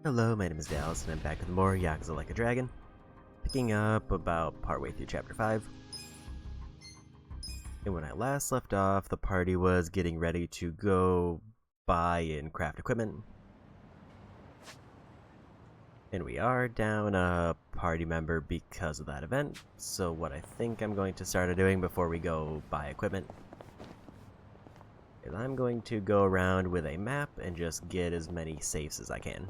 Hello, my name is Dallas, and I'm back with more Yakuza Like a Dragon, picking up about partway through Chapter 5. And when I last left off, the party was getting ready to go buy and craft equipment. And we are down a party member because of that event, so what I think I'm going to start doing before we go buy equipment is I'm going to go around with a map and just get as many safes as I can.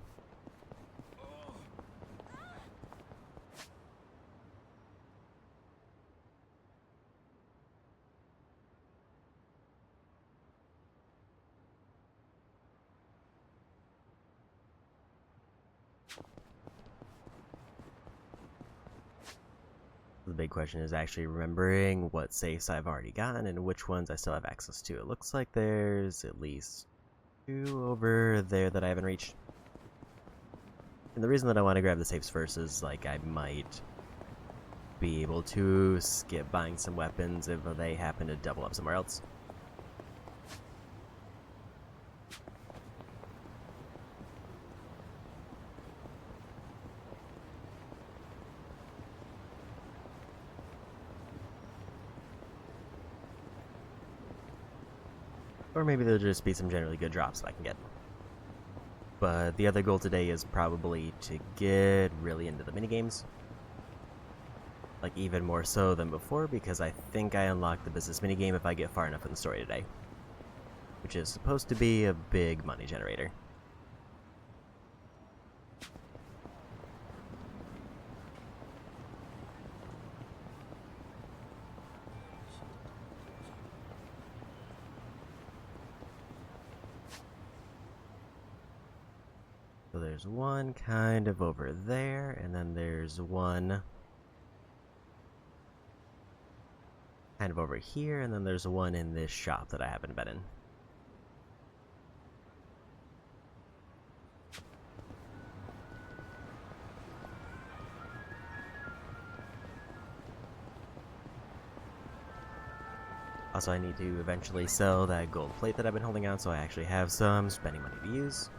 The big question is actually remembering what safes I've already gotten and which ones I still have access to. It looks like there's at least 2 over there that I haven't reached. And the reason that I want to grab the safes first is, like, I might be able to skip buying some weapons if they happen to double up somewhere else. Or maybe there'll just be some generally good drops that I can get. But the other goal today is probably to get really into the minigames. Like, even more so than before, because I think I unlocked the business minigame if I get far enough in the story today. Which is supposed to be a big money generator. So there's one kind of over there, and then there's one kind of over here, and then there's one in this shop that I haven't been in. Also, I need to eventually sell that gold plate that I've been holding out, so I actually have some spending money to use.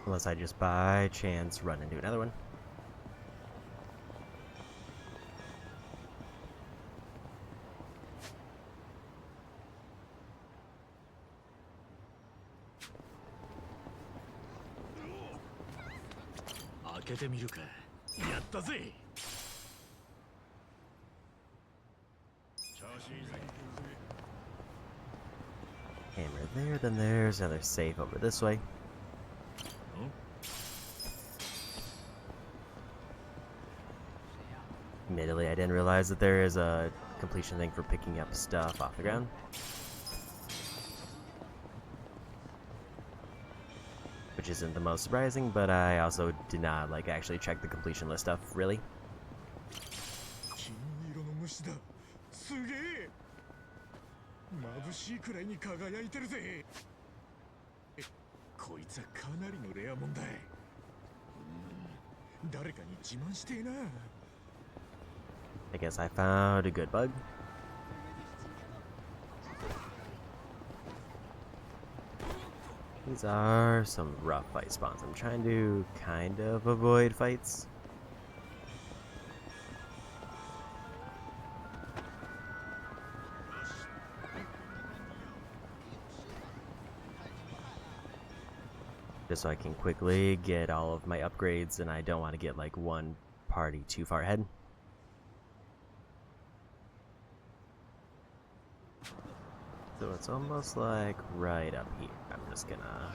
Unless I just by chance run into another one. Camera there, then there's another safe over this way. Admittedly, I didn't realize that there is a completion thing for picking up stuff off the ground. Which isn't the most surprising, but I also did not, like, actually check the completion list stuff, really. I guess I found a good bug. These are some rough fight spawns. I'm trying to kind of avoid fights. Just so I can quickly get all of my upgrades, and I don't want to get, like, one party too far ahead. So it's almost like right up here. I'm just gonna...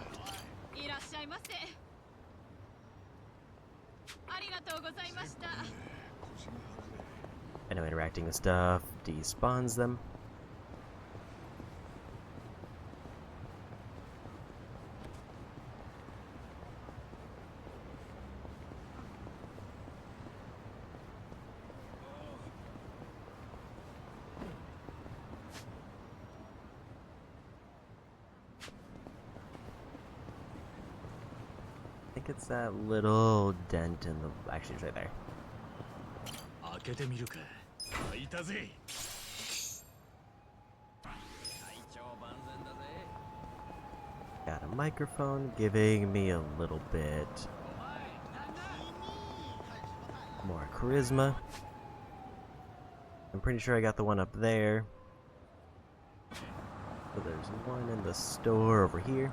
I know interacting with stuff despawns them. I think it's that little dent in the... Actually, it's right there. Got a microphone giving me a little bit more charisma. I'm pretty sure I got the one up there. So there's one in the store over here.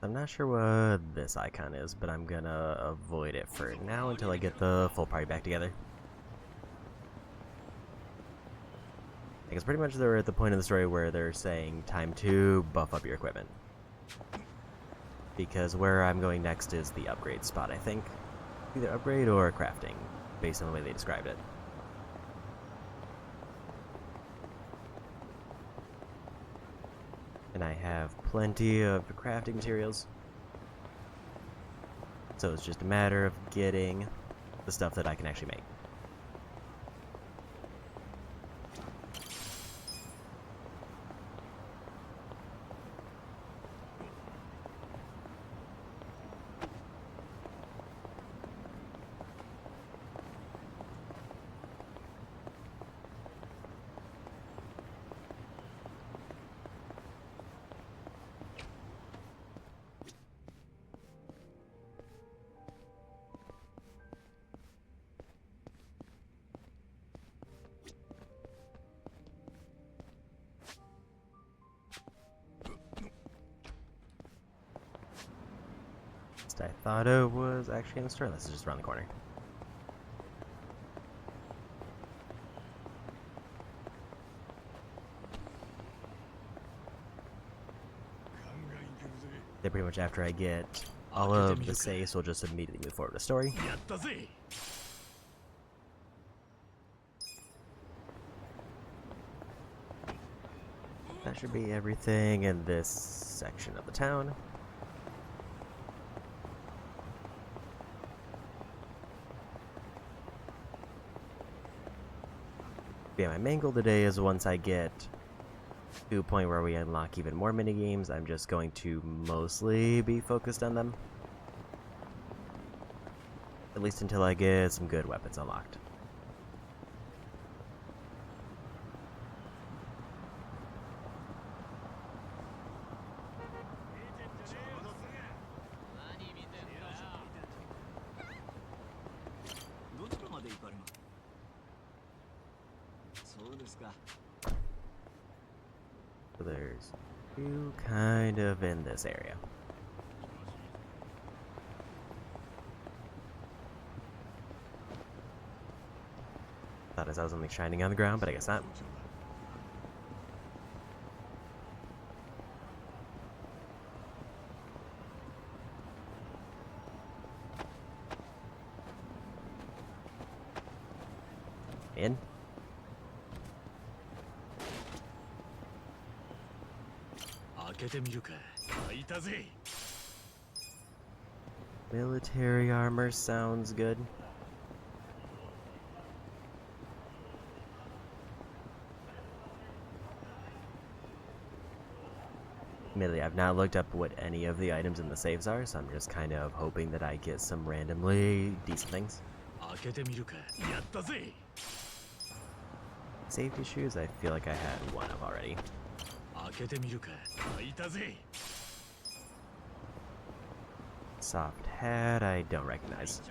I'm not sure what this icon is, but I'm gonna avoid it for now until I get the full party back together. I guess pretty much they're at the point of the story where they're saying time to buff up your equipment. Because where I'm going next is the upgrade spot, I think. Either upgrade or crafting, based on the way they described it. And I have plenty of crafting materials. So it's just a matter of getting the stuff that I can actually make. I thought it was actually in the store. This is just around the corner. Then pretty much after I get all of the saves, we'll just immediately move forward to story. That should be everything in this section of the town. Yeah, my main goal today is once I get to a point where we unlock even more minigames, I'm just going to mostly be focused on them. At least until I get some good weapons unlocked. So there's two kind of in this area. Thought as I was only shining on the ground, but I guess not. In. Military armor sounds good. Admittedly, I've not looked up what any of the items in the saves are, so I'm just kind of hoping that I get some randomly decent things. Safety shoes, I feel like I had one of already. Soft hat, I don't recognize.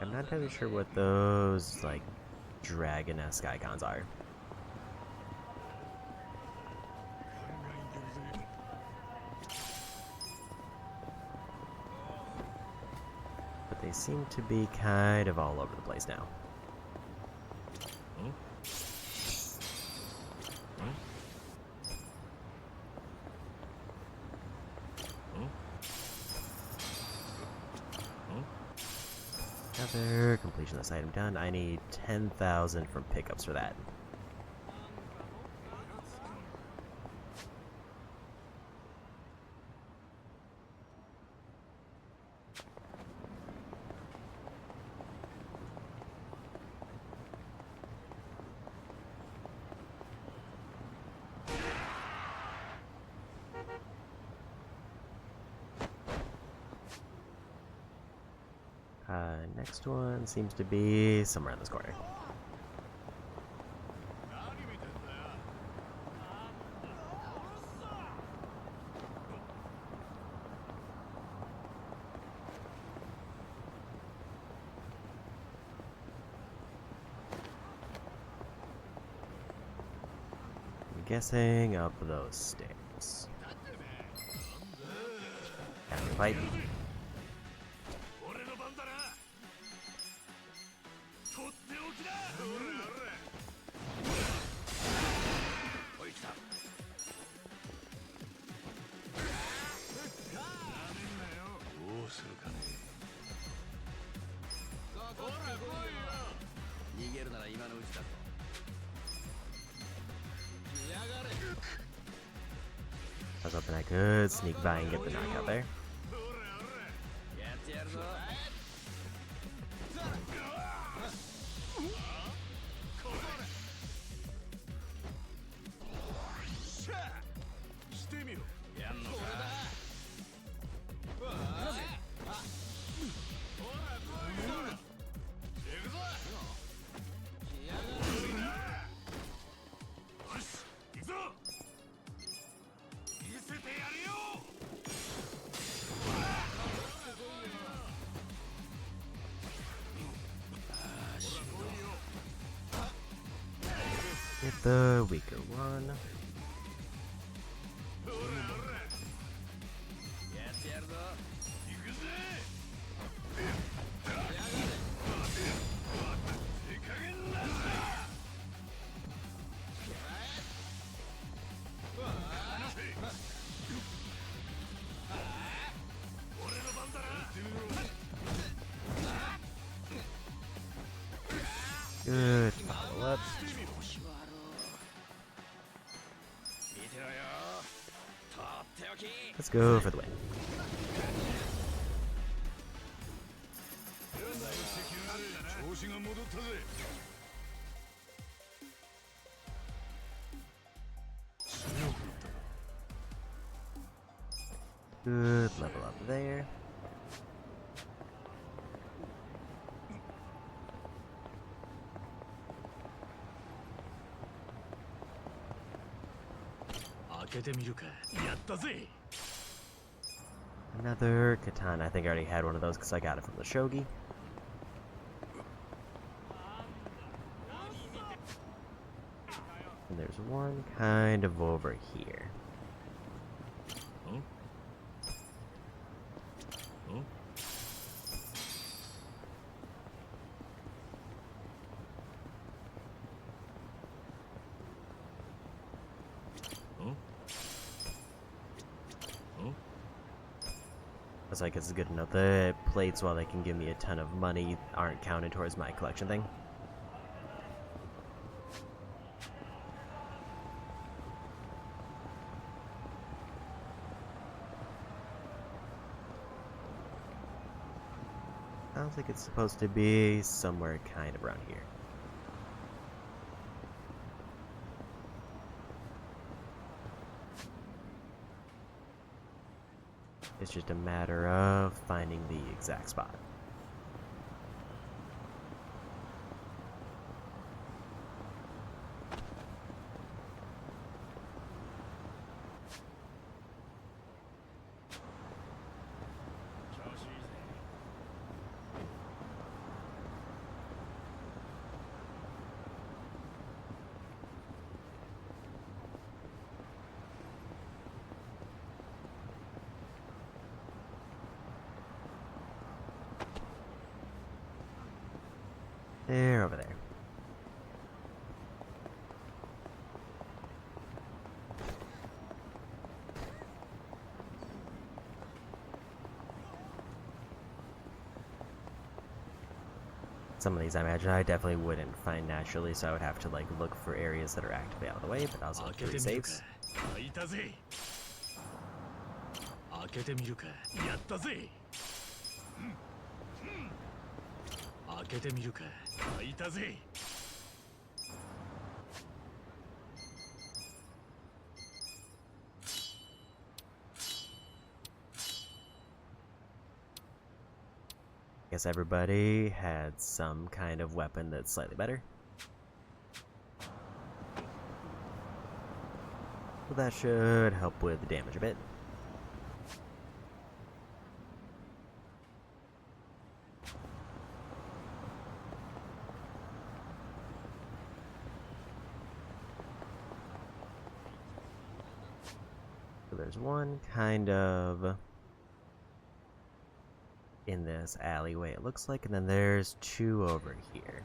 I'm not entirely sure what those, like, dragon-esque icons are. But they seem to be kind of all over the place now. Another completion of this item done. I need 10,000 from pickups for that. Next one seems to be somewhere in this corner. I'm guessing up those stairs. Have to fight. I was hoping I could sneak by and get the knockout there. Get the weaker one. Good follow up. Let's go for the win. Good level up there. Another katana. I think I already had one of those because I got it from the shogi. And there's one kind of over here. I was like, it's good to know the plates, while they can give me a ton of money, aren't counted towards my collection thing. Sounds like it's supposed to be somewhere kind of around here. It's just a matter of finding the exact spot. They're over there. Some of these I imagine I definitely wouldn't find naturally, so I would have to like look for areas that are actively out of the way, but also look for saves. Guess everybody had some kind of weapon that's slightly better. So that should help with the damage a bit. So there's one kind of in this alleyway, it looks like, and then there's two over here.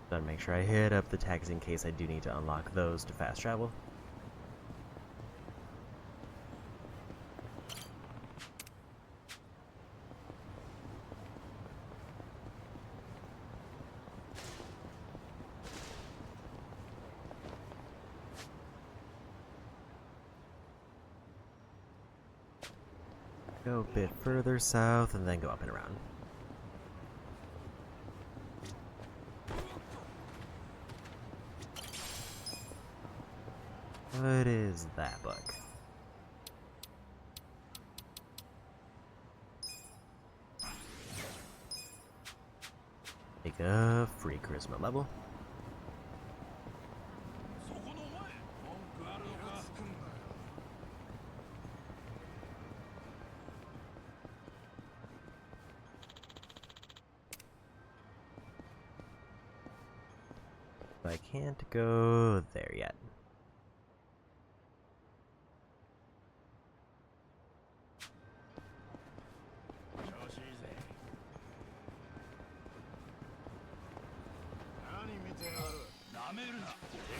Gotta make sure I hit up the tags in case I do need to unlock those to fast travel. Go a bit further south and then go up and around. What is that book? Take a free charisma level. I can't go there yet.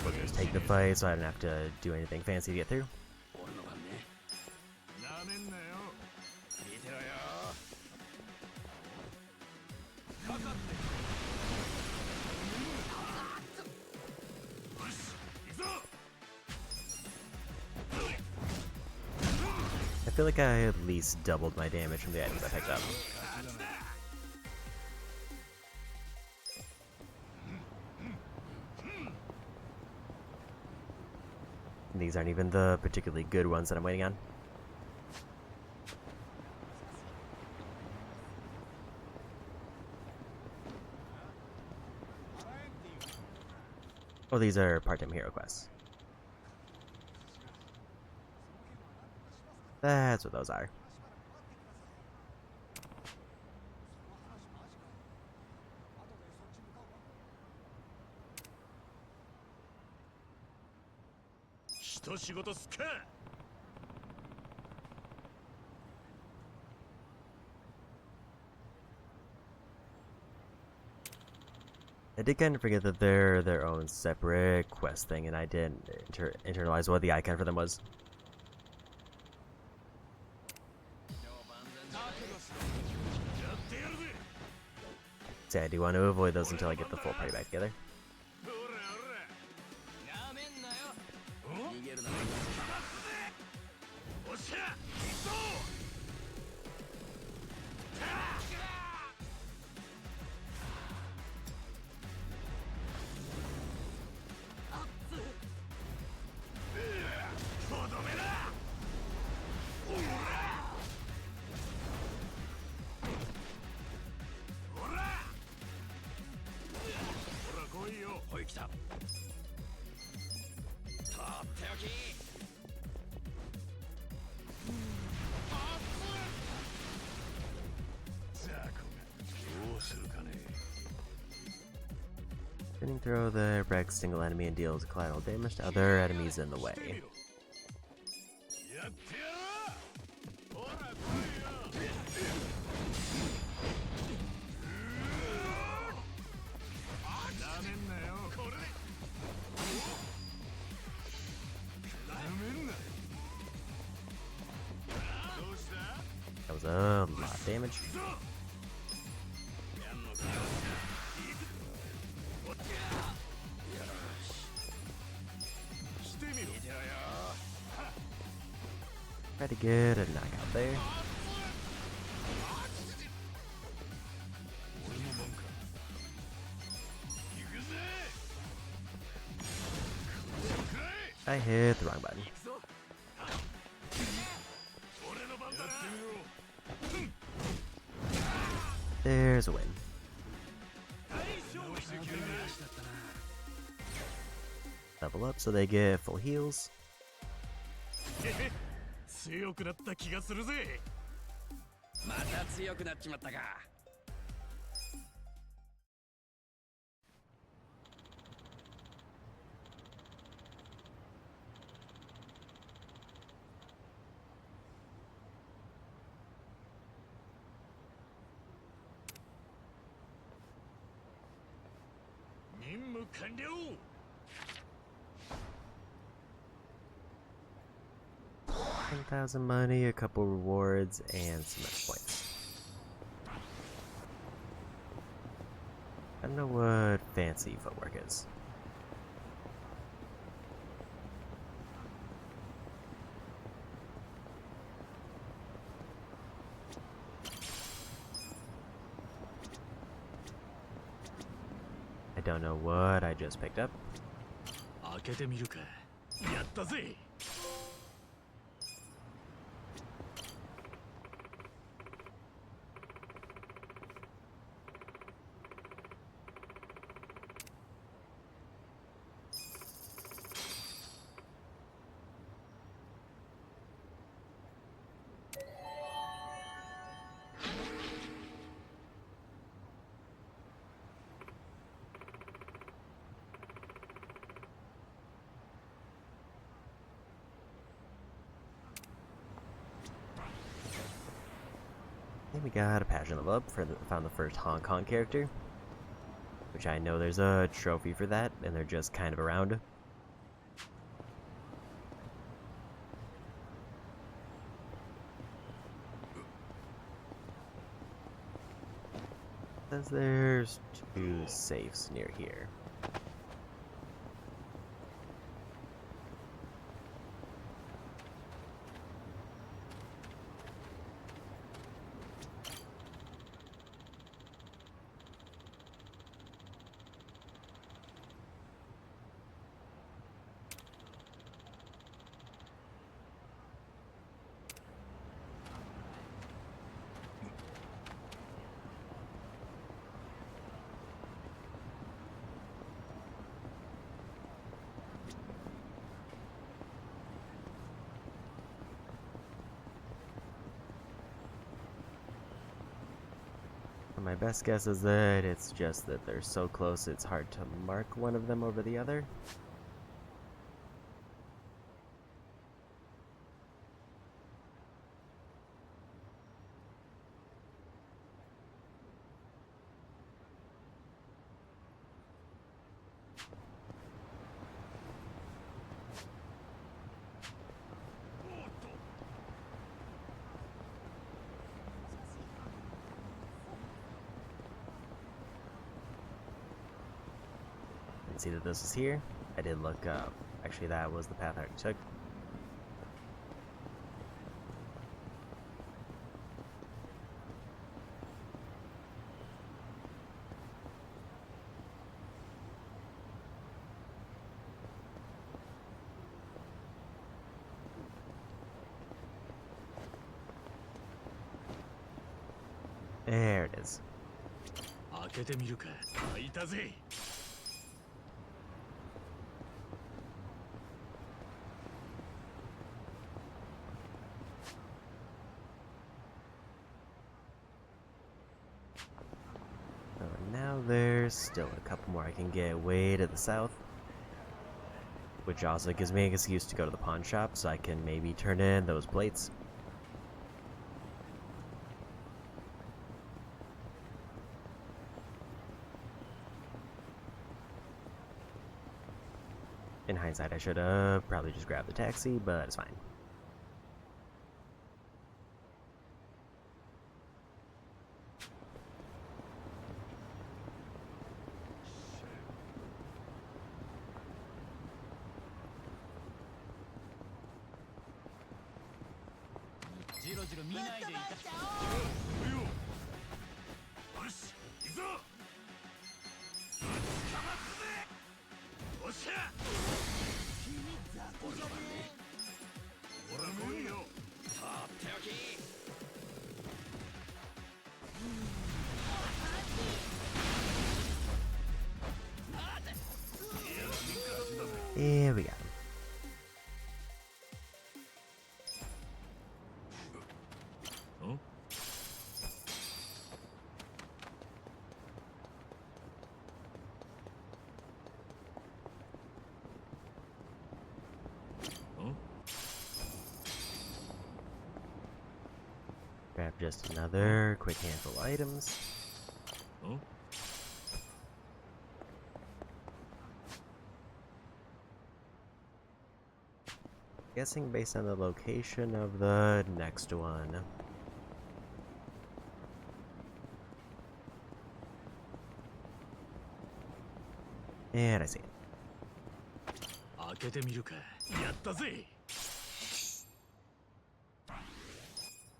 We'll just take the fight so I don't have to do anything fancy to get through. I feel like I at least doubled my damage from the items I picked up. And these aren't even the particularly good ones that I'm waiting on. Oh, these are part-time hero quests. That's what those are. I did kind of forget that they're their own separate quest thing, and I didn't internalize what the icon for them was. See, I do want to avoid those until I get the full party back together. Spinning throw the wrecks single enemy and deals collateral damage to other enemies in the way. That was a lot of damage. Try to get a knockout there. I hit the wrong button. There's a win. Level up so they get full heals. 強くなった気がするぜ。また強くなっちまったか。任務完了。10,000 money, a couple rewards, and some match points. I don't know what fancy footwork is. I don't know what I just picked up. 開けてみるか。やったぜ。And we got a passion level up for found the first Hong Kong character, which I know there's a trophy for that, and they're just kind of around. Says there's 2 safes near here. My best guess is that it's just that they're so close it's hard to mark one of them over the other. Didn't see that this was here. I did look up. Actually, that was the path I already took. There it is. 開けてみるか。開いたぜ。Now there's still a couple more I can get way to the south, which also gives me an excuse to go to the pawn shop so I can maybe turn in those plates. In hindsight, I should have probably just grabbed the taxi, but it's fine. ろ見ないでいた。よし行くぞ。捕まったぜ。おっしゃ。君雑魚じゃねえ。ほら来いよ。とっておき。Here we go. Huh? Huh? Grab just another quick handful of items. Huh? Guessing based on the location of the next one. And I see it. 開けてみるか。やったぜ。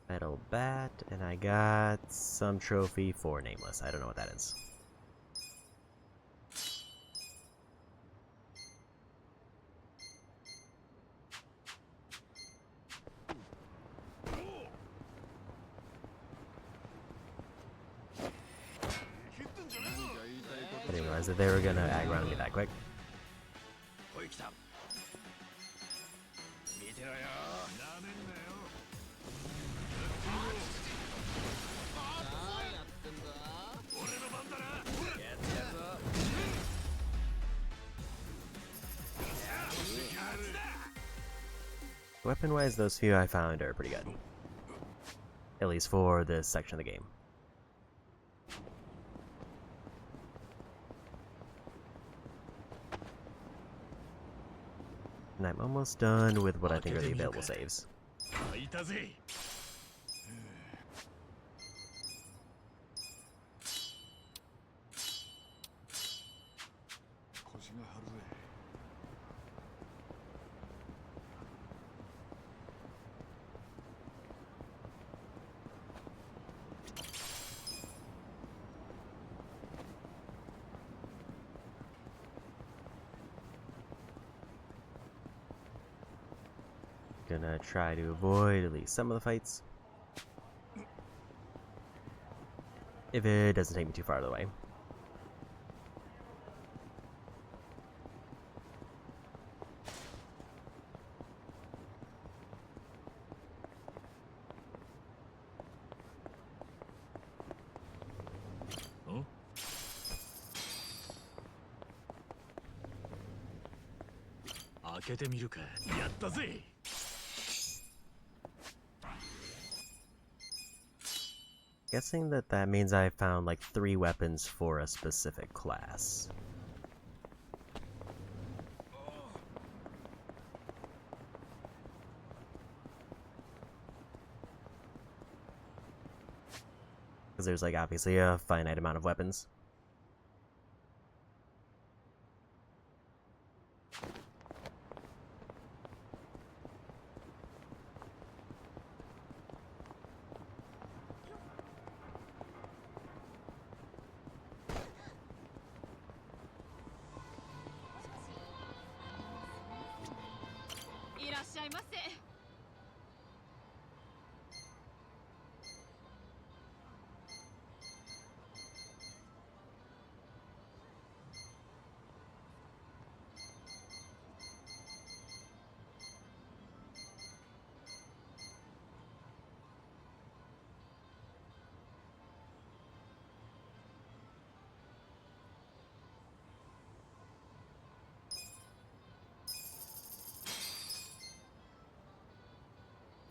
Metal bat, and I got some trophy for Nameless. I don't know what that is. I didn't realize that they were gonna ag around me that quick. おい来た。見てろよ。なめんなよ。やってんだ。俺の番だな。やってやるぞ。Weapon-wise, those few I found are pretty good. At least for this section of the game. And I'm almost done with what I think are the available saves. いたぜ。腰が張るぜ。Gonna try to avoid at least some of the fights. If it doesn't take me too far out of the way. Huh? Guessing that means I found like 3 weapons for a specific class. Because there's like obviously a finite amount of weapons.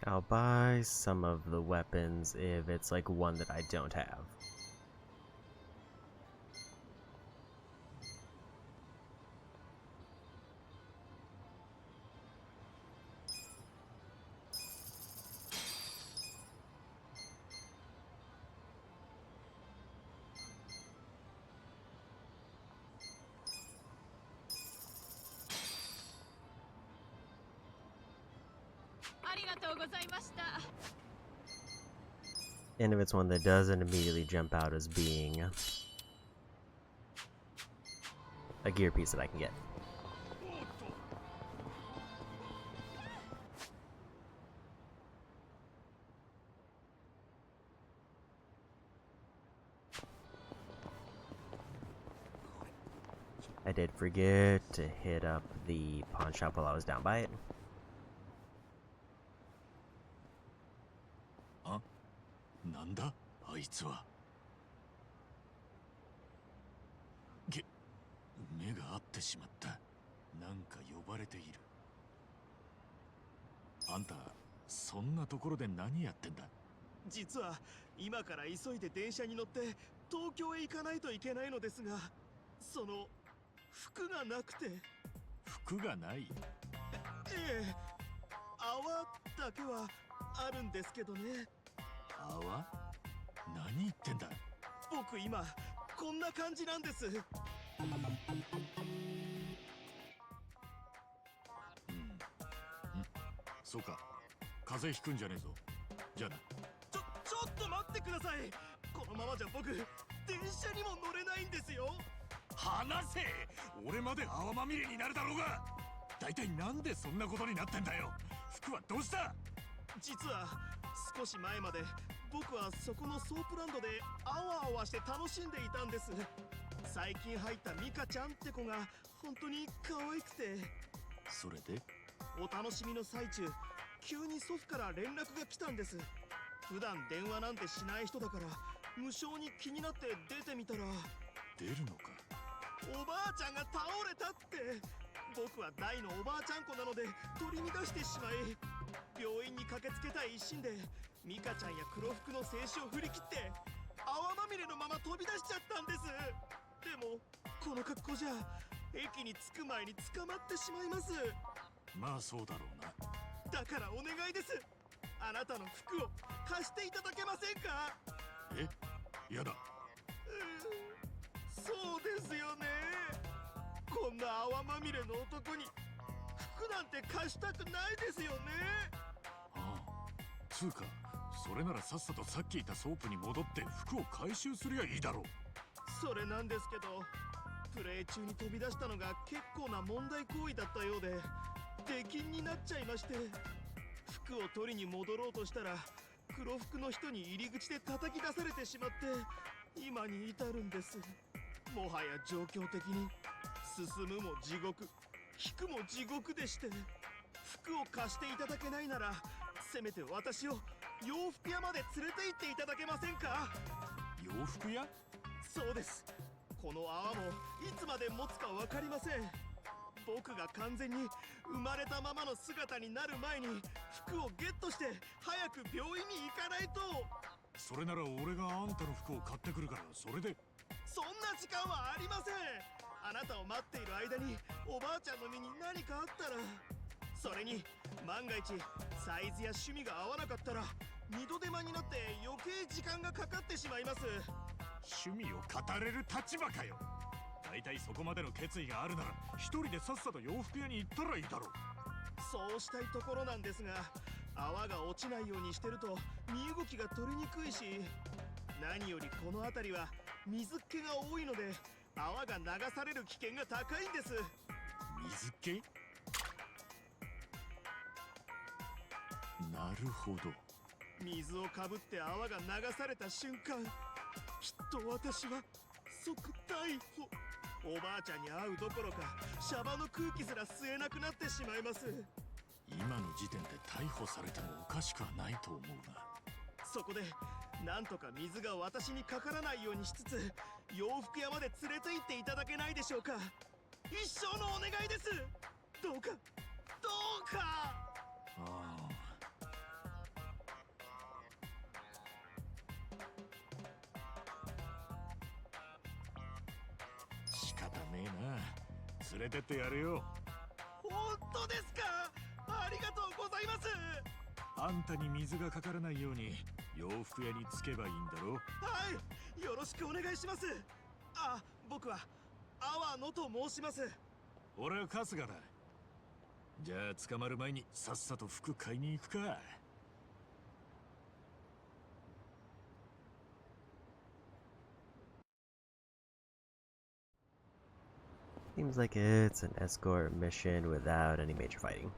I'll buy some of the weapons if it's like one that I don't have. And if it's one that doesn't immediately jump out as being a gear piece that I can get. I did forget to hit up the pawn shop while I was down by it. なんだあいつは。目が合ってしまった。なんか呼ばれている。あんたそんなところで何やってんだ。実は今から急いで電車に乗って東京へ行かないといけないのですが、その服がなくて。服がない。ええ、泡だけはあるんですけどね。泡？何言ってんだ。僕今こんな感じなんです。そうか、風邪ひくんじゃねえぞ。じゃあな。ちょっと待ってください。このままじゃ僕電車にも乗れないんですよ。話せ。俺まで泡まみれになるだろうが。大体なんでそんなことになってんだよ。服はどうした。実は少し前まで僕はそこのソープランドであわあわして楽しんでいたんです。最近入ったミカちゃんって子が本当に可愛くて。それでお楽しみの最中、急に祖父から連絡が来たんです。普段電話なんてしない人だから無性に気になって出てみたら、出るのか。おばあちゃんが倒れたって。僕は大のおばあちゃん子なので取り乱してしまい、病院に駆けつけたい一心でミカちゃんや黒服の静止を振り切って泡まみれのまま飛び出しちゃったんです。でもこの格好じゃ駅に着く前に捕まってしまいます。まあそうだろうな。だからお願いです。あなたの服を貸していただけませんか。え、やだ。そうですよね。こんな泡まみれの男に服なんて貸したくないですよね。ああ、つうかそれならさっさとさっきいたソープに戻って服を回収すりゃいいだろう。それなんですけど、プレイ中に飛び出したのが結構な問題行為だったようで出禁になっちゃいまして、服を取りに戻ろうとしたら黒服の人に入り口で叩き出されてしまって今に至るんです。もはや状況的に進むも地獄、引くも地獄でして、服を貸していただけないならせめて私を洋服屋まで連れて行っていただけませんか。洋服屋？そうです。この泡もいつまで持つか分かりません。僕が完全に生まれたままの姿になる前に服をゲットして早く病院に行かないと。それなら俺があんたの服を買ってくるから、それで。そんな時間はありません。あなたを待っている間におばあちゃんの身に何かあったら。それに万が一サイズや趣味が合わなかったら二度手間になって余計時間がかかってしまいます。趣味を語れる立場かよ。大体そこまでの決意があるなら一人でさっさと洋服屋に行ったらいいだろう。そうしたいところなんですが、泡が落ちないようにしてると身動きが取りにくいし、何よりこの辺りは水っ気が多いので泡が流される危険が高いんです。水気？なるほど。水をかぶって泡が流された瞬間、きっと私は即逮捕。おばあちゃんに会うどころかシャバの空気すら吸えなくなってしまいます。今の時点で逮捕されてもおかしくはないと思うが。そこでなんとか水が私にかからないようにしつつ洋服屋まで連れて行っていただけないでしょうか。一生のお願いです。どうかどうか。ああ、仕方ねえな。連れてってやるよ。本当ですか。ありがとうございます。あんたに水がかからないように洋服屋に着けばいいんだろ。はい、よろしくお願いします。あ、僕は阿波野と申します。俺は春日だ。じゃあ捕まる前にさっさと服買いに行くか。Seems like it's an escort mission without any major fighting.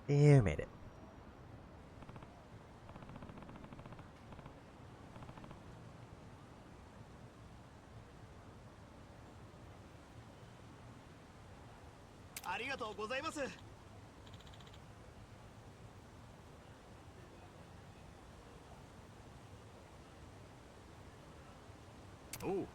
You made it.ありがとうございます。おう。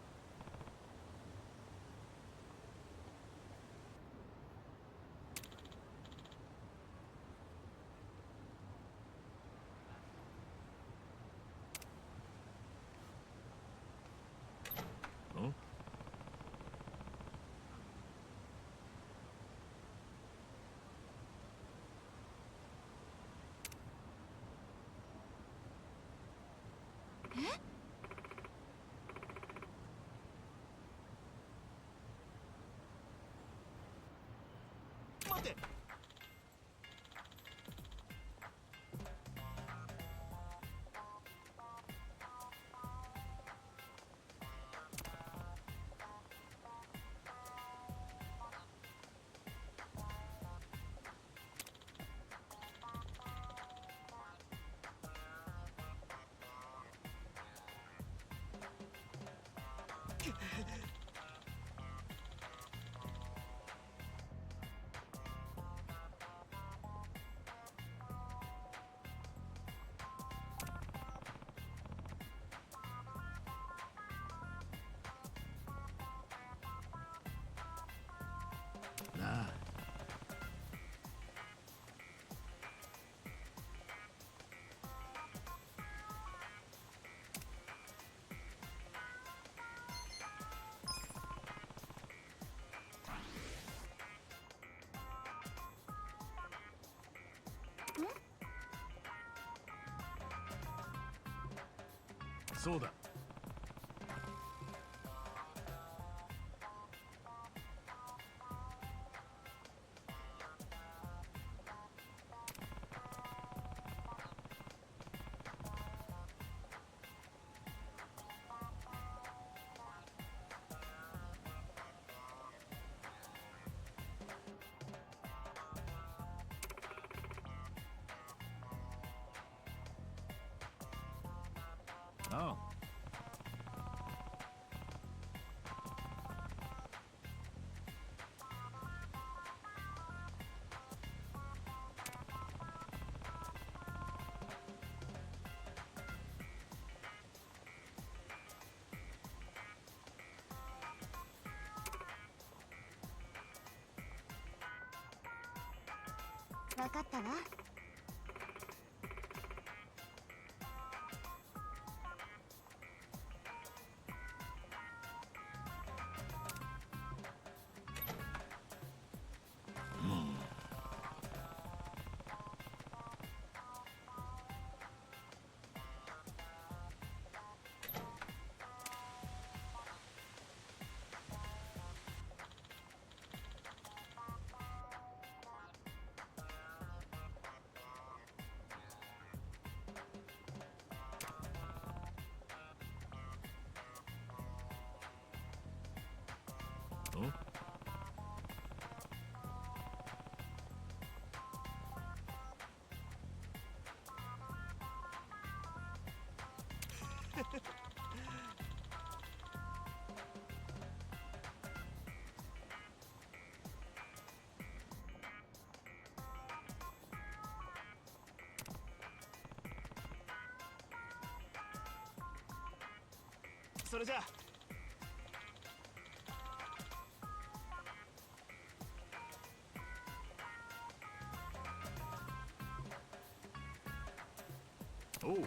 ん？待て。なあ。そうだ。ああ。わかったわ。それじゃあ。おう。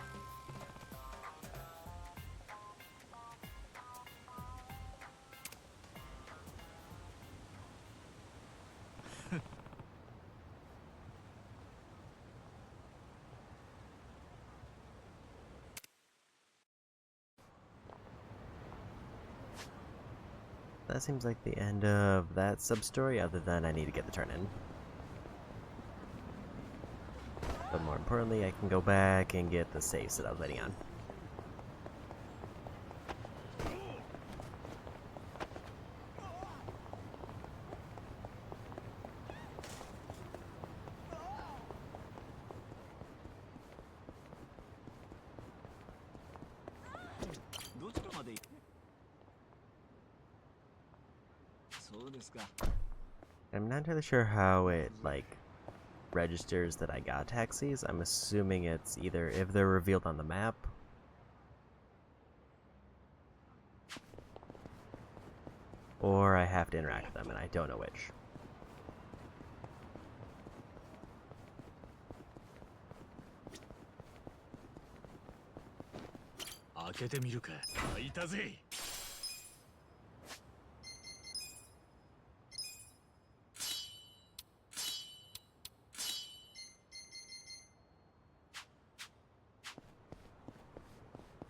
That seems like the end of that sub-story, other than I need to get the turn in. But more importantly, I can go back and get the saves that I was waiting on. I'm not entirely sure how it, like, registers that I got taxis. I'm assuming it's either if they're revealed on the map, or I have to interact with them, and I don't know which.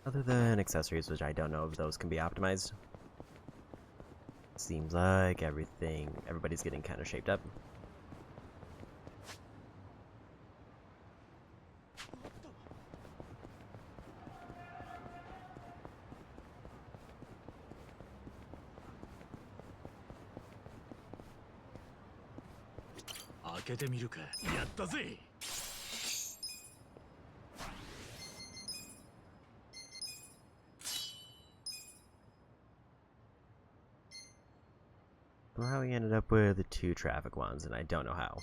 Other than accessories, which I don't know if those can be optimized. Seems like everybody's getting kind of shaped up. Somehow we ended up with the 2 traffic ones, and I don't know how.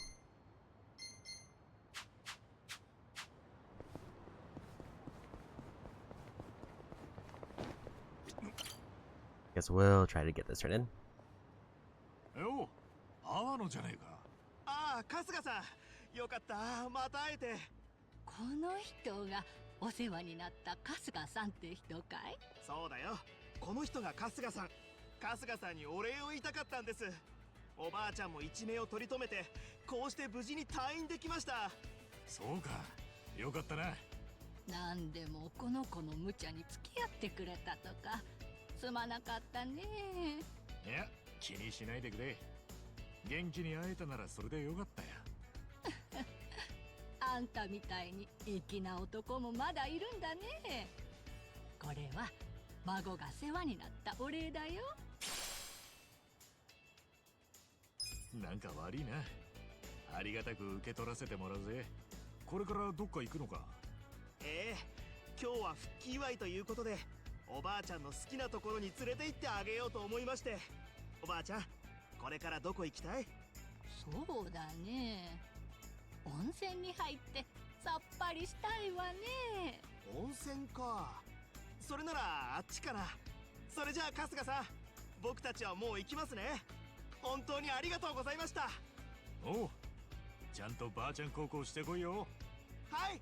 Guess we'll try to get this turned in. おう、阿野じゃねえか。ああ、春日さん、よかった、また会えて。この人がお世話になった春日さんって人かい？そうだよ、この人が春日さん。春日さんにお礼を言いたかったんです。おばあちゃんも一命を取り留めて、こうして無事に退院できました。そうか、よかったな。なんでもこの子の無茶に付き合ってくれたとか、すまなかったね。いや、気にしないでくれ。元気に会えたならそれでよかったよ。あんたみたいに粋な男もまだいるんだね。これは孫が世話になったお礼だよ。なんか悪いな。ありがたく受け取らせてもらうぜ。これからどっか行くのか？ええ、今日は復帰祝いということで、おばあちゃんの好きなところに連れて行ってあげようと思いまして。おばあちゃん、これからどこ行きたい？そうだね。温泉に入ってさっぱりしたいわね。温泉か。それならあっちかな。それじゃあ春日さん、僕たちはもう行きますね。本当にありがとうございました。おう、ちゃんとばあちゃん孝行してこいよ。はい。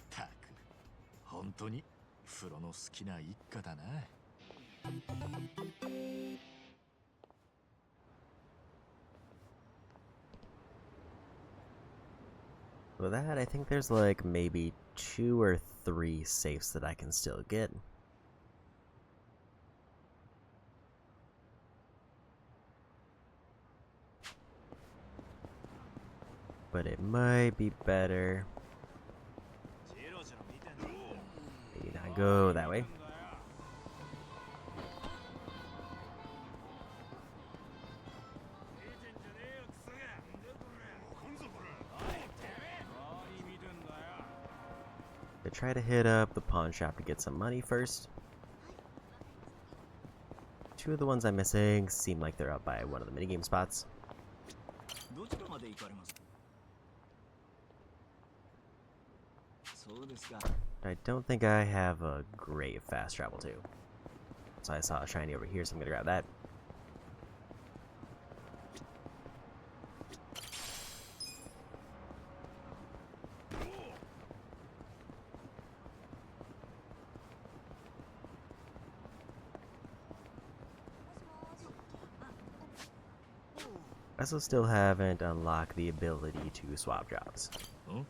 たく、本当に風呂の好きな一家だな。With that, I think there's like maybe 2 or 3 safes that I can still get. But it might be better. Maybe not go that way. To try to hit up the pawn shop to get some money first. 2 of the ones I'm missing seem like they're up by one of the minigame spots. どちらまで行かれます？そうですか。I don't think I have a great fast travel too. So I saw a shiny over here, so I'm gonna grab that. I also still haven't unlocked the ability to swap jobs. Huh?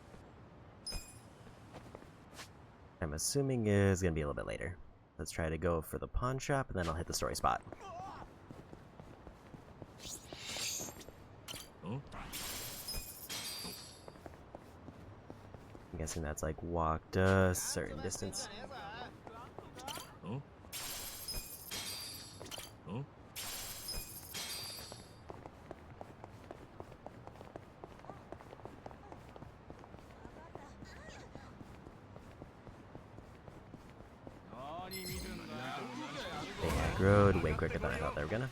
I'm assuming is gonna be a little bit later. Let's try to go for the pawn shop, and then I'll hit the story spot. Huh? I'm guessing that's like walked a certain distance. Huh? Huh? They aggroed way quicker than I thought they were gonna.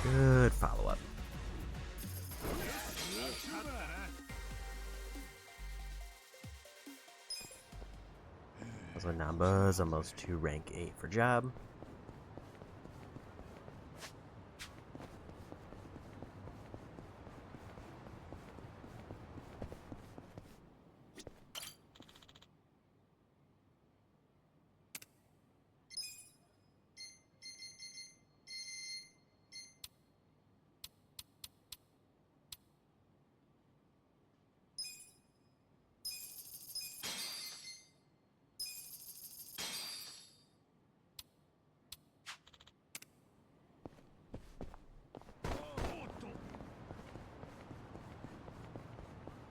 Good follow-up. Also, Namba's almost to rank 8 for job.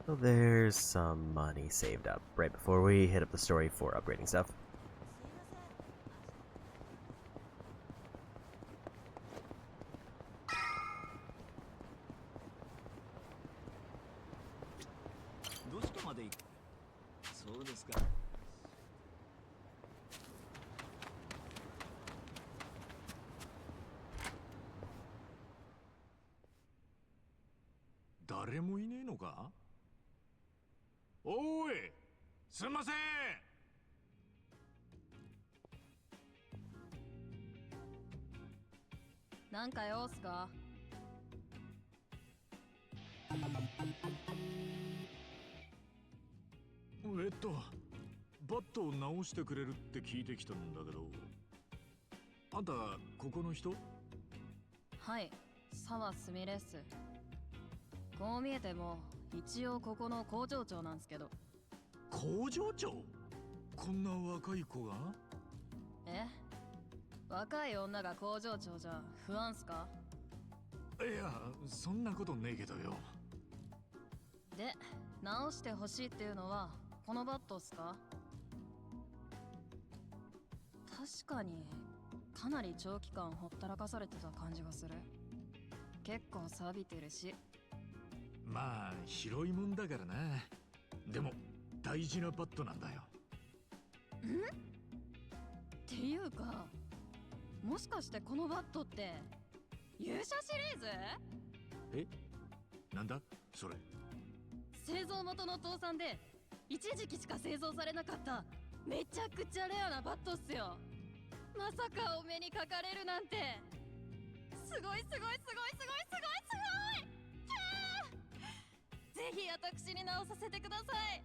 So there's some money saved up right before we hit up the story for upgrading stuff.誰もいねえのか？おーい、すんません。なんか用っすか？バットを直してくれるって聞いてきたんだけど、あんたここの人？はい、沢すみれっす。こう見えても一応ここの工場長なんすけど。工場長？こんな若い子が？え？若い女が工場長じゃ不安っすか？いや、そんなことねえけどよ。で、直してほしいっていうのはこのバットっすか？確かにかなり長期間ほったらかされてた感じがする。結構錆びてるし。まあ広いもんだからな。でも大事なバットなんだよ。ん？っていうか、もしかしてこのバットって勇者シリーズ？え？なんだそれ？製造元の倒産で一時期しか製造されなかっためちゃくちゃレアなバットっすよ。まさかお目にかかれるなんて。すごいすごいすごいすごいすごいすごい。ぜひ私に直させてください。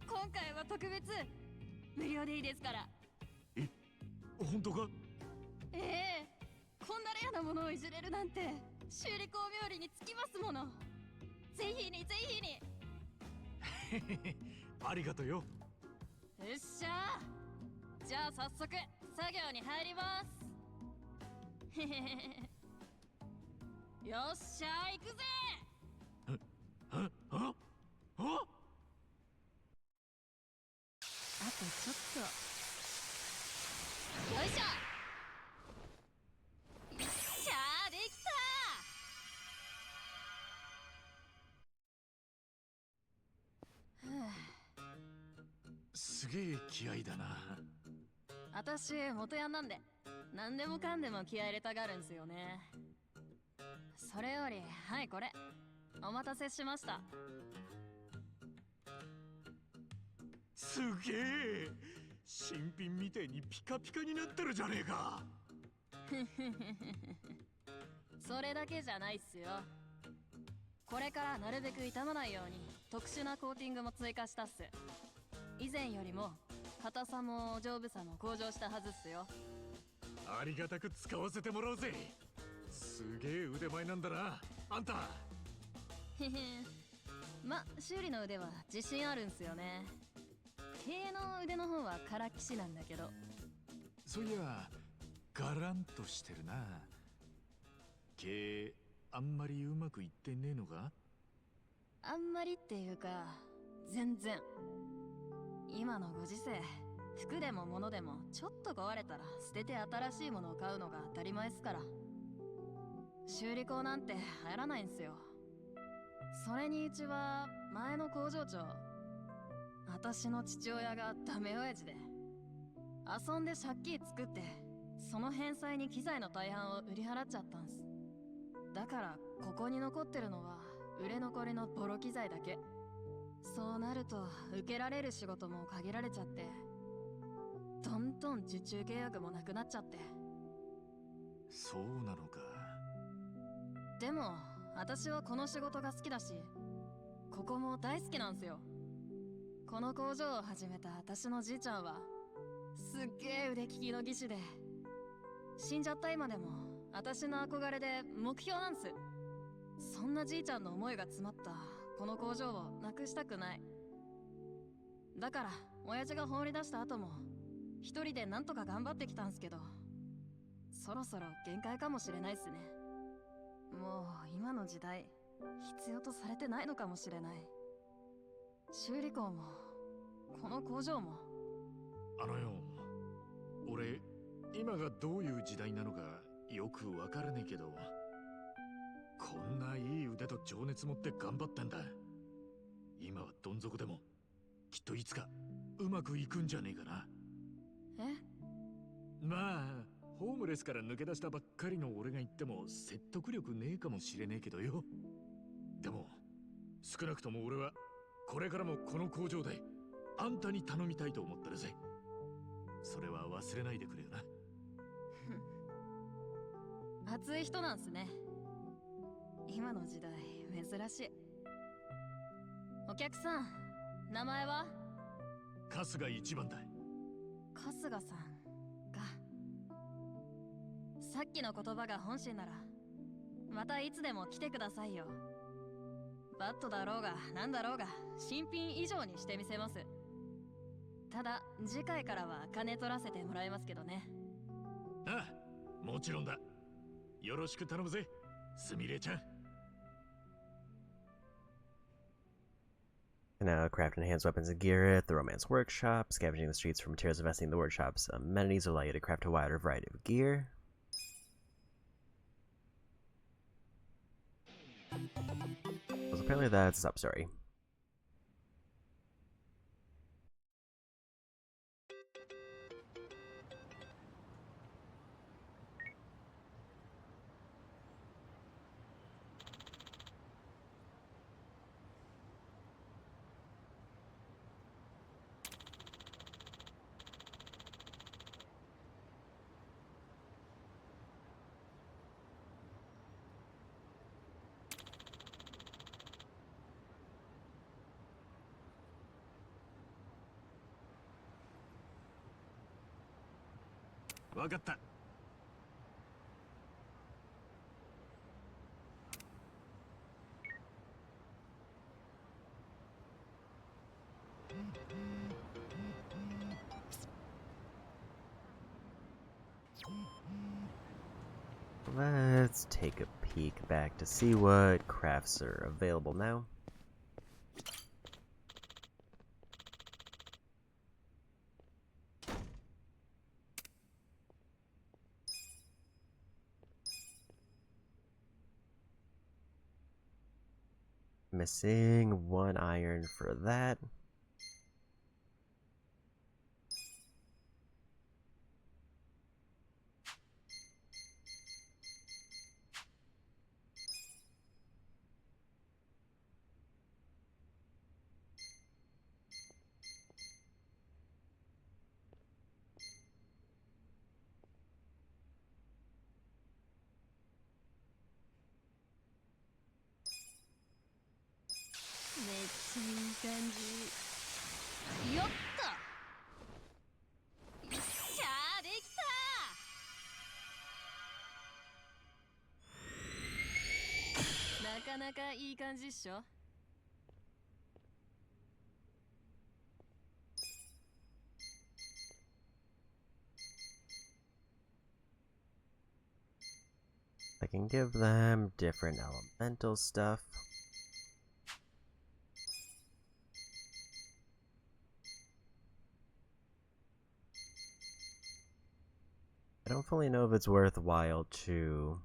今回は特別無料でいいですから。本当か？ええ、こんなレアなものをいじれるなんて修理工冥利につきますもの。ぜひにぜひに。ありがとうよ。よっしゃー。じゃあ早速作業に入ります。へへへへ。よっしゃー、行くぜ。ああとちょっと。よいしょ。よっしゃー、できた。すげえ気合いだな。私元ヤンなんで何でもかんでも気合い入れたがるんすよね。それよりはいこれお待たせしました。すげえ、新品みてえにピカピカになってるじゃねえか。それだけじゃないっすよ。これからなるべく傷まないように特殊なコーティングも追加したっす。以前よりも硬さも丈夫さも向上したはずっすよ。ありがたく使わせてもらうぜ。すげえ腕前なんだなあんた。へへま、修理の腕は自信あるんすよね。経営の腕の方はからっきしなんだけど。そういやガランとしてるな。経営あんまりうまくいってねえのか。あんまりっていうか全然。今のご時世、服でも物でもちょっと壊れたら捨てて新しいものを買うのが当たり前っすから。修理工なんて流行らないんすよ。それにうちは前の工場長、私の父親がダメ親父で、遊んで借金作ってその返済に機材の大半を売り払っちゃったんす。だからここに残ってるのは売れ残りのボロ機材だけ。そうなると受けられる仕事も限られちゃって、どんどん受注契約もなくなっちゃって。そうなのか。でも私はこの仕事が好きだし、ここも大好きなんすよ。この工場を始めた私のじいちゃんはすっげえ腕利きの技師で、死んじゃった今でも私の憧れで目標なんす。そんなじいちゃんの思いが詰まったこの工場をなくしたくない。だから親父が放り出した後も一人でなんとか頑張ってきたんすけど、そろそろ限界かもしれないっすね。もう今の時代必要とされてないのかもしれない。修理工もこの工場も。あのよ、俺今がどういう時代なのかよくわからねえけど、こんないい腕と情熱持って頑張ってんだ。今はどん底でもきっといつかうまくいくんじゃねえかな。え？まあホームレスから抜け出したばっかりの俺が言っても説得力ねえかもしれねえけどよ。でも少なくとも俺はこれからもこの工場であんたに頼みたいと思ってるぜ。それは忘れないでくれよな。熱い人なんすね。今の時代珍しい。お客さん、名前は？春日一番だ。春日さんか。さっきの言葉が本心ならまたいつでも来てくださいよ。バットだろうがなんだろうが新品以上にしてみせます。ただ次回からは金取らせてもらいますけどね。ああ、もちろんだ。よろしく頼むぜ、すみれちゃん。And now, craft enhanced weapons and gear at the Romance Workshop. Scavenging the streets for materials, investing in the workshop's amenities will allow you to craft a wider variety of gear. So apparently that's a sub-story.わかった。Let's take a peek back to see what crafts are available now. Missing 1 iron for that. ちゃいい感じ。よっと。よっしゃー、できた。なかなかいい感じっしょ。I can give them different elemental stuff. I don't fully know if it's worthwhile to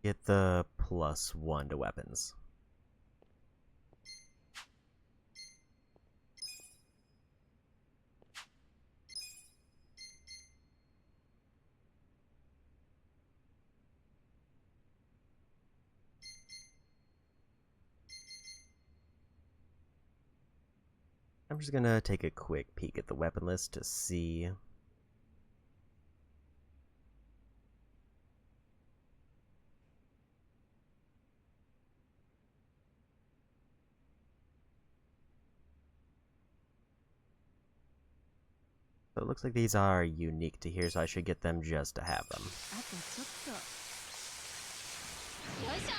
get the +1 to weapons. I'm just gonna take a quick peek at the weapon list to see. So it looks like these are unique to here, so I should get them just to have them. あとちょっと。よいしょ。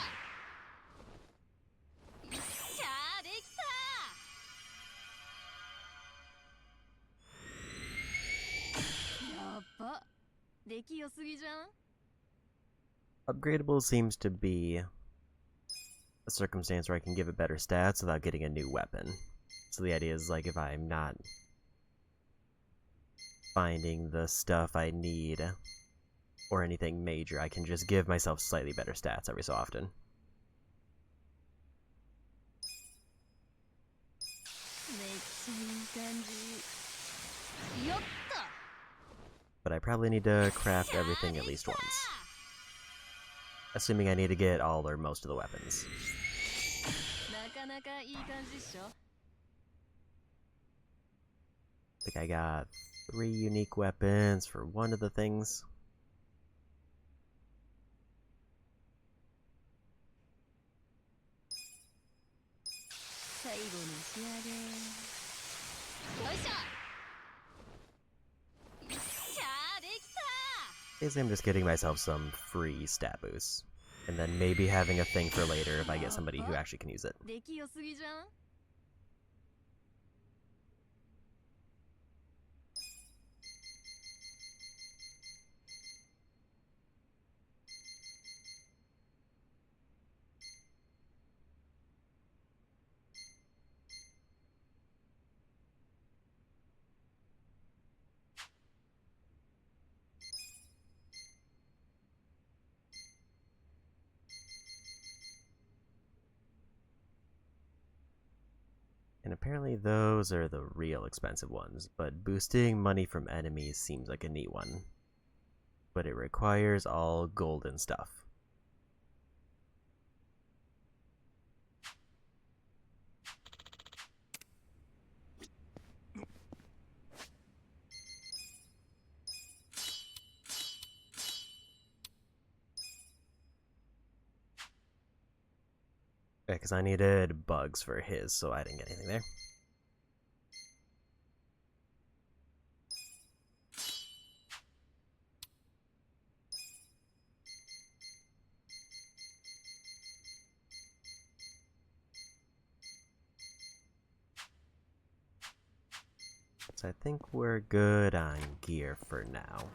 よっしゃー、できた。やば。出来良すぎじゃん。 Upgradable seems to be a circumstance where I can give it better stats without getting a new weapon. So the idea is, like, if I'm not finding the stuff I need or anything major, I can just give myself slightly better stats every so often. めっちゃいい感じ。よっと。 But I probably need to craft everything at least once. Assuming I need to get all or most of the weapons. なかなかいい感じっしょ。 I think I got 3 unique weapons for one of the things. 最後の仕上げ。よいしょ。よっしゃー、できた。 Basically, I'm just getting myself some free stat boosts. And then maybe having a thing for later if I get somebody who actually can use it. 出来良すぎじゃん。 And apparently those are the real expensive ones, but boosting money from enemies seems like a neat one. But it requires all golden stuff. Yeah, because I needed bugs for his, so I didn't get anything there. So I think we're good on gear for now.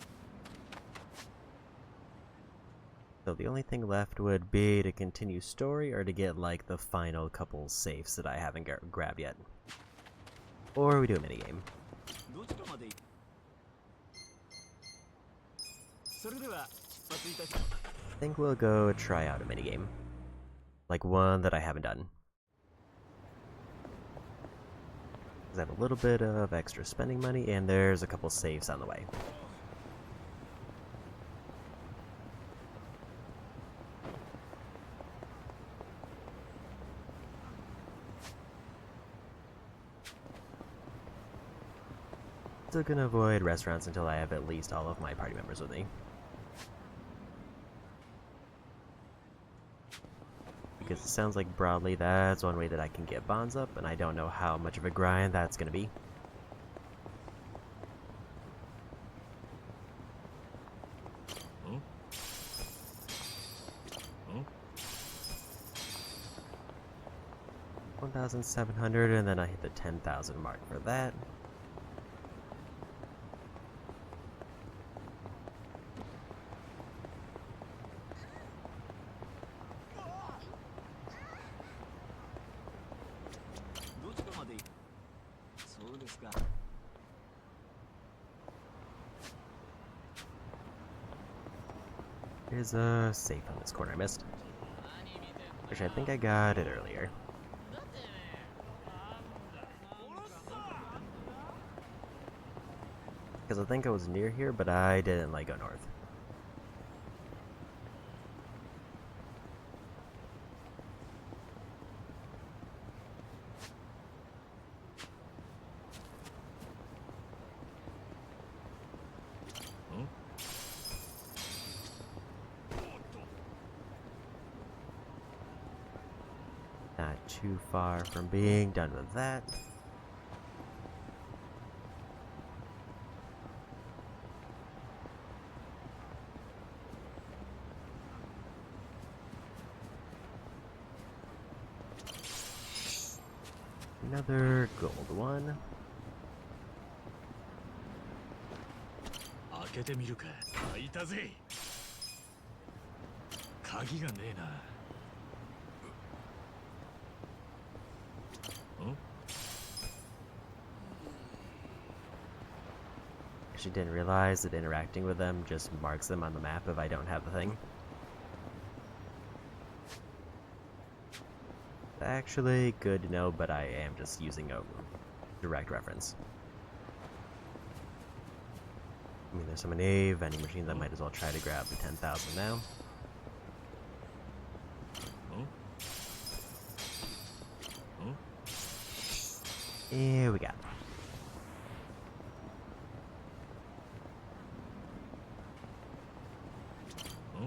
So the only thing left would be to continue story or to get like the final couple safes that I haven't grabbed yet. Or we do a minigame. どちらまで行く？それでは出発いたします。 I think we'll go try out a minigame. Like one that I haven't done. Because I have a little bit of extra spending money and there's a couple saves on the way. Still gonna avoid restaurants until I have at least all of my party members with me. because it sounds like broadly that's one way that I can get bonds up, and I don't know how much of a grind that's gonna be. Hmm? Hmm? 1,700, and then I hit the 10,000 mark for that. There's a safe on this corner I missed. Which I think I got it earlier. Because I think I was near here, but I didn't go north. Hmm? Not too far from being done with that. Another gold one. 開けてみるか。開いたぜ。鍵がねえな。ん？ Actually didn't realize that interacting with them just marks them on the map if I don't have the thing. Actually, good to know, but I am just using a direct reference. I mean, there's some nave, vending machines, I might as well try to grab the 10,000 now. Hmm? Hmm? Here we go. Hmm?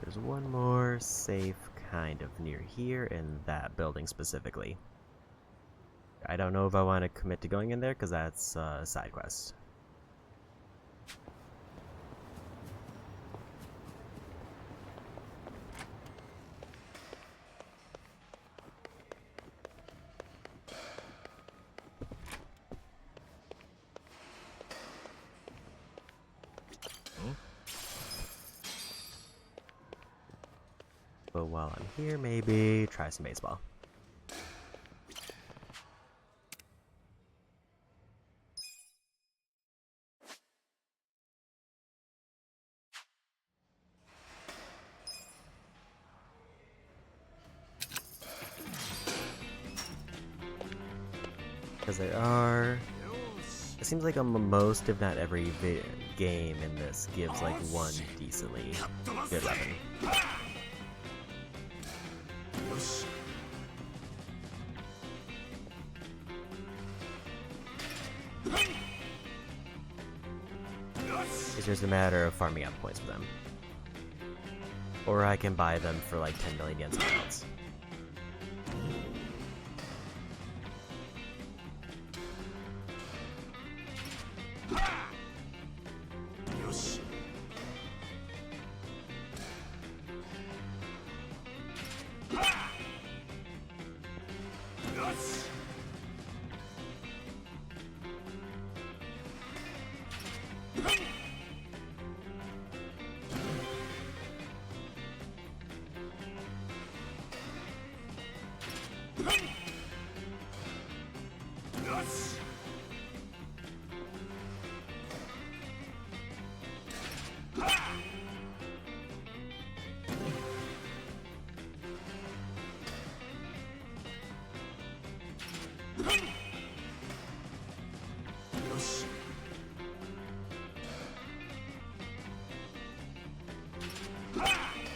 There's one more safe kind of near here in that building specifically. I don't know if I want to commit to going in there because that's a side quest. Hmm? But while I'm here, maybe try some baseball. Because there are... It seems like most, if not every game in this gives like one decently good weapon. よし。 It's just a matter of farming out points for them. Or I can buy them for like 10 million yen somewhere else.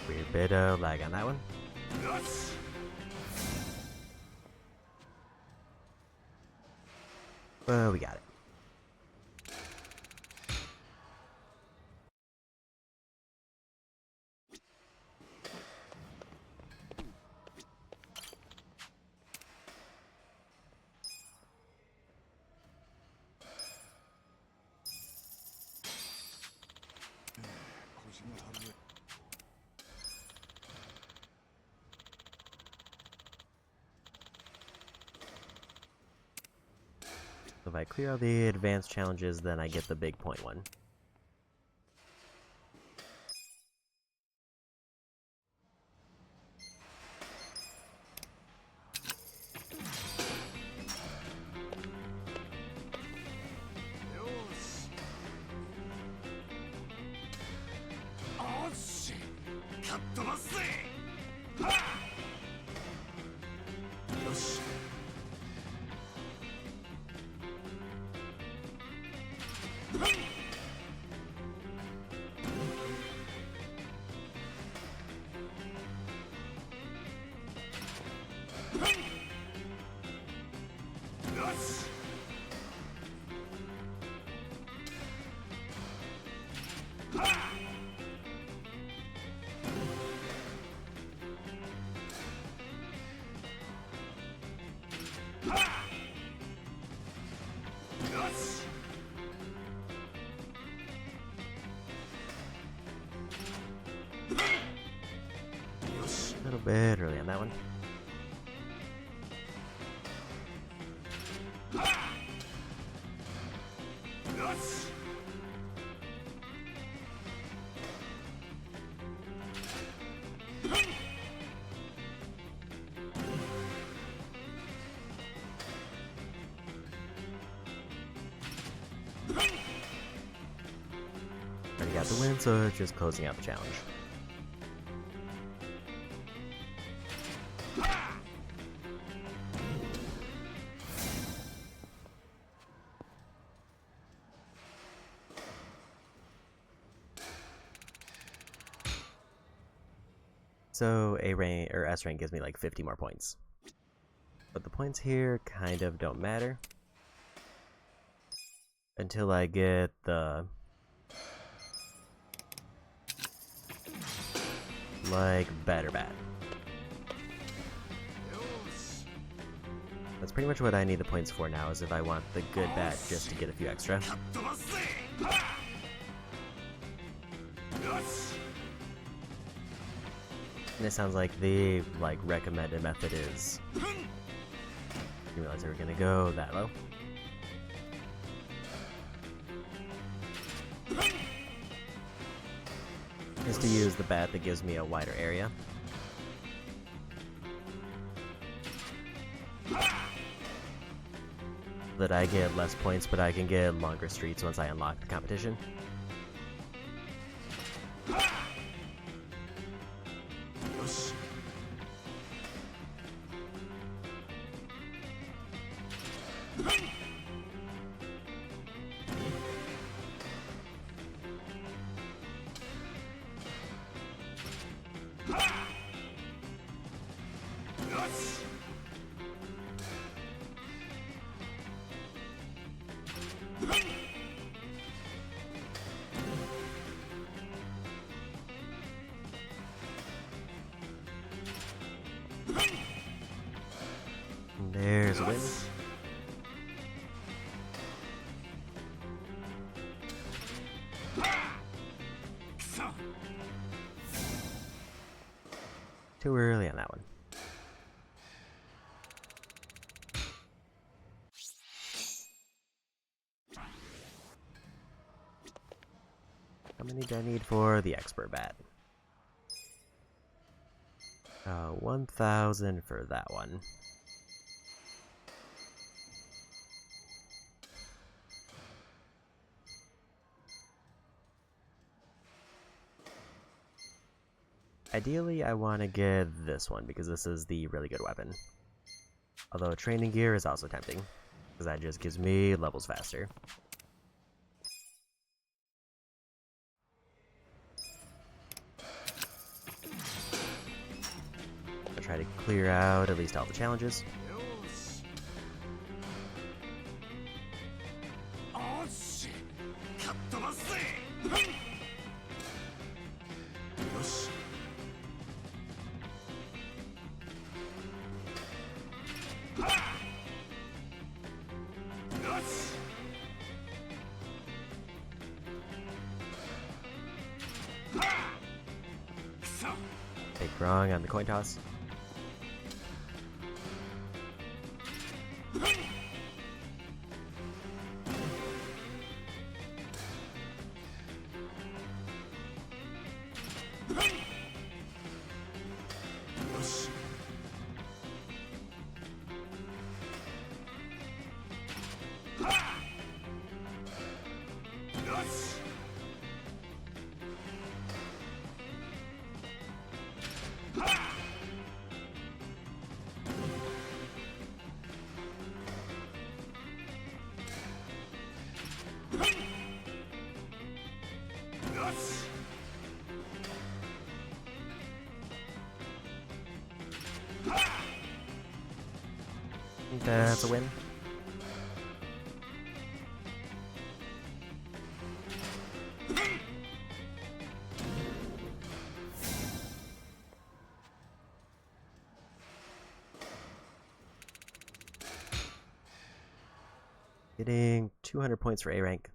Weird bit of lag on that one. Well, we got it. So if I clear all the advanced challenges, then I get the big point one. A little bit early on that one. Already got the win, so it's just closing out the challenge. So A rank or S rank gives me like 50 more points. But the points here kind of don't matter until I get the like better bat. That's pretty much what I need the points for now, is if I want the good bat just to get a few extra. And it sounds like the recommended method is, you realize they were gonna go that low. Is to use the bat that gives me a wider area. That I get less points, but I can get longer streets once I unlock the competition. There's a win. Too early on that one. How many do I need for the expert bat? 1,000 for that one. Ideally, I want to get this one because this is the really good weapon. Although training gear is also tempting, because that just gives me levels faster. I'll try to clear out at least all the challenges. Take wrong on the coin toss. That's a win. Getting 200 points for A rank.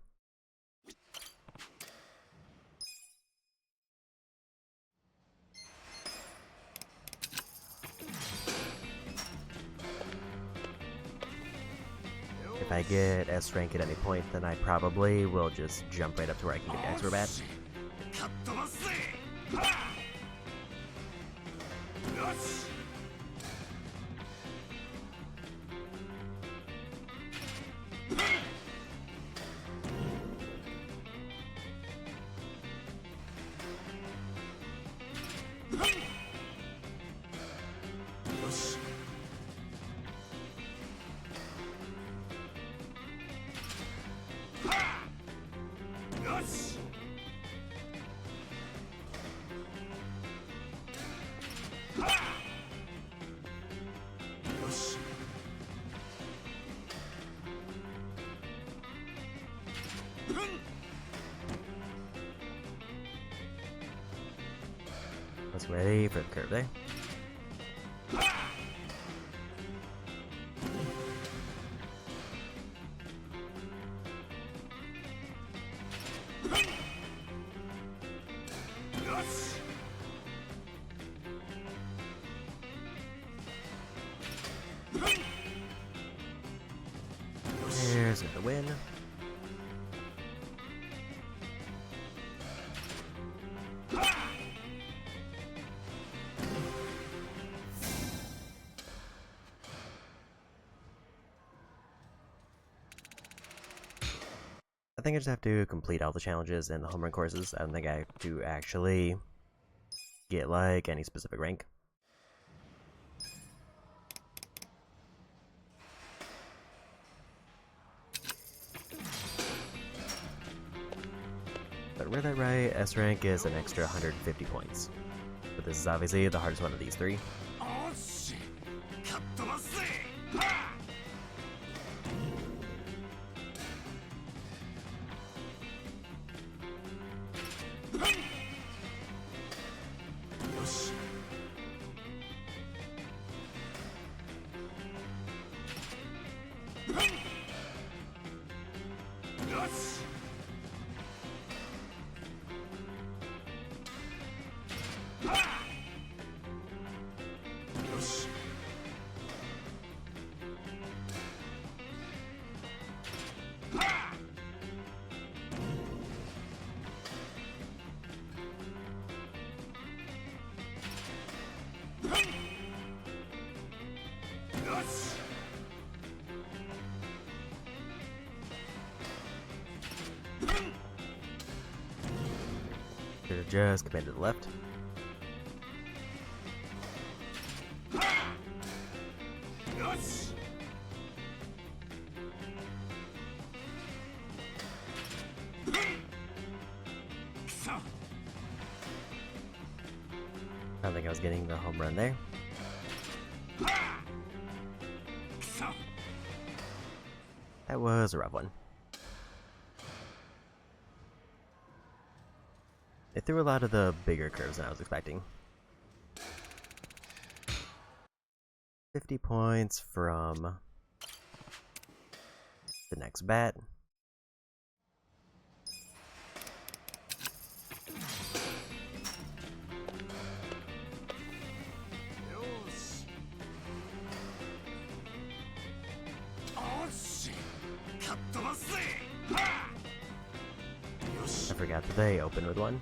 If I get S rank at any point, then I probably will just jump right up to where I can get Acrobat. Was ready for the curve there. There's the win. I think I just have to complete all the challenges and the home run courses. I don't think I have to actually get like any specific rank. But read that right, S rank is an extra 150 points. But this is obviously the hardest one of these three. Should have just committed to the left. I don't think I was getting the home run there. That was a rough one. It threw a lot of the bigger curves than I was expecting. 50 points from the next bat. I forgot that they open with one.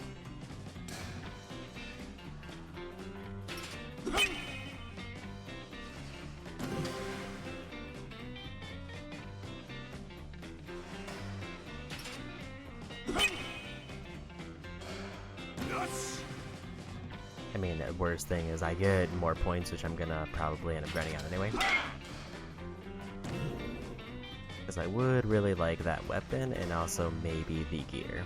I mean, the worst thing is I get more points, which I'm gonna probably end up grinding out anyway. Because I would really like that weapon and also maybe the gear.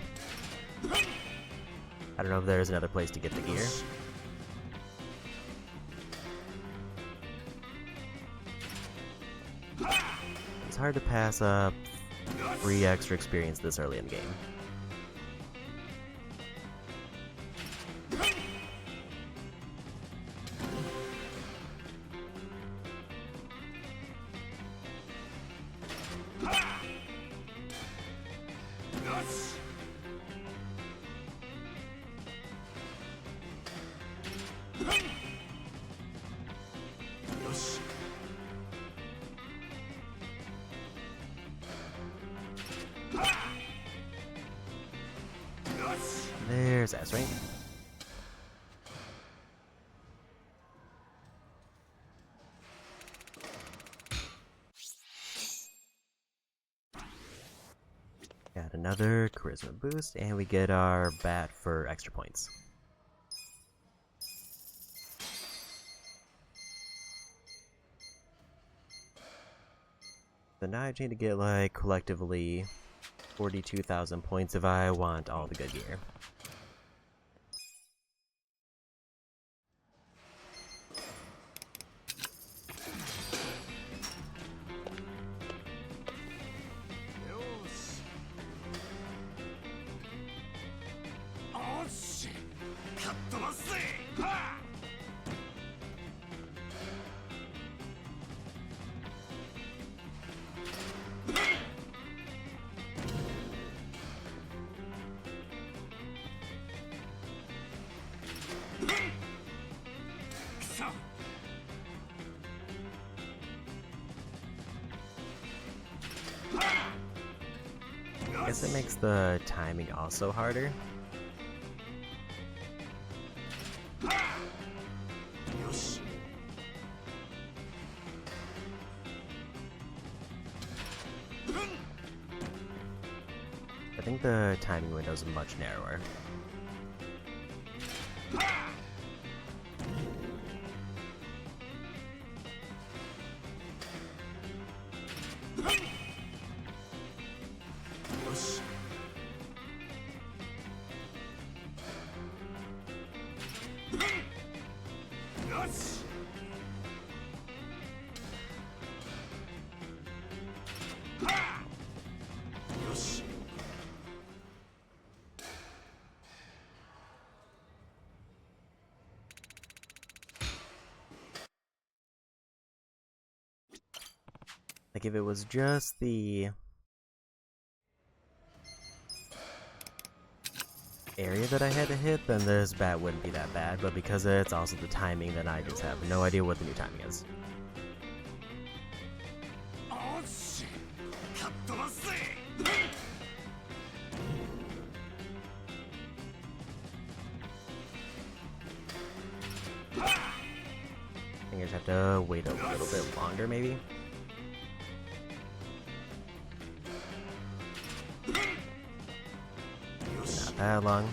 I don't know if there's another place to get the gear. It's hard to pass up free extra experience this early in the game. There's S, right? Got another charisma boost, and we get our bat for extra points. So now I just need to get like collectively 42,000 points if I want all the good gear. I guess it makes the timing also harder. I think the timing window is much narrower. Like if it was just the area that I had to hit, then this bat wouldn't be that bad, but because it's also the timing, then I just have no idea what the new timing is. I think I just have to wait a little bit longer, maybe? Not that long.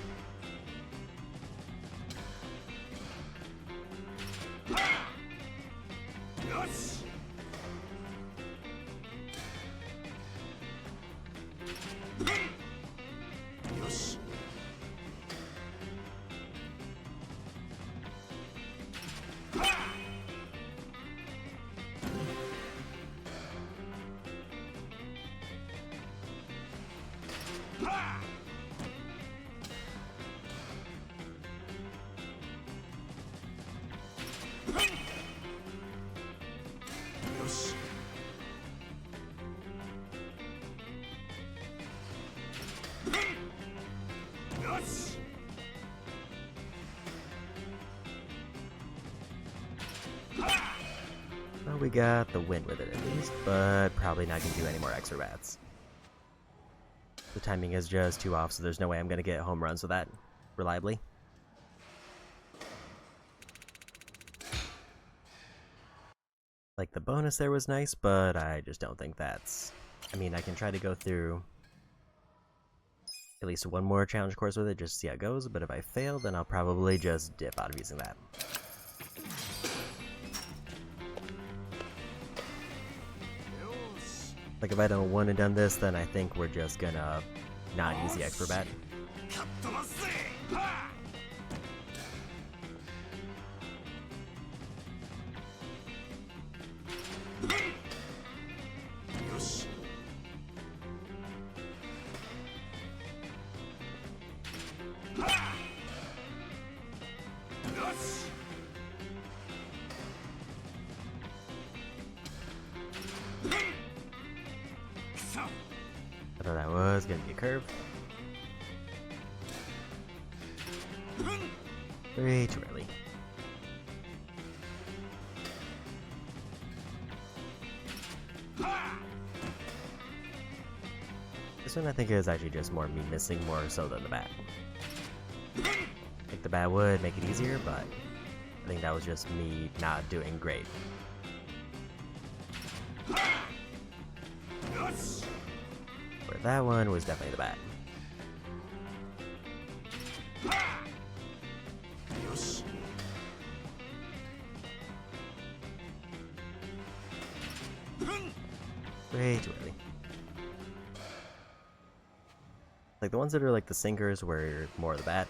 Well, we got the win with it at least, but probably not going to do any more extra bats. The timing is just too off, so there's no way I'm going to get home runs with that reliably. Like, the bonus there was nice, but I just don't think that's... I mean, I can try to go through at least one more challenge course with it just to see how it goes, but if I fail, then I'll probably just dip out of using that. Like, if I don't want to done this, then I think we're just gonna not use the expert bat. かっ飛ばすぜはあよしはあよし I thought that was gonna be a curve. Way too early. This one I think is actually just more me missing more so than the bat. I think the bat would make it easier, but I think that was just me not doing great. Where that one was definitely the bat. Way too early. Like the ones that are like the sinkers were more the bat.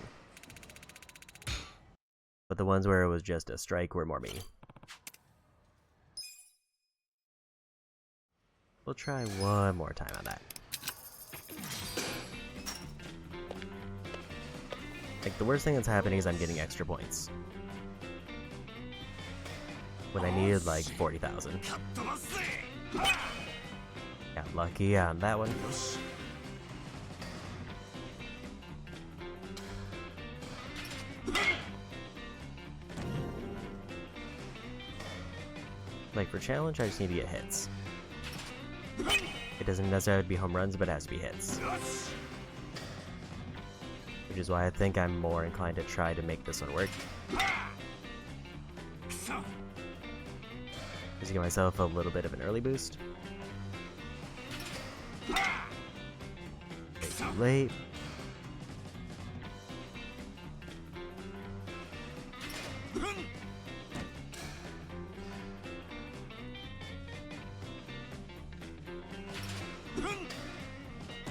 But the ones where it was just a strike were more me. We'll try one more time on that. Like the worst thing that's happening is I'm getting extra points. When I needed like 40,000. Got lucky on that one. Like for challenge, I just need to get hits. It doesn't necessarily be home runs, but it has to be hits. Which is why I think I'm more inclined to try to make this one work. Just to give myself a little bit of an early boost. Way too late.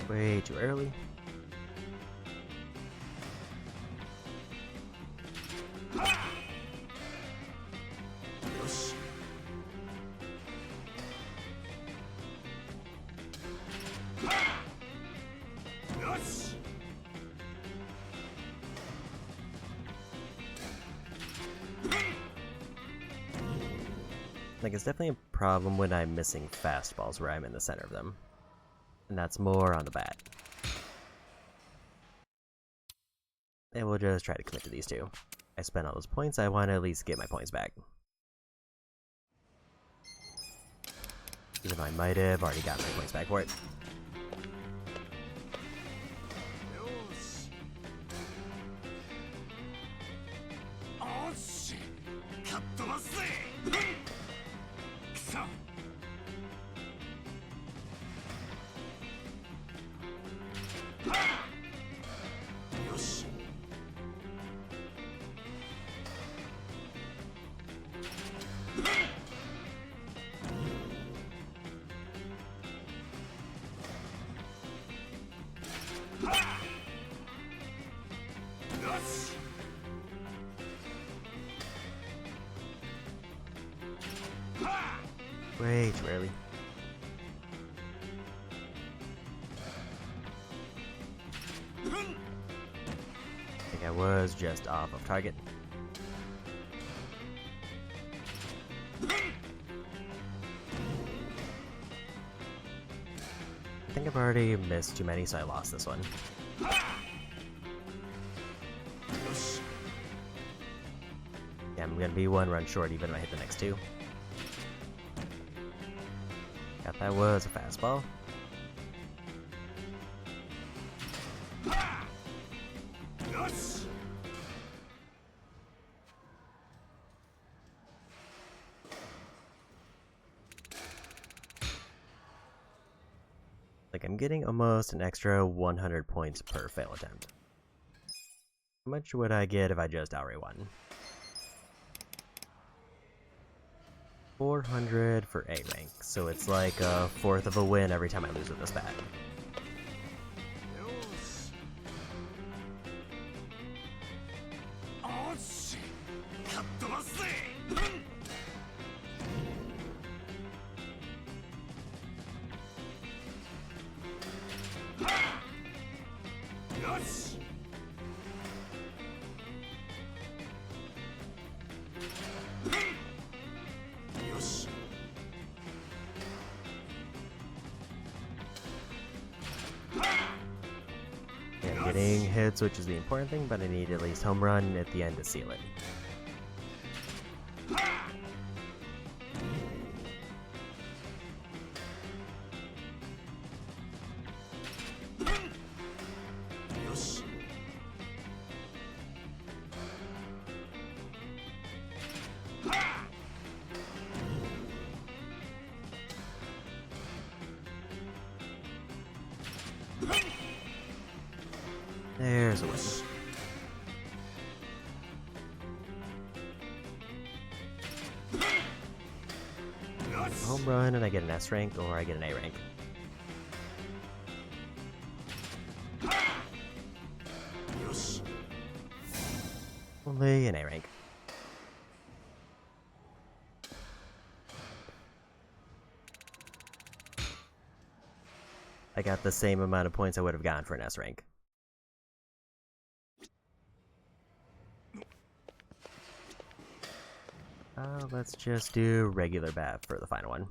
Way too early. Like, it's definitely a problem when I'm missing fastballs where I'm in the center of them. And that's more on the bat. And we'll just try to commit to these two. I spent all those points, I want to at least get my points back. Even though I might have already gotten my points back for it. Way too early. I think I was just off of target. I think I've already missed too many, so I lost this one. Yeah, I'm gonna be one run short even if I hit the next two. That was a fastball. Like I'm getting almost an extra 100 points per fail attempt. How much would I get if I just outright won? 400 for A rank, so it's like a fourth of a win every time I lose with this bat. よしおっしかっ飛ばすぜよしよし And getting hits, which is the important thing, but I need at least home run at the end to seal it. There's a win. Home run and I get an S rank or I get an A rank. Only an A rank. I got the same amount of points I would have gotten for an S rank. Let's just do regular bat for the final one.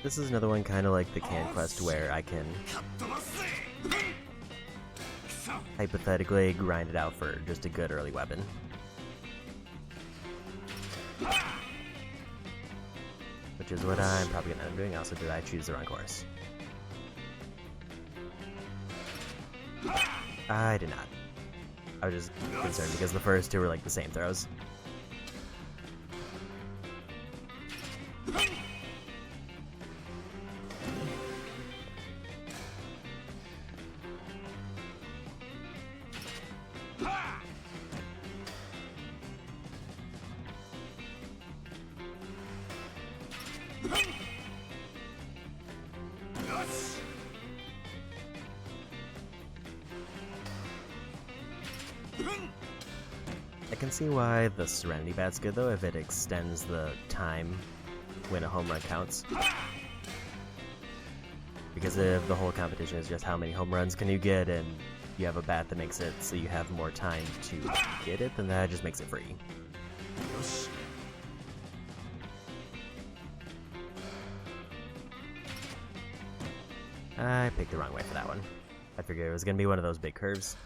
This is another one kind of like the can quest where I can hypothetically grind it out for just a good early weapon. Which is what I'm probably going to end up doing. Also, did I choose the wrong course? I did not. I was just concerned because the first two were like the same throws. I can see why the Serenity Bat's good though, if it extends the time when a home run counts. Because if the whole competition is just how many home runs can you get, and you have a bat that makes it so you have more time to get it, then that just makes it free. I picked the wrong way for that one. I figured it was going to be one of those big curves.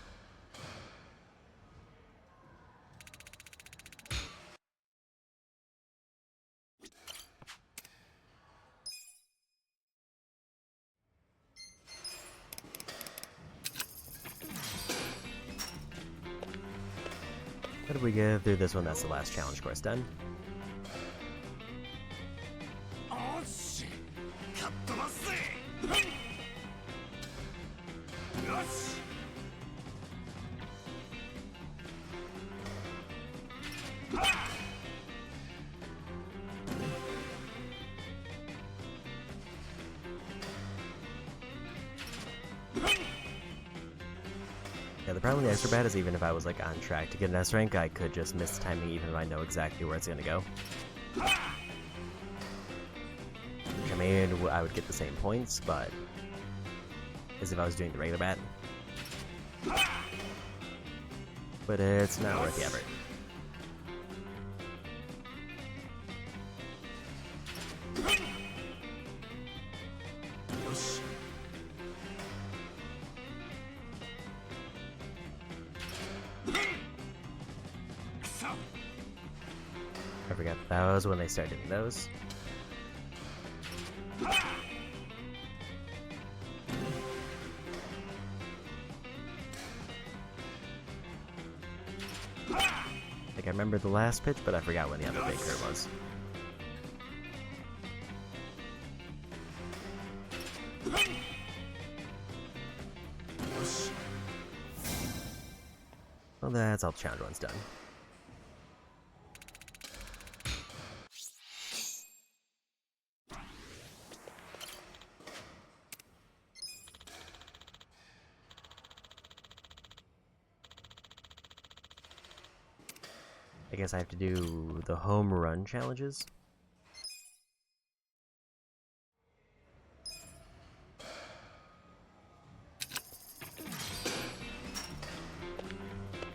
How did we get through this one? That's the last challenge course done. Yeah, the problem with the extra bat is even if I was like on track to get an S rank, I could just miss the timing even if I know exactly where it's gonna go. Which, I mean, I would get the same points, but as if I was doing the regular bat. But it's not worth the effort. I forgot that was when they started doing those. I think I remembered the last pitch, but I forgot when the other big curve was. Well, that's all the challenge one's done. I guess I have to do the home run challenges.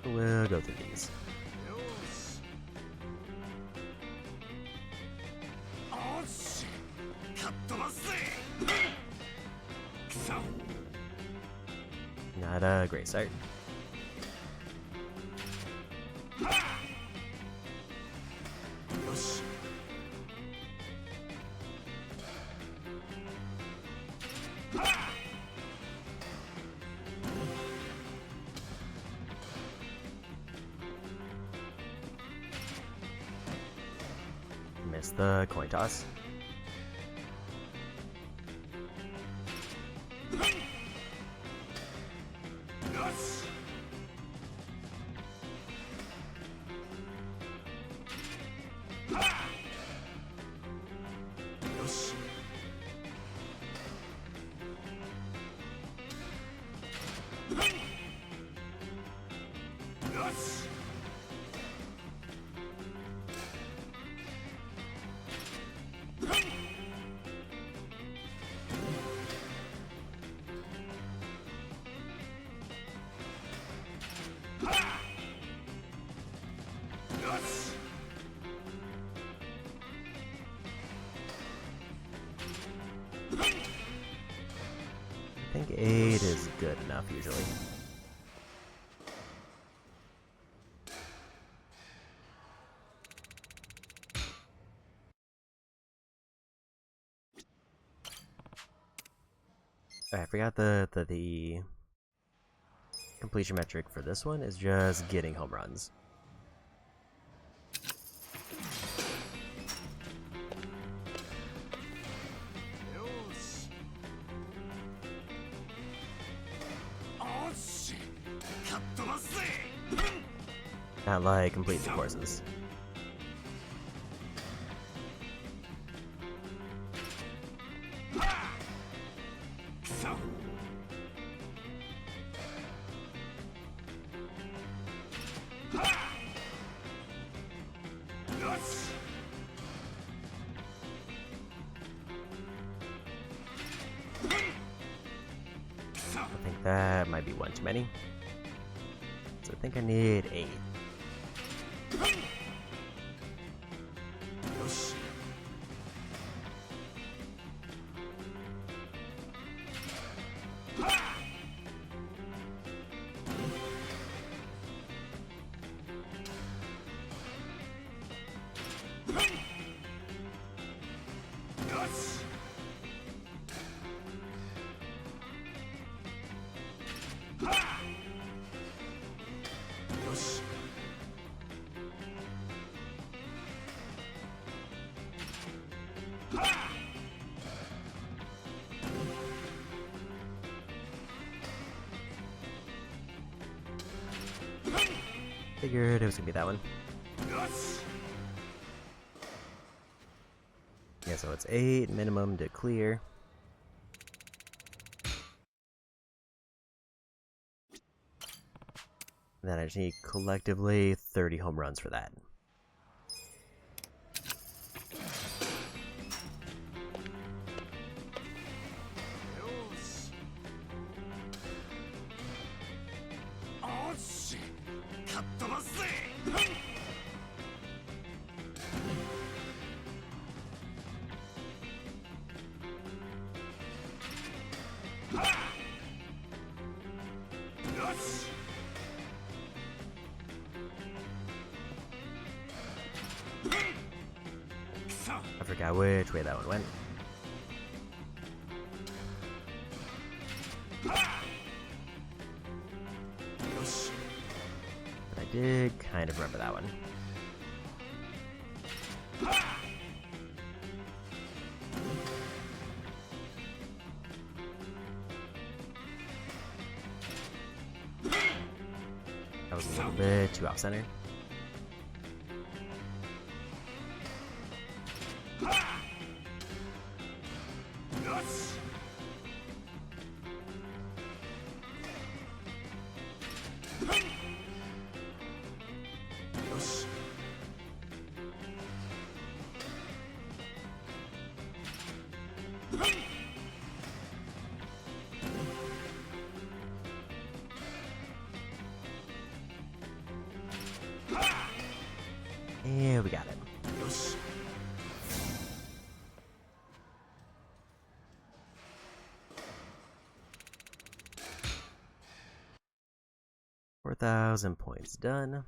We'll go through these. よしおっしかっ飛ばすぜくそ Not a great start. よし Missed the coin toss. よし よし よし よし I think 8 is good enough usually. I forgot the completion metric for this one is just getting home runs. Not like completing the courses. I think that might be one too many. So I think I need 8. Figured it was gonna be that one. Yeah, so it's 8 minimum to clear. And then I just need collectively 30 home runs for that. I forgot which way that one went. But I did kind of remember that one. That was a little bit too off center. Yeah, we got it. 4,000 points done.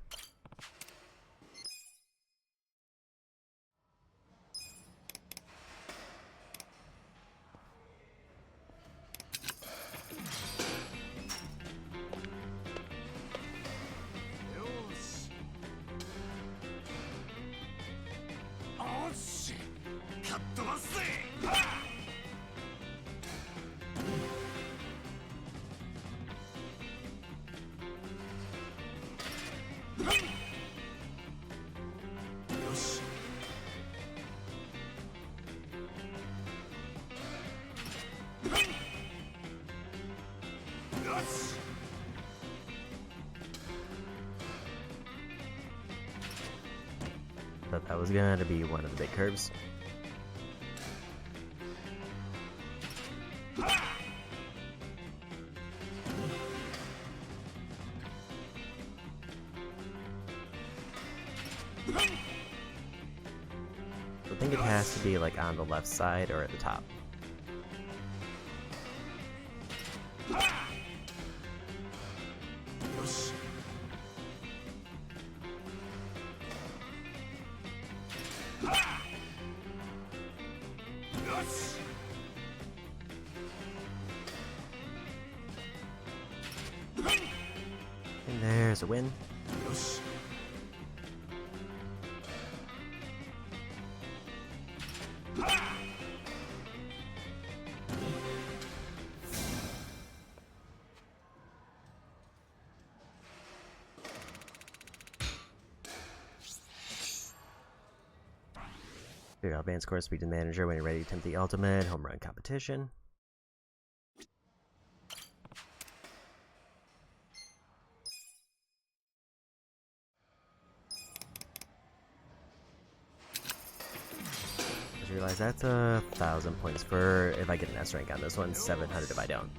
Thought that was gonna be one of the big curves. I think it has to be like on the left side or at the top. And there's a win. Your advanced course speed to manager when you're ready to attempt the ultimate home run competition. Just realize that's 1,000 points for if I get an S rank on this one, 700 if I don't.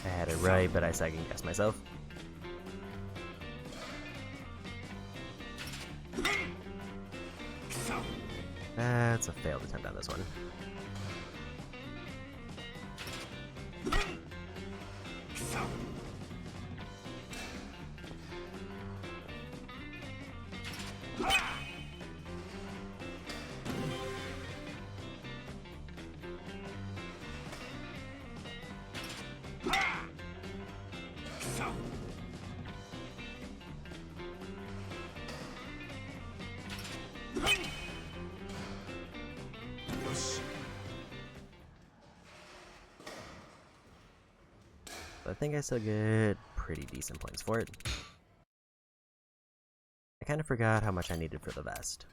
I had it right, but I second guessed myself. That's a failed attempt on this one. I think I still get pretty decent points for it. I kind of forgot how much I needed for the vest.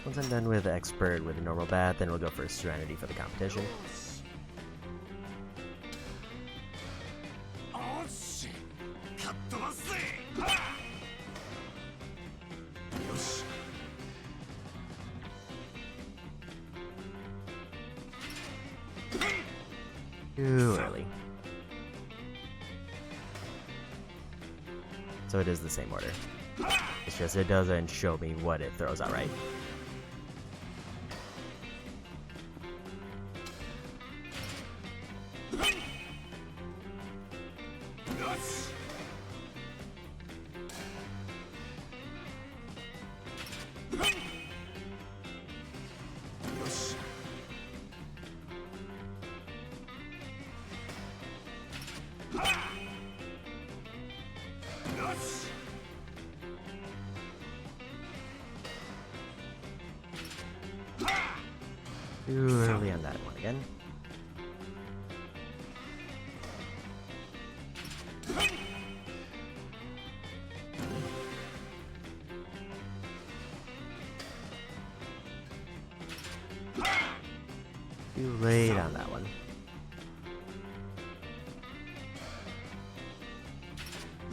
Once I'm done with Expert with a normal bat, then we'll go for Serenity for the competition. Too early. So it is the same order. It's just it doesn't show me what it throws out right. Too early on that one again. Too late on that one.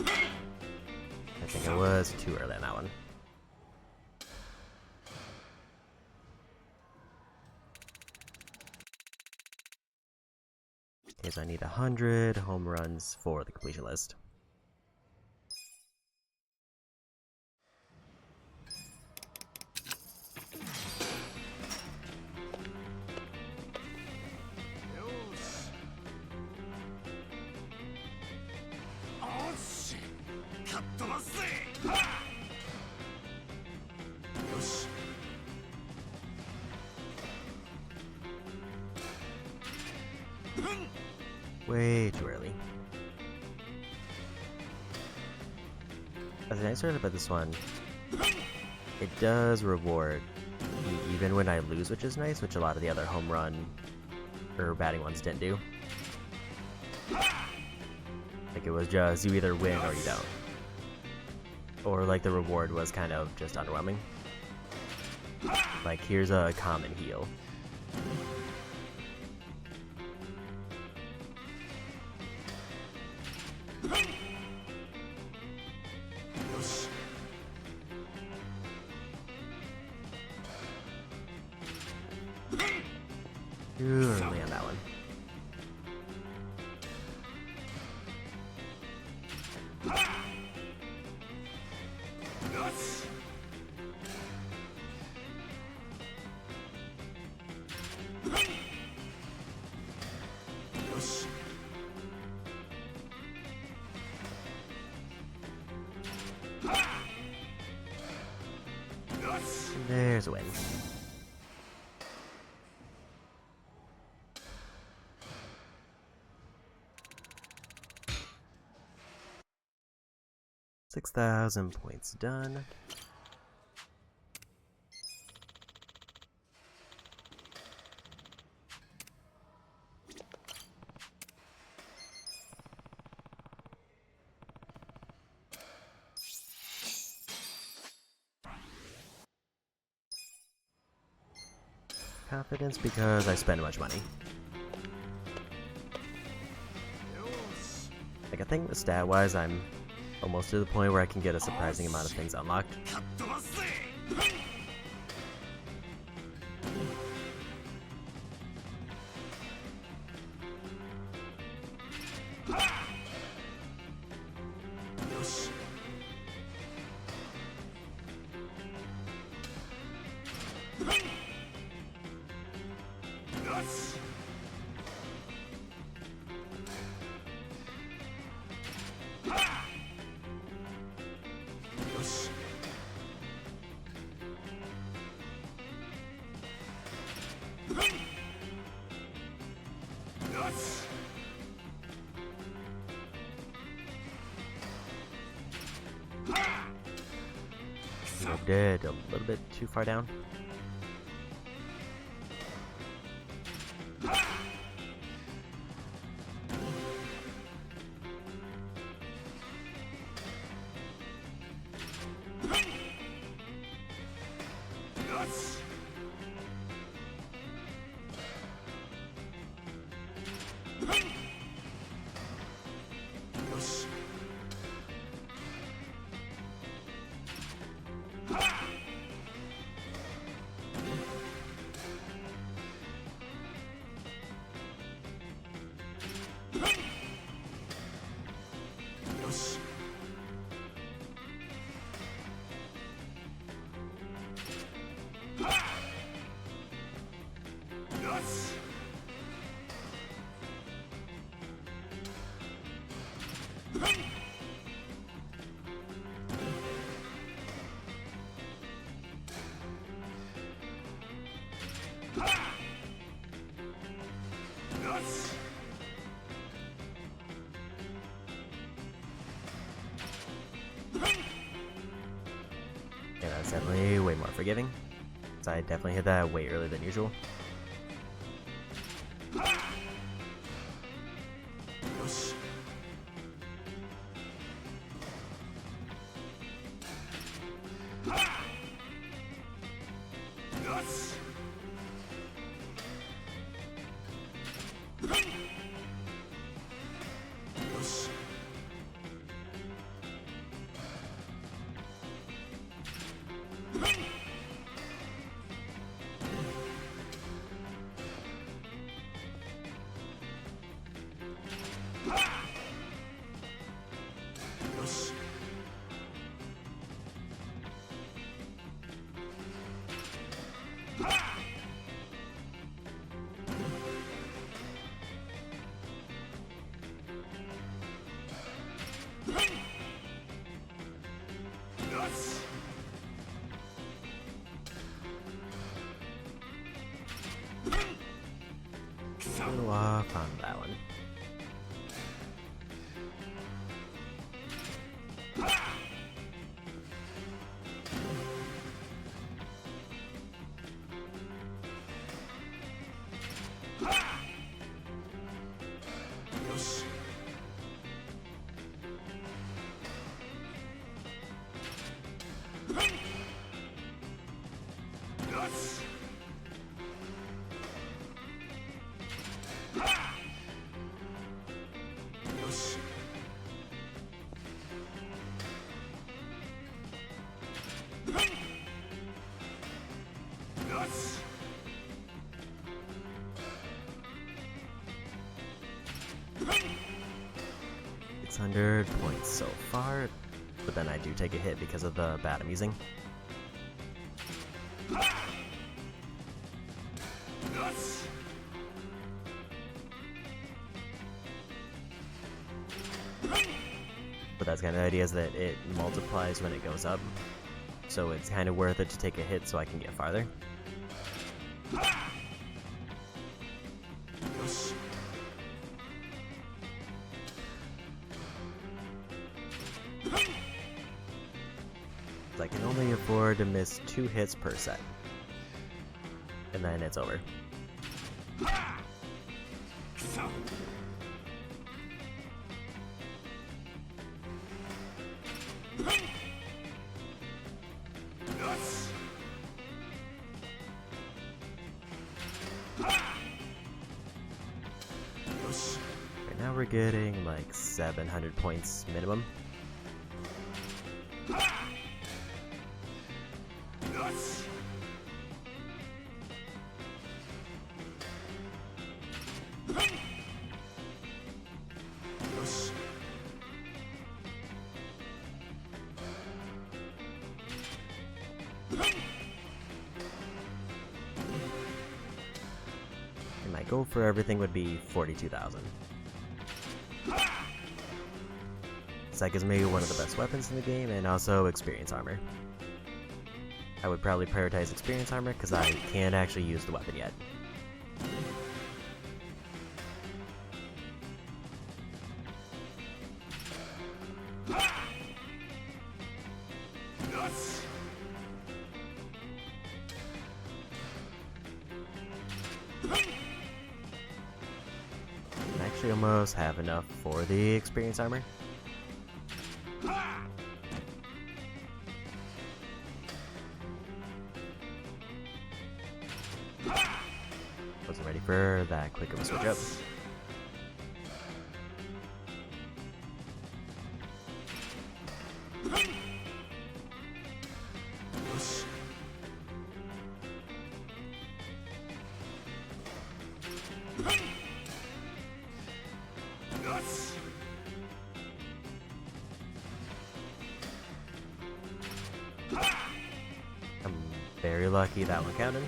I think it was too early on that one. Okay, so I need 100 home runs for the completion list. Way too early. The nice part about this one, it does reward me even when I lose, which is nice, which a lot of the other home run or batting ones didn't do. Like it was just you either win or you don't. Or like the reward was kind of just underwhelming. Like here's a common heal. Too early on that one. There's a win. $6,000 points done. Confidence because I spend much money. Like I think stat-wise I'm almost to the point where I can get a surprising amount of things unlocked. Did a little bit too far down. Yeah, that's definitely way more forgiving. So I definitely hit that way earlier than usual. A little off on that one. $600 points so far, but then I do take a hit because of the bat I'm using. But that's kind of the idea, is that it multiplies when it goes up, so it's kind of worth it to take a hit so I can get farther. I can only afford to miss 2 hits per set, and then it's over. Right now we're getting like 700 points minimum. And my goal for everything would be 42,000. So that gives me one of the best weapons in the game, and also experience armor. I would probably prioritize experience armor because I can't actually use the weapon yet. I actually almost have enough for the experience armor. Wasn't ready for that quick of a switch up. I'm very lucky that one counted.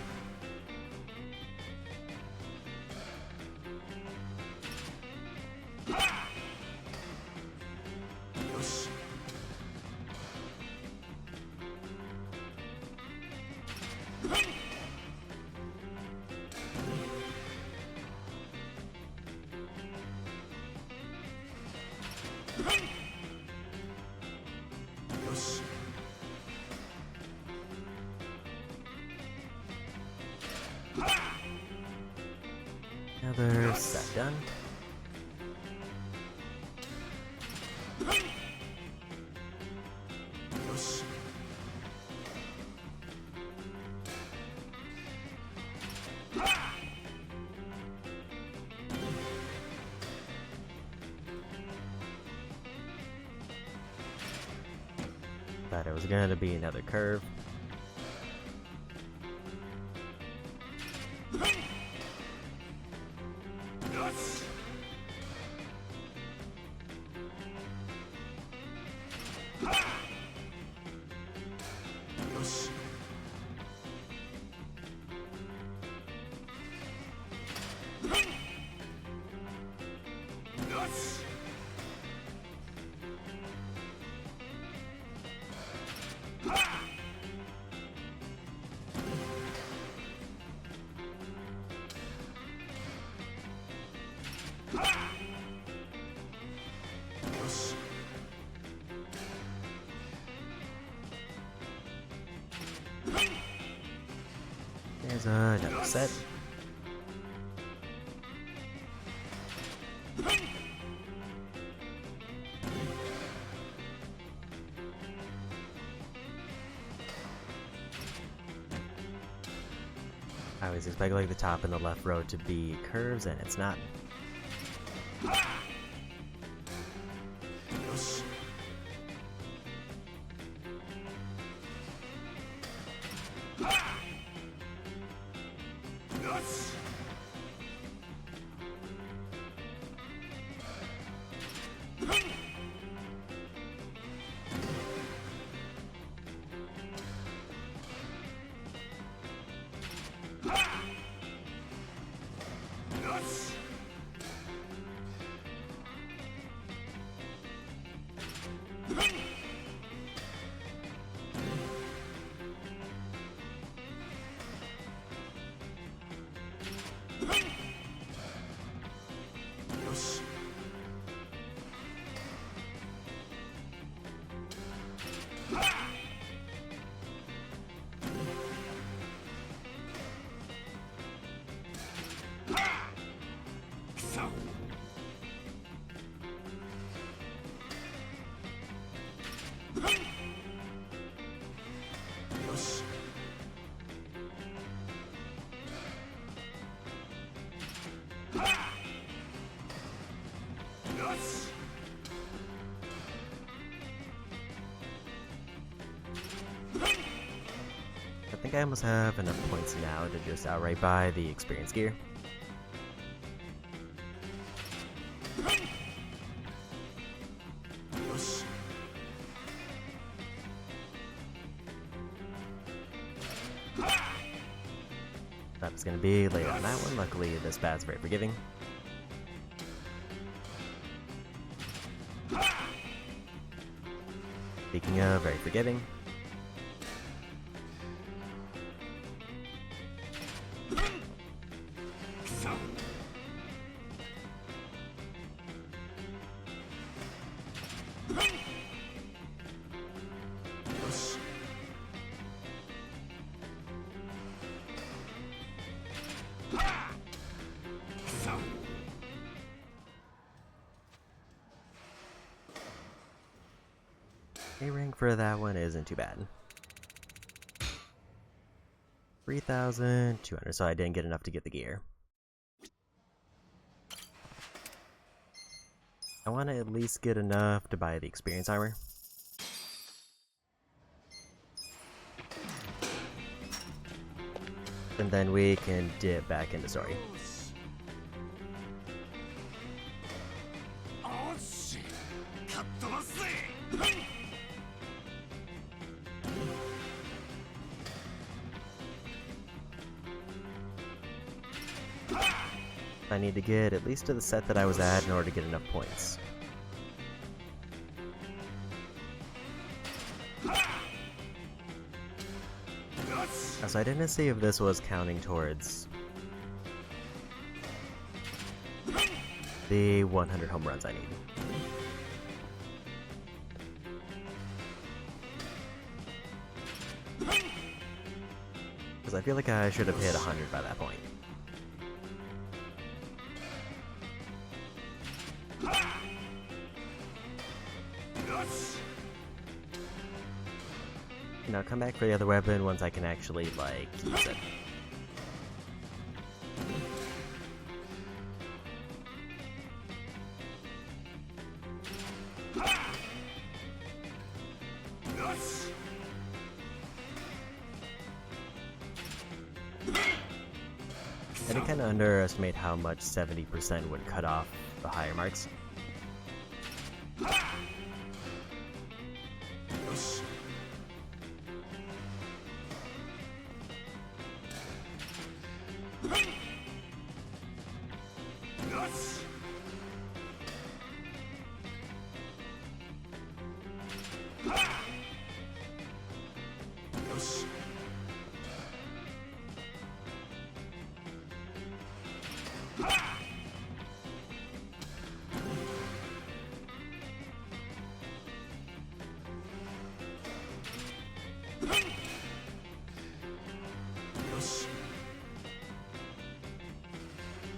Thought it was gonna be another curve. There's another set. I always expect like the top and the left row to be curves, and it's not. I think I almost have enough points now to just outright buy the experience gear. That was gonna be later on that one. Luckily, this bad's very forgiving. Speaking of very forgiving, A rank for that one isn't too bad. 3,200, so I didn't get enough to get the gear. I want to at least get enough to buy the experience armor. And then we can dip back into story. I need to get at least to the set that I was at in order to get enough points. So I didn't see if this was counting towards the 100 home runs I need. Because I feel like I should have hit 100 by that point. You know, come back for the other weapon once I can actually, like, use it. kind of underestimate how much 70% would cut off the higher marks.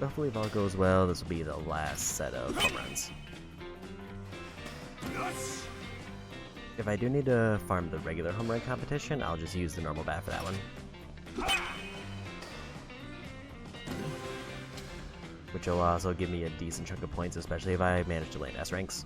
Hopefully if all goes well, this will be the last set of home runs. If I do need to farm the regular home run competition, I'll just use the normal bat for that one. Which will also give me a decent chunk of points, especially if I manage to land S ranks.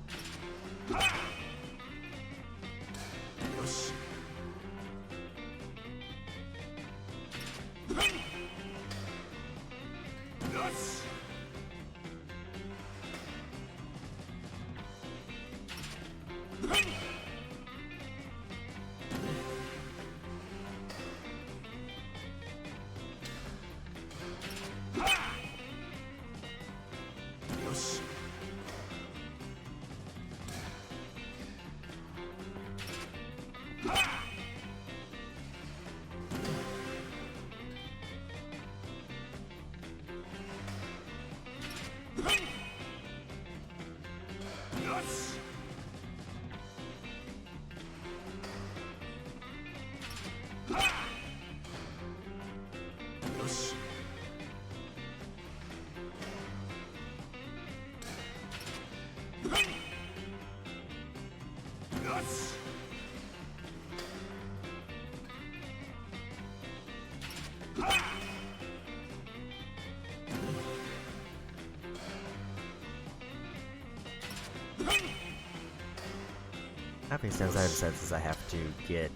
Obviously, as I've said, since I have to get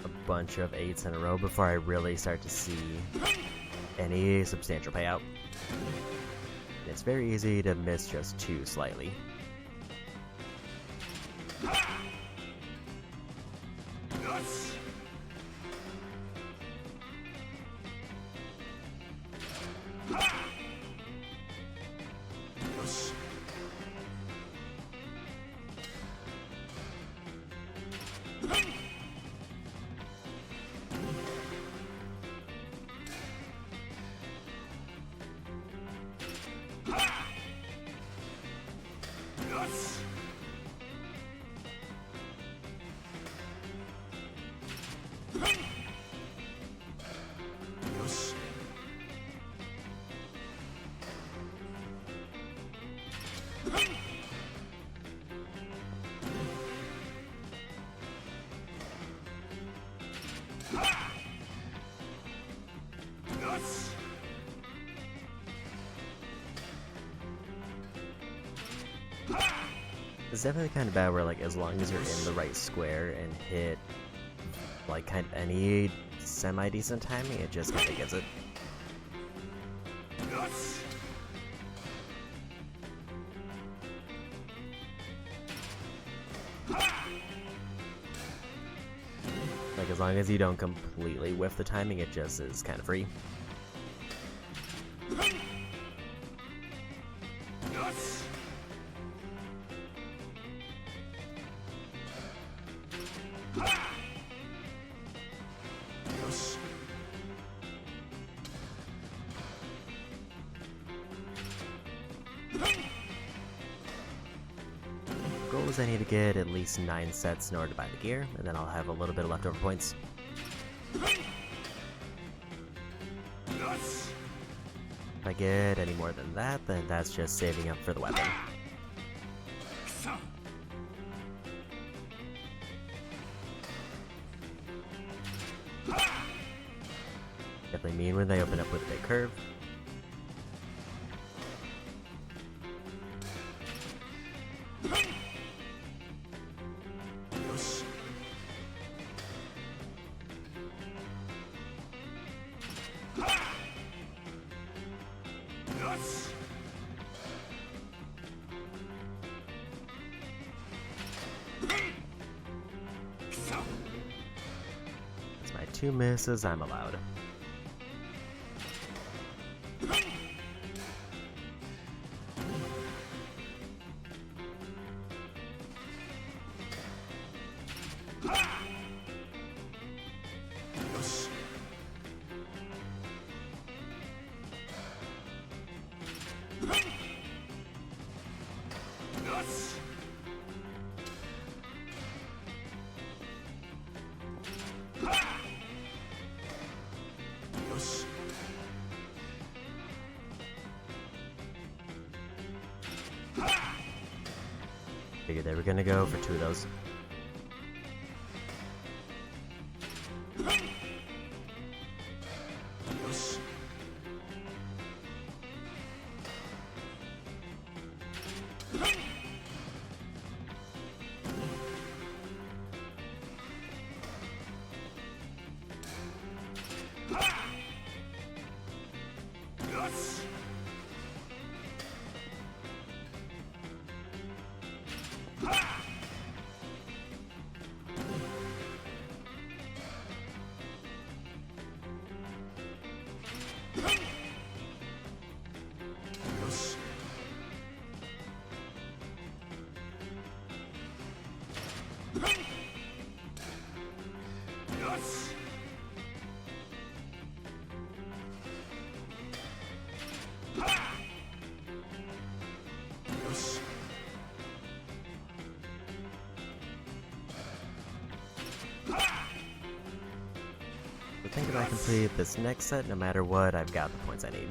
a bunch of 8s in a row before I really start to see any substantial payout. It's very easy to miss just 2 slightly. It's definitely kind of bad where, like, as long as you're in the right square and hit, like, kind of any semi-decent timing, it just kind of gets it. Like, as long as you don't completely whiff the timing, it just is kind of free. Goal is I need to get at least 9 sets in order to buy the gear, and then I'll have a little bit of leftover points. If I get any more than that, then that's just saving up for the weapon. Definitely mean when they open up with a big curve. 2 misses, I'm allowed. Figured they were gonna go for 2 of those. I think if I complete this next set, no matter what, I've got the points I need.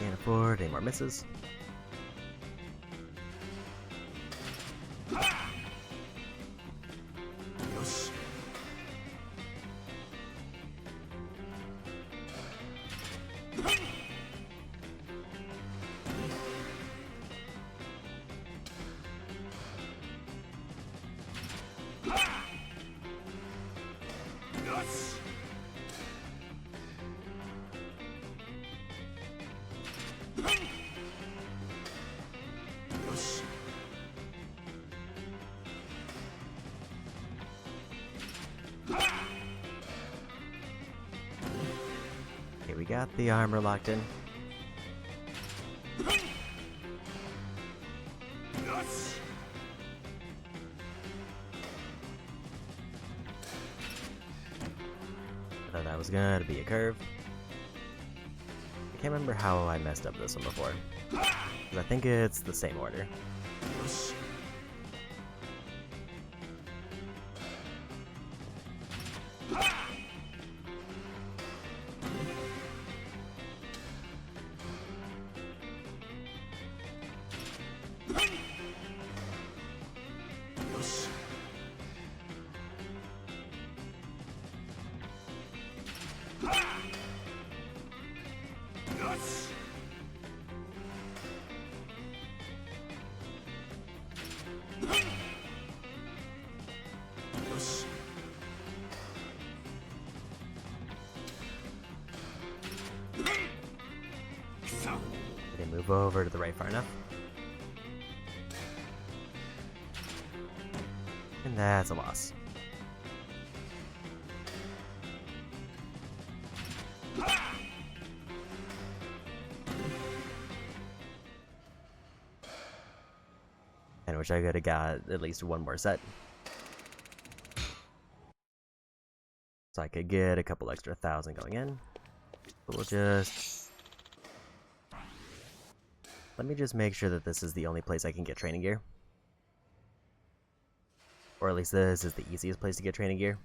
Can't afford any more misses. Okay, we got the armor locked in. I thought that was gonna be a curve. I can't remember how I messed up this one before. 'Cause I think it's the same order. Didn't move over to the right far enough. And that's a loss. And I wish I could have got at least one more set. So I could get a couple extra 1,000 going in. But we'll just... Let me just make sure that this is the only place I can get training gear. Or at least this is the easiest place to get training gear.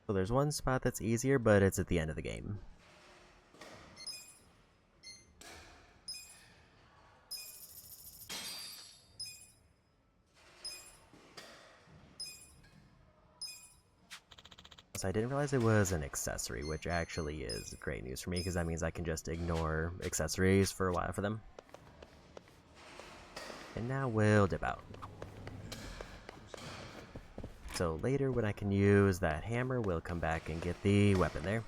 So there's one spot that's easier, but it's at the end of the game. So I didn't realize it was an accessory, which actually is great news for me, because that means I can just ignore accessories for a while for them. And now we'll dip out. So later when I can use that hammer, we'll come back and get the weapon there.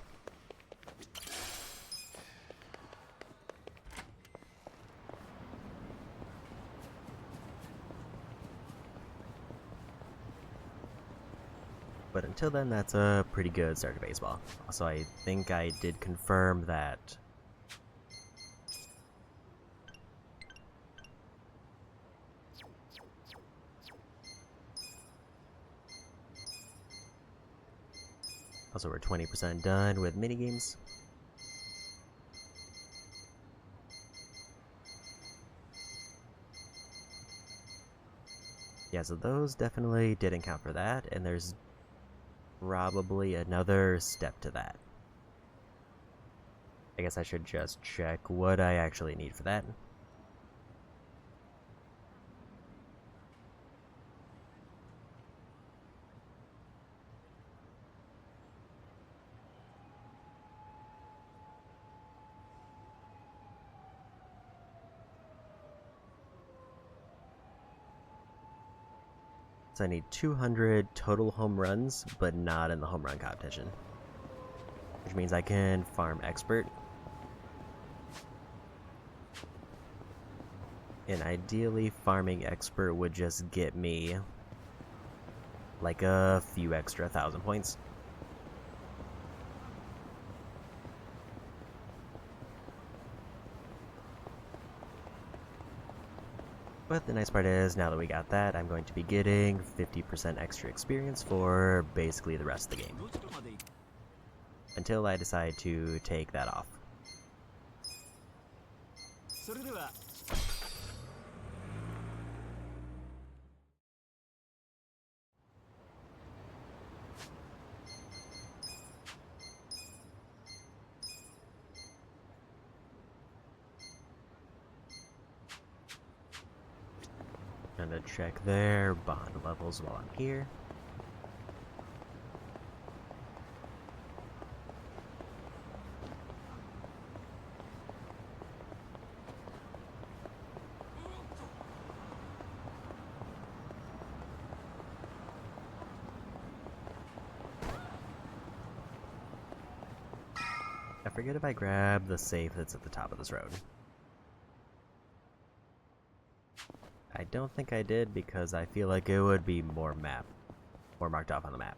But until then, that's a pretty good start to baseball. Also, I think I did confirm that also we're 20% done with minigames. Yeah, so those definitely didn't count for that, and there's probably another step to that. I guess I should just check what I actually need for that. So I need 200 total home runs, but not in the home run competition. Which means I can farm expert. And ideally, farming expert would just get me like a few extra 1,000 points. But the nice part is, now that we got that, I'm going to be getting 50% extra experience for basically the rest of the game. Until I decide to take that off. Gonna check their bond levels while I'm here. I forget if I grab the safe that's at the top of this road. I don't think I did because I feel like it would be more marked off on the map.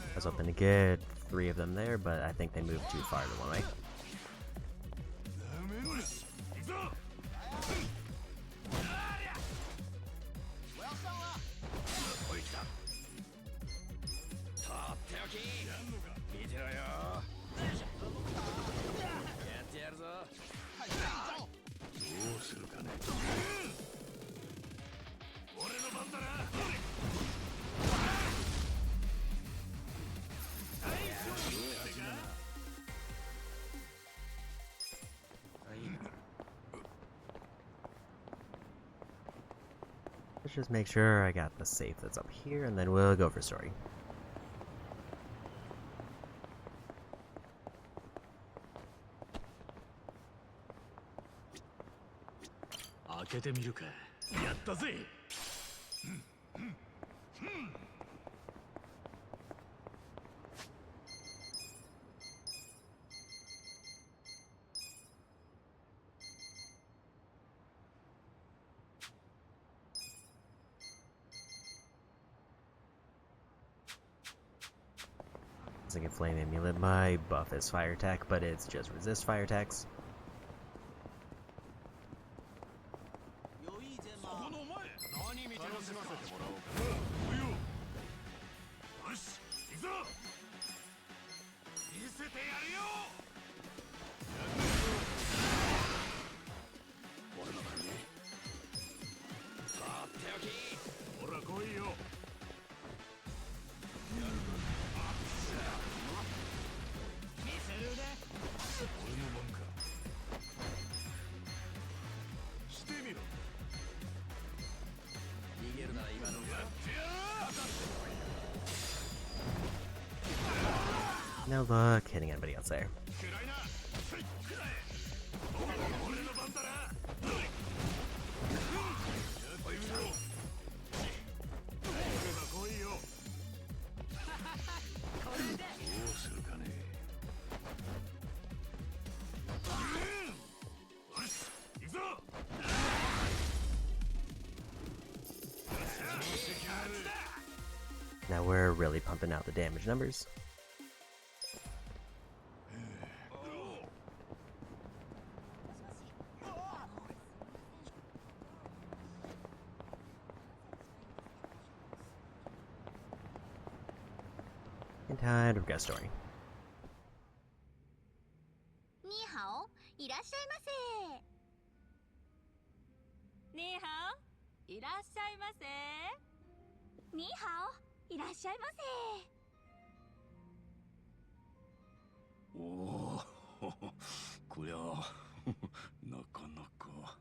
I was hoping to get 3 of them there, but I think they moved too far to one way. Let's just make sure I got the safe that's up here, and then we'll go for story. Toxic and Flame Amulet. My buff is fire attack, but it's just resist fire attacks. そこのお前何見てるんですか。およ。よし行くぞ。見せてやるよ。俺の国さっておき。ほら来いよ。見せるね。俺の番か。してみろ。逃げるなら今のやってやる。 No luck hitting anybody else there. 暗いな。せいくらえ。俺の番だな。やってみろ。来いよ。どうするかね。よし行くぞ。 Now we're really pumping out the damage numbers. And time to guest story. にーはお、いらっしゃいませ。にーはお、いらっしゃいませ。にーはお、いらっしゃいませ。おお、こりゃなかなか。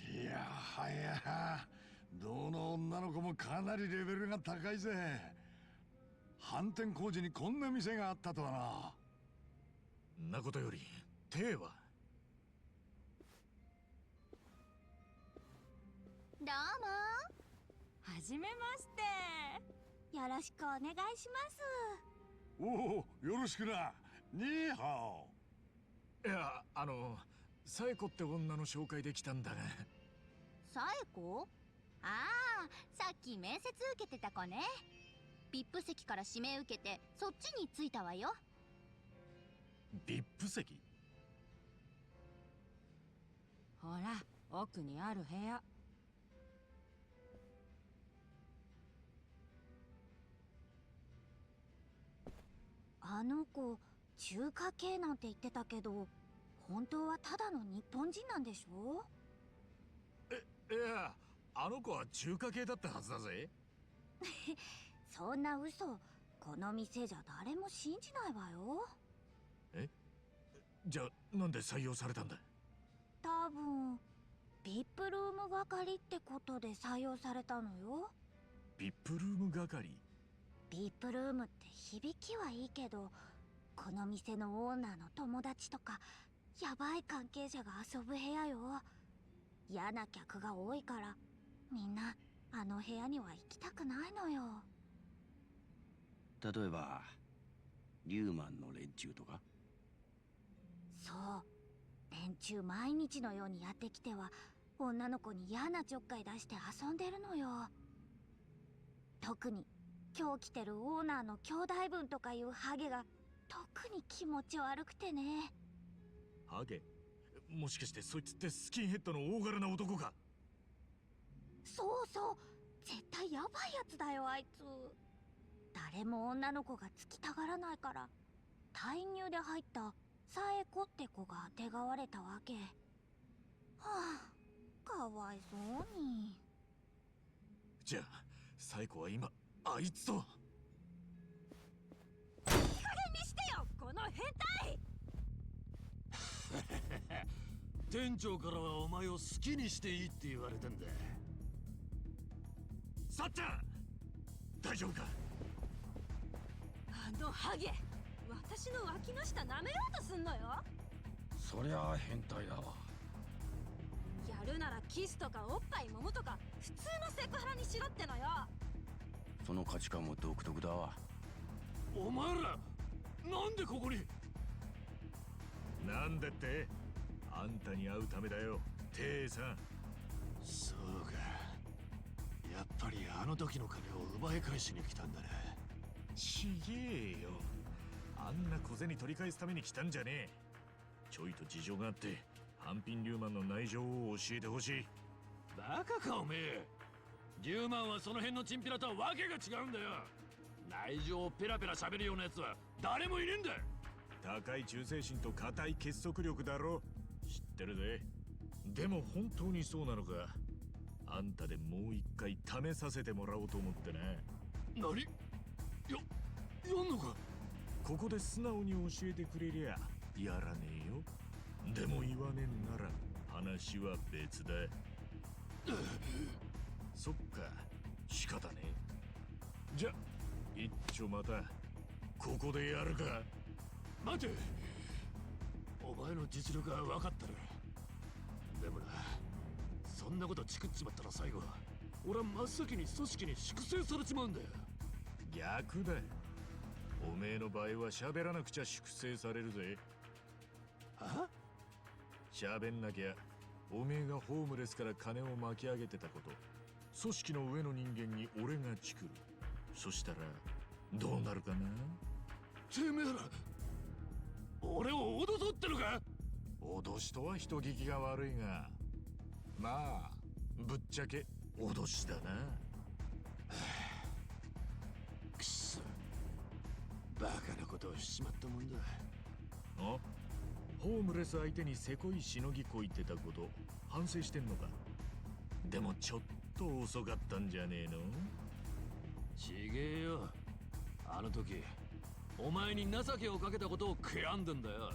いやはや、どの女の子もかなりレベルが高いぜ。反転工事にこんな店があったとはな。んなことより手は。どうも。はじめまして。よろしくお願いします。おお、よろしくな。にーはお。いや、サエコって女の紹介できたんだが。さえこ？ああ、さっき面接受けてた子ね。ビップ席から指名受けてそっちに着いたわよ。ビップ席？ほら、奥にある部屋。あの子、中華系なんて言ってたけど、本当はただの日本人なんでしょ？いや、あの子は中華系だったはずだぜ。そんな嘘、この店じゃ誰も信じないわよ。え？じゃあなんで採用されたんだ？多分ビップルーム係ってことで採用されたのよ。ビップルーム係？ビップルームって響きはいいけど、この店のオーナーの友達とかやばい関係者が遊ぶ部屋よ。嫌な客が多いからみんなあの部屋には行きたくないのよ。例えばリューマンの連中とか。そう、連中毎日のようにやってきては女の子に嫌なちょっかい出して遊んでるのよ。特に今日来てるオーナーの兄弟分とかいうハゲが特に気持ち悪くてね。ハゲ？もしかしてそいつってスキンヘッドの大柄な男か？そうそう、絶対ヤバいやつだよあいつ。誰も女の子がつきたがらないから退入で入ったサエコって子があてがわれたわけ。はあ、かわいそうに。じゃあサイコは今あいつと。いい加減にしてよ、この変態。店長からはお前を好きにしていいって言われてんだ。さっちゃん大丈夫か？あのハゲ、私の脇の下舐めようとすんのよ。そりゃあ変態だわ。やるならキスとかおっぱい揉むとか普通のセクハラにしろってのよ。その価値観も独特だわ。お前らなんでここに？なんでって、あんたに会うためだよ、テイさん。そうか、やっぱりあの時の金を奪い返しに来たんだね。ちげえよ。あんな小銭取り返すために来たんじゃねえ。ちょいと事情があって半品リューマンの内情を教えてほしい。バカかおめえ。リューマンはその辺のチンピラとはわけが違うんだよ。内情をペラペラ喋るようなやつは誰もいねえんだ。高い忠誠心と固い結束力だろ。知ってるぜ。でも本当にそうなのか。あんたでもう一回試させてもらおうと思ってな。何？やんのか？ここで素直に教えてくれりゃやらねえよ。でも言わねえんなら話は別だ。そっか、仕方ねえ。じゃ一丁またここでやるか。待て、お前の実力は分かってる。でもな、そんなことチクっちまったら最後俺は真っ先に組織に粛清されちまうんだよ。逆だ。おめえの場合は喋らなくちゃ粛清されるぜ。は？喋んなきゃおめえがホームレスから金を巻き上げてたこと、組織の上の人間に俺がチクる。そしたらどうなるかな。てめえら俺を脅そうってのか？脅しとは人聞きが悪いが、まあぶっちゃけ脅しだな。くっそ、バカなことをしちまったもんだ。あ、ホームレス相手にせこいしのぎこいてたこと反省してんのか。でもちょっと遅かったんじゃねえの。ちげえよ。あの時お前に情けをかけたことを悔やんでんだよ。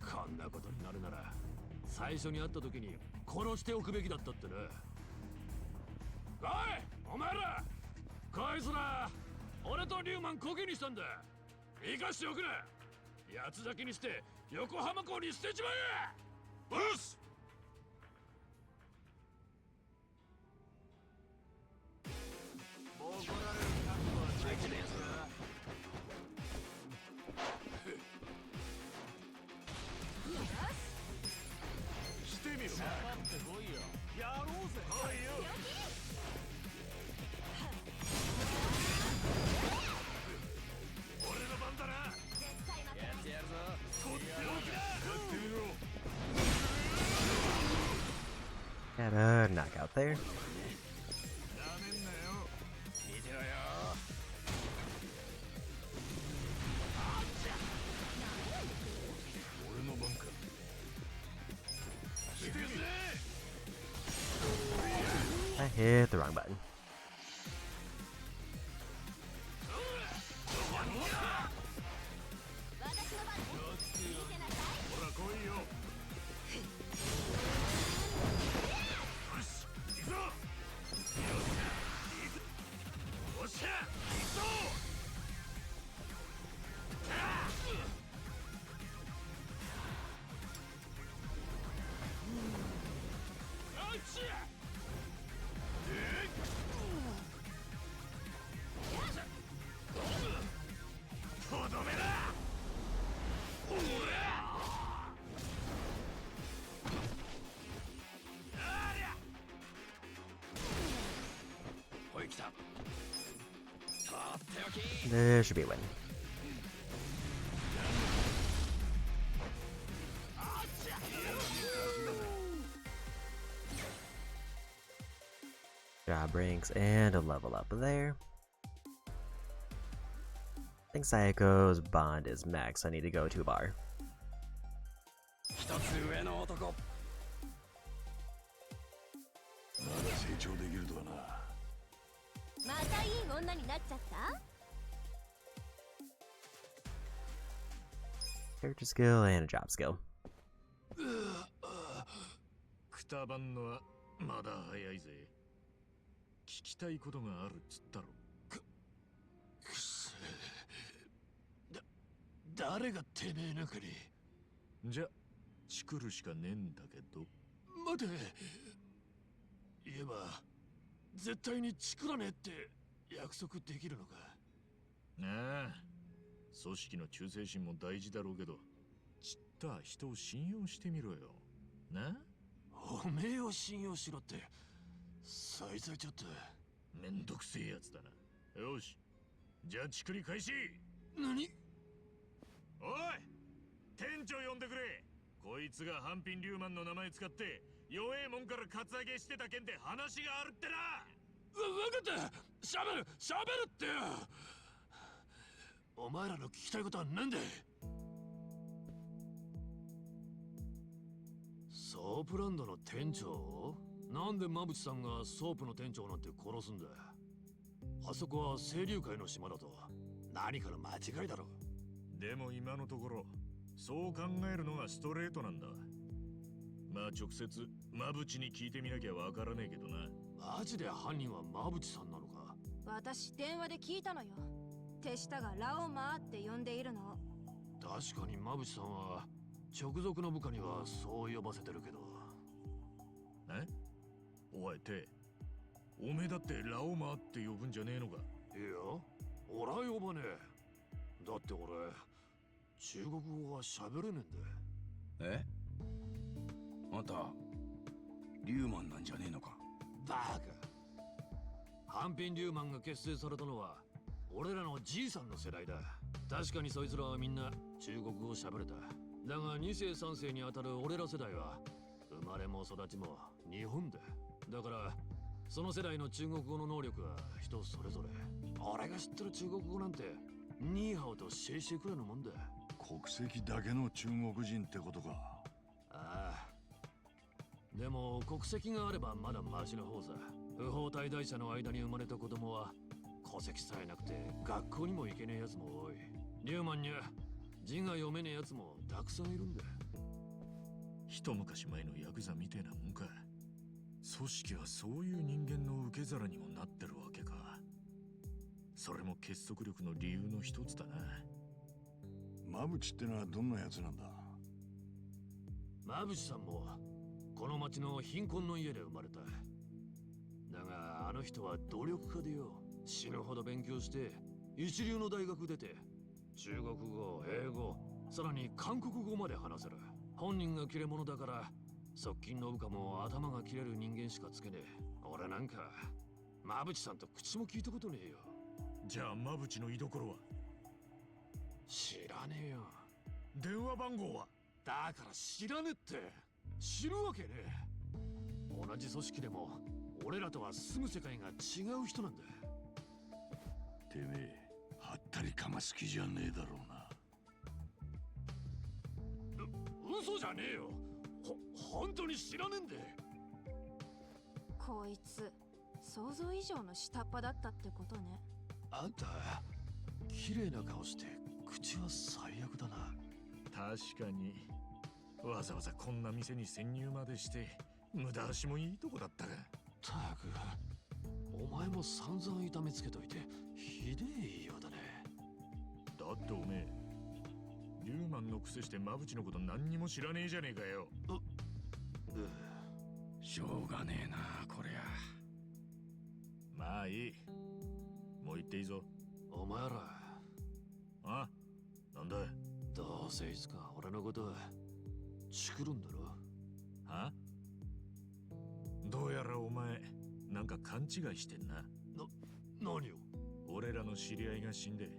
こんなことになるなら最初に会った時に殺しておくべきだったってな。おいお前ら、こいつら俺とリューマンコケにしたんだ。生かしておくな。八つ咲きにして横浜港に捨てちまえ。よし。怒られる覚悟はできねえぞ。してみろ。かかってこいよ。やろうぜ。来いよ。俺の番だな。やってやるぞ。とっておきだ。やってみろ。 Got a knockout there. なめんなよ。見てろよ。俺の番か。してくぜ。 I hit the wrong button. ほら来いよ。よし、行くぞ。よっしゃ、行くぞ。あっちゃ。とどめだ。おい来た。とっておき。 There should be a win. Job ranks and a level up there. I think Sayako's bond is max. I need to go to a bar. 一つ上の男。まだ成長できるとはな。またいい女になっちゃった？ Character skill and a job skill. くたばんのはまだ早いぜ。聞きたいことがあるっつったろ。くせえ。誰がてめえなんかに。じゃチクるしかねえんだけど。待て。言えば絶対にチクらねえって約束できるのか。ああ、組織の忠誠心も大事だろうけど、ちった人を信用してみろよな。おめえを信用しろって。そいつはちょっと。めんどくせえやつだな。よし、じゃあチクリ開始。何？おい、店長呼んでくれ。こいつがハンピンリューマンの名前使って弱えもんからカツアゲしてた件で話があるってな。分かった。しゃべるってよ。お前らの聞きたいことは何だ？ソープランドの店長？なんで馬淵さんがソープの店長なんて殺すんだ？あそこは清流会の島だと。何かの間違いだろ。でも今のところそう考えるのがストレートなんだ。まあ直接馬淵に聞いてみなきゃわからねえけどな。マジで犯人は馬淵さんなのか？私電話で聞いたのよ。手下がラオマーって呼んでいるの。確かに馬淵さんは直属の部下にはそう呼ばせてるけど。え？おいて、おめえだってラオマーって呼ぶんじゃねえのか？いや、俺は呼ばねえ。だって俺中国語は喋れねえんだ。え？あんたリューマンなんじゃねえのか？バカ。ハンピンリューマンが結成されたのは俺らのじいさんの世代だ。確かにそいつらはみんな中国語を喋れた。だが2世3世にあたる俺ら世代は生まれも育ちも日本だ。だからその世代の中国語の能力は人それぞれ。俺が知ってる中国語なんてニーハオとシェイシェイくらいのもんだ。国籍だけの中国人ってことか。ああ。でも国籍があればまだマシな方さ。不法滞在者の間に生まれた子供は戸籍さえなくて学校にも行けねえやつも多い。リューマンには字が読めねえやつもたくさんいるんだ。一昔前のヤクザみてえなもんか。組織はそういう人間の受け皿にもなってるわけか。それも結束力の理由の一つだな。馬淵ってのはどんなやつなんだ？馬淵さんもこの町の貧困の家で生まれた。だがあの人は努力家でよ。死ぬほど勉強して一流の大学出て中国語、英語、さらに韓国語まで話せる。本人が切れ者だから側近の部下も頭が切れる人間しかつけねえ。俺なんか馬淵さんと口も聞いたことねえよ。じゃあ馬淵の居所は？知らねえよ。電話番号は？だから知らねえって。知るわけねえ。同じ組織でも俺らとは住む世界が違う人なんだ。てめえはったりかます気じゃねえだろうな。嘘じゃねえよ。本当に知らねえんで。こいつ想像以上の下っ端だったってことね。あんた綺麗な顔して口は最悪だな。確かにわざわざこんな店に潜入までして無駄足もいいとこだったが。たくお前も散々痛めつけといてひでえ言いようだね。だっておめえリューマンのくせして馬淵のこと何にも知らねえじゃねえかよ。しょうがねえなこりゃ。まあいい、もう行っていいぞ。お前らあ、なんだ？どうせいつか俺のことチクるんだろ。は？どうやらお前なんか勘違いしてんな。何を？俺らの知り合いが死んで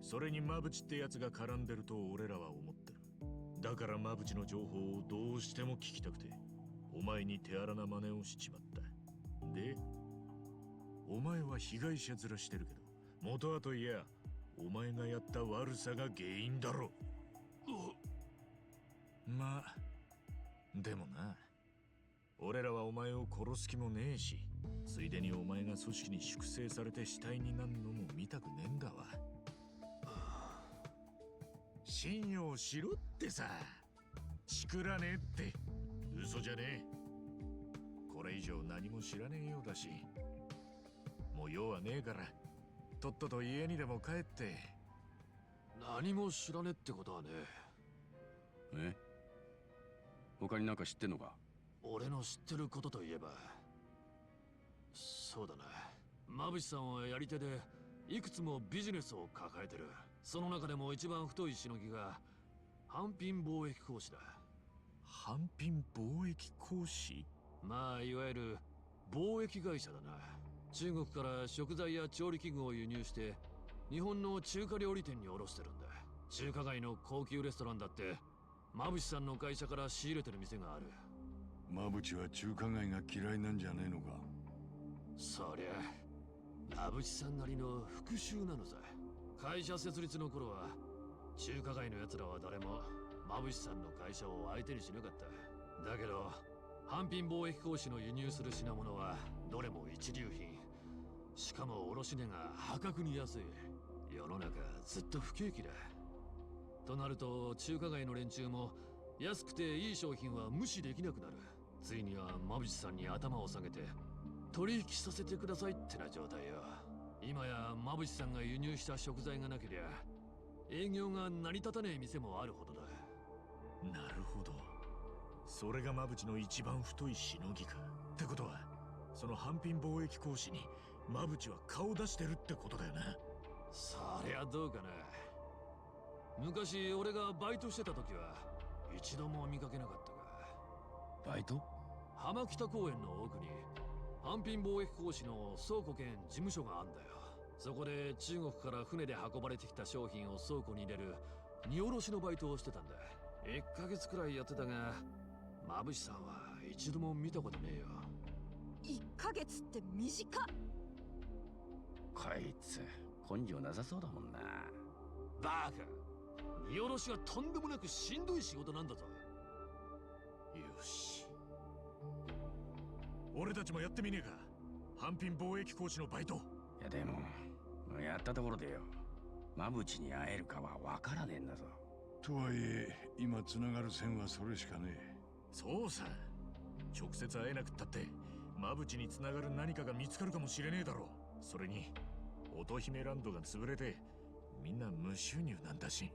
それに馬淵ってやつが絡んでると俺らは思ってる。だから馬淵の情報をどうしても聞きたくてお前に手荒な真似をしちまった。でお前は被害者面してるけど元はといやお前がやった悪さが原因だろ。まあでもな、俺らはお前を殺す気もねえし、ついでにお前が組織に粛清されて死体になるのも見たくねえんだわ。信用しろってさ。チクらねえって嘘じゃねえ。これ以上何も知らねえようだしもう用はねえからとっとと家にでも帰って。何も知らねえってことはね。え？他になんか知ってんのか？俺の知ってることといえばそうだな、馬淵さんはやり手でいくつもビジネスを抱えてる。その中でも一番太いしのぎが反品貿易公司だ。反品貿易公司？まあいわゆる貿易会社だな。中国から食材や調理器具を輸入して日本の中華料理店に卸してるんだ。中華街の高級レストランだって馬淵さんの会社から仕入れてる店がある。馬淵は中華街が嫌いなんじゃねえのか。そりゃ馬淵さんなりの復讐なのさ。会社設立の頃は中華街の奴らは誰も馬淵さんの会社を相手にしなかった。だけど販品貿易公司の輸入する品物はどれも一流品、しかも卸値が破格に安い。世の中ずっと不景気だ。となると中華街の連中も安くていい商品は無視できなくなる。ついには馬淵さんに頭を下げて取引させてくださいってな状態よ。今や馬淵さんが輸入した食材がなけりゃ営業が成り立たねえ店もあるほどだ。なるほど、それが馬淵の一番太いしのぎか。ってことはその販品貿易公司に馬淵は顔出してるってことだよな。そりゃどうかな。昔俺がバイトしてた時は一度も見かけなかったが。バイト？浜北公園の奥に販品貿易公司の倉庫兼事務所があんだよ。そこで中国から船で運ばれてきた商品を倉庫に入れる荷下ろしのバイトをしてたんだ。1ヶ月くらいやってたが馬淵さんは一度も見たことねえよ。1ヶ月って短っ。こいつ根性なさそうだもんな。バカ、荷下ろしはとんでもなくしんどい仕事なんだぞ。よし、俺たちもやってみねえか、販品貿易公司のバイト。いやでもやったところでよ、馬淵に会えるかは分からねえんだぞ。とはいえ今つながる線はそれしかねえ。そうさ、直接会えなくったって馬淵につながる何かが見つかるかもしれねえだろう。それに乙姫ランドが潰れてみんな無収入なんだし。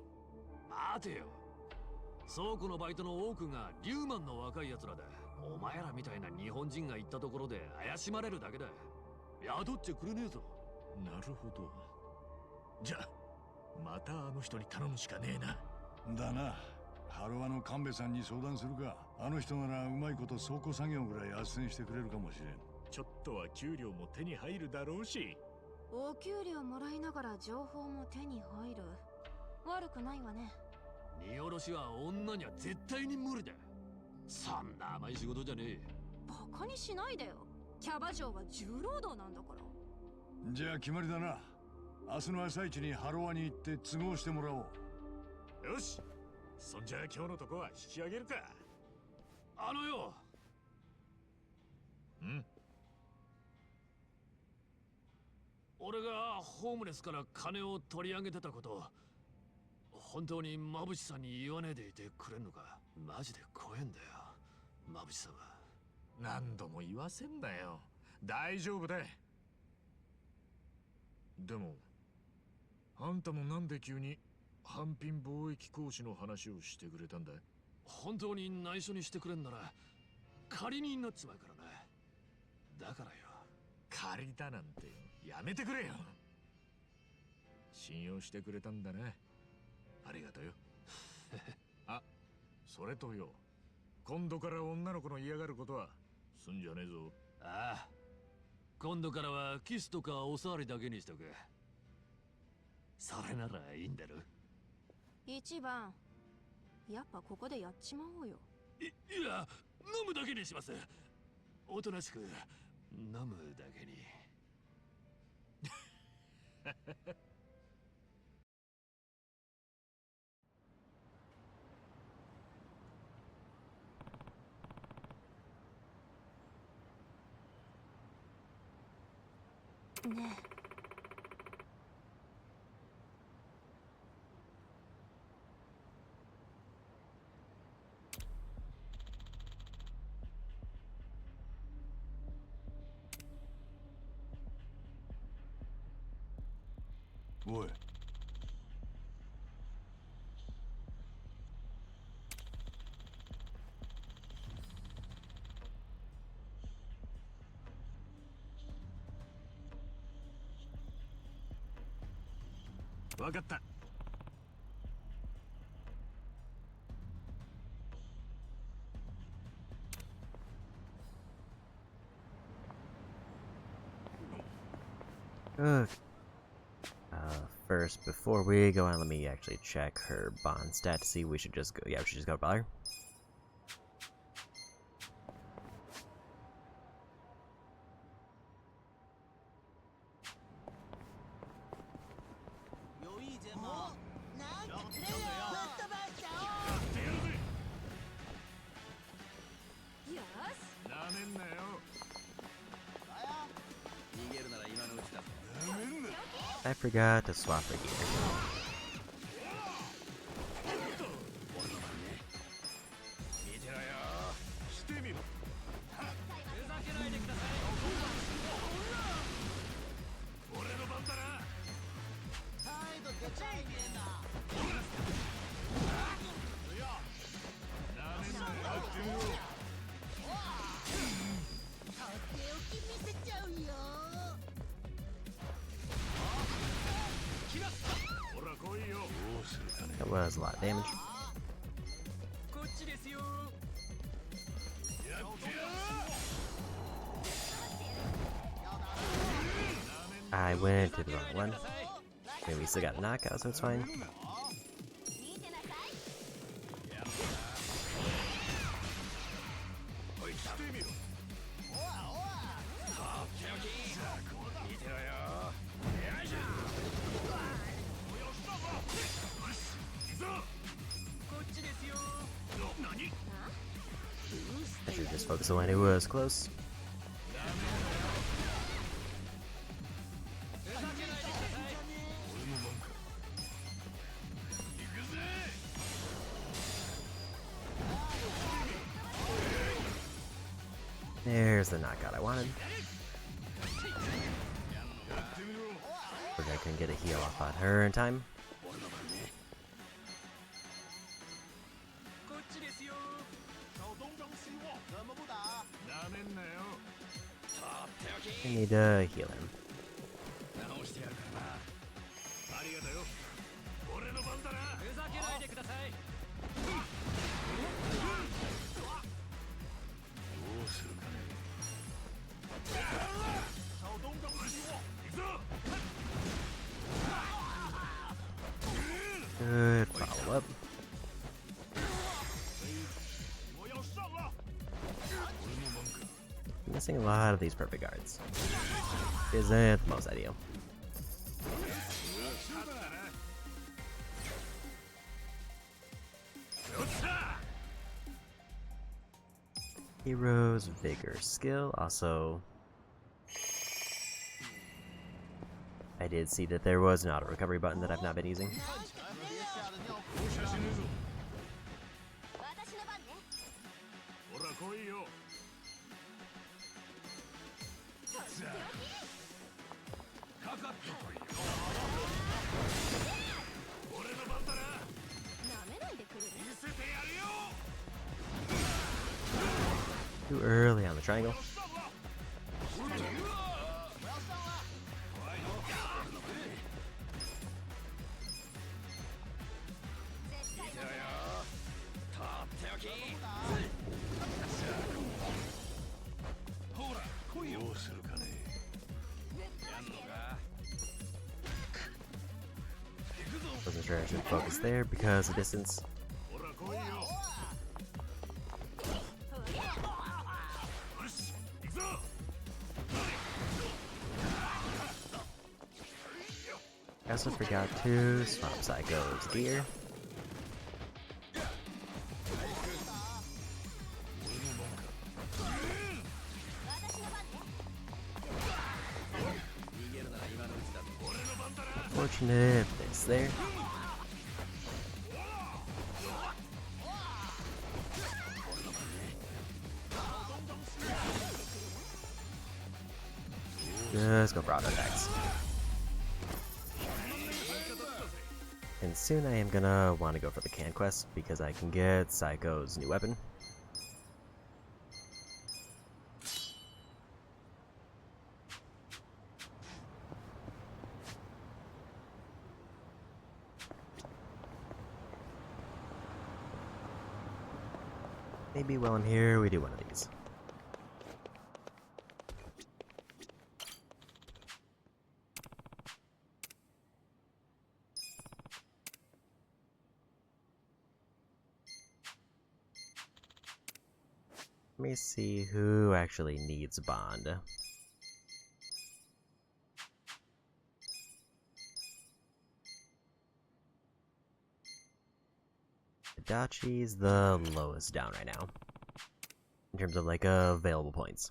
待てよ、倉庫のバイトの多くがリューマンの若い奴らだ。お前らみたいな日本人が行ったところで怪しまれるだけだ。宿っちゃくれねえぞ。なるほど、じゃあまたあの人に頼むしかねえな。だな。ハロワの神戸さんに相談するか。あの人ならうまいこと倉庫作業ぐらい斡旋してくれるかもしれん。ちょっとは給料も手に入るだろうし。お給料もらいながら情報も手に入る。悪くないわね。荷下ろしは女には絶対に無理だ。そんな甘い仕事じゃねえ。バカにしないでよ。キャバ嬢は重労働なんだから。じゃあ決まりだな。明日の朝一にハロワに行って都合してもらおう。よし、そんじゃあ今日のとこは引き上げるか。あのよ。ん？俺がホームレスから金を取り上げてたこと、本当に馬淵さんに言わねえでいてくれんのか。マジで怖えんだよ、馬淵さんは。何度も言わせんなよ。大丈夫だ。でもあんたもなんで急に販品貿易公司の話をしてくれたんだ？本当に内緒にしてくれんなら仮になっちまうからな。だからよ。借りたなんてやめてくれよ。信用してくれたんだな。ありがとよ。あ、それとよ、今度から女の子の嫌がることはすんじゃねえぞ。ああ、今度からはキスとかおさわりだけにしとく。それならいいんだろ。一番、やっぱここでやっちまおうよ。いや、飲むだけにします。おとなしく飲むだけに。ねおい。わかった。Ugh. First, before we go on, let me actually check her bond stat to see. We should just go. Yeah, we should just go by her. I forgot to swap her gear. That was a lot of damage. I went to the wrong one. I mean, we still got a knockout, so it's fine. I should just focus on when it was close. There's the knockout I wanted. But I couldn't get a heal off on her in time. I need to heal him. Good follow up. Missing a lot of these perfect guards. Isn't the most ideal. Heroes, vigor, skill. Also, I did see that there was an auto recovery button that I've not been using. Too early on the triangle. Wasn't sure I should focus there because of distance. I also forgot to swap Psycho's gear. Unfortunate miss there. Just go for auto attacks. And soon I am gonna want to go for the can quest because I can get Psycho's new weapon. Maybe while I'm here, we do one of these. me see who actually needs bond. Adachi's the lowest down right now, in terms of like available points.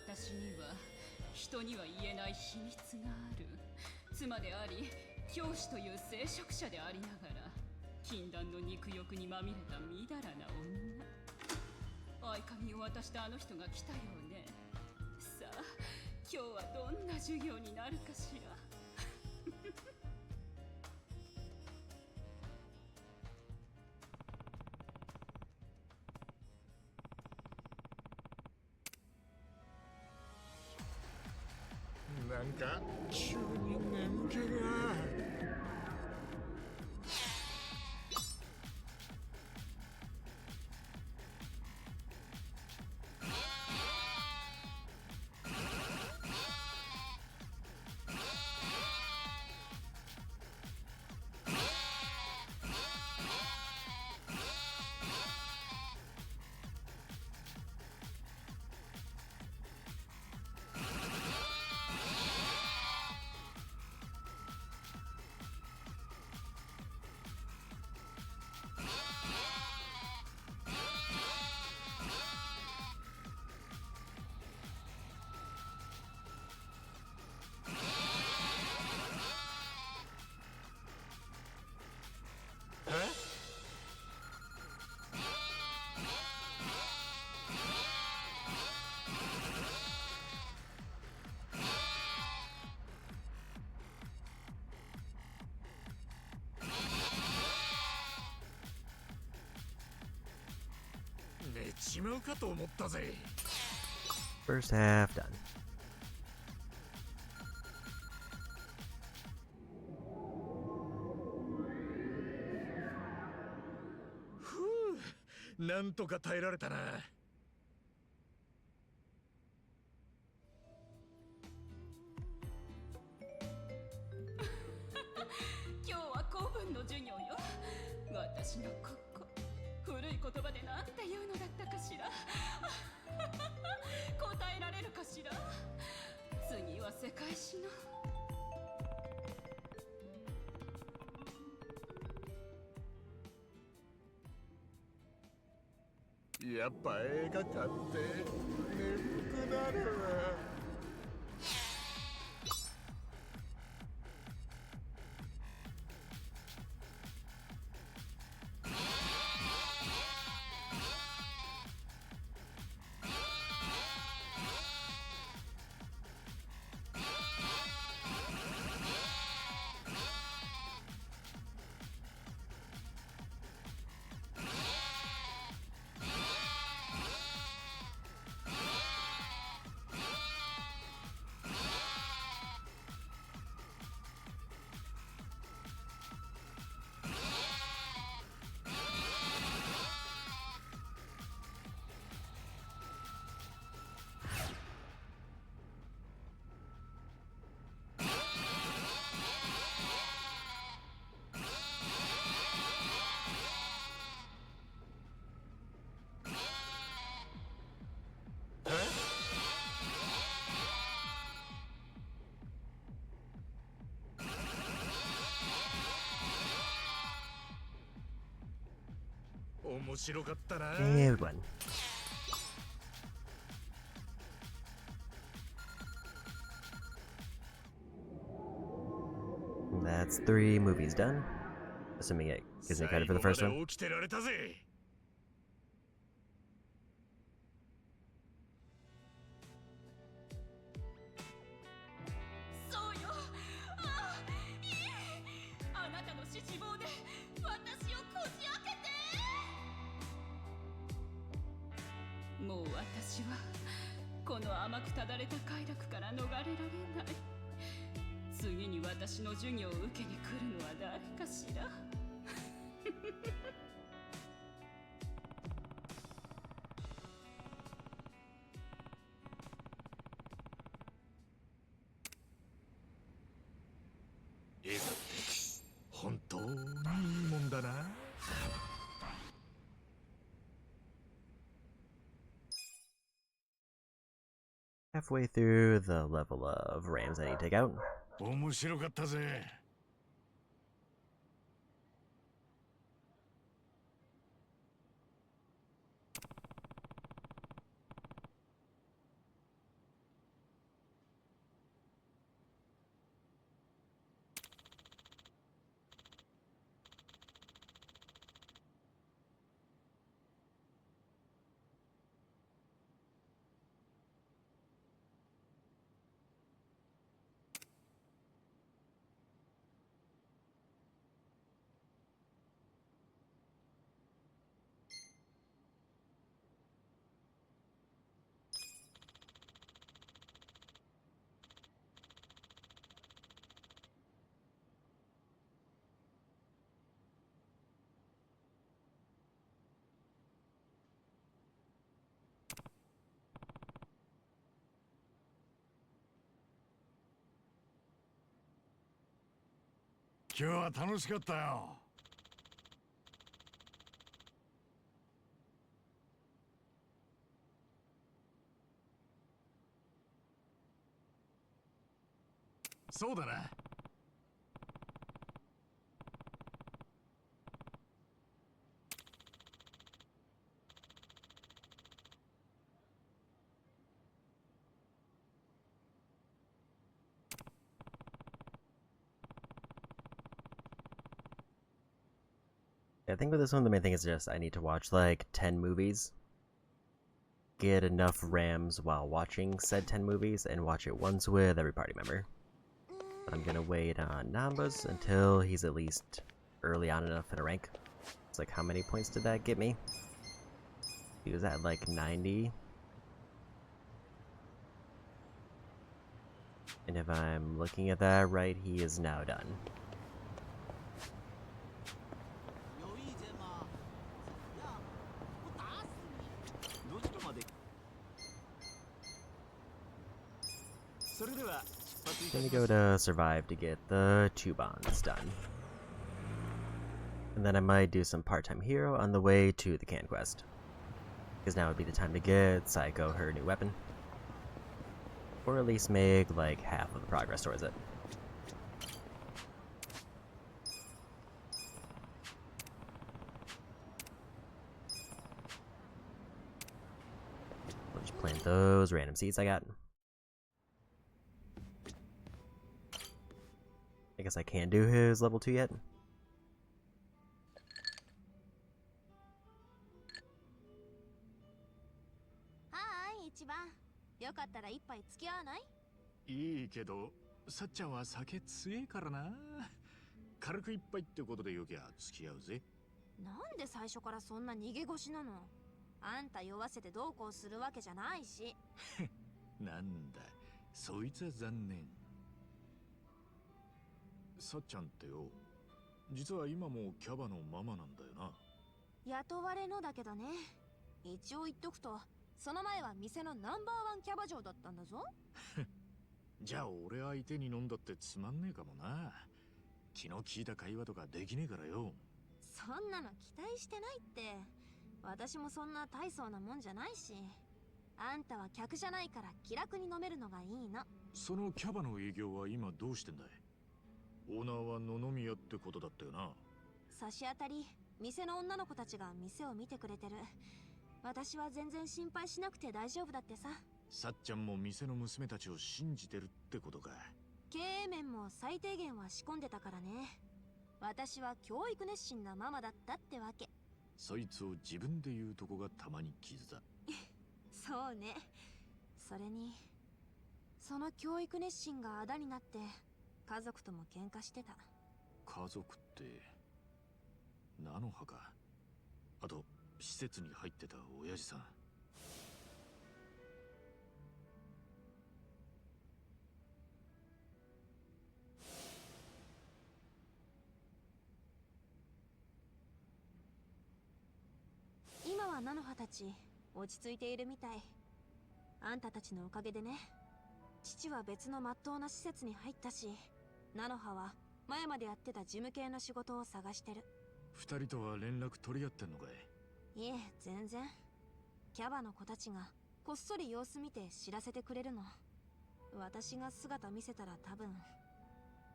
私には人には言えない秘密がある。妻であり教師という聖職者でありながら禁断の肉欲にまみれたみだらな女。合鍵を渡したあの人が来たよね。さあ今日はどんな授業になるかしら。なんか急に眠気が。寝ちまうかと思ったぜ。 First half done. ふう、なんとか耐えられたな。今日は古文の授業よ。私の国語、古い言葉でなんて言うのだったかしら。答えられるかしら。次は世界史の。やっぱ映画館って眠くなるわ。面白かったな。 Good one. That's 3 movies done. Assuming it gives me credit for the first one. 起きてられたぜ。そうよ。ああ、いい。あなたの指示棒で私をこじ開けて。私はこの甘くただれた快楽から逃れられない。次に私の授業を受けに来るのは誰かしら。映画って本当にいいもんだな。Halfway through the level of Rams I need to take out. 面白かったぜ。今日は楽しかったよ。そうだな。I think with this one, the main thing is just I need to watch like 10 movies, get enough Rams while watching said 10 movies, and watch it once with every party member. I'm gonna wait on Nambas until he's at least early on enough in a rank. It's like, how many points did that get me? He was at like 90. And if I'm looking at that right, he is now done. Gonna go to survive to get the 2 bonds done. And then I might do some part-time hero on the way to the can quest. Because now would be the time to get Psycho her new weapon. Or at least make like half of the progress towards it. I'll just plant those random seeds I got. I guess I can't do his level 2 yet. Hi, 一番。よかったら一杯付き合わない？いいけど、さっちゃんは酒強えからな。軽く一杯ってことでよきゃ付き合うぜ。なんで最初からそんな逃げ腰なの？あんた酔わせてどうこうするわけじゃないし。なんだ、そいつは残念。さっちゃんってよ、実は今もキャバのママなんだよな。雇われのだけどね。一応言っとくと、その前は店のナンバーワンキャバ嬢だったんだぞ。じゃあ俺相手に飲んだってつまんねえかもな。気の利いた会話とかできねえからよ。そんなの期待してないって。私もそんな大層なもんじゃないし。あんたは客じゃないから気楽に飲めるのがいいの。そのキャバの営業は今どうしてんだい？オーナーは野々宮ってことだったよな。差し当たり、店の女の子たちが店を見てくれてる。私は全然心配しなくて大丈夫だってさ。さっちゃんも店の娘たちを信じてるってことか。経営面も最低限は仕込んでたからね。私は教育熱心なママだったってわけ。そいつを自分で言うとこがたまに傷だ。そうね。それに、その教育熱心があだになって家族とも喧嘩してた。家族って菜の葉か。あと施設に入ってた親父さん。母たち落ち着いているみたい。あんたたちのおかげでね。父は別の真っ当な施設に入ったし、菜の葉は前までやってた事務系の仕事を探してる。二人とは連絡取り合ってんのかい？いえ、全然。キャバの子たちがこっそり様子見て知らせてくれるの。私が姿見せたら多分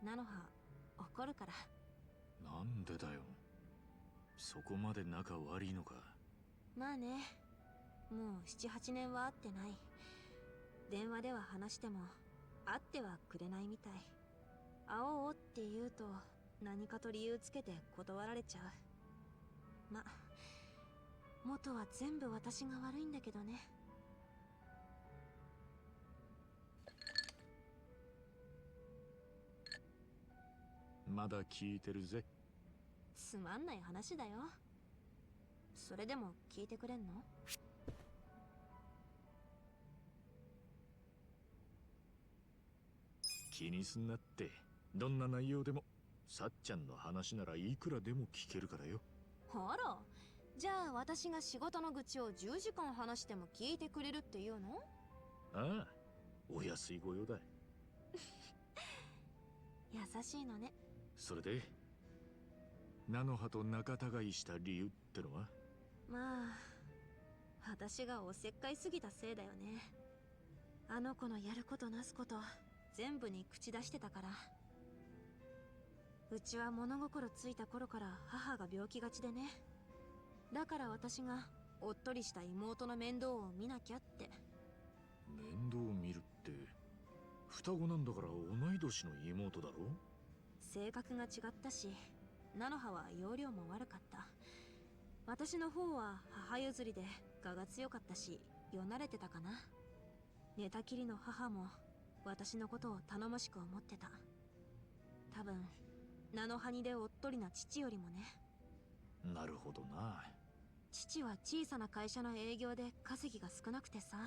菜の葉怒るから。なんでだよ。そこまで仲悪いのか？まあね、もう7、8年は会ってない。電話では話しても会ってはくれないみたい。会おうって言うと何かと理由つけて断られちゃう。ま、元は全部私が悪いんだけどね。まだ聞いてるぜ。つまんない話だよ。それでも聞いてくれんの？気にすんなって。どんな内容でもさっちゃんの話ならいくらでも聞けるからよ。あら、じゃあ私が仕事の愚痴を10時間話しても聞いてくれるっていうの？ああ、お安いご用だ。優しいのね。それで菜の葉と仲違いした理由ってのは？まあ、私がおせっかいすぎたせいだよね。あの子のやることなすこと全部に口出してたから。うちは物心ついた頃から母が病気がちでね。だから私がおっとりした妹の面倒を見なきゃって。面倒を見るって、双子なんだから同い年の妹だろ？性格が違ったし、菜の葉は容量も悪かった。私の方は母譲りで我が強かったし、よ慣れてたかな。寝たきりの母も私のことを頼もしく思ってた。多分菜の葉にでおっとりな父よりもね。なるほどな。父は小さな会社の営業で稼ぎが少なくてさ、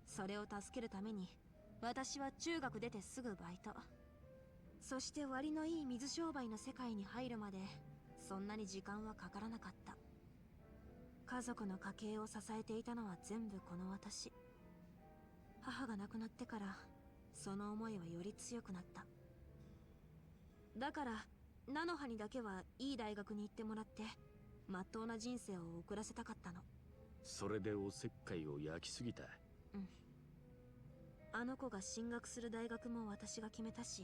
それを助けるために私は中学出てすぐバイト。そして割のいい水商売の世界に入るまでそんなに時間はかからなかった。家族の家計を支えていたのは全部この私。母が亡くなってからその思いはより強くなった。だから菜の葉にだけはいい大学に行ってもらってまっとうな人生を送らせたかったの。それでおせっかいを焼きすぎた。うん。あの子が進学する大学も私が決めたし、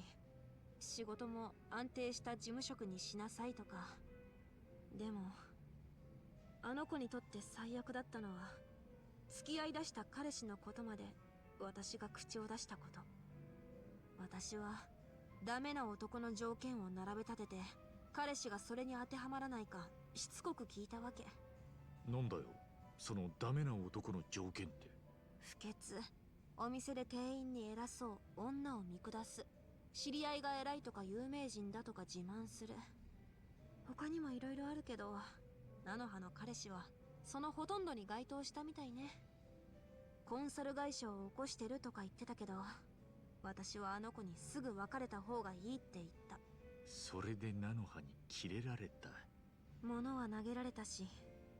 仕事も安定した事務職にしなさいとか。でもあの子にとって最悪だったのは、付き合いだした彼氏のことまで私が口を出したこと。私はダメな男の条件を並べ立てて、彼氏がそれに当てはまらないかしつこく聞いたわけ。なんだよ、そのダメな男の条件って。不潔、お店で店員に偉そう、女を見下す、知り合いが偉いとか有名人だとか自慢する。他にもいろいろあるけど、菜の葉の彼氏はそのほとんどに該当したみたいね。コンサル会社を起こしてるとか言ってたけど、私はあの子にすぐ別れた方がいいって言った。それで菜の葉にキレられた？物は投げられたし、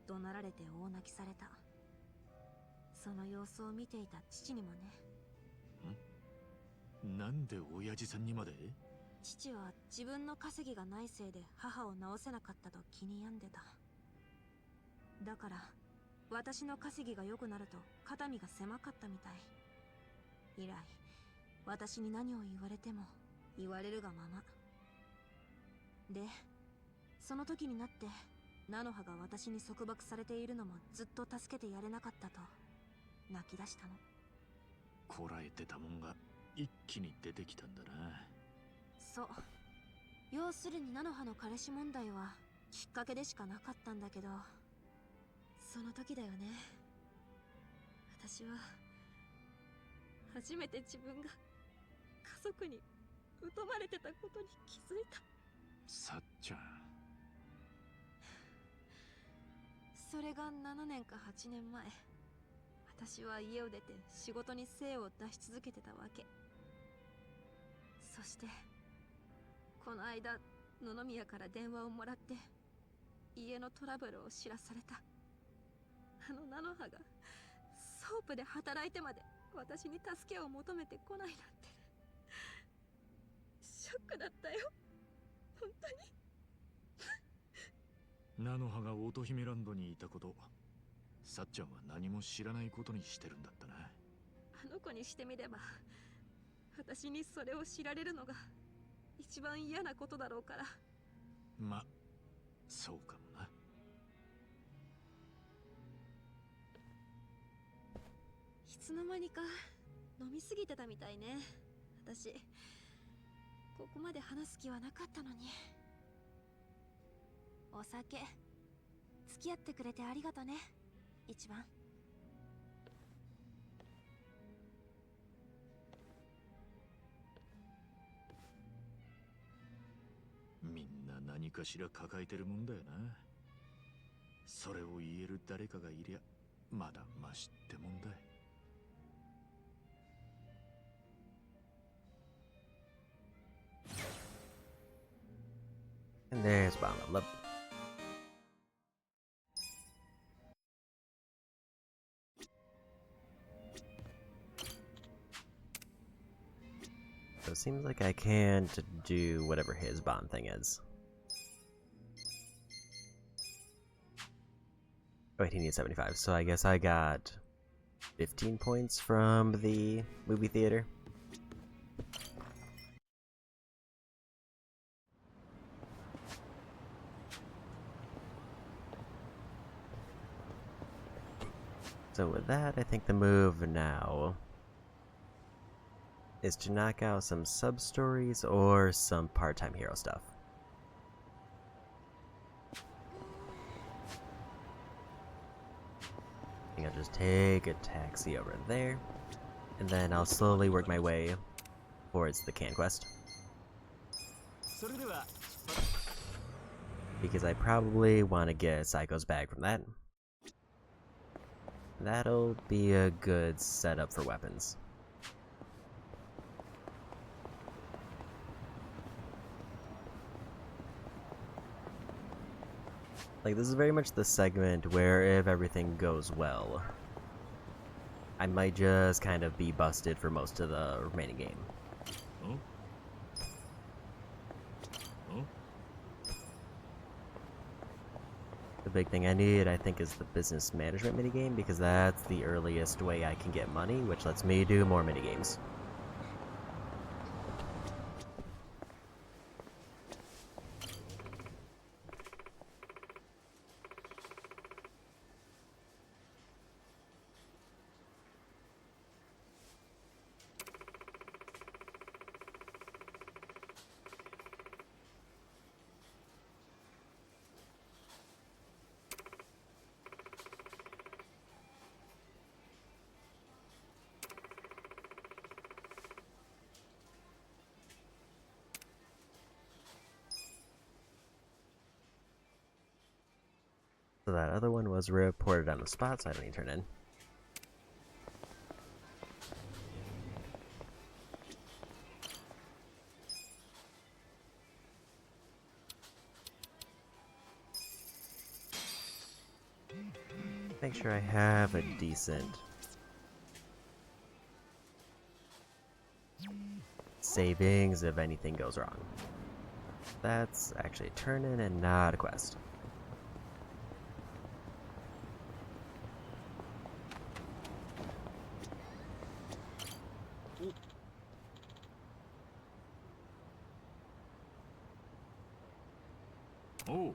怒鳴られて大泣きされた。その様子を見ていた父にもね。なんで親父さんにまで？父は自分の稼ぎがないせいで母を治せなかったと気に病んでた。だから私の稼ぎが良くなると肩身が狭かったみたい。以来私に何を言われても言われるがままで、その時になって菜の葉が私に束縛されているのもずっと助けてやれなかったと泣き出したの。こらえてたもんが一気に出てきたんだな。そう、要するに菜の葉の彼氏問題はきっかけでしかなかったんだけど、その時だよね、私は初めて自分が家族に疎まれてたことに気づいた。さっちゃん。それが7年か8年前、私は家を出て仕事に精を出し続けてたわけ。そしてこの間野々宮から電話をもらって家のトラブルを知らされた。あの菜の葉がソープで働いてまで私に助けを求めてこないなんてショックだったよ、本当に。菜の葉が乙姫ランドにいたこと、さっちゃんは何も知らないことにしてるんだったな。あの子にしてみれば私にそれを知られるのが一番嫌なことだろうから。ま、そうかもな。いつの間にか飲みすぎてたみたいね。私ここまで話す気はなかったのに。お酒付き合ってくれてありがとね、一番。みんな何かしら抱えてるもんだよな。それを言える誰かがいりゃまだマシってもんだ。And there's Bomb. Love. So it seems like I can't do whatever his bomb thing is. Oh, wait, he needs 75, so I guess I got 15 points from the movie theater. So with that, I think the move now is to knock out some sub-stories or some part-time hero stuff. I think I'll just take a taxi over there, and then I'll slowly work my way towards the can quest. Because I probably want to get Psycho's bag from that. That'll be a good setup for weapons. Like, this is very much the segment where if everything goes well, I might just kind of be busted for most of the remaining game. Oh? Oh? The big thing I need, I think, is the business management minigame, because that's the earliest way I can get money, which lets me do more minigames. So that other one was reported on the spot, so I don't need to turn in. Make sure I have a decent savings if anything goes wrong. That's actually a turn-in and not a quest. Oh!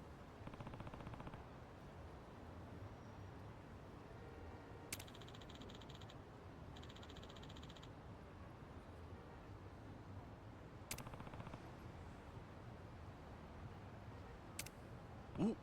Oh!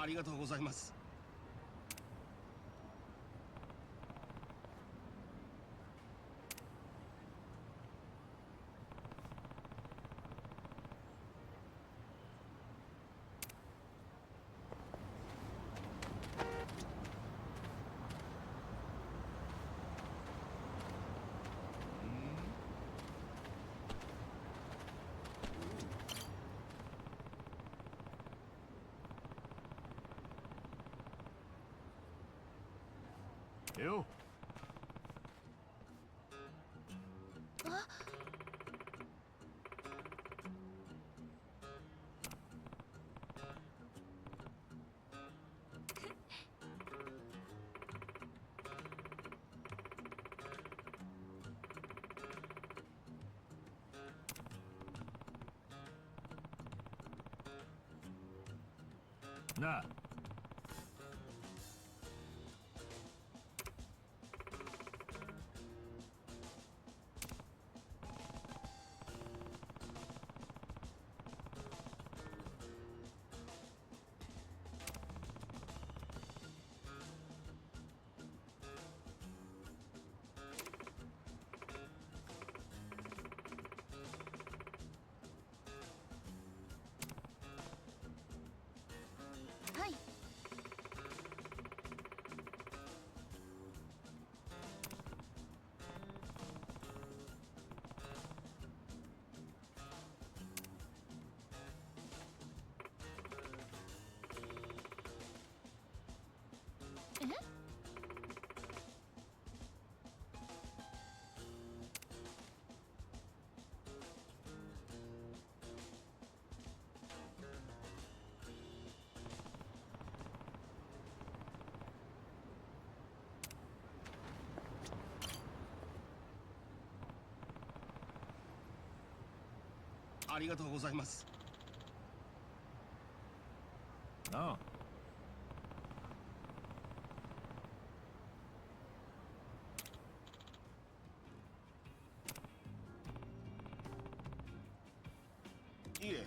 ありがとうございます。よなあ。はい。ありがとうございます。なあ。いえ。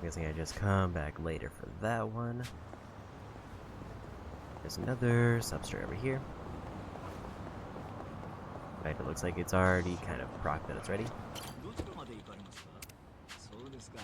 I'm guessing I just come back later for that one. There's another substrate over here. In fact, it looks like it's already kind of proc that it's ready. どちらまで行かれますか？そうですか。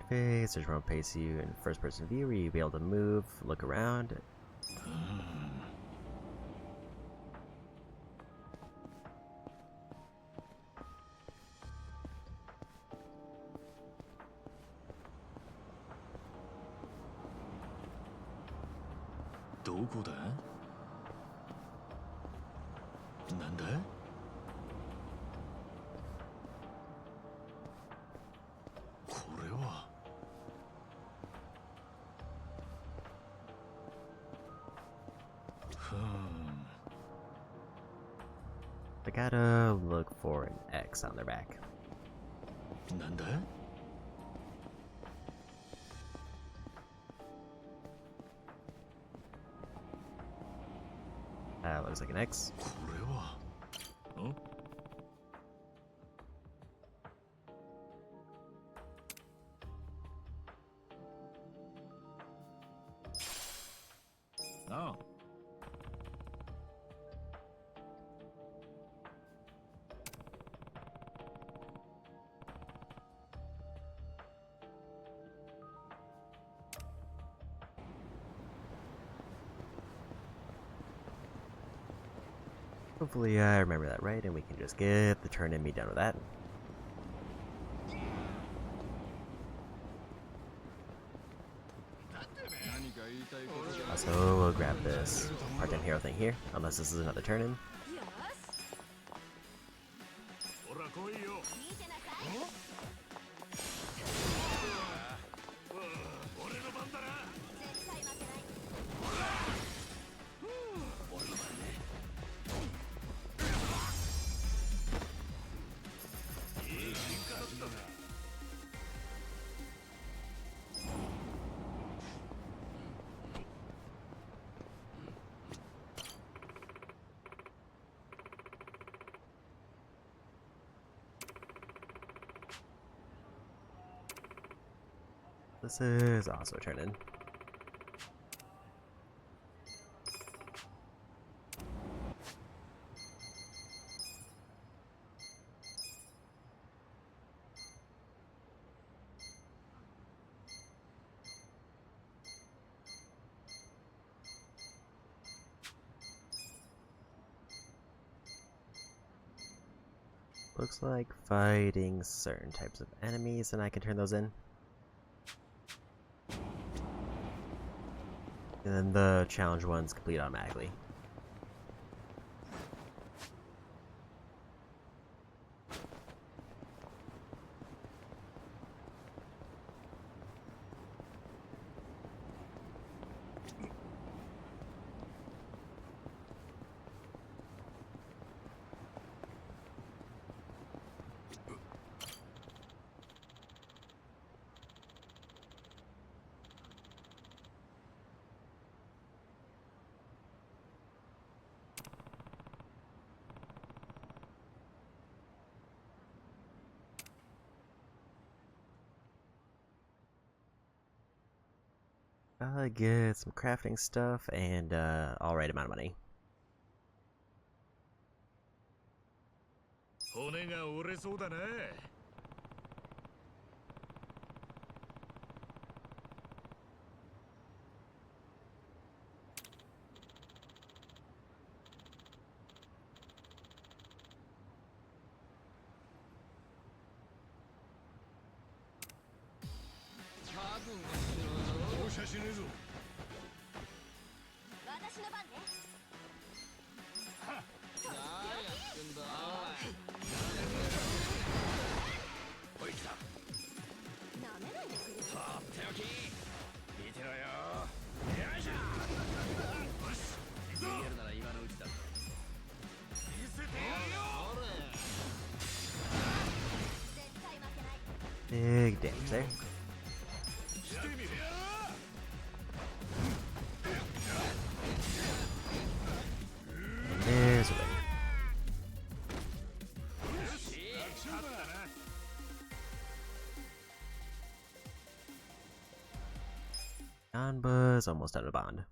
Activate, search remote pace you in first person view where you'll be able to move, look around. I gotta look for an X on their back. なんだ Looks like an X. これはん なあ Hopefully I remember that right and we can just get the turn and be done with that. Also, we'll grab this part-time hero thing here, unless this is another turn-in. ほら来いよ俺の番だな俺の番ねいい進化だったな This is also a turn-in. Looks like fighting certain types of enemies, and I can turn those in. And then the challenge ones complete automatically. Get some crafting stuff and alright amount of money. 骨が折れそうだな 放射しねえぞ 私の番ね おい来た なめないでくれ とっておき見てろよよいしょよし行くぞ逃げるなら今のうちだ見せてやるよ 絶対負けない Big damage there. してみる There's a win. よし勝ったな Ganba's almost out of bond.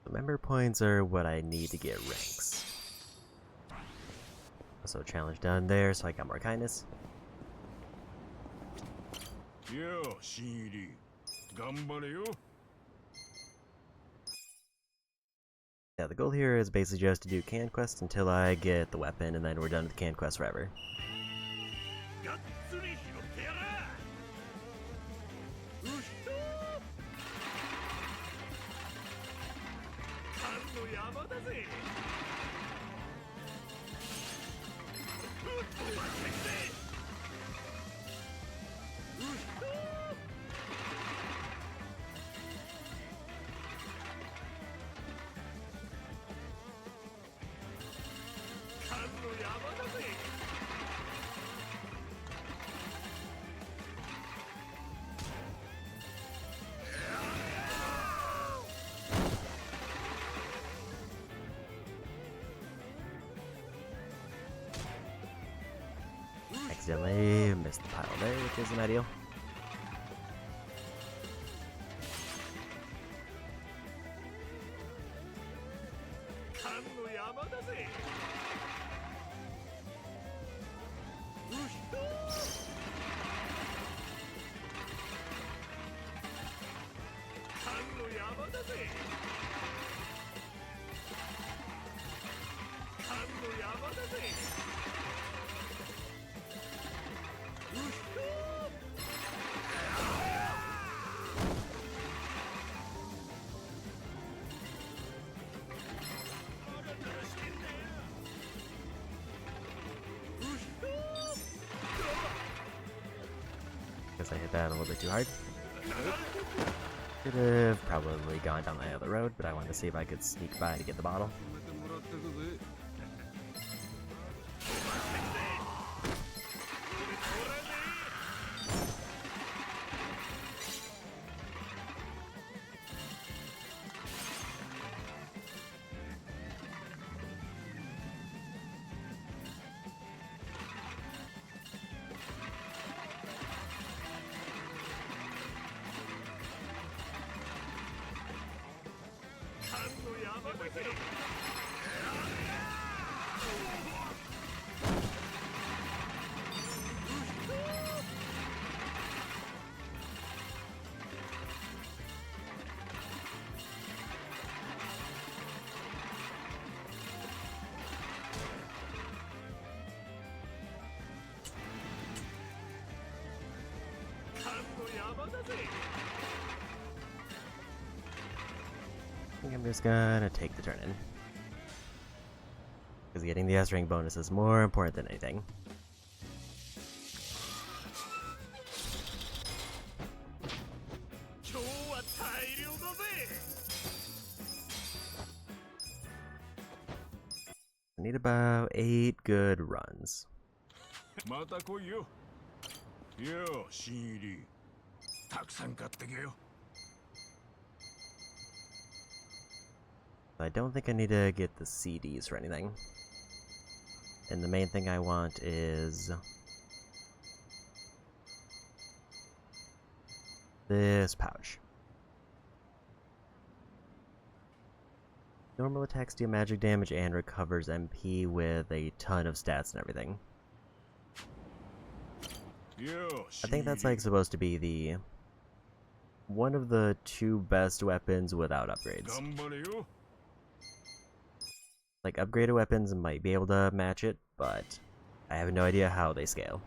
The member points are what I need to get ranks. Also, challenge done there, so I got more kindness. よう新入り頑張れよ Yeah, the goal here is basically just to do can quests until I get the weapon, and then we're done with can quests forever. がっつり拾ってやらの山だぜ。缶の山だぜ。Accidentally missed the pile there, which isn't ideal. Guess I hit that a little bit too hard. Could have probably gone down the other road, but I wanted to see if I could sneak by to get the bottle. I think I'm just gonna take the turn in. Because getting the S rank bonus is more important than anything. I need about 8 good runs. また来いよ。よ、新入り。たくさん買ってけよ。 I don't think I need to get the CDs or anything. And the main thing I want is this pouch. Normal attacks deal magic damage and recovers MP with a ton of stats and everything. I think that's like supposed to be the one of the 2 best weapons without upgrades. Like, upgraded weapons might be able to match it, but I have no idea how they scale.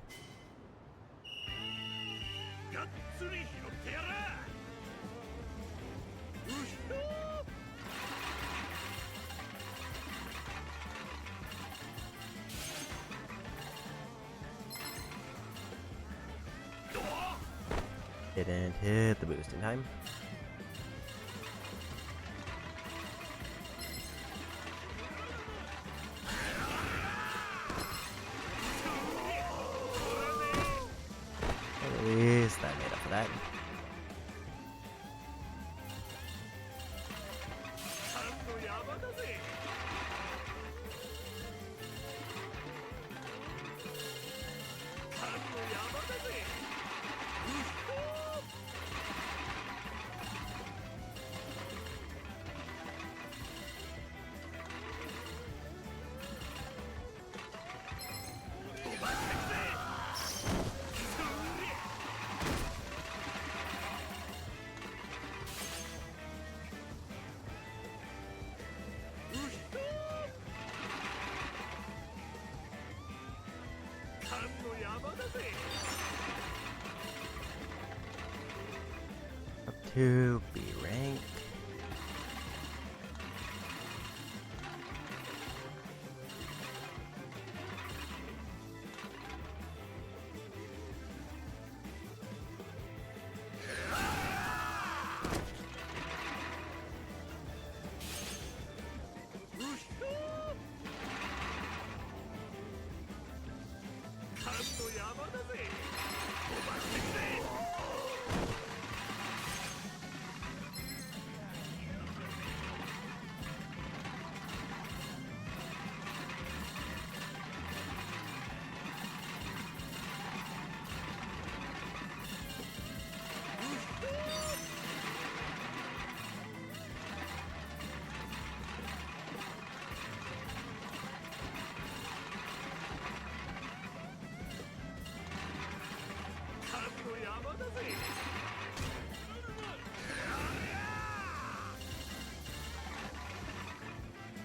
Didn't hit the boost in time. At least that made up for that. to B rank.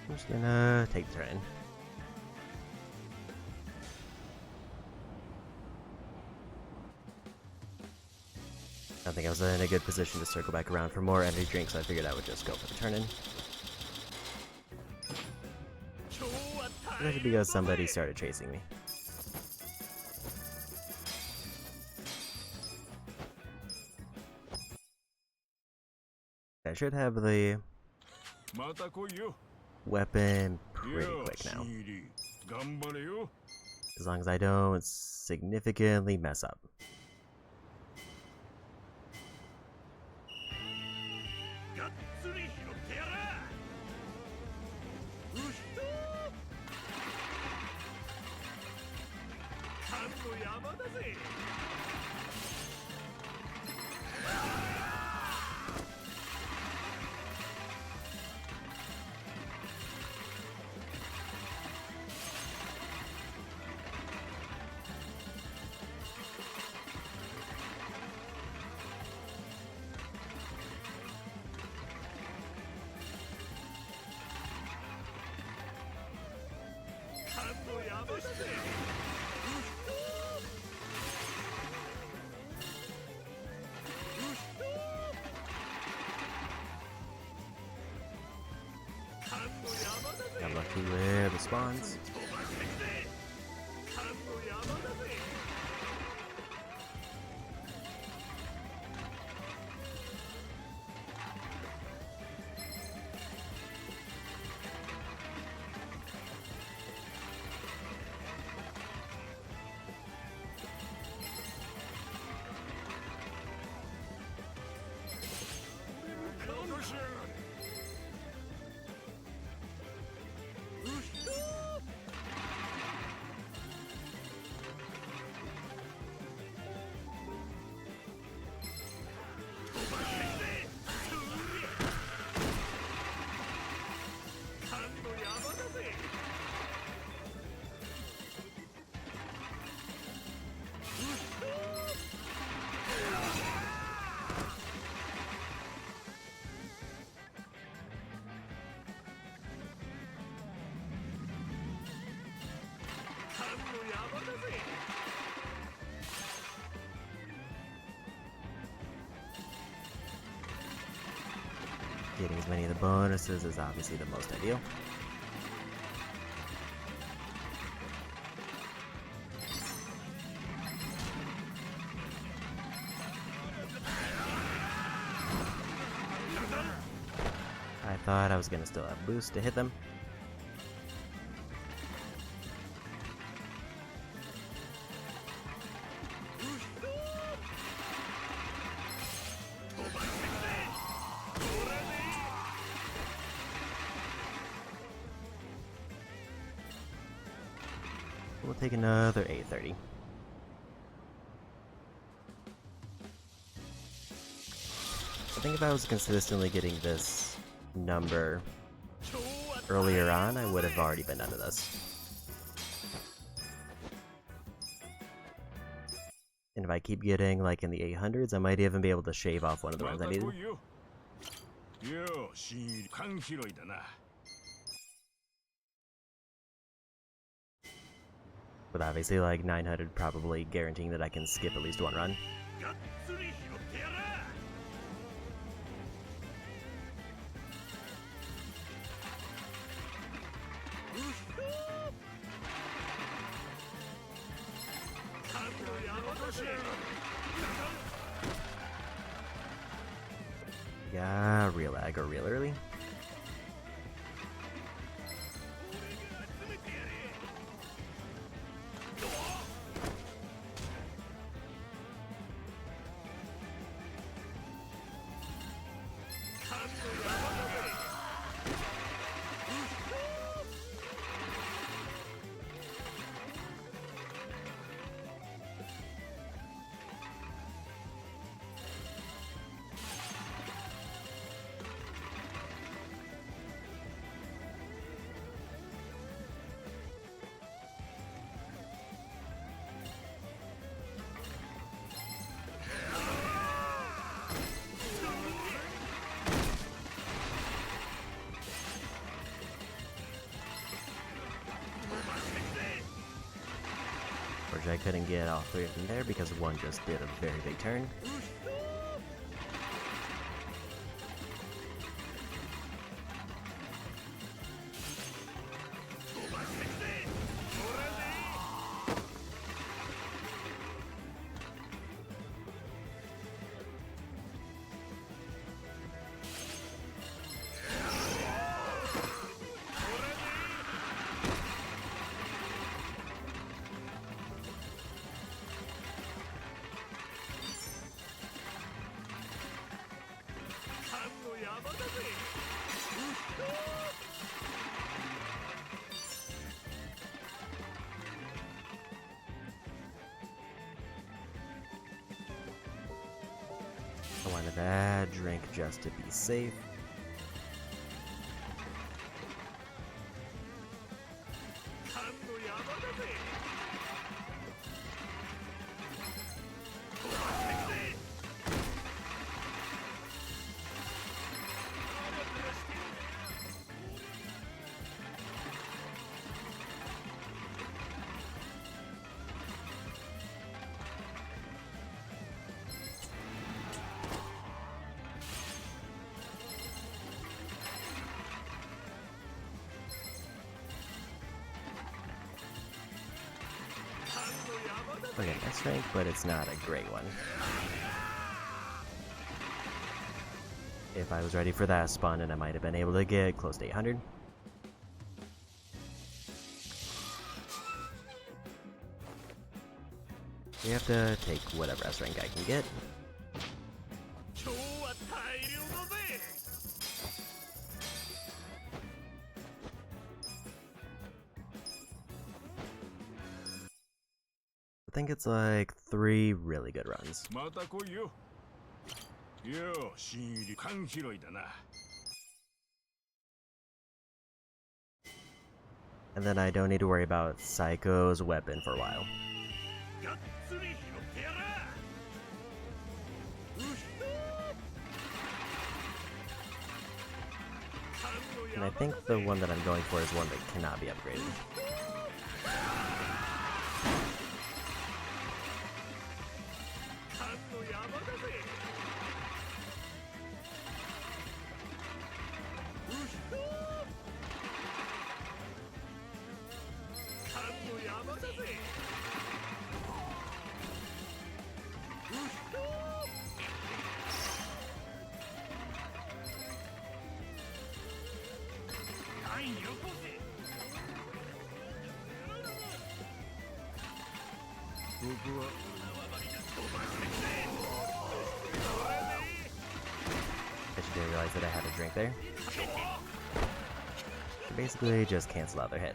I'm just gonna take the turn. I think I was in a good position to circle back around for more energy drinks, so I figured I would just go for the turn-in. Especially because somebody started chasing me. I should have the weapon pretty quick now. As long as I don't significantly mess up. I'm lucky with the spawns. Getting as many of the bonuses is obviously the most ideal. I thought I was gonna still have boost to hit them. We'll take another 830. I think if I was consistently getting this number earlier on, I would have already been under this. And if I keep getting like in the 800s, I might even be able to shave off one of the ones I needed. With obviously like 900 probably guaranteeing that I can skip at least one run. Yeah, real lag or real early. I couldn't get all three of them there because one just did a very big turn. I wanted that drink just to be safe. Okay, S rank, but it's not a great one. If I was ready for that spawn, and I might have been able to get close to 800. You have to take whatever S rank I can get. I think it's like 3 really good runs. And then I don't need to worry about Psycho's weapon for a while. And I think the one that I'm going for is one that cannot be upgraded. I just didn't realize that I had a drink there. So basically, just cancel out their hit.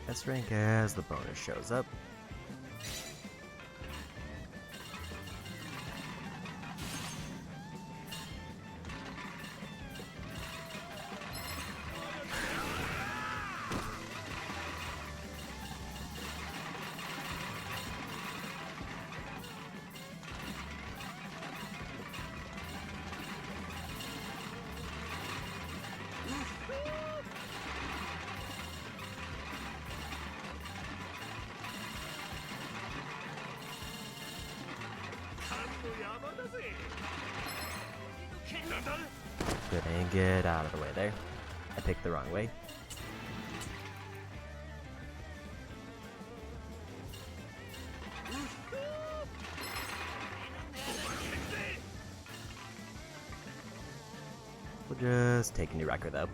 S rank as the bonus shows up. Good, and get out of the way there. I picked the wrong way. We'll just take a new record though.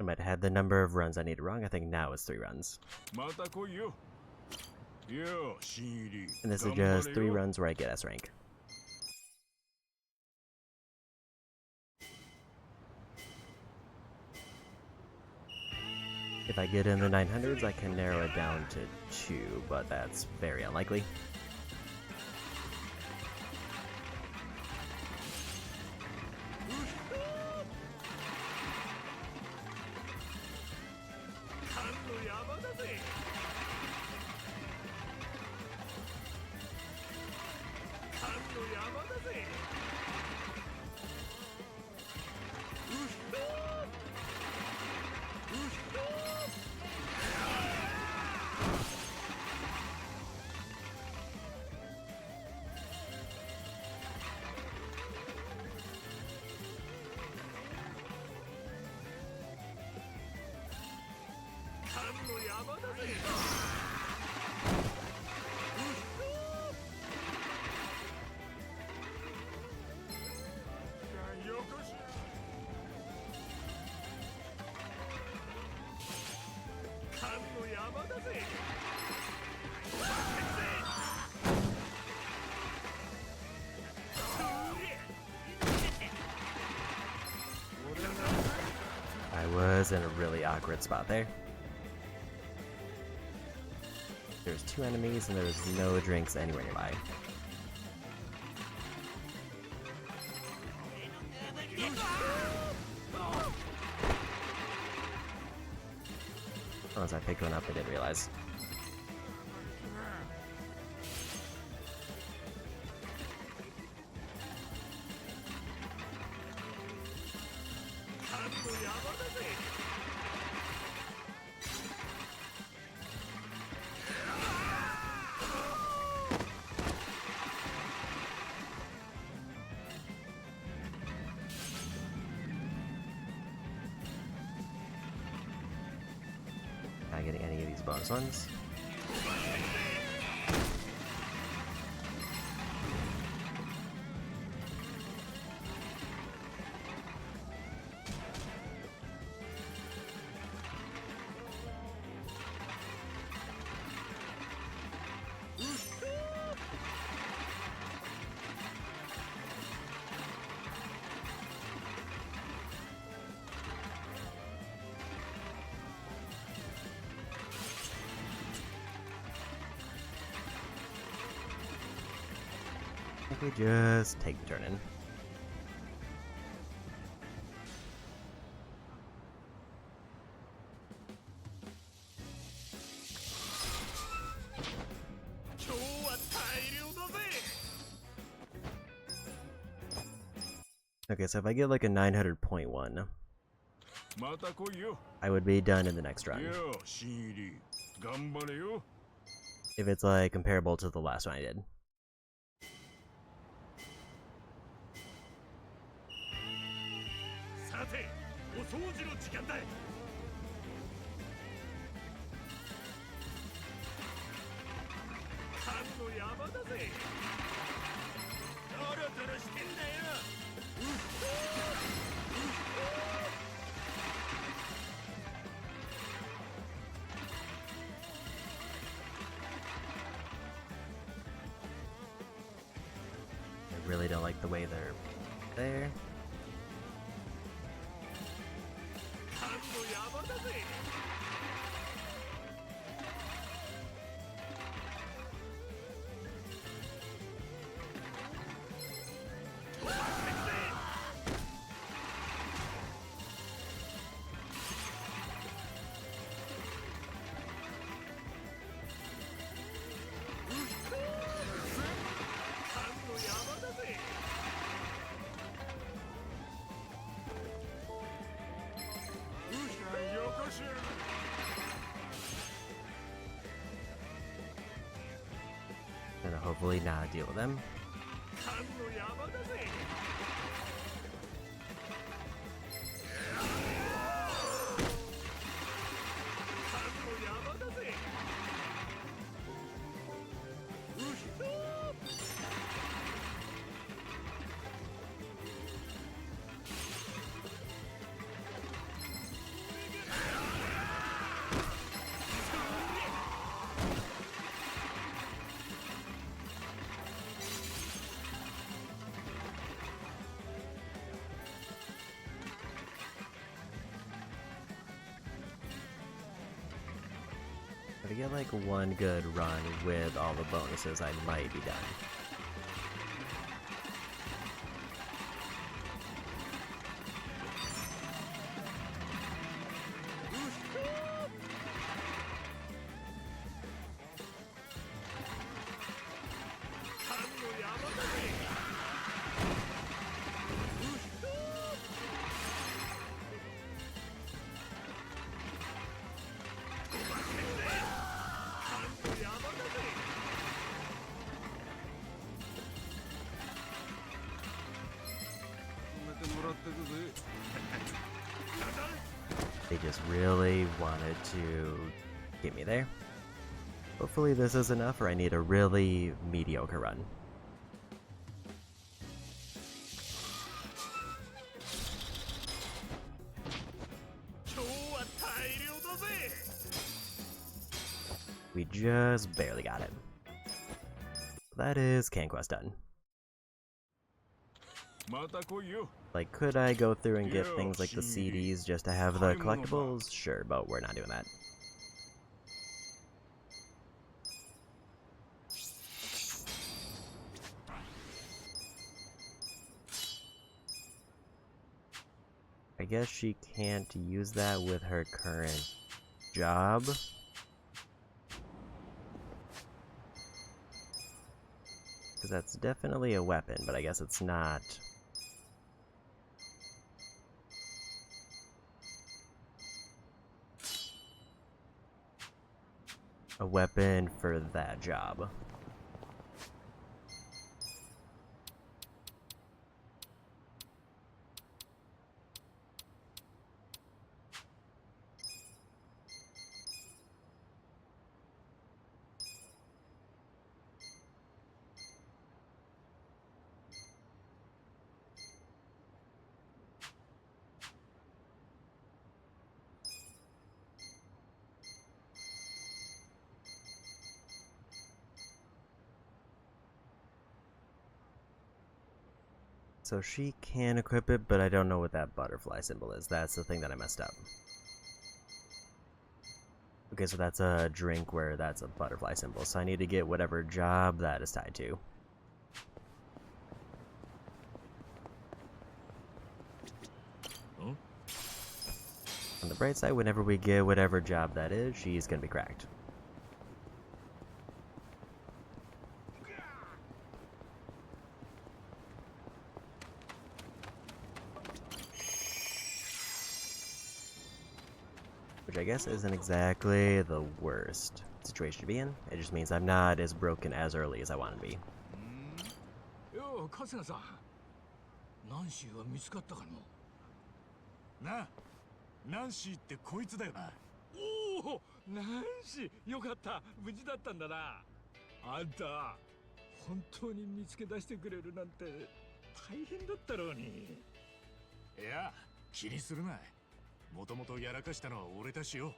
I might have had the number of runs I needed wrong. I think now it's 3 runs. And this is just 3 runs where I get S rank. If I get in the 900s, I can narrow it down to 2, but that's very unlikely. I was in a really awkward spot there. There's 2 enemies and there's no drinks anywhere nearby. Unless I picked one up, I didn't realize. Not getting any of these bonus ones. I think we just take the turn in. Okay, so if I get like a 900.1, I would be done in the next run. If it's like comparable to the last one I did. Really don't like the way they're there. Gonna hopefully not deal with them. If I get like one good run with all the bonuses, I might be done. They just really wanted to get me there. Hopefully this is enough, or I need a really mediocre run. We just barely got it. That is Conquest done. Like, could I go through and get things like the CDs just to have the collectibles? Sure, but we're not doing that. I guess she can't use that with her current job. Because that's definitely a weapon, but I guess it's not. A weapon for that job. So she can equip it, but I don't know what that butterfly symbol is. That's the thing that I messed up. Okay, so that's a drink where that's a butterfly symbol. So I need to get whatever job that is tied to. Huh? On the bright side, whenever we get whatever job that is, she's gonna be cracked. Which I guess isn't exactly the worst situation to be in. It just means I'm not as broken as early as I want to be. Yo, 春日さん。ナンシーは見つかったかの？なあ、ナンシーってこいつだよな。おお、ナンシー、よかった。無事だったんだな。あんた、本当に見つけ出してくれるなんて大変だったろうに。いや、気にするな。もともとやらかしたのは俺たちよ。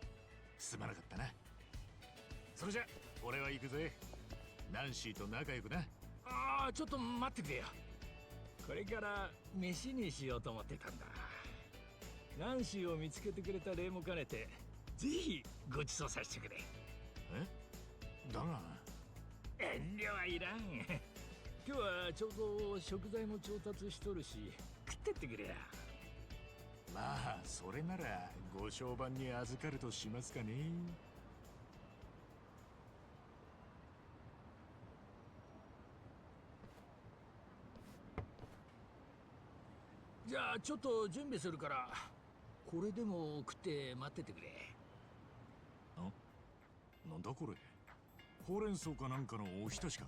すまなかったな。それじゃ俺は行くぜ。ナンシーと仲良くな。ああ、ちょっと待ってくれよ。これから飯にしようと思ってたんだ。ナンシーを見つけてくれた礼も兼ねて、ぜひご馳走させてくれ。えだが遠慮はいらん。今日はちょうど食材も調達しとるし、食ってってくれや。まあそれならご商売に預かるとしますかね。じゃあちょっと準備するから、これでも食って待っててくれ。なんだこれ、ほうれん草かなんかのおひたしか。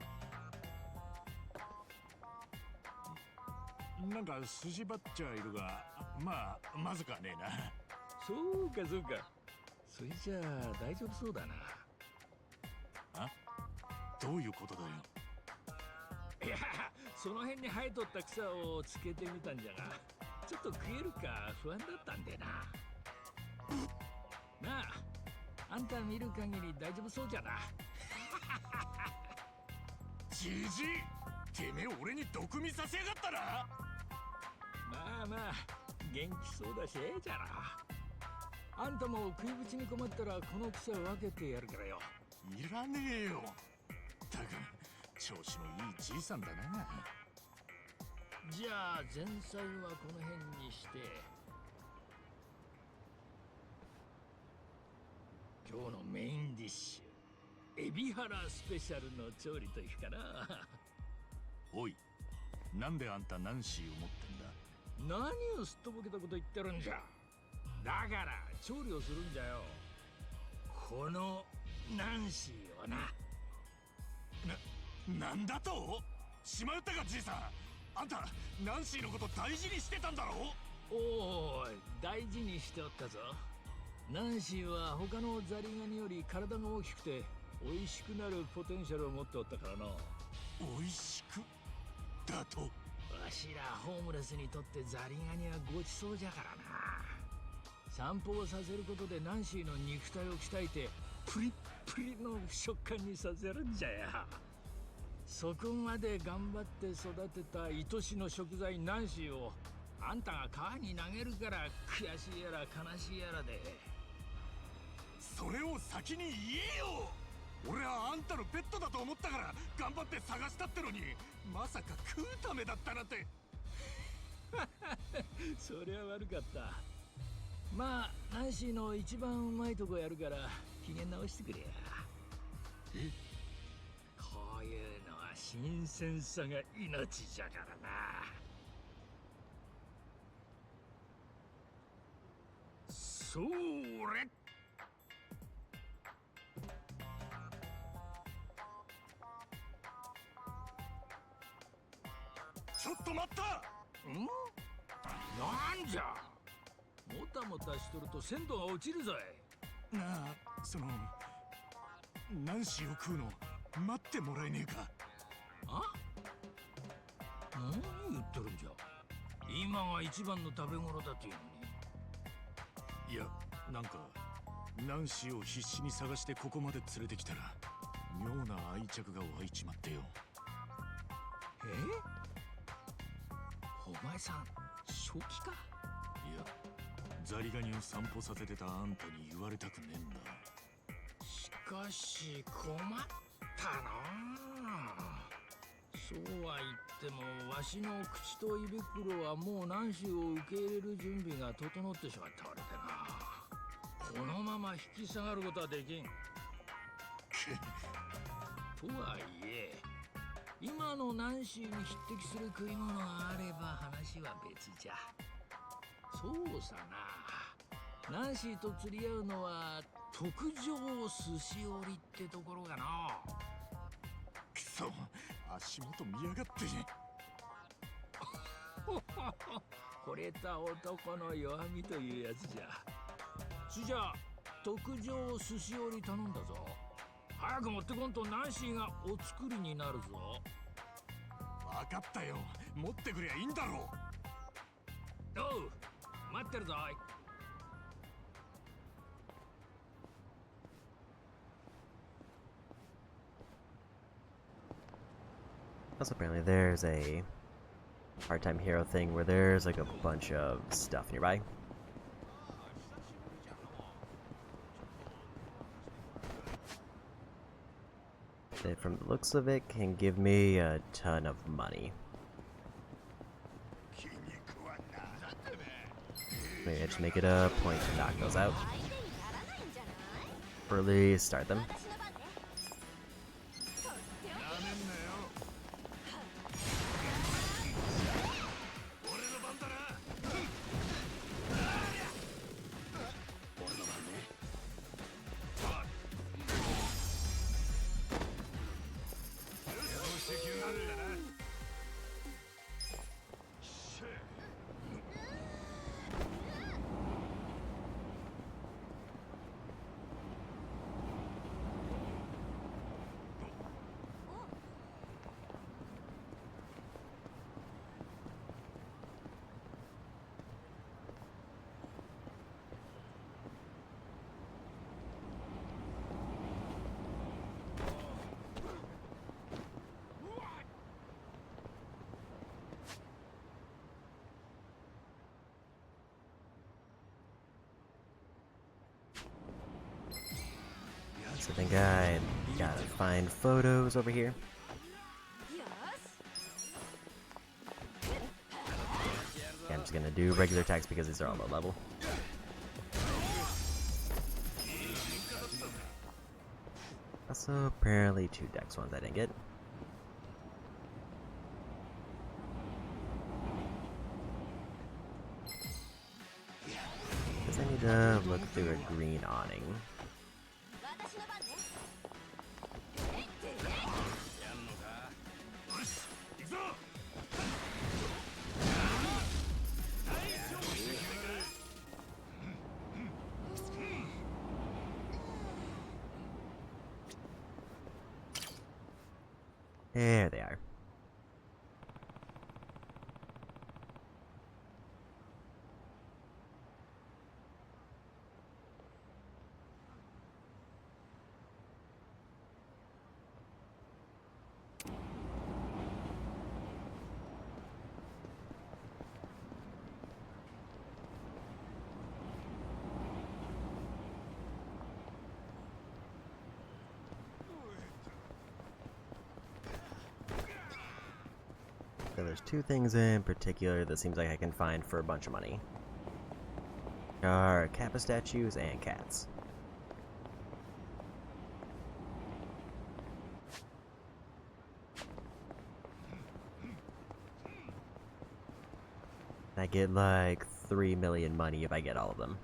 なんか筋張っちゃいるが、まあまずかねえな。そうかそうか。それじゃあ大丈夫そうだな。あ、どういうことだよ。いや、その辺に生えとった草をつけてみたんじゃが、ちょっと食えるか不安だったんでな。なあ、あんた見る限り大丈夫そうじゃな。じじい、てめえ俺に毒味させやがったな。まあまあ元気そうだしええじゃろ。あんたも食いぶちに困ったらこの草を分けてやるからよ。いらねえよ。だが調子のいいじいさんだな。じゃあ前菜はこの辺にして、今日のメインディッシュ、エビハラスペシャルの調理といくかな。おい、なんであんたナンシーを持ってんだ。何をすっとぼけたこと言ってるんじゃ。だから調理をするんじゃよ。このナンシーをな。なんだと。しまったかじいさん。あんたナンシーのこと大事にしてたんだろ。おーい、大事にしておったぞ。ナンシーは他のザリガニより体が大きくて美味しくなるポテンシャルを持っておったからな。美味しくだと。わしらホームレスにとってザリガニはごちそうじゃからな。散歩をさせることでナンシーの肉体を鍛えてプリップリの食感にさせるんじゃや。そこまで頑張って育てた愛しの食材ナンシーをあんたが川に投げるから悔しいやら悲しいやらで。それを先に言えよ。俺はあんたのペットだと思ったから頑張って探したってのに、まさか食うためだったなんて。そりゃ悪かった。まあナンシーの一番うまいとこやるから機嫌直してくれや。え、こういうのは新鮮さが命じゃからな。それ。ちょっと待った。ん？なんじゃ。もたもたしとると鮮度が落ちるぞい。なあ、そのナンシーを食うの待ってもらえねえか。あ？何言っとるんじゃ。今が一番の食べ頃だっていうのに。いや、なんかナンシーを必死に探してここまで連れてきたら妙な愛着が湧いちまってよ。お前さん正気か。いや、ザリガニを散歩させてたあんたに言われたくねえんだ。しかし困ったな。そうは言ってもわしの口と胃袋はもうナンシーを受け入れる準備が整ってしまったわけでな。このまま引き下がることはできん。とはいえ今のナンシーに匹敵する食い物があれば話は別じゃ。そうさな。ナンシーと釣り合うのは特上寿司折りってところがな。くそ、足元見やがって。惚れた男の弱みというやつじゃ。じゃあ特上寿司折り頼んだぞ。早く持ってこんとナンシーがお作りになるぞ。分かったよ、持ってくりゃいいんだろう。おう、待ってるぞい。Also, apparently there's a part-time hero thing where there's like a bunch of stuff nearby. That from the looks of it can give me a ton of money. Maybe I just make it a point to knock those out. Or at least start them. So I think I gotta find photos over here. Okay, I'm just gonna do regular attacks because these are all low level. Also, apparently 2 dex ones I didn't get. Guess I need to look through a green awning. There they are. So there's 2 things in particular that seems like I can find for a bunch of money. Are Kappa statues and cats. I get like 3 million money if I get all of them.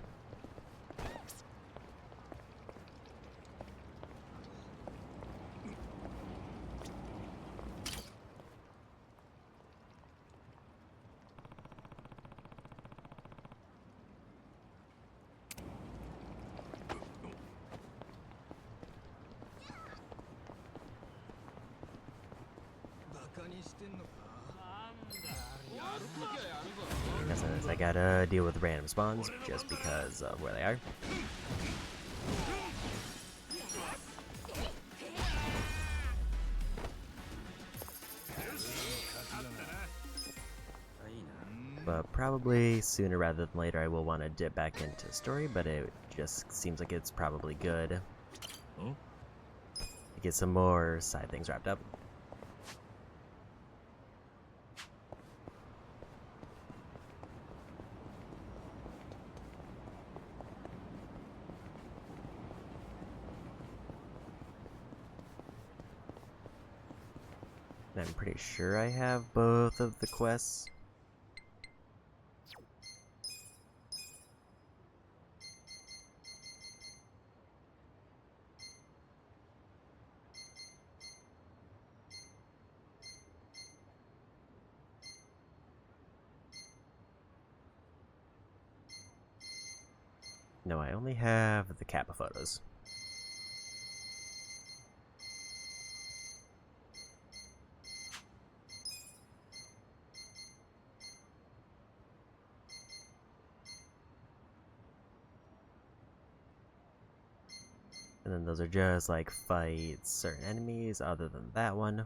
As I gotta deal with random spawns just because of where they are. But probably sooner rather than later I will want to dip back into story, but it just seems like it's probably good to get some more side things wrapped up. I'm pretty sure I have both of the quests. No, I only have the Kappa photos. And then those are just like fight certain enemies other than that one.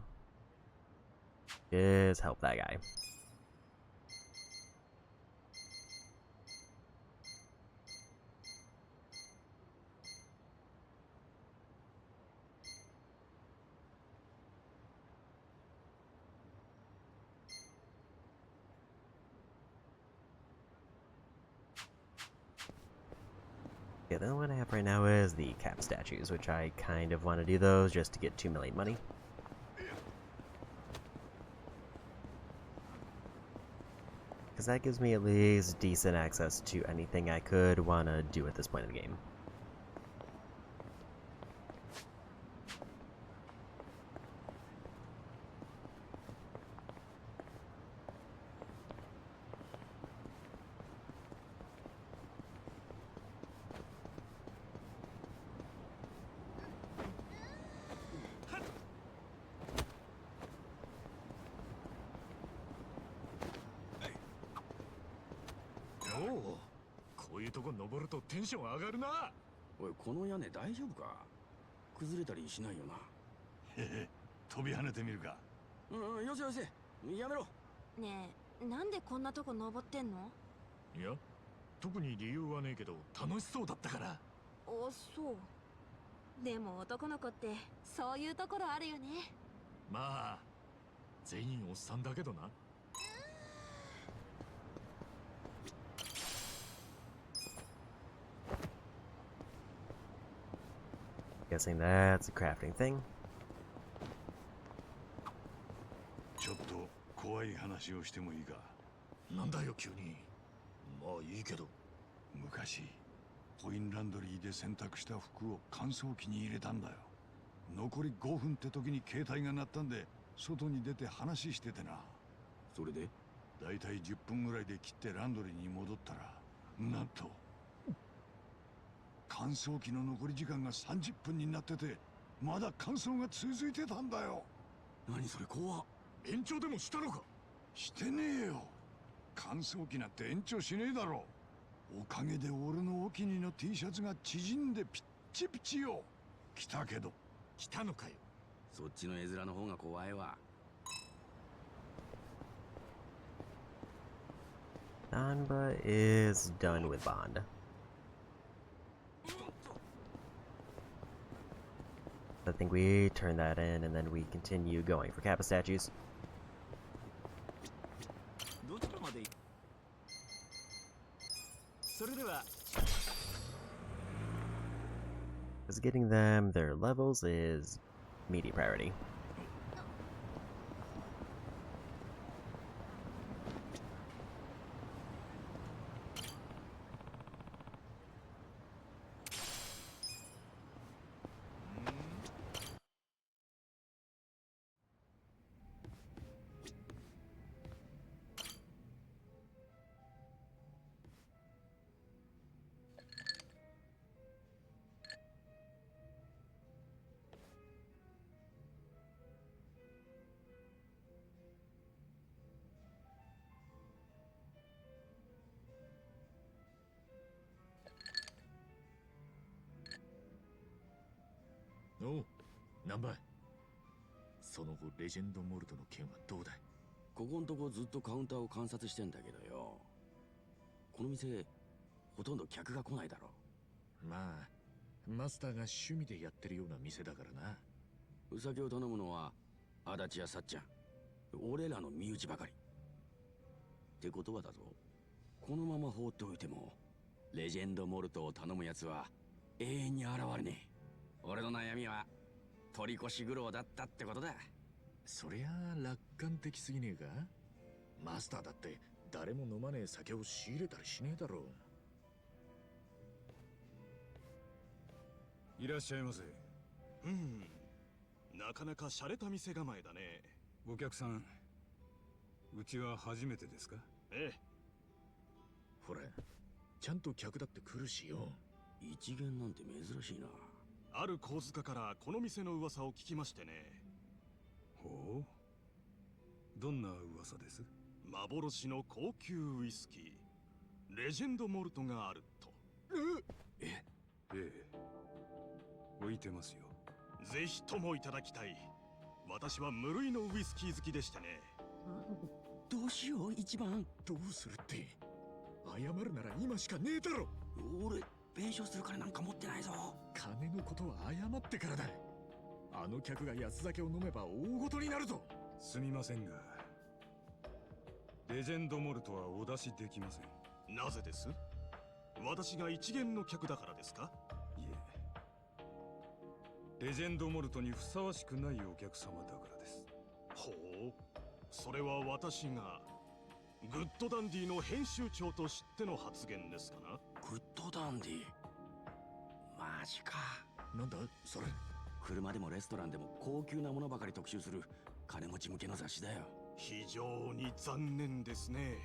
Just help that guy. Yeah, the only one I have right now is the cap statues, which I kind of want to do those just to get 2 million money. Because that gives me at least decent access to anything I could want to do at this point in the game.おお、こういうとこ登るとテンション上がるな。おい、この屋根大丈夫か？崩れたりしないよな。へへ、飛び跳ねてみるか。うん、よせよせ、やめろ。ねえ、なんでこんなとこ登ってんの？いや、特に理由はねえけど楽しそうだったから。お、そう。でも男の子ってそういうところあるよね。まあ全員おっさんだけどな。Guessing that's a crafting thing. ちょっと怖い話をしてもいいか。なんだよ急に。まあいいけど。昔コインランドリーで洗濯した服を乾燥機に入れたんだよ。残り5分って時に携帯が鳴ったんで外に出て話しててな。それで？だいたい10分ぐらいで切ってランドリーに戻ったら、なんと乾燥機の残り時間が30分になってて、まだ乾燥が続いてたんだよ。何それ、怖っ。延長でもしたのか？してねえよ。乾燥機なんて延長しねえだろ。おかげで俺のお気に入りの T シャツが縮んでピッチピチよ。来たけど。来たのかよ。そっちの絵面の方が怖いわ。Nanba is done with Bond. I think we turn that in and then we continue going for Kappa statues. どちらまでそれでは Because getting them their levels is immediate priority.おう、何倍？その後レジェンドモルトの件はどうだい？ここんとこずっとカウンターを観察してんだけどよ。この店ほとんど客が来ないだろ。まあマスターが趣味でやってるような店だからな。お酒を頼むのは足立やさっちゃん、俺らの身内ばかりってことはだぞ。このまま放っておいてもレジェンドモルトを頼むやつは永遠に現れねえ。俺の悩みは取り越し苦労だったってことだ。そりゃあ楽観的すぎねえか？マスターだって誰も飲まねえ酒を仕入れたりしねえだろう。いらっしゃいませ。なかなか洒落た店構えだね。お客さん、うちは初めてですか？ええ。ほら、ちゃんと客だって来るしよ。一元なんて珍しいな。ある小塚からこの店の噂を聞きましてね。ほう、どんな噂です？幻の高級ウイスキーレジェンドモルトがあると。ええ、置いてますよ。ぜひともいただきたい。私は無類のウイスキー好きでしてね。どうしよう、一番。どうするって？謝るなら今しかねえだろ。俺弁償する金なんか持ってないぞ。金のことは謝ってからだ。あの客が安酒を飲めば大ごとになるぞ。すみませんが、レジェンドモルトはお出しできません。なぜです？私が一元の客だからですか？いえ、レジェンドモルトにふさわしくないお客様だからです。ほう、それは私がグッドダンディの編集長としての発言ですかな？グッドダンディ、マジか。なんだそれ。車でもレストランでも高級なものばかり特集する金持ち向けの雑誌だよ。非常に残念ですね。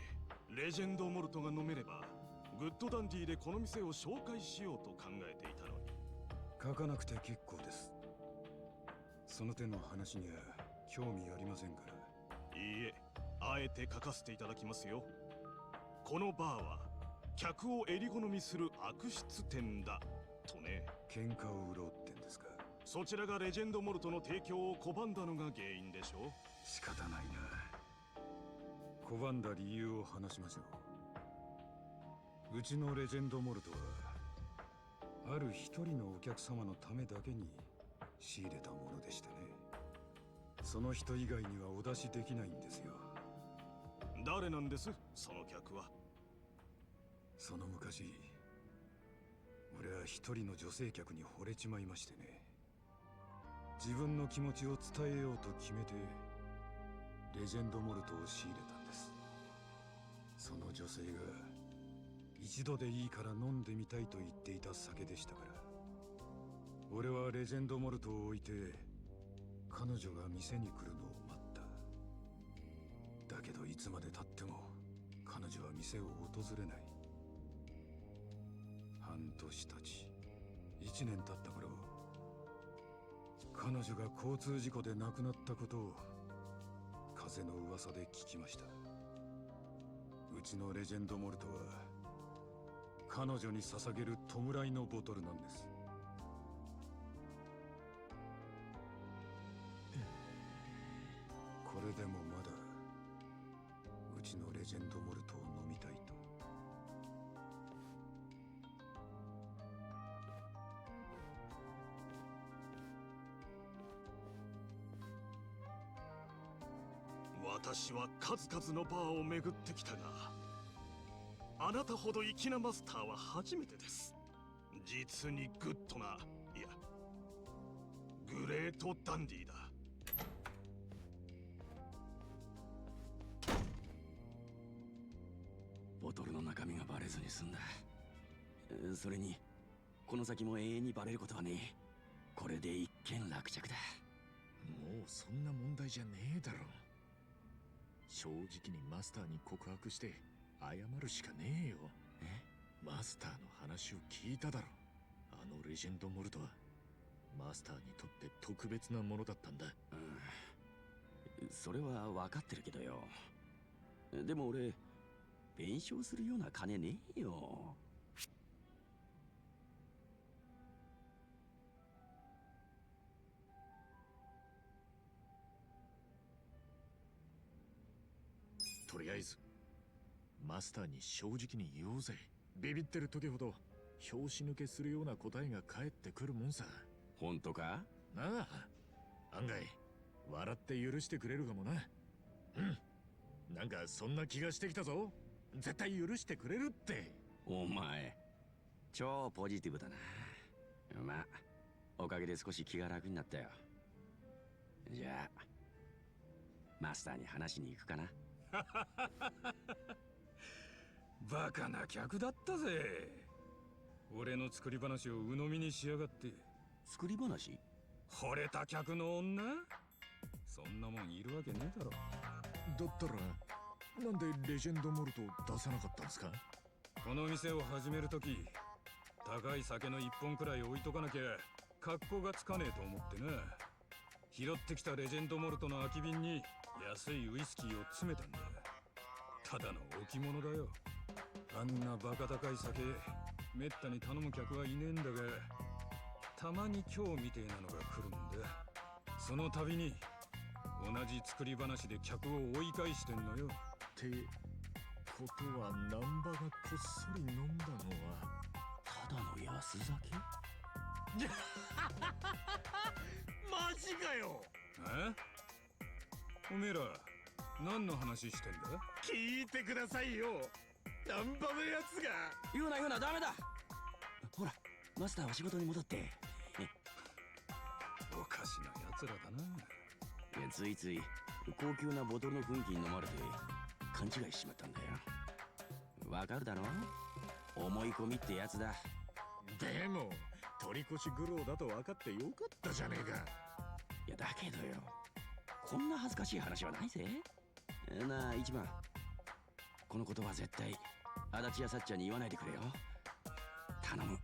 レジェンドモルトが飲めればグッドダンディでこの店を紹介しようと考えていたのに。書かなくて結構です。その手の話には興味ありませんから。いいえ、あえて書かせていただきますよ。このバーは客を襟好みする悪質店だとね。喧嘩を売ろうってんですか？そちらがレジェンドモルトの提供を拒んだのが原因でしょう。仕方ないな。拒んだ理由を話しましょう。うちのレジェンドモルトはある一人のお客様のためだけに仕入れたものでしてね。その人以外にはお出しできないんですよ。誰なんですその客は？その昔、俺は一人の女性客に惚れちまいましてね。自分の気持ちを伝えようと決めてレジェンドモルトを仕入れたんです。その女性が一度でいいから飲んでみたいと言っていた酒でしたから、俺はレジェンドモルトを置いて彼女が店に来るのを待った。だけどいつまで経っても彼女は店を訪れない。半年経ち1年経った頃、彼女が交通事故で亡くなったことを風の噂で聞きました。うちのレジェンドモルトは彼女に捧げる弔いのボトルなんです。これでもまだうちのレジェンドモルトを飲みたいと。私は数々のバーを巡ってきたが、あなたほど粋なマスターは初めてです。実にグッドな、いやグレートダンディーだ。ボトルの中身がバレずに済んだ。それにこの先も永遠にバレることはねえ。これで一件落着だ。もうそんな問題じゃねえだろ。正直にマスターに告白して謝るしかねえよ。マスターの話を聞いただろ。あのレジェンドモルトはマスターにとって特別なものだったんだ。それは分かってるけどよ。でも俺弁償するような金ねえよ。とりあえずマスターに正直に言おうぜ。ビビってる時ほど拍子抜けするような答えが返ってくるもんさ。本当か？なあ、案外笑って許してくれるかもな。なんかそんな気がしてきたぞ。絶対許してくれるって。お前超ポジティブだな。まあおかげで少し気が楽になったよ。じゃあマスターに話しに行くかな。バカな客だったぜ。俺の作り話を鵜呑みにしやがって。作り話？惚れた客の女？そんなもんいるわけねえだろ。だったらなんでレジェンドモルトを出さなかったんですか？この店を始めるとき、高い酒の一本くらい置いとかなきゃ格好がつかねえと思ってな。拾ってきたレジェンドモルトの空き瓶に安いウイスキーを詰めたんだ。ただの置物だよ。あんなバカ高い酒めったに頼む客はいねえんだが、たまに今日みてえなのが来るんだ。その度に同じ作り話で客を追い返してんのよ。ってことは難波がこっそり飲んだのはただの安酒？マジかよ。おめえら何の話してんだ？聞いてくださいよ。ナンバのやつが。言うな言うな、ダメだ。ほら、マスターは仕事に戻って。おかしな奴らだな。いや、ついつい高級なボトルの雰囲気に飲まれて勘違いしちまったんだよ。わかるだろ、思い込みってやつだ。でも取り越し苦労だと分かってよかったじゃねえか。いや、だけどよ、こんな恥ずかしい話はないぜ。なあ、一番、このことは絶対足立やさっちゃんに言わないでくれよ。頼む。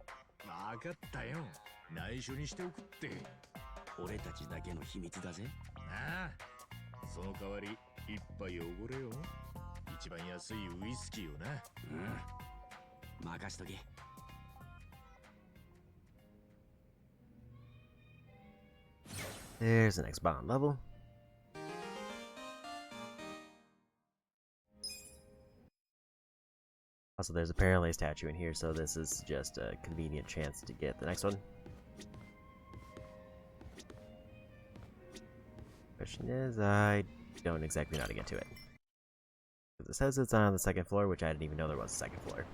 分かったよ、内緒にしておくって。俺たちだけの秘密だぜ。なあ、その代わり一杯おごれよ。一番安いウイスキーをな。うん、任しとけ。There's the next bond level. Also, there's apparently a statue in here, so this is just a convenient chance to get the next one. Question is, I don't exactly know how to get to it. Because it says it's on the second floor, which I didn't even know there was a second floor.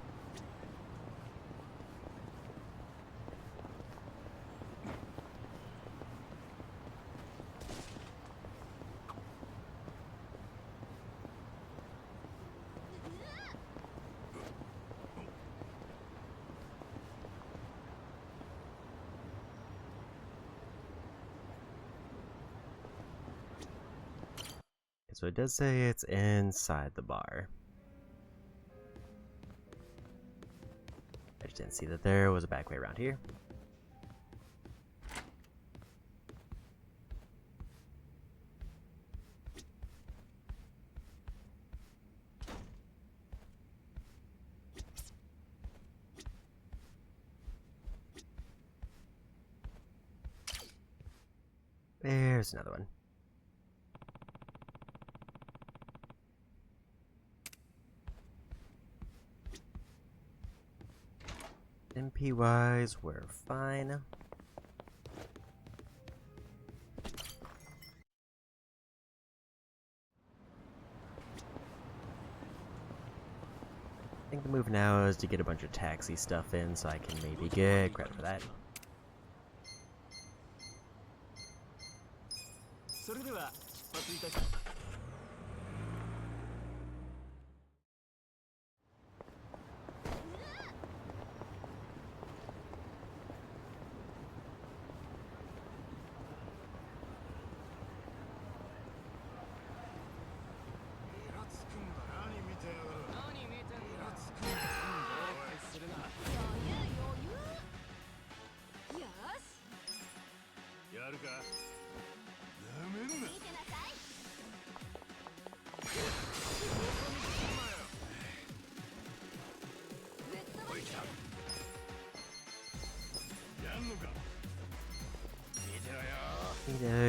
So it does say it's inside the bar. I just didn't see that there was a back way around here. There's another one. MP wise, we're fine. I think the move now is to get a bunch of taxi stuff in so I can maybe get credit for that.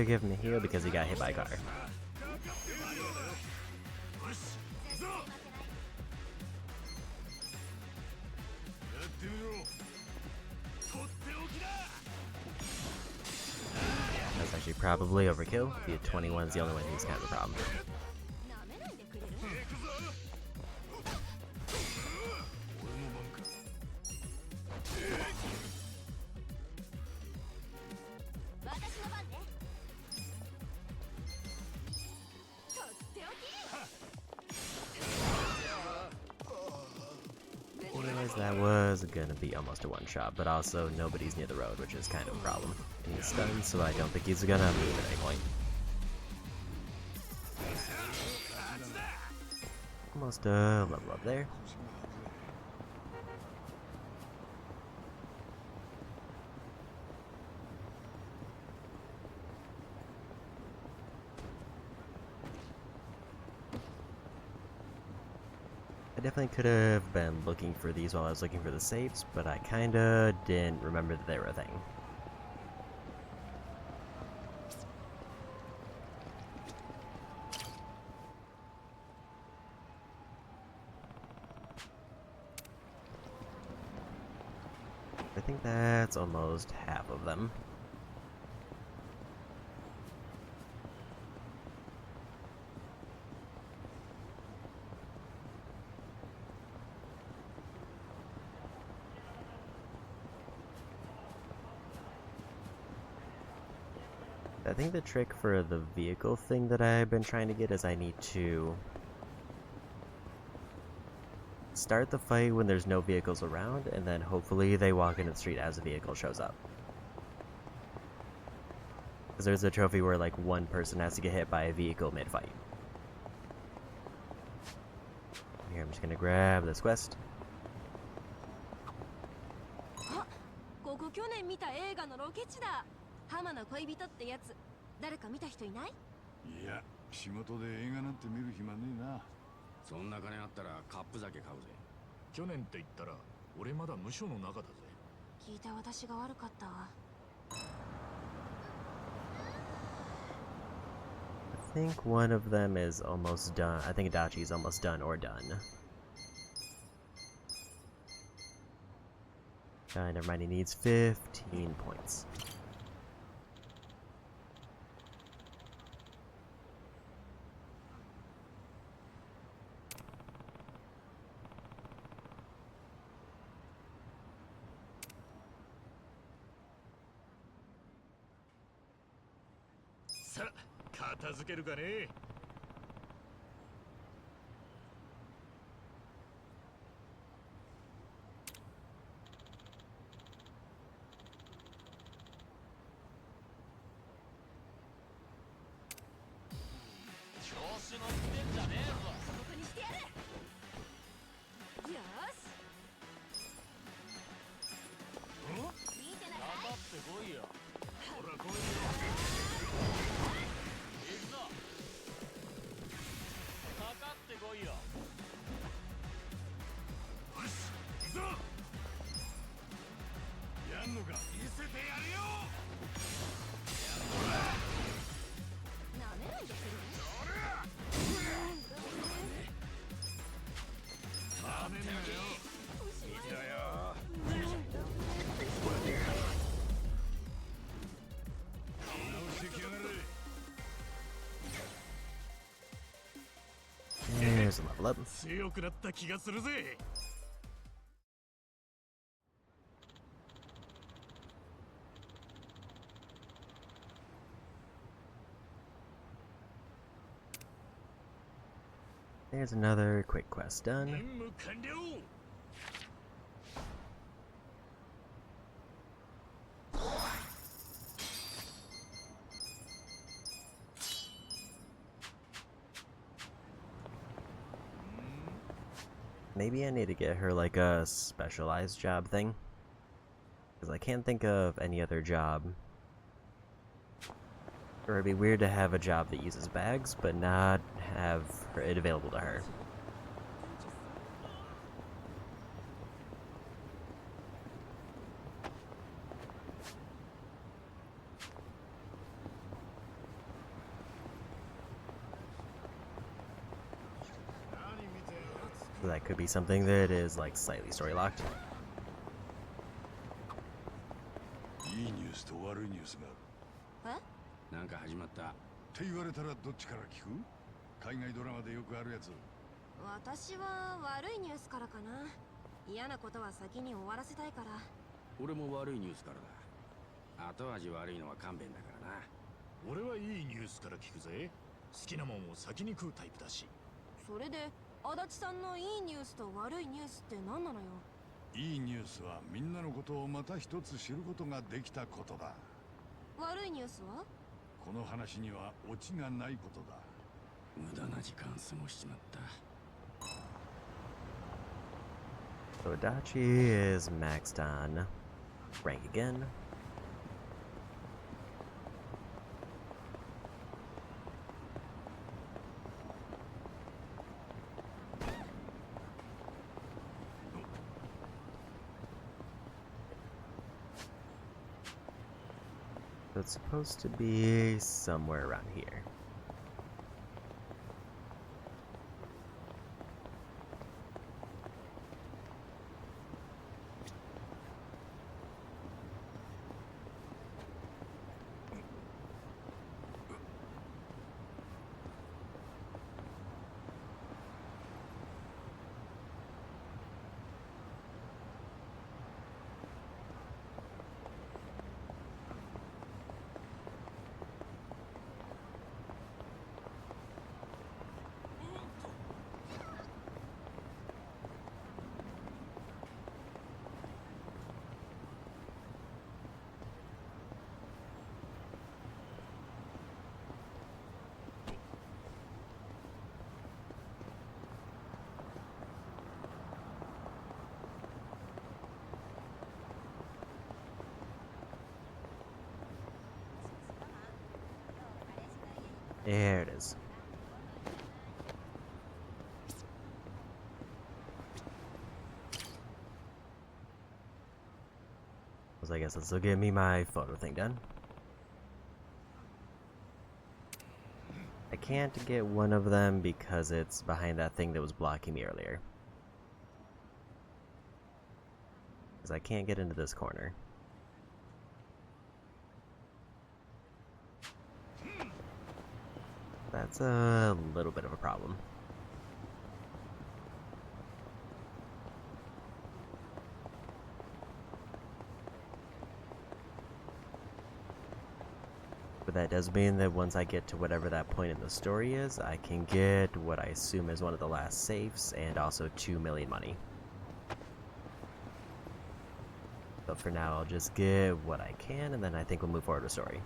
Give him a heal because he got hit by a car. That's actually probably overkill. The 21 is the only one who's kind of a problem. That was gonna be almost a one-shot, but also nobody's near the road, which is kind of a problem. And he's stunned, so I don't think he's gonna move at any point. Almost a level up there. I definitely could have been looking for these while I was looking for the safes, but I kinda didn't remember that they were a thing. I think that's almost half of them. I think the trick for the vehicle thing that I've been trying to get is I need to start the fight when there's no vehicles around, and then hopefully they walk into the street as a vehicle shows up. Because there's a trophy where like one person has to get hit by a vehicle mid-fight. Here, I'm just gonna grab this quest. あ、ここ去年見た映画のロケ地だ。浜の恋人ってやつ。誰か見た人いない？いや、仕事で映画なんて見る暇ねえな。そんな金あったらカップ酒買うぜ。去年って言ったら俺まだ無所の中だぜ。聞いた私が悪かったわ。I think one of them is almost done. I think Adachi's almost done or done. Never mind, he needs 15 points. Sa, 片付けるかね。調子乗ってんじゃねえぞ。ここにしてやる。よーし。見てなさい。かかってこいよ。ほら来いよ。行くぞ。かかってこいよ。よし、行くぞ。やんのか。見せてやるよ。なめないでくれ。ダメだよ。見てろよ。直してきやがれ。 There's a level up. 強くなった気がするぜ。There's another quick quest done. 任務完了。 Maybe I need to get her like a specialized job thing. Because I can't think of any other job. Or it'd be weird to have a job that uses bags, but not have it available to her. So that could be something that is like slightly story locked. いいニュースと悪いニュースがある。え？なんか始まった。って言われたらどっちから聞く？海外ドラマでよくあるやつ。私は悪いニュースからかな。嫌なことは先に終わらせたいから。俺も悪いニュースからだ。後味悪いのは勘弁だからな。俺はいいニュースから聞くぜ。好きなもんを先に食うタイプだし。それで足立さんのいいニュースと悪いニュースって何なのよ。いいニュースはみんなのことをまた一つ知ることができたことだ。悪いニュースは？この話にはオチがないことだ。無駄な時間過ごしちまった。 So Adachi is maxed on rank again. So it's supposed to be somewhere around here. There it is. So I guess this will give me my photo thing done. I can't get one of them because it's behind that thing that was blocking me earlier. Because I can't get into this corner. That's a little bit of a problem. But that does mean that once I get to whatever that point in the story is, I can get what I assume is one of the last safes and also 2 million money. But for now, I'll just get what I can, and then I think we'll move forward with story.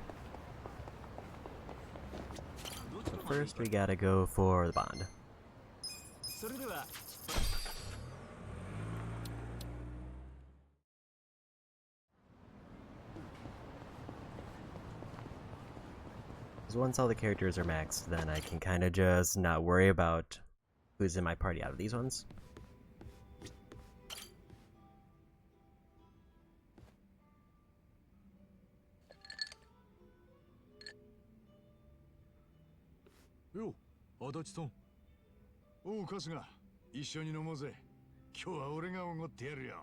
But first, we gotta go for the bond. So once all the characters are maxed, then I can kind of just not worry about who's in my party out of these ones.よ、足立さん。おう、春日。一緒に飲もうぜ。今日は俺がおごってやるよ。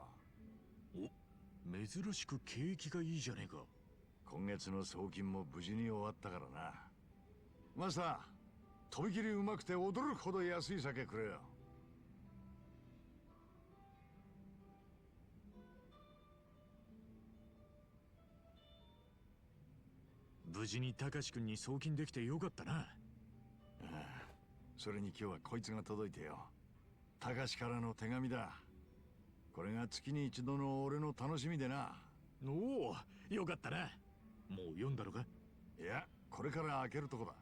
お、珍しく景気がいいじゃねえか。今月の送金も無事に終わったからな。マスター、とびきりうまくて驚くほど安い酒くれよ。無事に高志くんに送金できてよかったな。ああ、それに今日はこいつが届いてよ。高志からの手紙だ。これが月に一度の俺の楽しみでな。おお、よかったな。もう読んだのか？いや、これから開けるとこだ。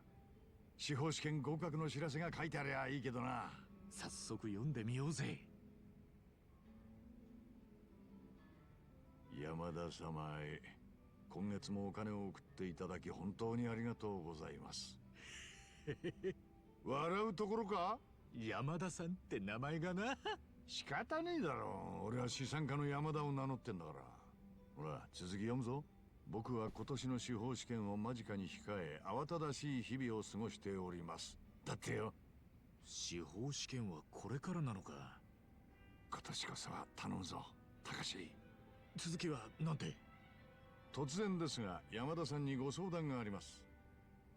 司法試験合格の知らせが書いてありゃいいけどな。早速読んでみようぜ。山田様へ、今月もお金を送っていただき本当にありがとうございます。笑うところか？山田さんって名前がな。仕方ねえだろう。俺は資産家の山田を名乗ってんだから。ほら、続き読むぞ。僕は今年の司法試験を間近に控え、慌ただしい日々を過ごしております。だってよ。司法試験はこれからなのか。今年こそは頼むぞ、高志。続きはなんて？突然ですが、山田さんにご相談があります。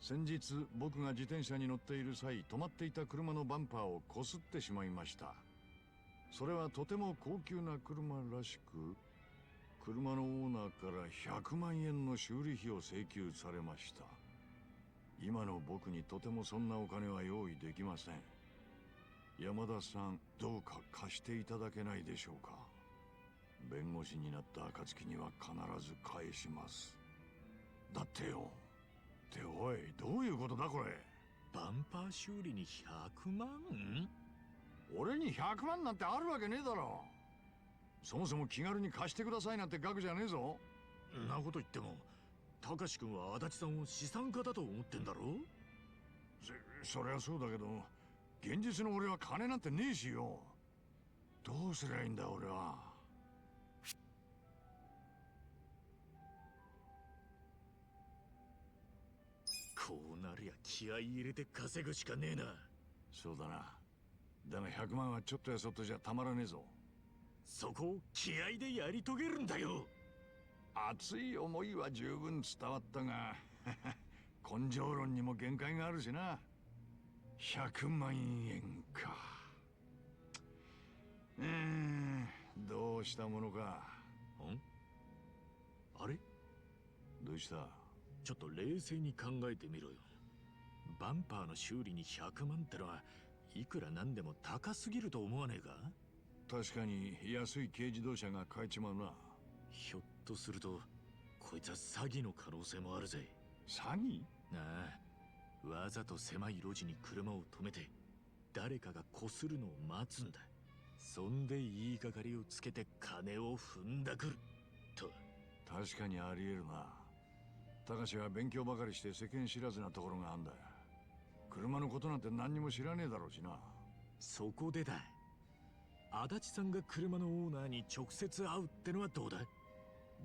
先日、僕が自転車に乗っている際、止まっていた車のバンパーをこすってしまいました。それはとても高級な車らしく、車のオーナーから100万円の修理費を請求されました。今の僕にとてもそんなお金は用意できません。山田さん、どうか貸していただけないでしょうか。弁護士になった暁には必ず返します。だってよ。っておい、どういうことだこれ。バンパー修理に100万？俺に100万なんてあるわけねえだろ。そもそも気軽に貸してくださいなんて額じゃねえぞ。んなこと言っても、高志くんは足立さんを資産家だと思ってんだろ。そりゃそうだけど、現実の俺は金なんてねえしよ。どうすりゃいいんだ俺は。こうなりゃ気合い入れて稼ぐしかねえな。そうだな。だが100万はちょっとやそっとじゃたまらねえぞ。そこを気合でやり遂げるんだよ。熱い思いは十分伝わったが根性論にも限界があるしな。100万円か。どうしたものか。あれ？どうした？ちょっと冷静に考えてみろよ。バンパーの修理に100万ってのはいくらなんでも高すぎると思わねえか？確かに安い軽自動車が買えちまうな。ひょっとするとこいつは詐欺の可能性もあるぜ。詐欺？ああ、わざと狭い路地に車を止めて誰かがこするのを待つんだ。そんで言いがかりをつけて金を踏んだくると。確かにありえるな。高志は勉強ばかりして世間知らずなところがあんだ。車のことなんて何にも知らねえだろうしな。そこでだ。足立さんが車のオーナーに直接会うってのはどうだ？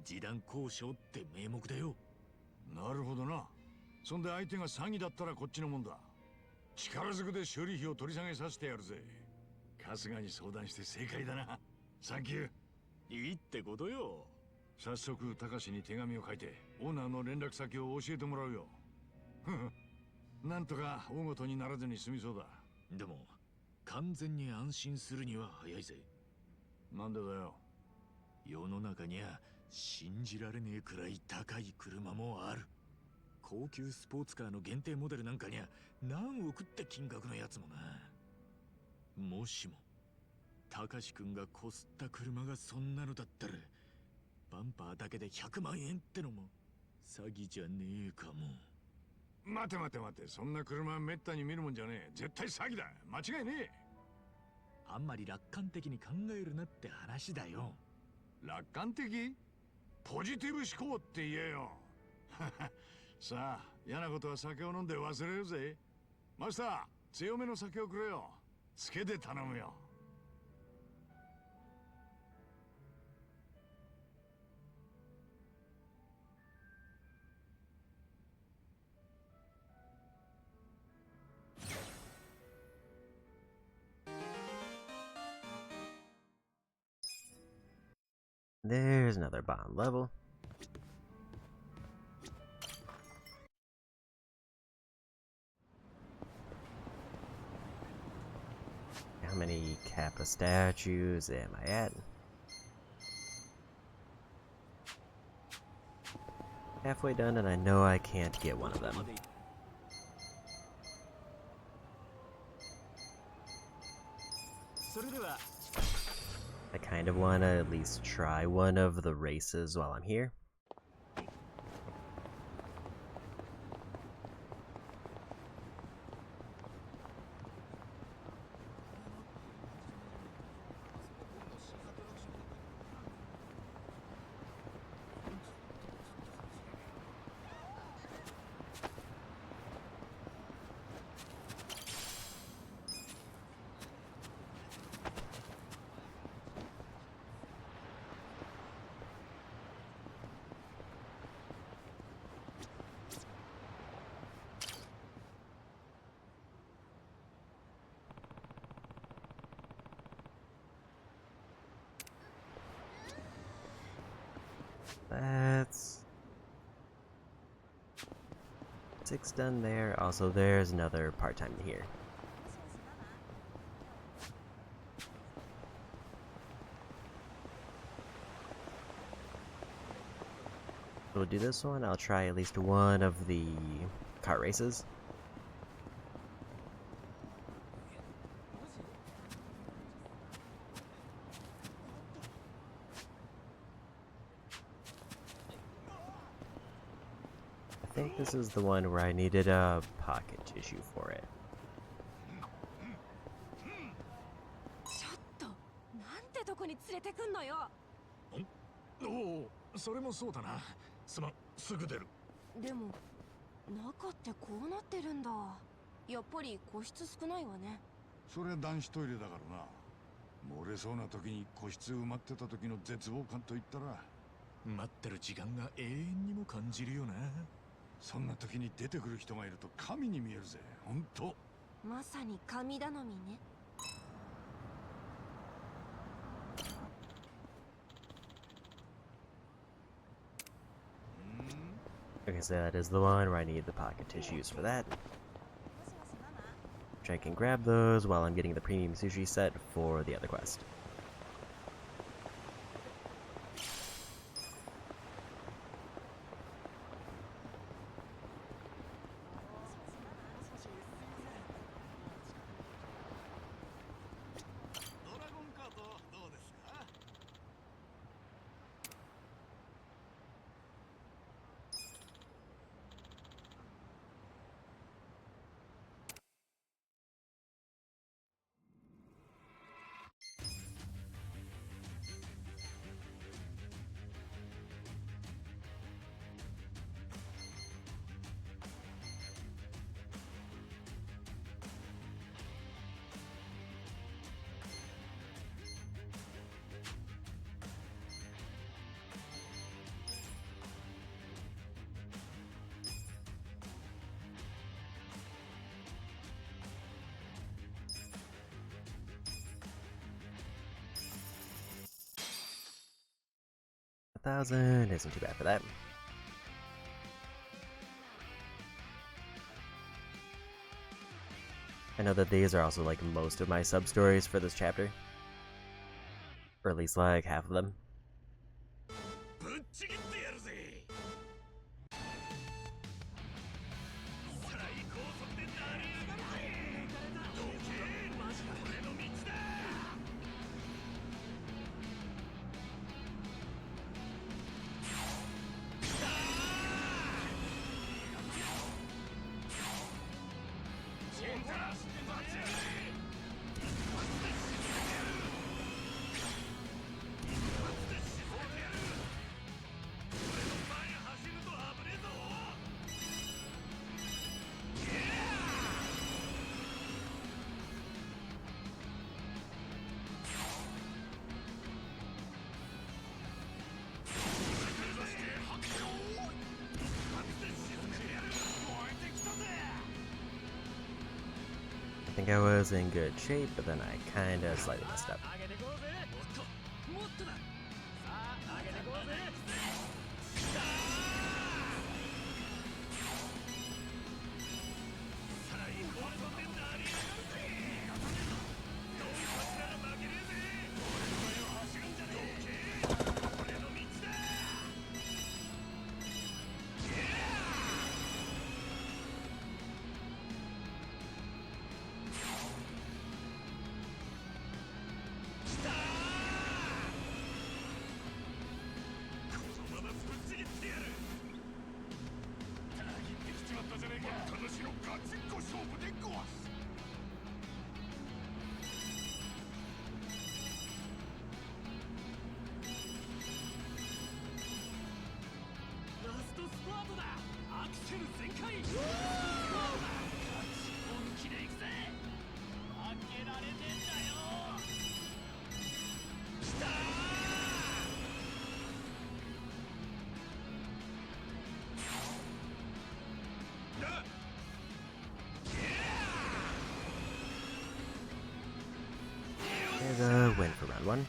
示談交渉って名目だよ。なるほどな。そんで相手が詐欺だったらこっちのもんだ。力ずくで修理費を取り下げさせてやるぜ。春日に相談して正解だな。サンキュー。いいってことよ。早速高志に手紙を書いてオーナーの連絡先を教えてもらうよ。なんとか大ごとにならずに済みそうだ。でも完全に安心するには早いぜ。なんでだよ。世の中には信じられねえくらい高い車もある。高級スポーツカーの限定モデルなんかには何億って金額のやつもな。もしも高志くんがこすった車がそんなのだったら、バンパーだけで100万円ってのも詐欺じゃねえかも。待て待て待て、そんな車めったに見るもんじゃねえ。絶対詐欺だ。間違いねえ。あんまり楽観的に考えるなって話だよ。楽観的？ポジティブ思考って言えよ。さあ、嫌なことは酒を飲んで忘れるぜ。マスター、強めの酒をくれよ。つけで頼むよ。There's another bond level. How many Kappa statues am I at? Halfway done, and I know I can't get one of them. I kind of want to at least try one of the races while I'm here. That's 6 done there. Also, there's another part-time here. We'll do this one. I'll try at least one of the kart races. I think this is the one where I needed a pocket tissue for it. ちょっと、なんてとこに連れてくんのよ。おお、それもそうだな。すまん、すぐ出る。でも、中ってこうなってるんだ。やっぱり個室少ないわね。それは男子トイレだからな。漏れそうな時に個室埋まってた時の絶望感といったら、待ってる時間が永遠にも感じるよな。そんな時に出てくる人がいると神に見えるぜ。ほんと。まさに神頼みね。Okay, so that is the one where I need the pocket tissues for that. Which I can grab those while I'm getting the premium sushi set for the other quest. 1,000 isn't too bad for that. I know that these are also like most of my sub-stories for this chapter. Or at least like half of them. I think I was in good shape, but then I kinda slightly messed up. There's a win for round one.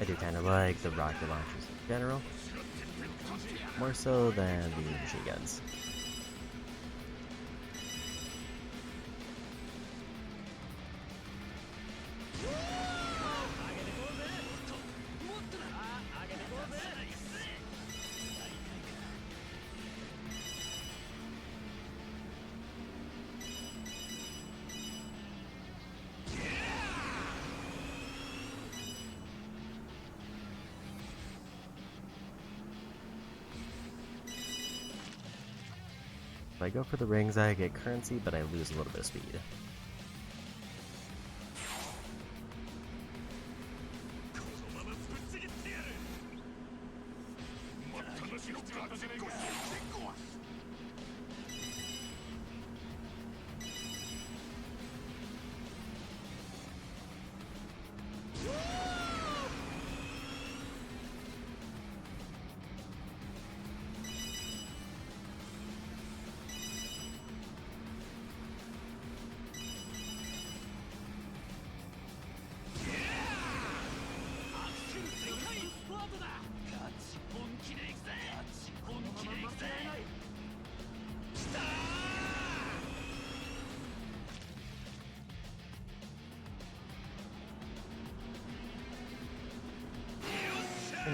I do kind of like the rocket launchers in general, more so than the machine guns. If I go for the rings, I get currency, but I lose a little bit of speed.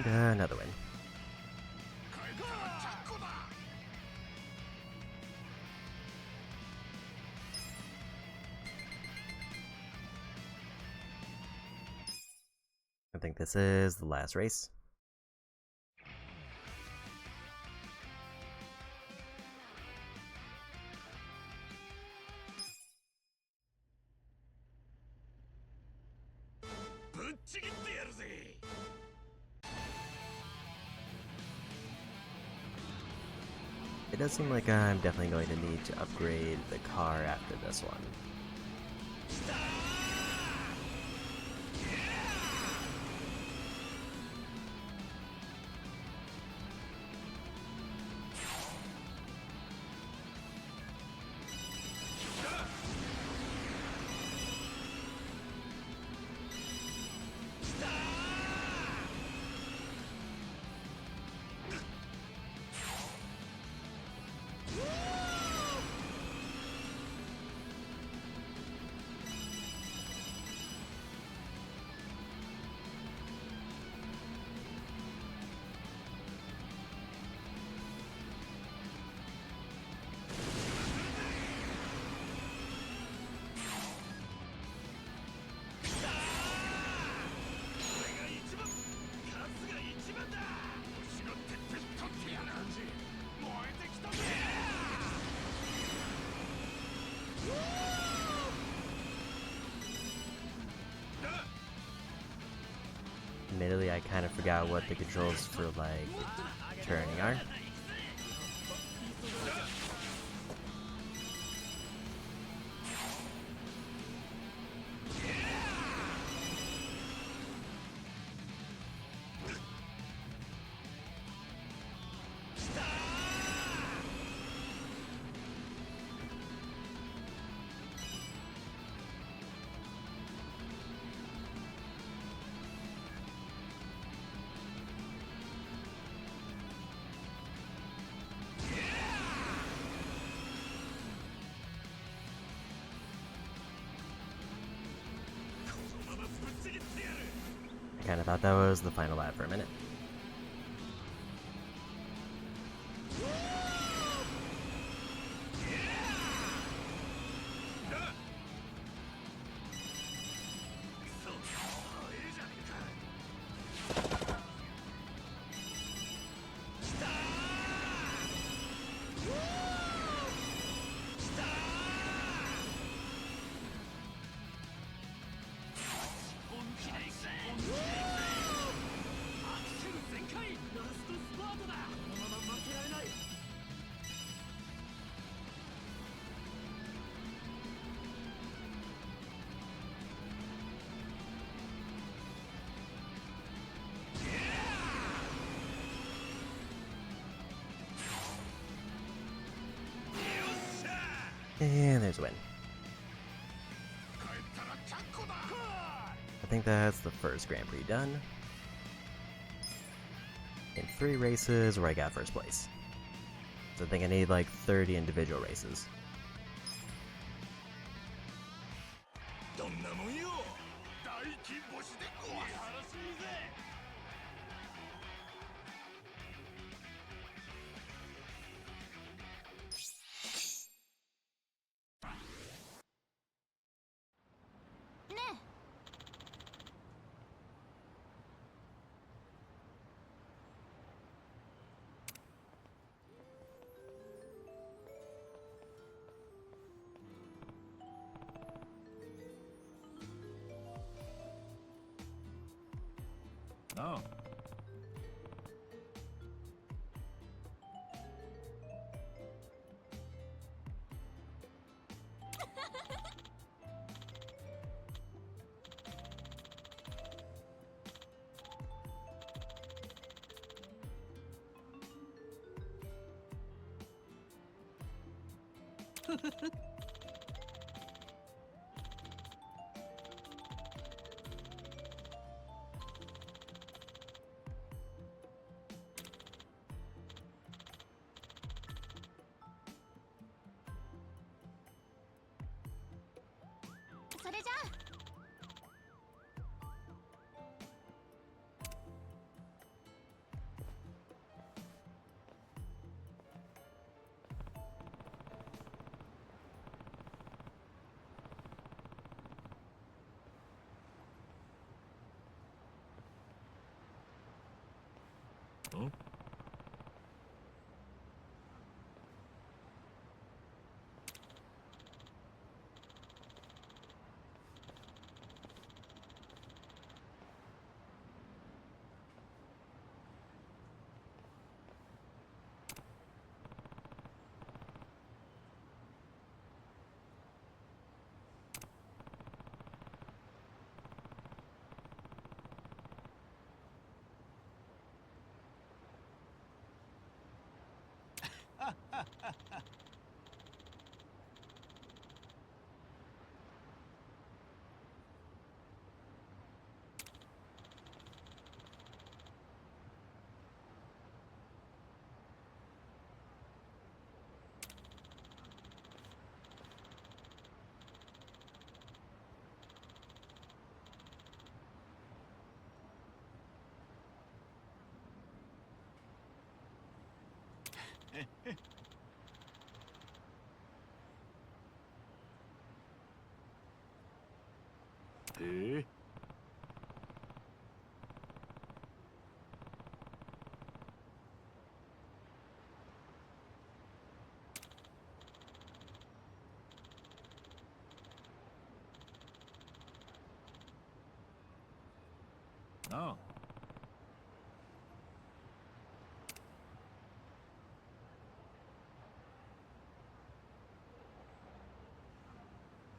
And another win. I think this is the last race. It does seem like I'm definitely going to need to upgrade the car after this one. Admittedly, I kind of forgot what the controls for, like, turning are. I kind of thought that was the final lap for a minute. And there's a win. I think that's the first Grand Prix done. In 3 races where I got first place. So I think I need like 30 individual races. No. ん？ええ。なあ。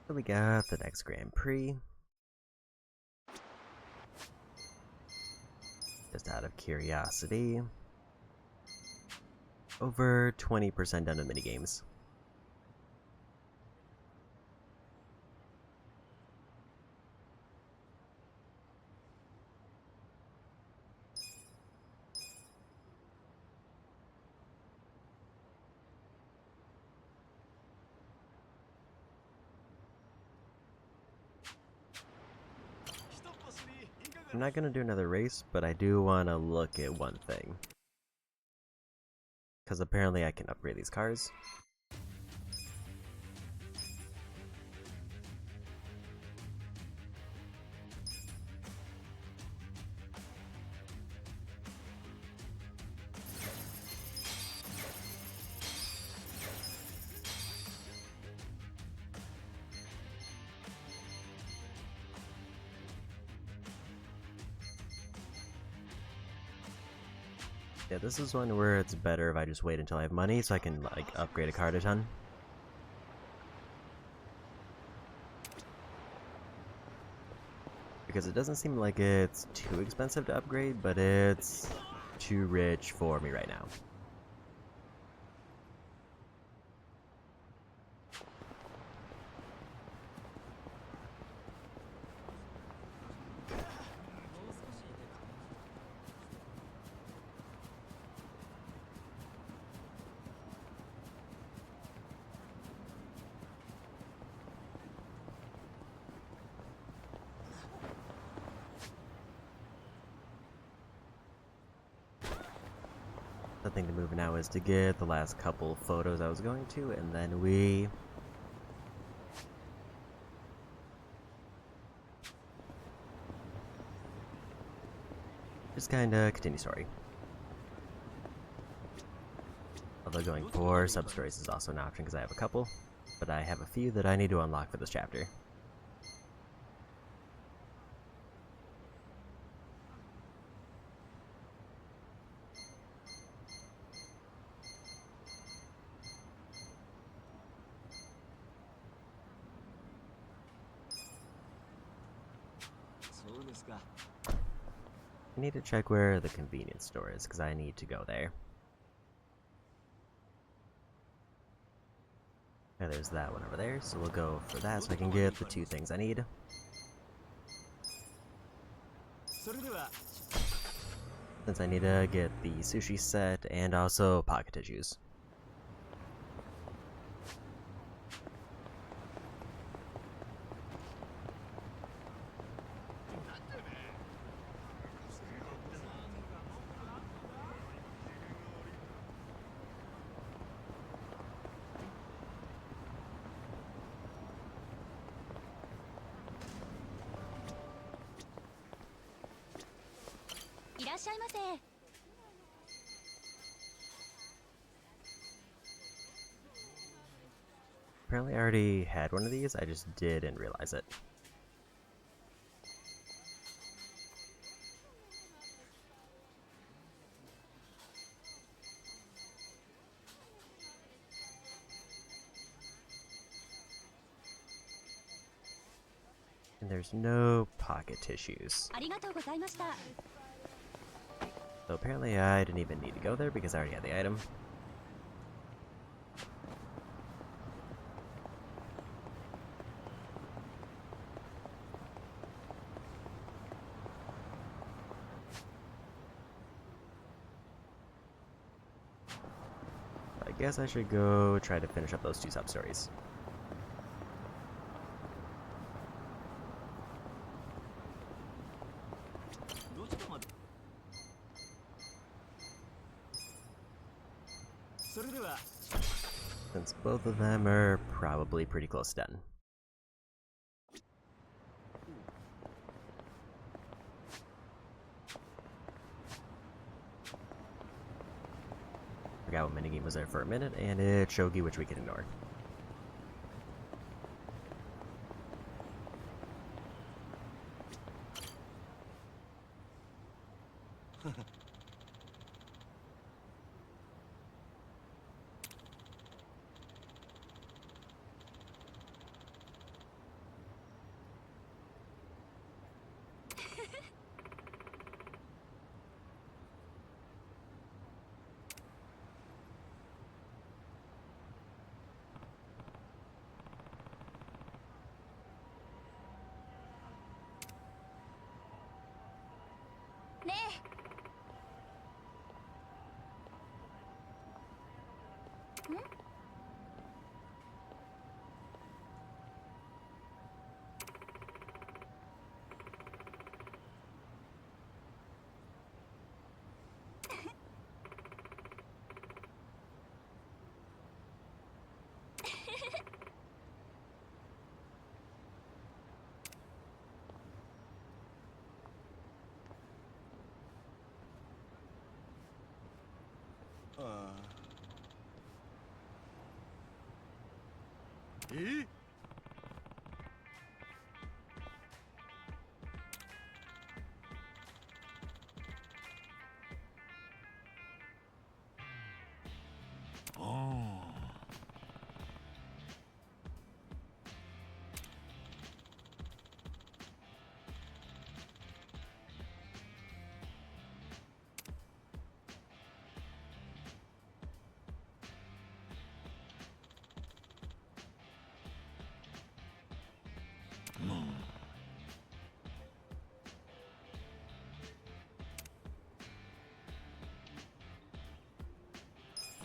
So we got the next Grand Prix. Just out of curiosity. Over 20% done in minigames. I'm not gonna do another race, but I do want to look at one thing. Because apparently I can upgrade these cars. Yeah, this is one where it's better if I just wait until I have money so I can, like, upgrade a card a ton. Because it doesn't seem like it's too expensive to upgrade, but it's too rich for me right now. The thing to move now is to get the last couple photos I was going to, and then we just kinda continue story. Although going for sub-stories is also an option because I have a couple, but I have a few that I need to unlock for this chapter. I need to check where the convenience store is because I need to go there. Okay, there's that one over there, so we'll go for that so I can get the two things I need. Since I need to get the sushi set and also pocket tissues. Apparently I already had one of these, I just didn't realize it. And there's no pocket tissues. ありがとうございました。 So apparently I didn't even need to go there because I already had the item. I guess I should go try to finish up those 2 sub-stories. Since both of them are probably pretty close done. Forgot what minigame was there for a minute, and it's Shogi, which we can ignore.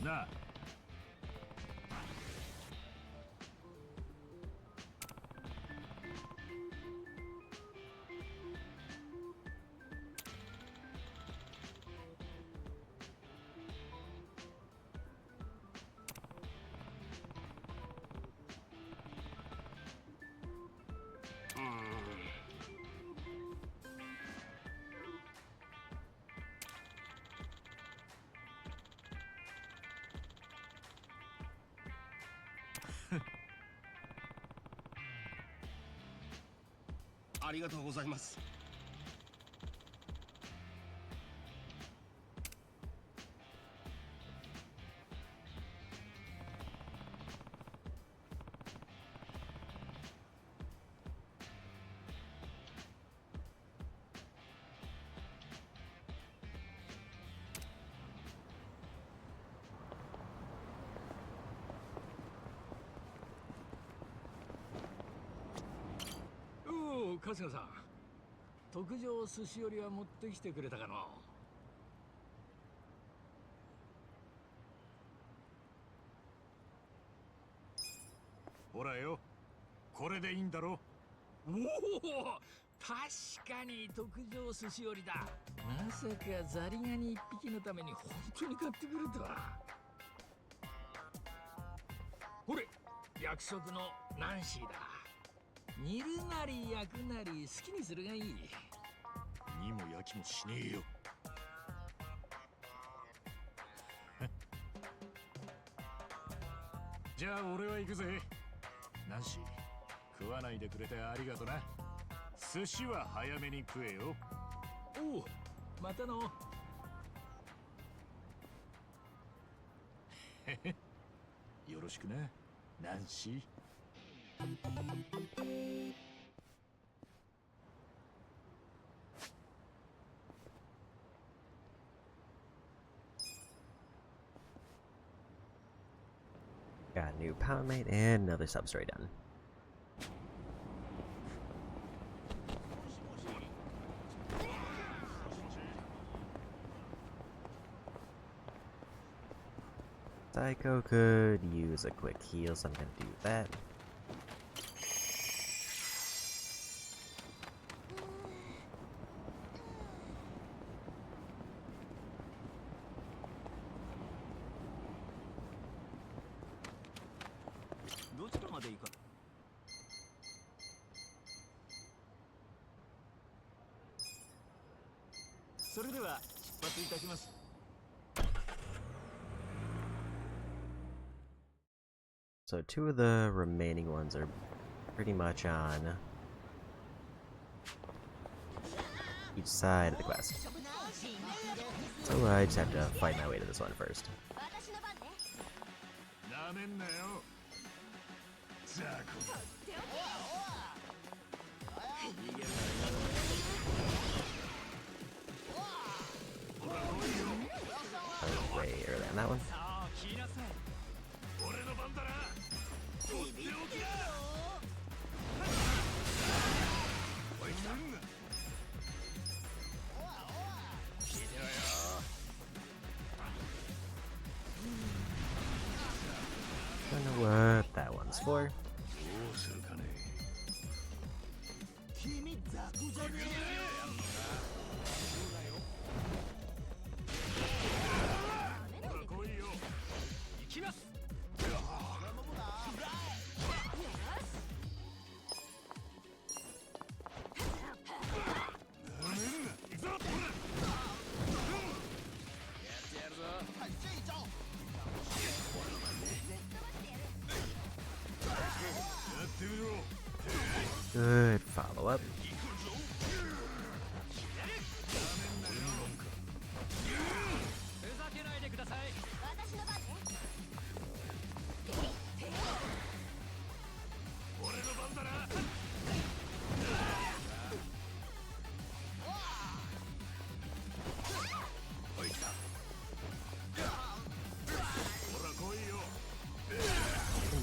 Na.ありがとうございます。おお、春日さん。特上寿司よりは持ってきてくれたかの。ほらよ、これでいいんだろ。おお、確かに特上寿司よりだ。まさかザリガニ一匹のために本当に買ってくるとは。ほれ、約束のナンシーだ。煮るなり焼くなり好きにするがいい。煮も焼きもしねえよ。じゃあ俺は行くぜ。ナンシー、食わないでくれてありがとな。寿司は早めに食えよ。おう、またの。よろしくな、ナンシー。Got a new pound mate and another sub-story done. Psycho could use a quick heal, so I'm gonna do that. So 2 of the remaining ones are pretty much on each side of the quest. So I just have to fight my way to this one first. Way early on that one. Don't know what that one's for. Good follow-up.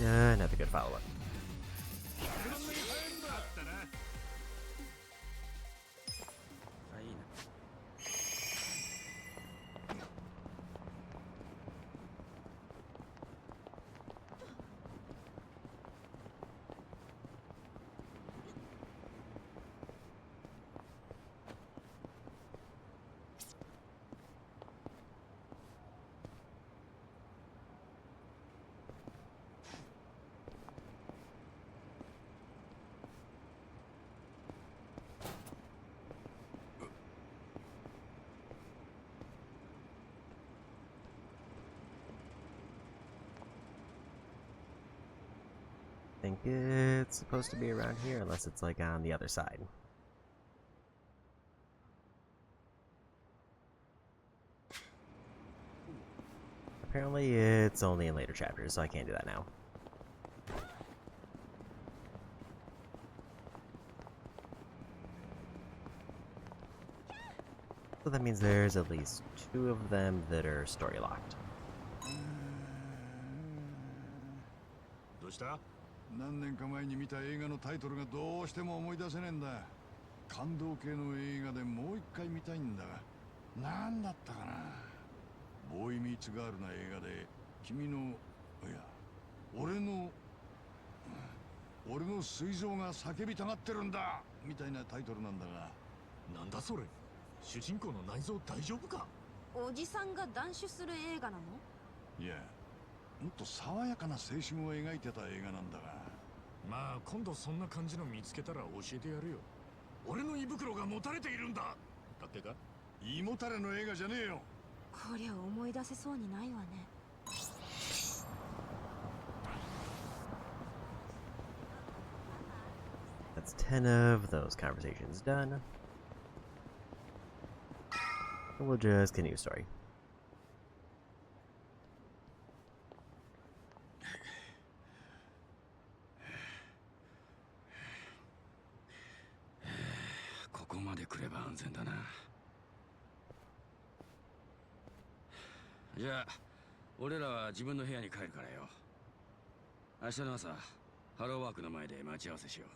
Another good follow-up. I think it's supposed to be around here, unless it's like on the other side. Apparently it's only in later chapters, so I can't do that now. So that means there's at least 2 of them that are story locked. どうした？何年か前に見た映画のタイトルがどうしても思い出せねえんだ。感動系の映画でもう一回見たいんだが、何だったかな。ボーイミーツガールな映画で君の、いや、俺の膵臓が叫びたがってるんだみたいなタイトルなんだが。なんだそれ。主人公の内臓大丈夫か。おじさんが断酒する映画なの？いや、もっと爽やかな青春を描いてた映画なんだが。まあ今度そんな感じの見つけたら教えてやるよ。俺の胃袋がもたれているんだ。だってか？胃もたれの映画じゃねえよ。こりゃ思い出せそうにないわね。that's 10 of those conversations done. We'll just continue story.ここまで来れば安全だな。じゃあ俺らは自分の部屋に帰るからよ。明日の朝ハローワークの前で待ち合わせしよ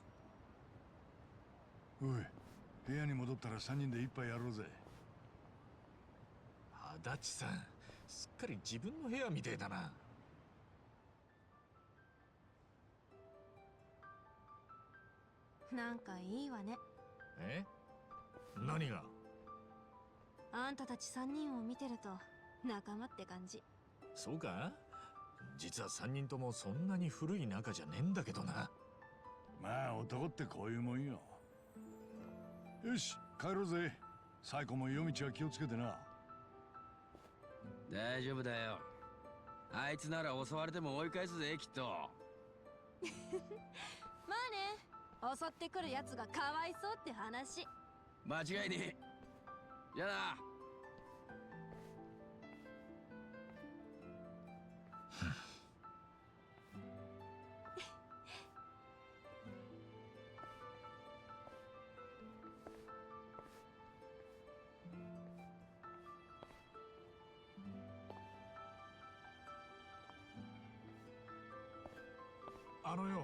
おい、部屋に戻ったら3人で一杯やろうぜ。足立さん、すっかり自分の部屋みてえだな。なんかいいわね。え？何が？あんたたち3人を見てると仲間って感じ。そうか？実は3人ともそんなに古い仲じゃねえんだけどな。まあ男ってこういうもんよ。よし、帰ろうぜ。サイコも夜道は気をつけてな。う。大丈夫だよ。あいつなら襲われても追い返すぜ、きっと。まあね、襲ってくるやつがかわいそうって話。間違いねえ。じゃあな。あのよ。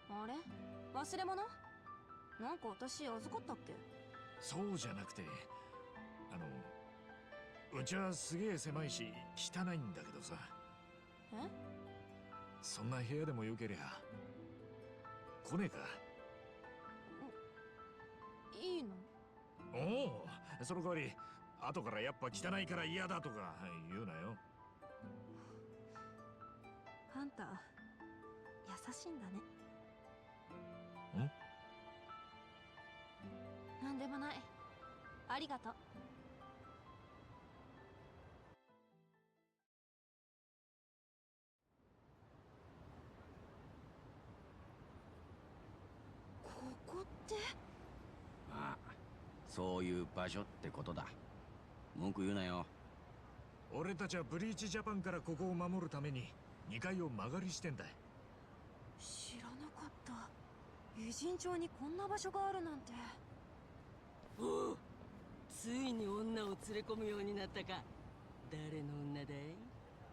あれ？忘れ物？なんか私預かったっけ？そうじゃなくて、うちはすげえ狭いし汚いんだけどさ。え？そんな部屋でもよけりゃ来ねえか？いいの？おお、その代わり後からやっぱ汚いから嫌だとか言うなよ。あんた優しいんだね。なんでもない。ありがとう。ここって？まあそういう場所ってことだ。文句言うなよ。俺たちはブリーチジャパンからここを守るために2階を間借りしてんだ。知らなかった。偉人町にこんな場所があるなんて。おう、ついに女を連れ込むようになったか。誰の女だい？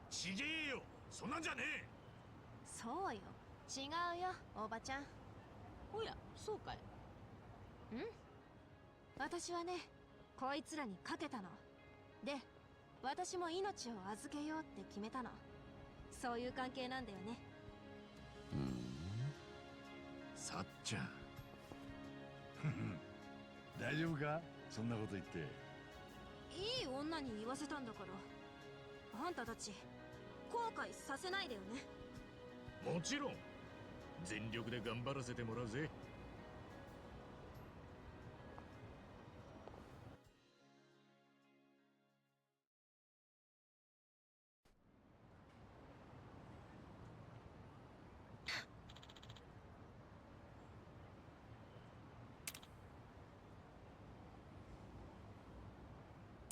ちげえよ、そんなんじゃねえ。そうよ、違うよおばちゃん。おや、そうかい。うん、私はねこいつらにかけたので、私も命を預けようって決めたの。そういう関係なんだよね。さっちゃん。大丈夫か、そんなこと言って。いい女に言わせたんだから、あんたたち後悔させないでよね。もちろん全力で頑張らせてもらうぜ。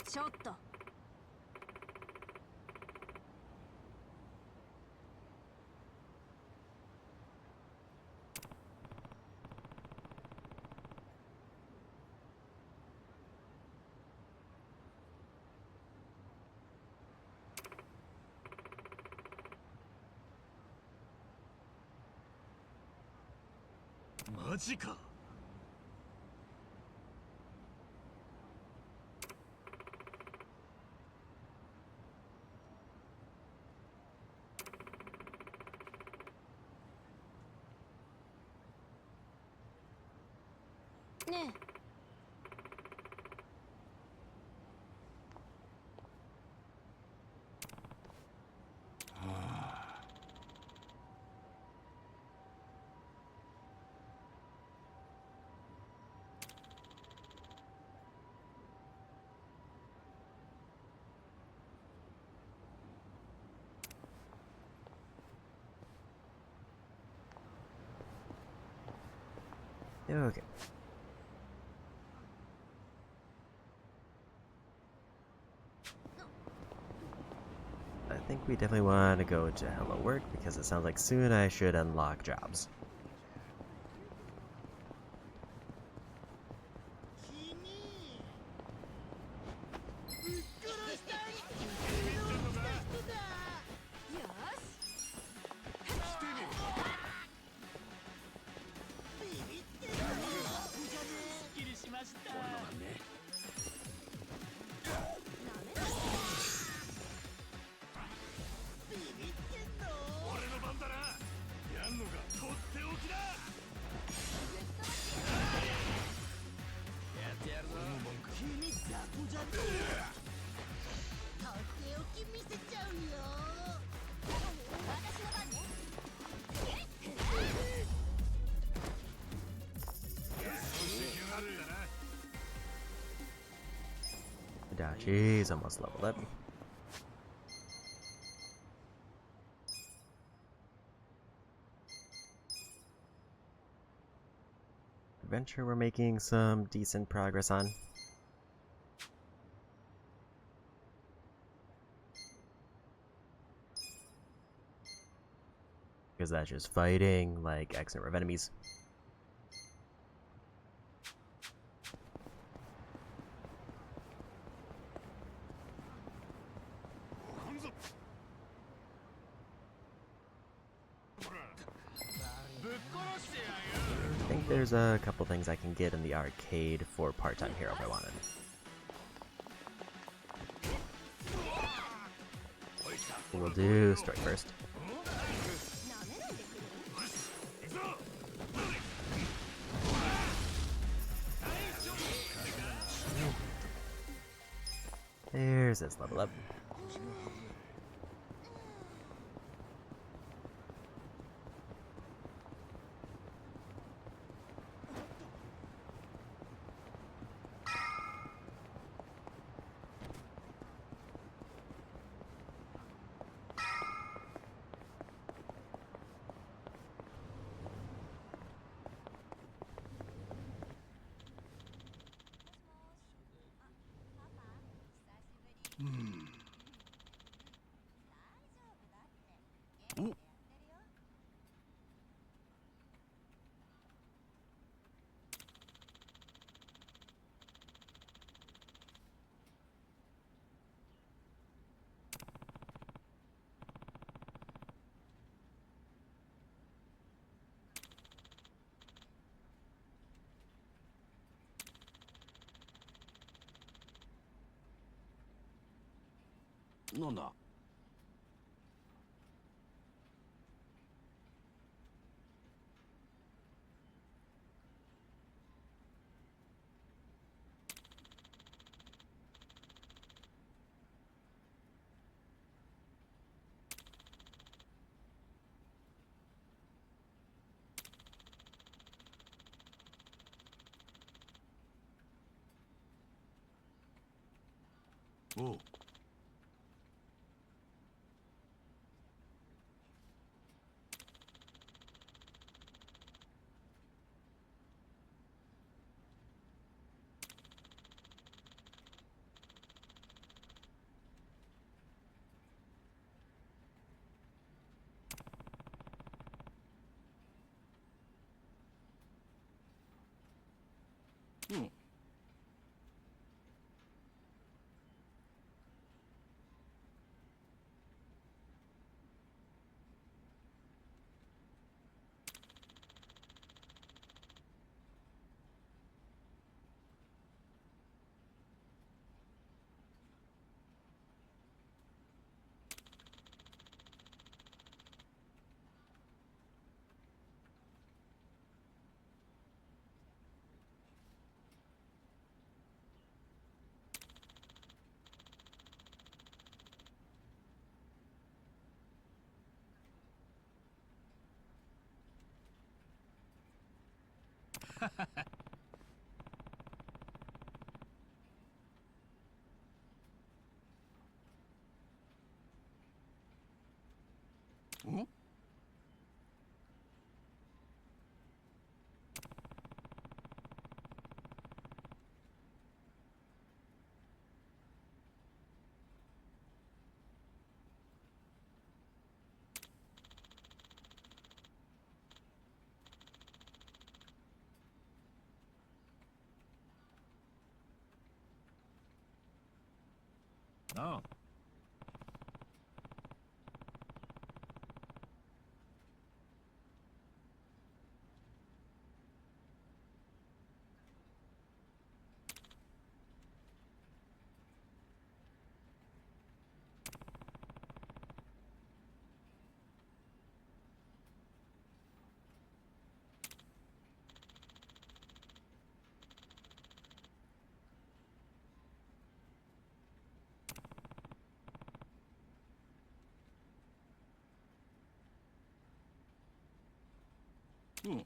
ちょっと。マジか。ねえ、Okay. I think we definitely want to go to Hello Work because it sounds like soon I should unlock jobs. Jeez, almost leveled up. Adventure we're making some decent progress on. Because that's just fighting like X number of enemies. I think there's a couple things I can get in the arcade for part-time hero if I wanted. We'll do strike first. There's this level up.なんだ。おう。うん。なあ。うん。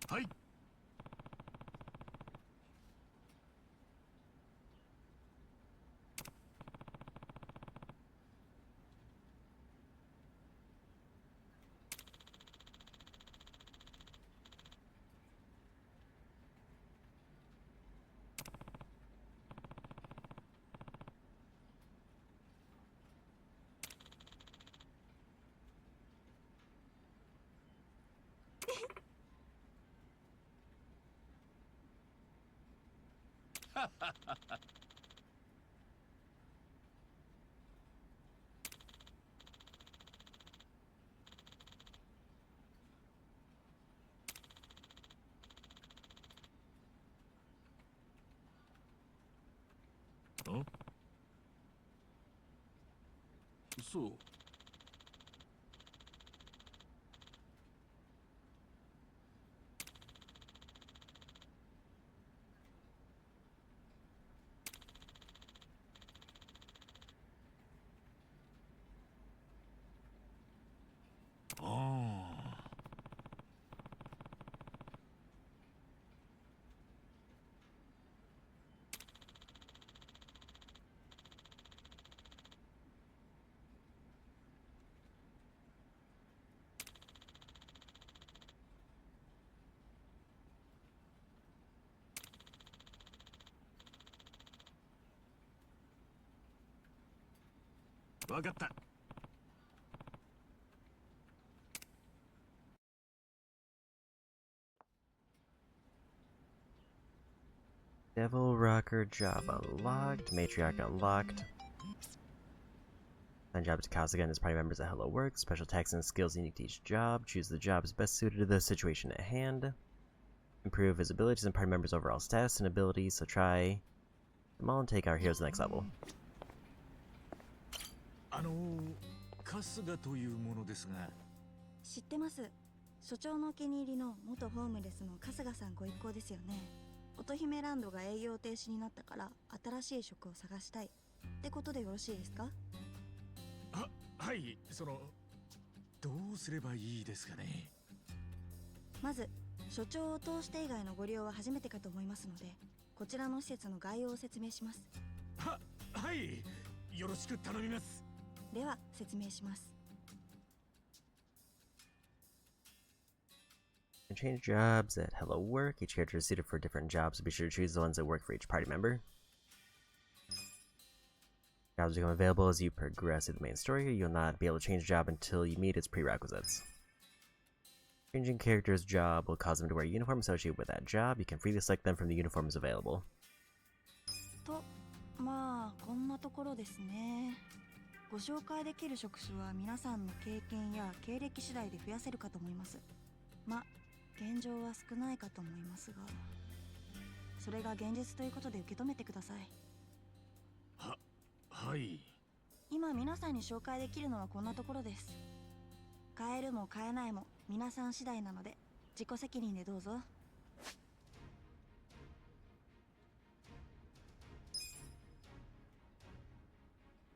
はい。ん？そう。ああ。わかった。Devil Rocker job unlocked. Matriarch unlocked. Assign jobs to Kasuga and his party members at Hello Work. Special tasks and skills unique to each job. Choose the jobs best suited to the situation at hand. Improve his abilities and party members' overall status and abilities, so try them all and take our heroes to the next level. 春日というものですが。知ってます。所長のお気に入りの元ホームレスの春日さんご一行ですよね。乙姫ランドが営業停止になったから新しい職を探したいってことでよろしいですか？はい、どうすればいいですかね。まず所長を通して以外のご利用は初めてかと思いますので、こちらの施設の概要を説明します。はい、よろしく頼みます。では説明します。Change jobs at Hello Work. Each character is suited for different jobs, so be sure to choose the ones that work for each party member. Jobs become available as you progress through the main story. You'll not be able to change a job until you meet its prerequisites. Changing character's job will cause them to wear a uniform associated with that job. You can freely select them from the uniforms available. と、まあこんなところですね。ご紹介できる職種は皆さんの経験や経歴次第で増やせるかと思います。現状は少ないかと思いますが、それが現実ということで受け止めてください。はい。今皆さんに紹介できるのはこんなところです。買えるも買えないも皆さん次第なので自己責任でどうぞ。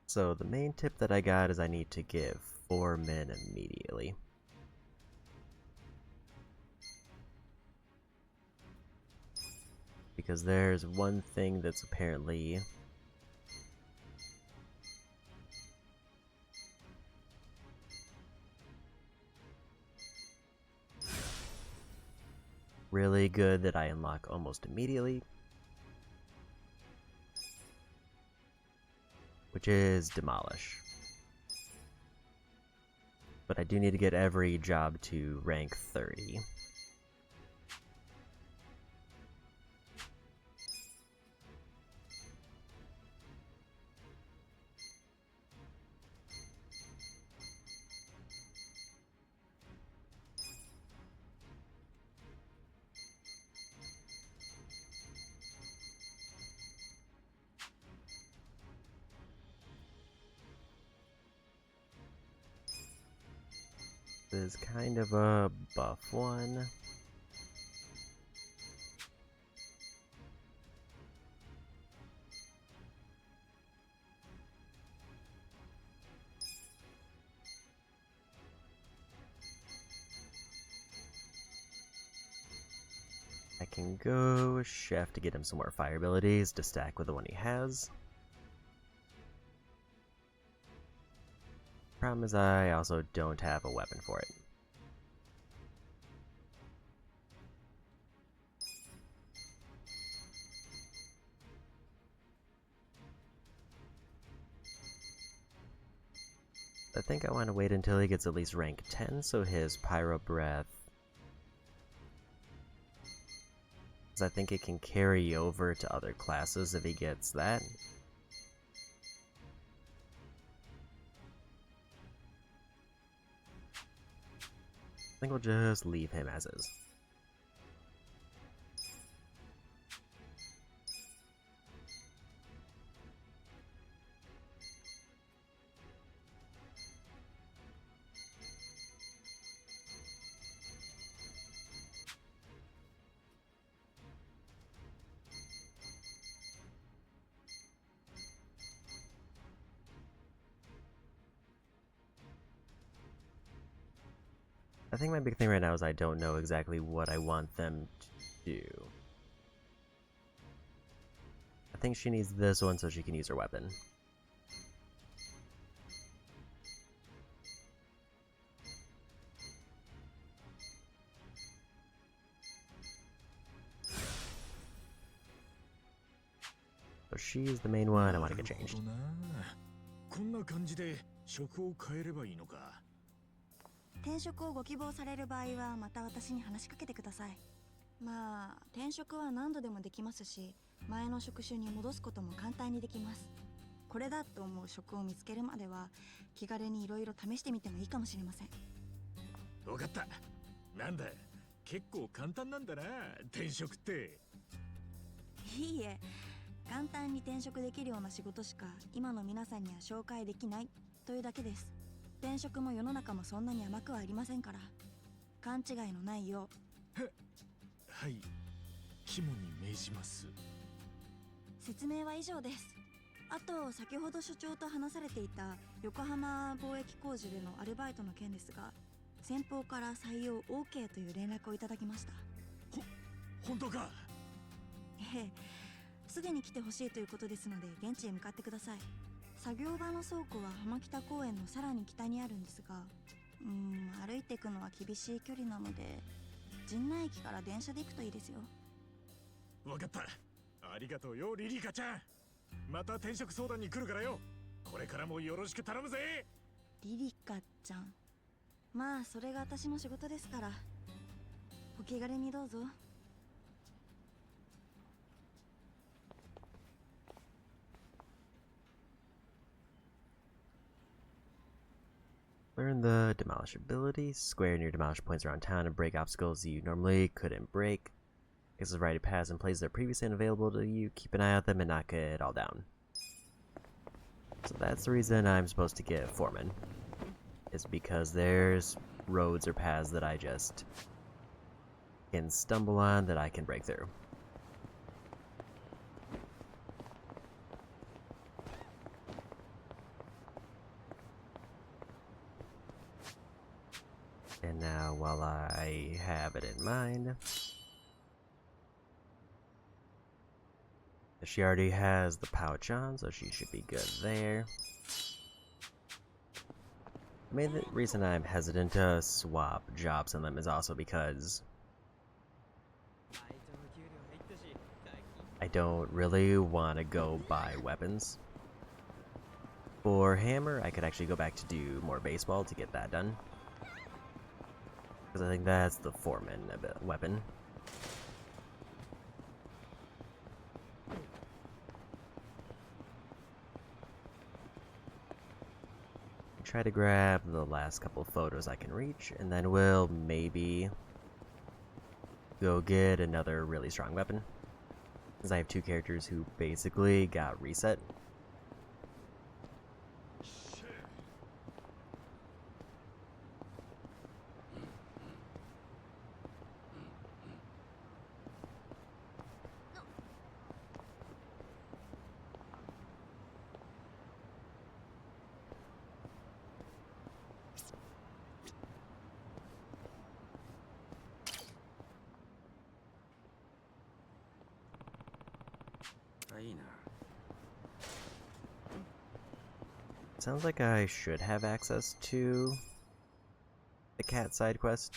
So the main tip that I got is I need to give 4 men immediately. Because there's one thing that's apparently really good that I unlock almost immediately, which is Demolish. But I do need to get every job to rank 30. This is kind of a buff one. I can go Chef to get him some more fire abilities to stack with the one he has. Problem is I also don't have a weapon for it. I think I want to wait until he gets at least rank 10 so his Pyro Breath, I think it can carry over to other classes if he gets that. I think we'll just leave him as is. I think my big thing right now is I don't know exactly what I want them to do. I think she needs this one so she can use her weapon. So she's the main one I want to get changed. こんな感じで職を変えればいいのか。転職をご希望される場合はまた私に話しかけてください。まあ転職は何度でもできますし、前の職種に戻すことも簡単にできます。これだと思う職を見つけるまでは気軽にいろいろ試してみてもいいかもしれません。わかった。なんだ、結構簡単なんだな、転職って。いいえ、簡単に転職できるような仕事しか今の皆さんには紹介できないというだけです。転職も世の中もそんなに甘くはありませんから、勘違いのないよう。はい、肝に銘じます。説明は以上です。あと先ほど所長と話されていた横浜貿易工事でのアルバイトの件ですが、先方から採用 OK という連絡をいただきました。本当か？ええ、すぐに来てほしいということですので現地へ向かってください。作業場の倉庫は浜北公園のさらに北にあるんですが、歩いていくのは厳しい距離なので陣内駅から電車で行くといいですよ。わかった。ありがとうよリリカちゃん。また転職相談に来るからよ。これからもよろしく頼むぜ。リリカちゃん、まあそれが私の仕事ですからお気軽にどうぞ。Learn the Demolish ability. Square near Demolish points around town and break obstacles you normally couldn't break. This is variety paths and places that are previously unavailable to you. Keep an eye out them and knock it all down. So that's the reason I'm supposed to get Foreman. It's because there's roads or paths that I just can stumble on that I can break through. And now, while I have it in mind, she already has the pouch on, so she should be good there. I mean, the reason I'm hesitant to swap jobs on them is also because I don't really want to go buy weapons. For hammer, I could actually go back to do more baseball to get that done. Because I think that's the Foreman weapon. Try to grab the last couple photos I can reach, and then we'll maybe go get another really strong weapon. Because I have two characters who basically got reset. Sounds like I should have access to the cat side quest.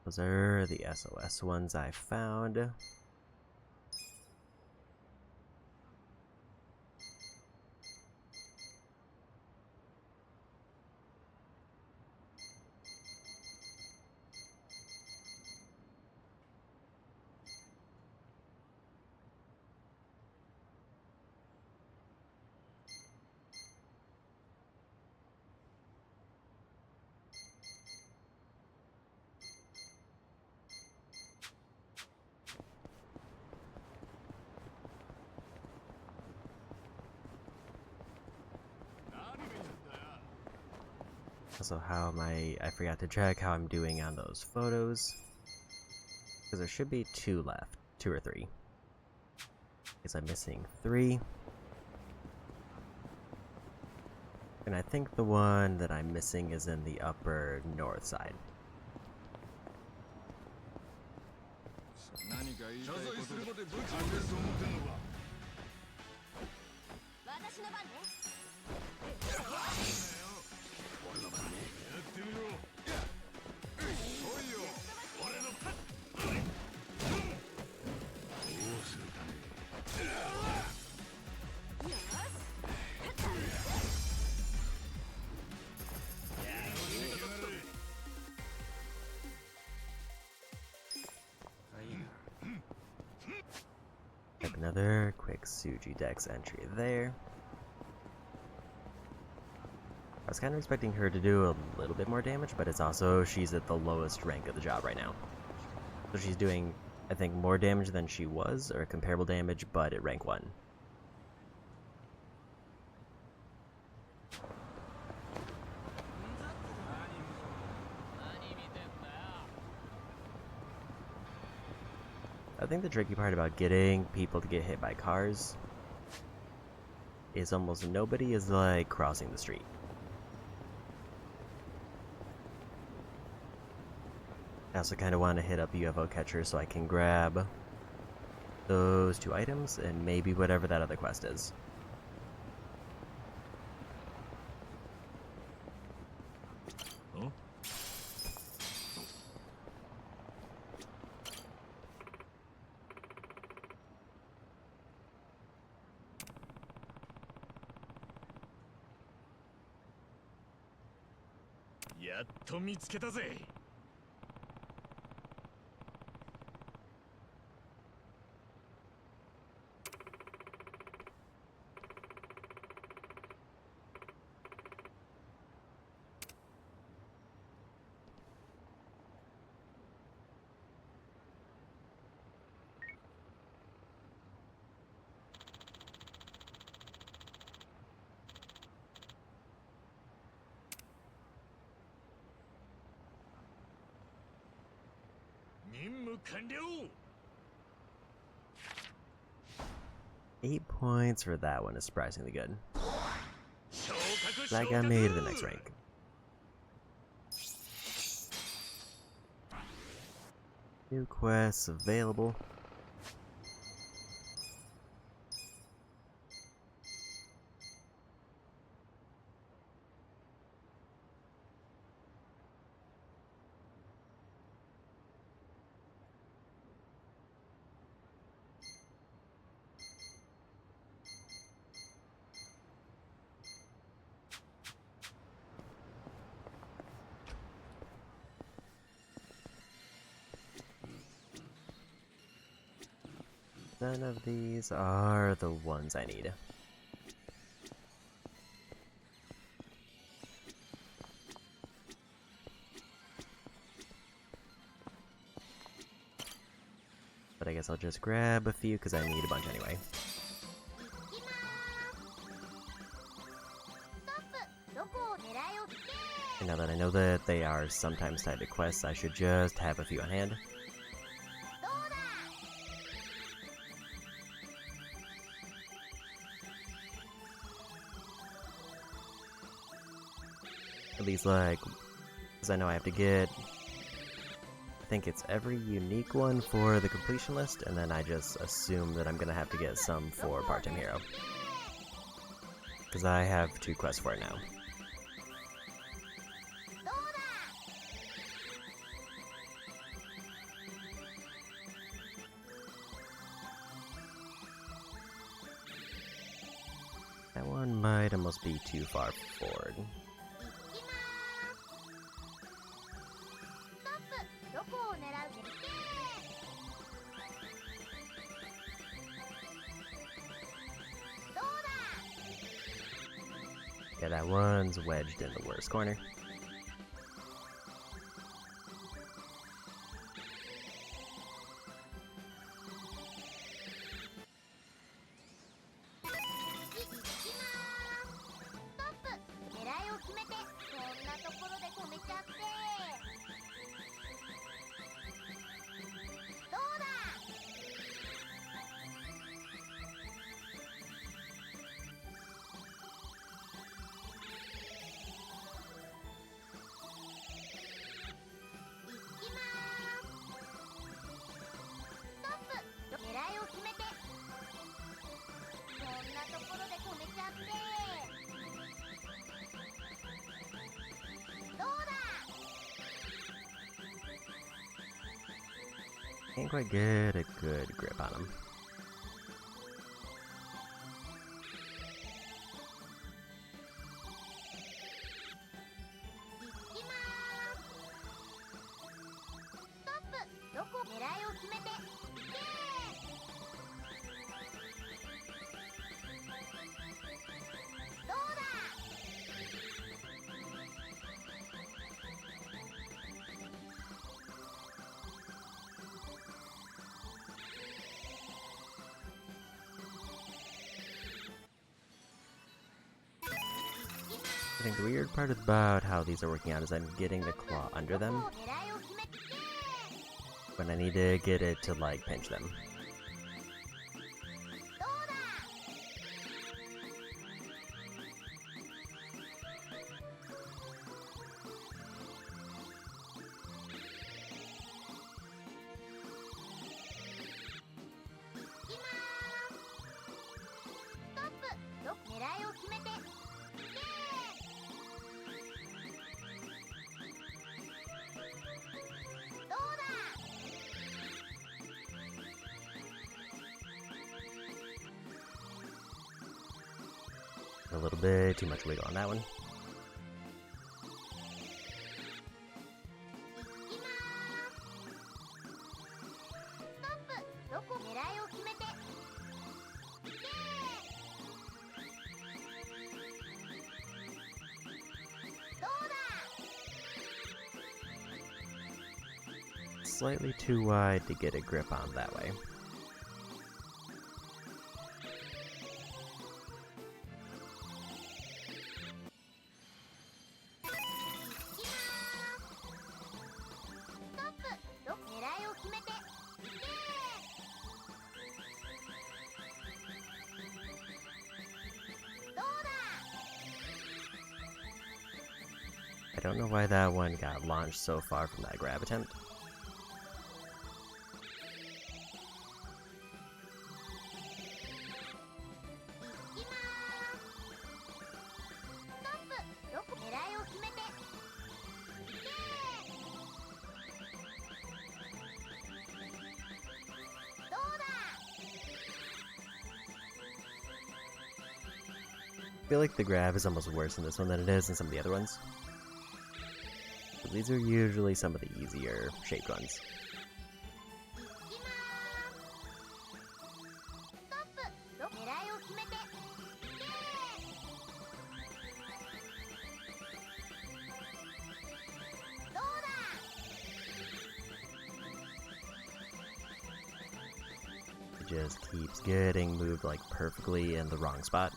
Those are the SOS ones I found. Also, how am I forgot to check how I'm doing on those photos. Because there should be 2 left. 2 or 3. Because I'm missing 3. And I think the one that I'm missing is in the upper north side. Another quick Suji Dex entry there. I was kind of expecting her to do a little bit more damage, but it's also, she's at the lowest rank of the job right now. So she's doing, I think, more damage than she was, or comparable damage, but at rank 1. I think the tricky part about getting people to get hit by cars is almost nobody is like crossing the street. I also kind of want to hit up UFO catcher so I can grab those 2 items and maybe whatever that other quest is. Huh? Yaっと見つけたぜ。任務完了。 8 points for that one is surprisingly good. 昇格 That 昇 got 格 me to the next rank. New quests available. None of these are the ones I need. But I guess I'll just grab a few because I need a bunch anyway. And now that I know that they are sometimes tied to quests, I should just have a few on hand. At least, like, because I know I have to get, I think it's every unique one for the completion list, and then I just assume that I'm going to have to get some for Part-Time Hero. Because I have 2 quests for it now. That one might almost be too far forward. Yeah, that one's wedged in the worst corner. Can't quite get a good grip on him. I think the weird part about how these are working out is I'm getting the claw under them when I need to get it to, like, pinch them. A little bit too much wiggle on that one. Slightly too wide to get a grip on that way. I don't know why that one got launched so far from that grab attempt. I feel like the grab is almost worse in this one than it is in some of the other ones. But these are usually some of the easier shaped ones. It just keeps getting moved like perfectly in the wrong spot.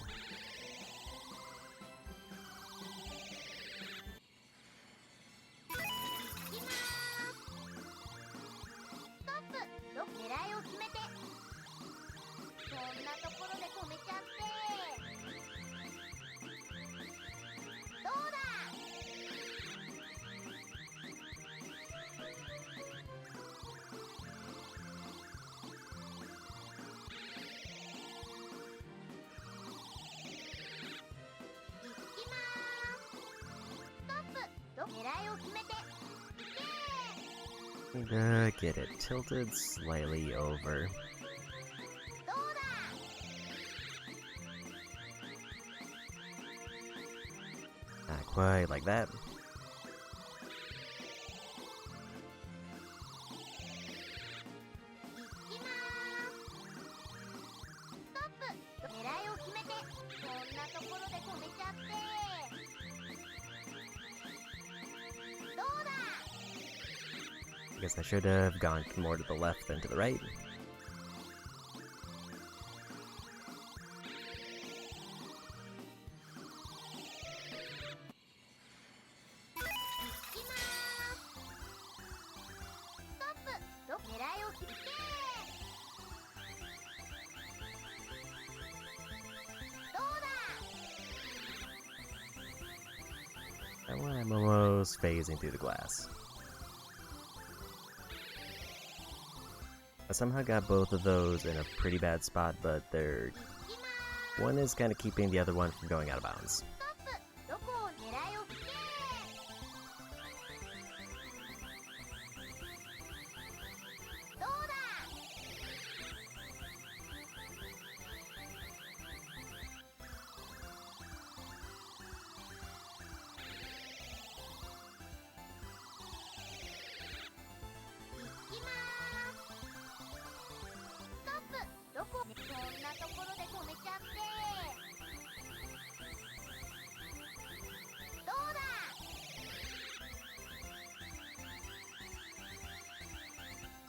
Get it tilted slightly over. Not quite like that. I guess I should have gone more to the left than to the right. That one I'm almost phasing through the glass. I somehow got both of those in a pretty bad spot, but one is kind of keeping the other one from going out of bounds.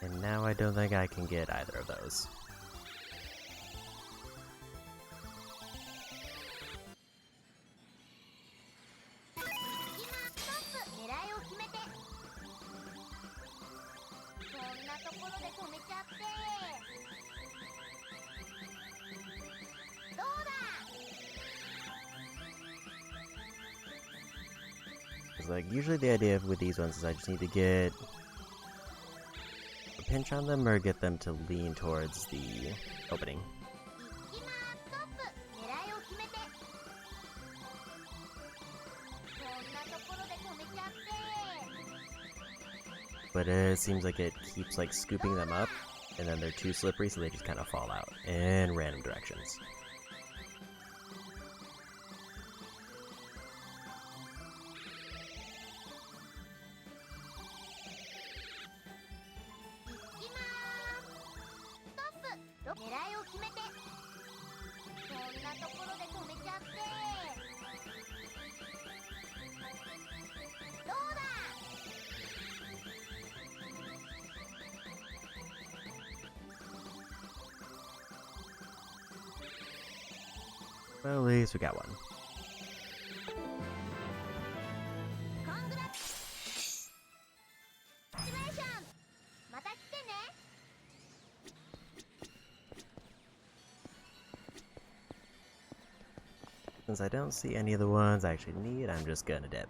And now I don't think I can get either of those. Because like usually the idea with these ones is I just need to get pinch on them or get them to lean towards the opening. But it seems like it keeps like scooping them up, and then they're too slippery, so they just kind of fall out in random directions. Well, at least we got one. Since I don't see any of the ones I actually need, I'm just gonna dip.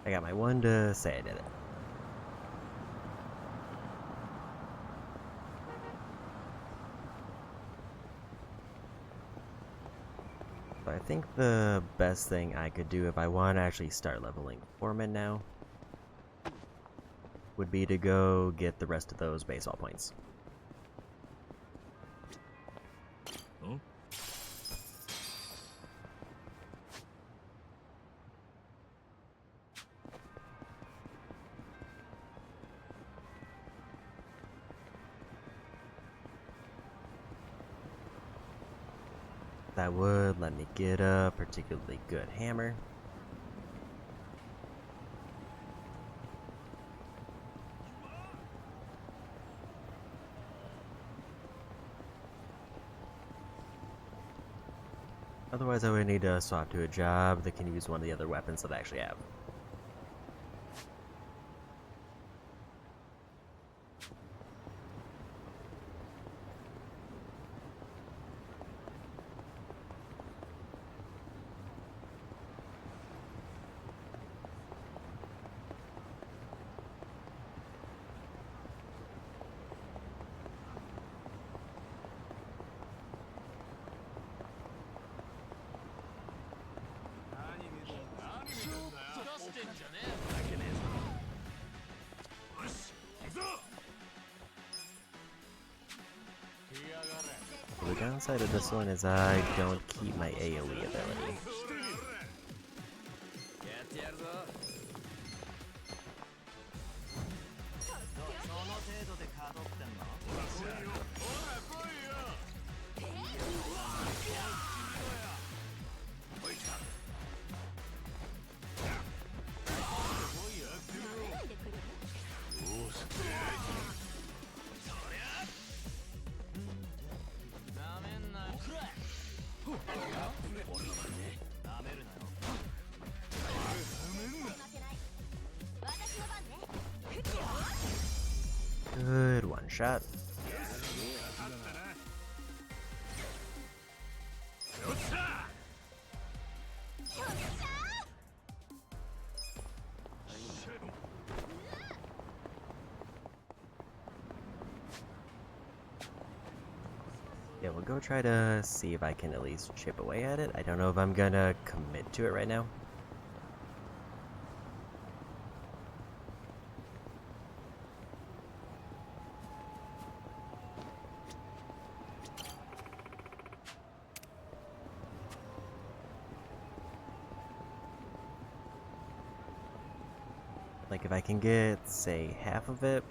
I got my one to say I did it. But I think the best thing I could do if I want to actually start leveling Foreman now would be to go get the rest of those baseball points. Huh? That would let me get a particularly good hammer. Otherwise, I would need to swap to a job that can use one of the other weapons that I actually have. The downside of this one is I don't keep my AoE ability. Good one shot. Yeah, we'll go try to see if I can at least chip away at it. I don't know if I'm gonna commit to it right now. Like, if I can get, say, half of it.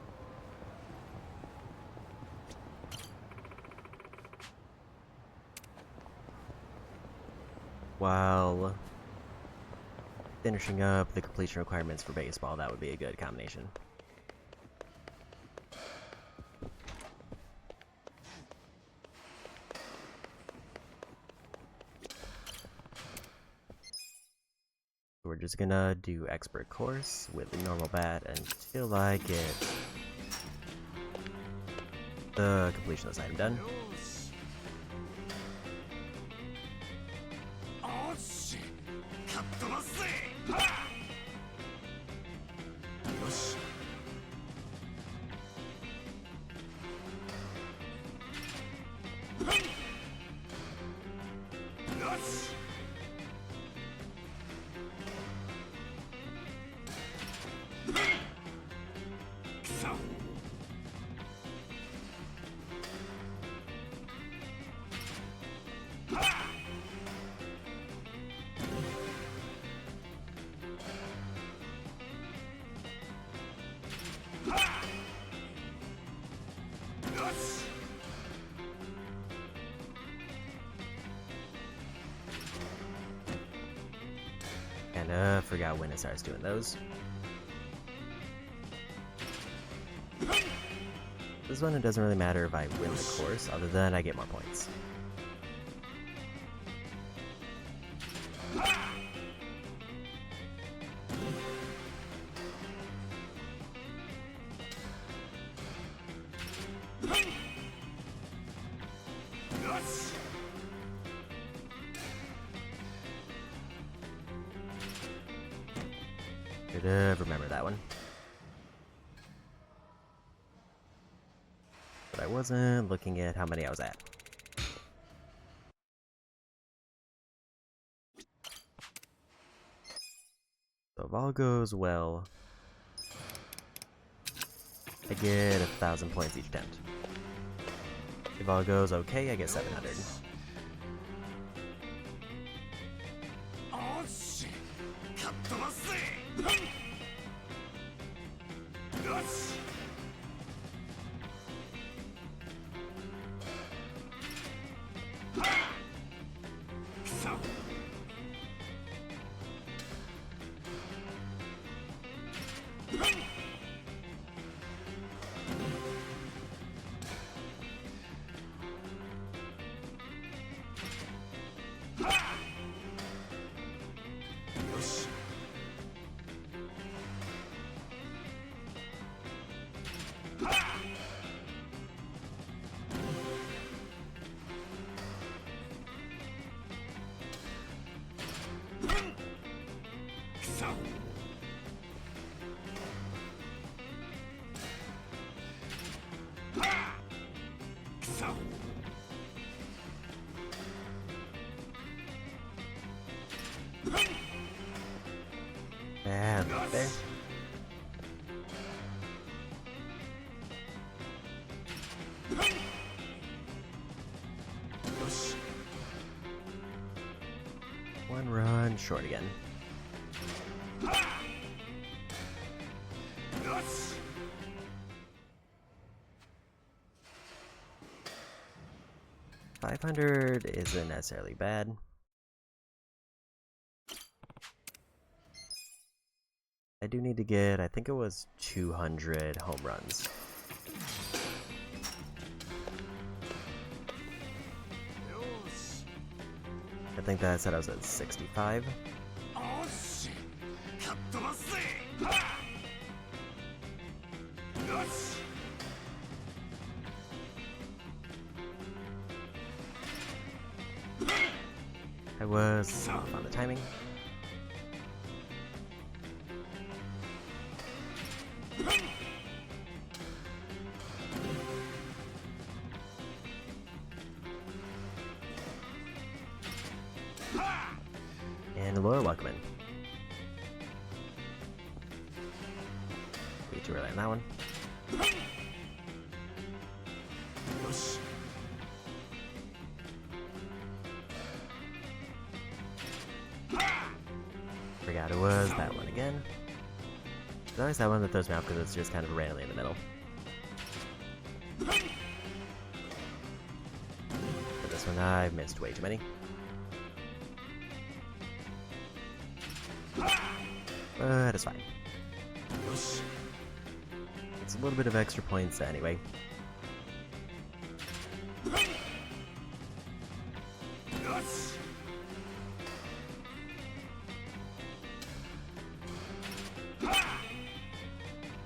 While finishing up the completion requirements for baseball, that would be a good combination. We're just gonna do expert course with the normal bat until I get the completion of this item done. Kinda forgot when it starts doing those. This one, it doesn't really matter if I win the course, other than I get more points. Should have remembered that one. But I wasn't looking at how many I was at. So if all goes well, I get 1,000 points each attempt. If all goes okay, I get 700. And there. One run short again. $500 isn't necessarily bad. I do need to get, I think it was 200 home runs. I think that said I was at 65. I was off on the timing. And Laura, welcome in. Way too early on that one. Forgot it was that one again. There's always that one that throws me off because it's just kind of randomly in the middle. For this one, I've missed way too many. But it's fine. It's a little bit of extra points anyway.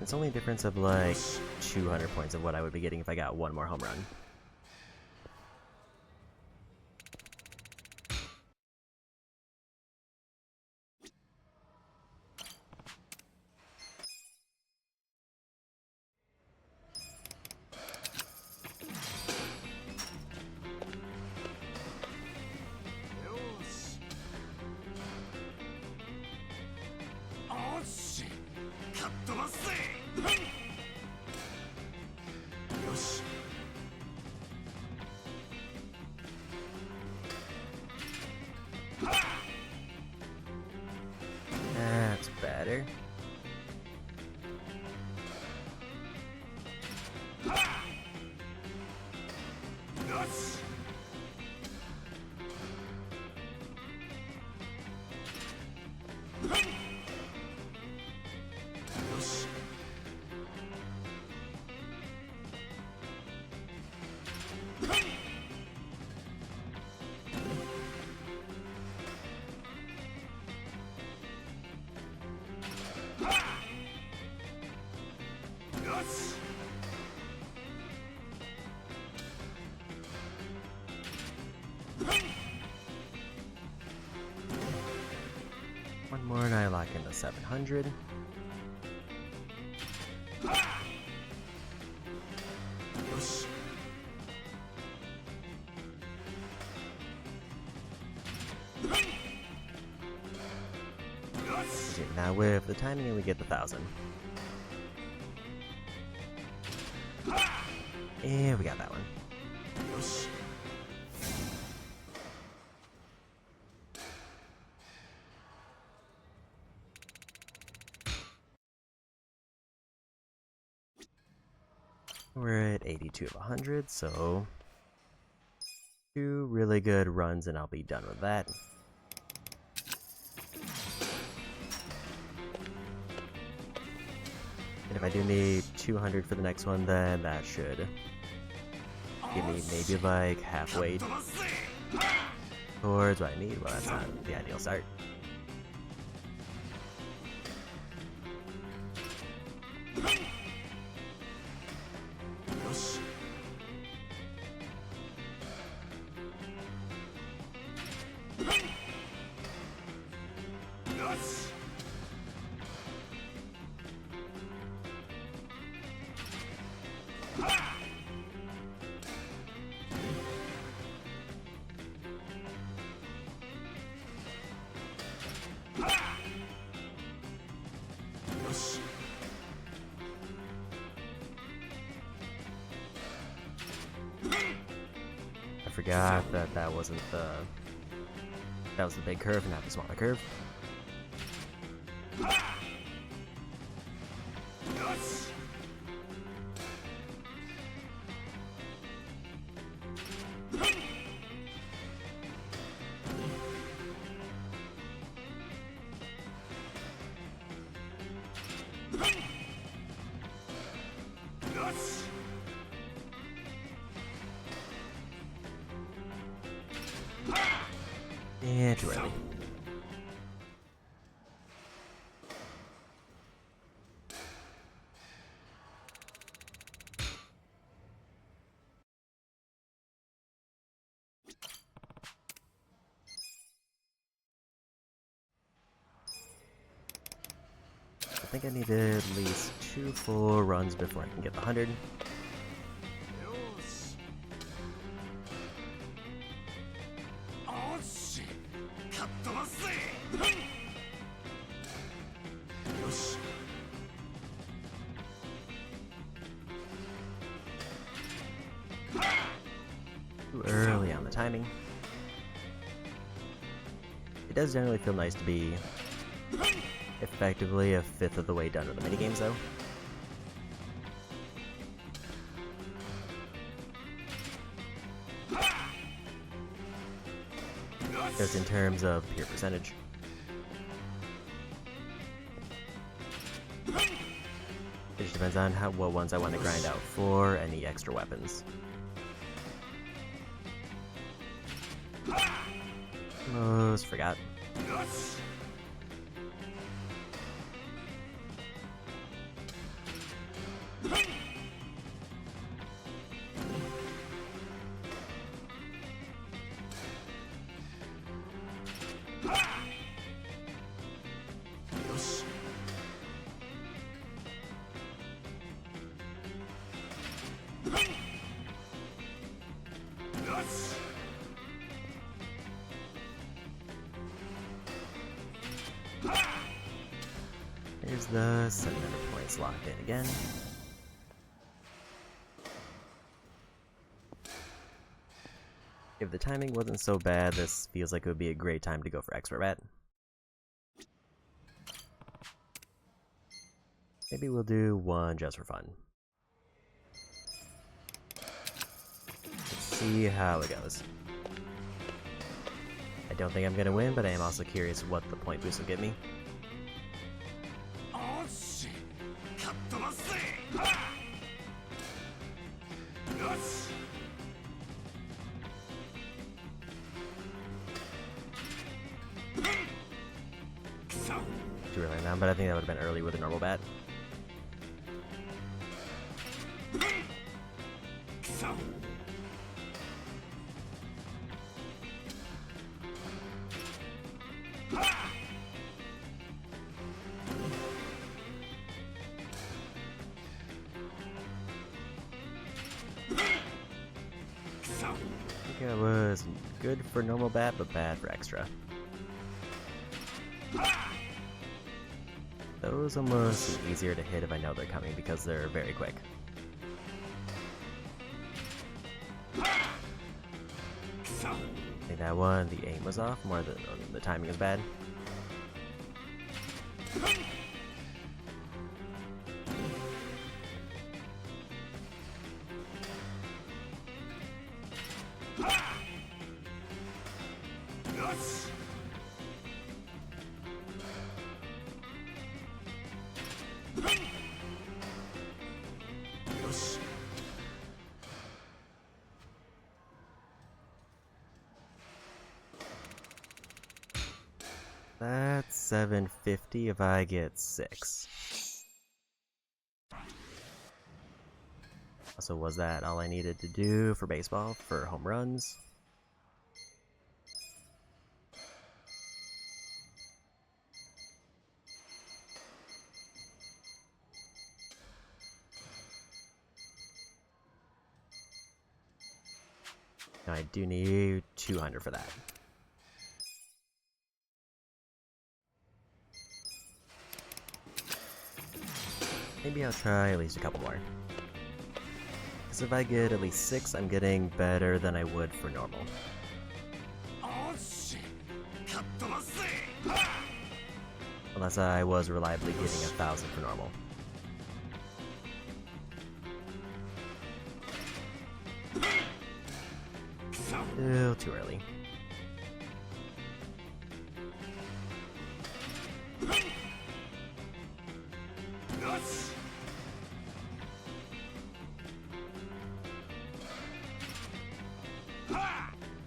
It's only a difference of like 200 points of what I would be getting if I got one more home run. more and I lock in the 700. Now with the timing, we get the 1000. And we got that one. We're at 82 of 100, so 2 really good runs and I'll be done with that. And if I do need 200 for the next one, then that should give me maybe like halfway towards what I need. Well, that's not the ideal start. I forgot that that wasn't the... That was the big curve, not the smaller curve. And too early. I think I needed at least 2 full runs before I can get the 100. Too early on the timing. It does generally feel nice to be effectively a 5th of the way done with the minigames, though. Just in terms of pure percentage. It just depends on what ones I want to grind out for any extra weapons. Almost forgot. Here's the 700 points locked in again. If the timing wasn't so bad, this feels like it would be a great time to go for Expert Rat. Maybe we'll do 1 just for fun. Let's see how it goes. I don't think I'm gonna win, but I am also curious what the point boost will give me. Too early now, but I think that would have been early with a normal bat. good for normal bat, but bad for extra. Those almost seem easier to hit if I know they're coming because they're very quick. I think that one, the aim was off, more the timing was bad. That's 750 if I get 6. So was that all I needed to do for baseball, for home runs? Now I do need 200 for that. Maybe I'll try at least a couple more. Because if I get at least 6, I'm getting better than I would for normal. Unless I was reliably getting 1,000 for normal. Still too early.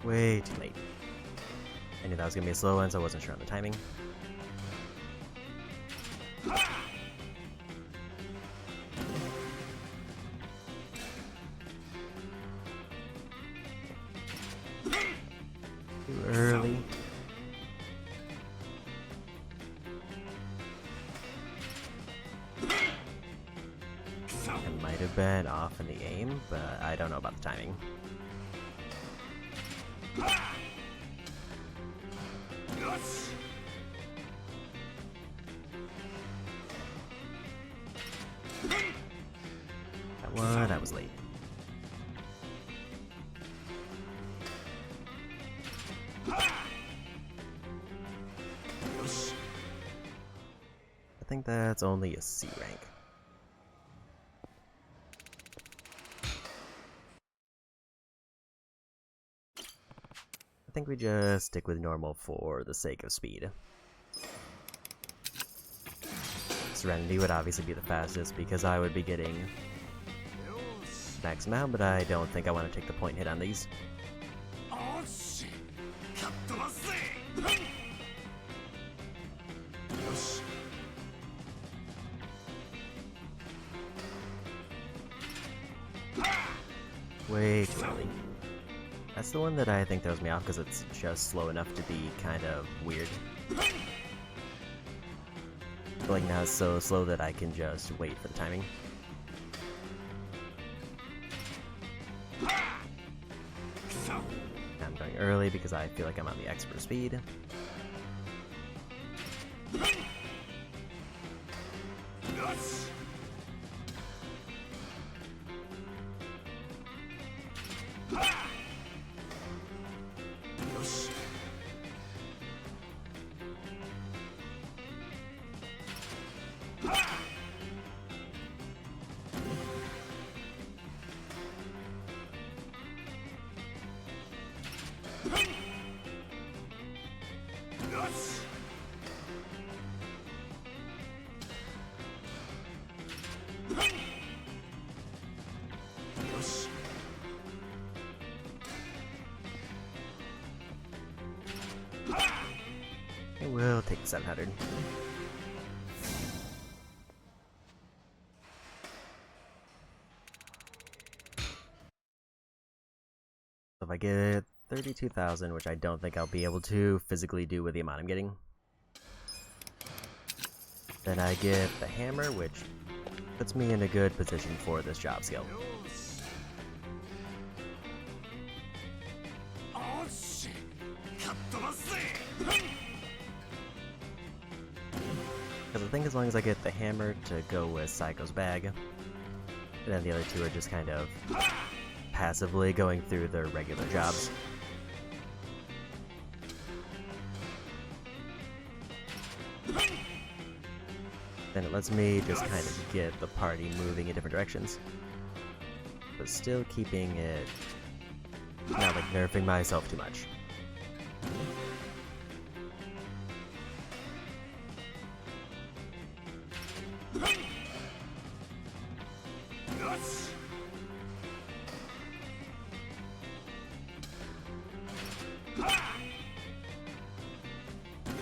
Way too late. I knew that was gonna be a slow one, so I wasn't sure on the timing. Too early. It might have been off in the aim, but I don't know about the timing. That was late. I think that's only a C rank. I think we just stick with normal for the sake of speed. Serenity would obviously be the fastest because I would be getting max amount, but I don't think I want to take the point hit on these. Way too early. That's the one that I think throws me off because it's just slow enough to be kind of weird. Like now it's so slow that I can just wait for the timing. I'm going early because I feel like I'm on the expert speed. It will take 700. So if I get 32,000, which I don't think I'll be able to physically do with the amount I'm getting, then I get the hammer, which puts me in a good position for this job skill. Because I think as long as I get the hammer to go with Psycho's bag, and then the other two are just kind of passively going through their regular jobs. Then it lets me just kind of get the party moving in different directions. But still keeping it not like nerfing myself too much.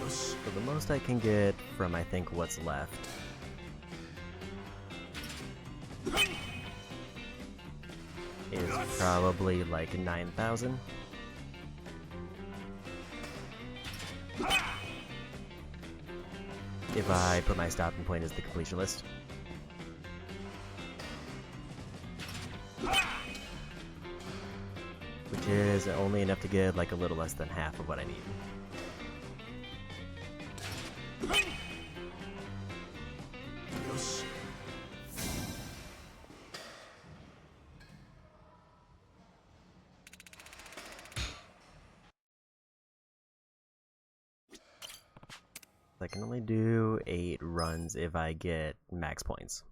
So the most I can get from, I think, what's left is probably like 9,000. If I put my stopping point as the completion list. Which is only enough to get like a little less than half of what I need. I can only do 8 runs if I get max points.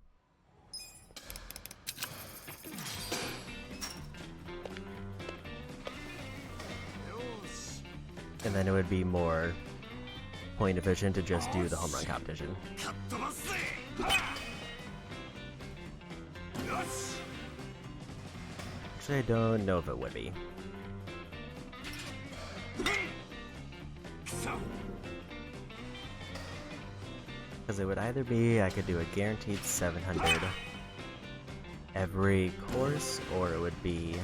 And then it would be more point efficient to just do the home run competition. Actually, I don't know if it would be. Because it would either be I could do a guaranteed 700 every course, or it would be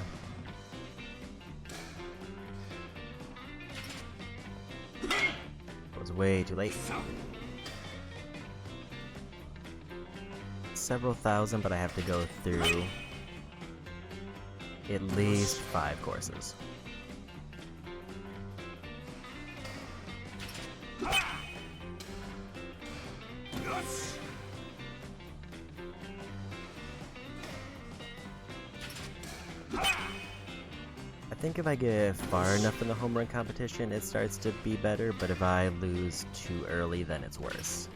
it was way too late. Several thousand, but I have to go through at least 5 courses. I think if I get far enough in the home run competition, it starts to be better, but if I lose too early, then it's worse.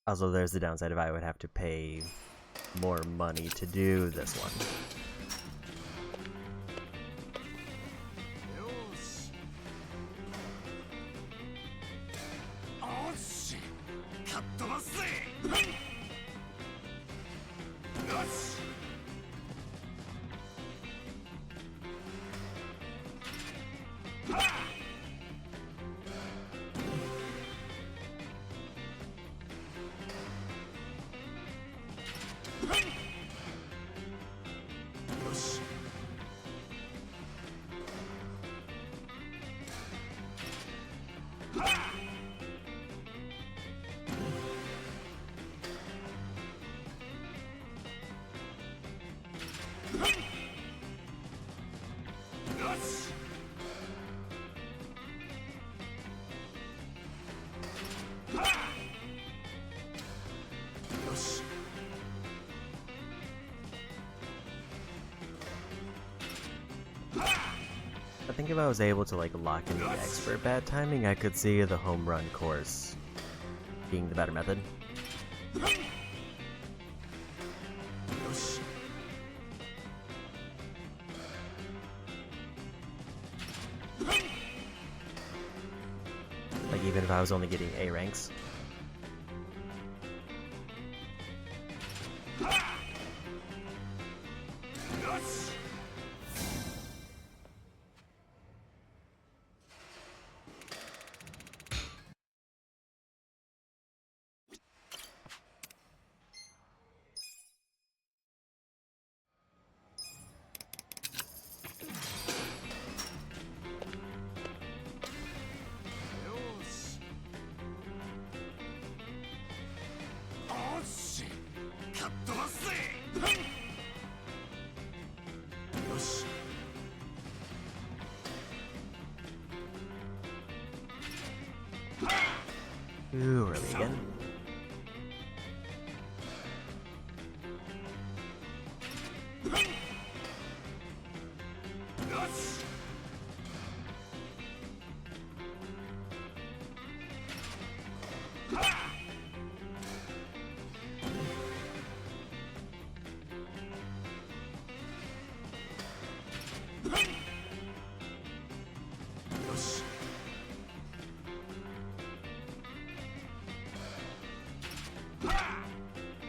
Also, there's the downside if I would have to pay more money to do this one. I think if I was able to like lock in the expert bad timing, I could see the home run course being the better method. Like even if I was only getting A ranks. Too early again.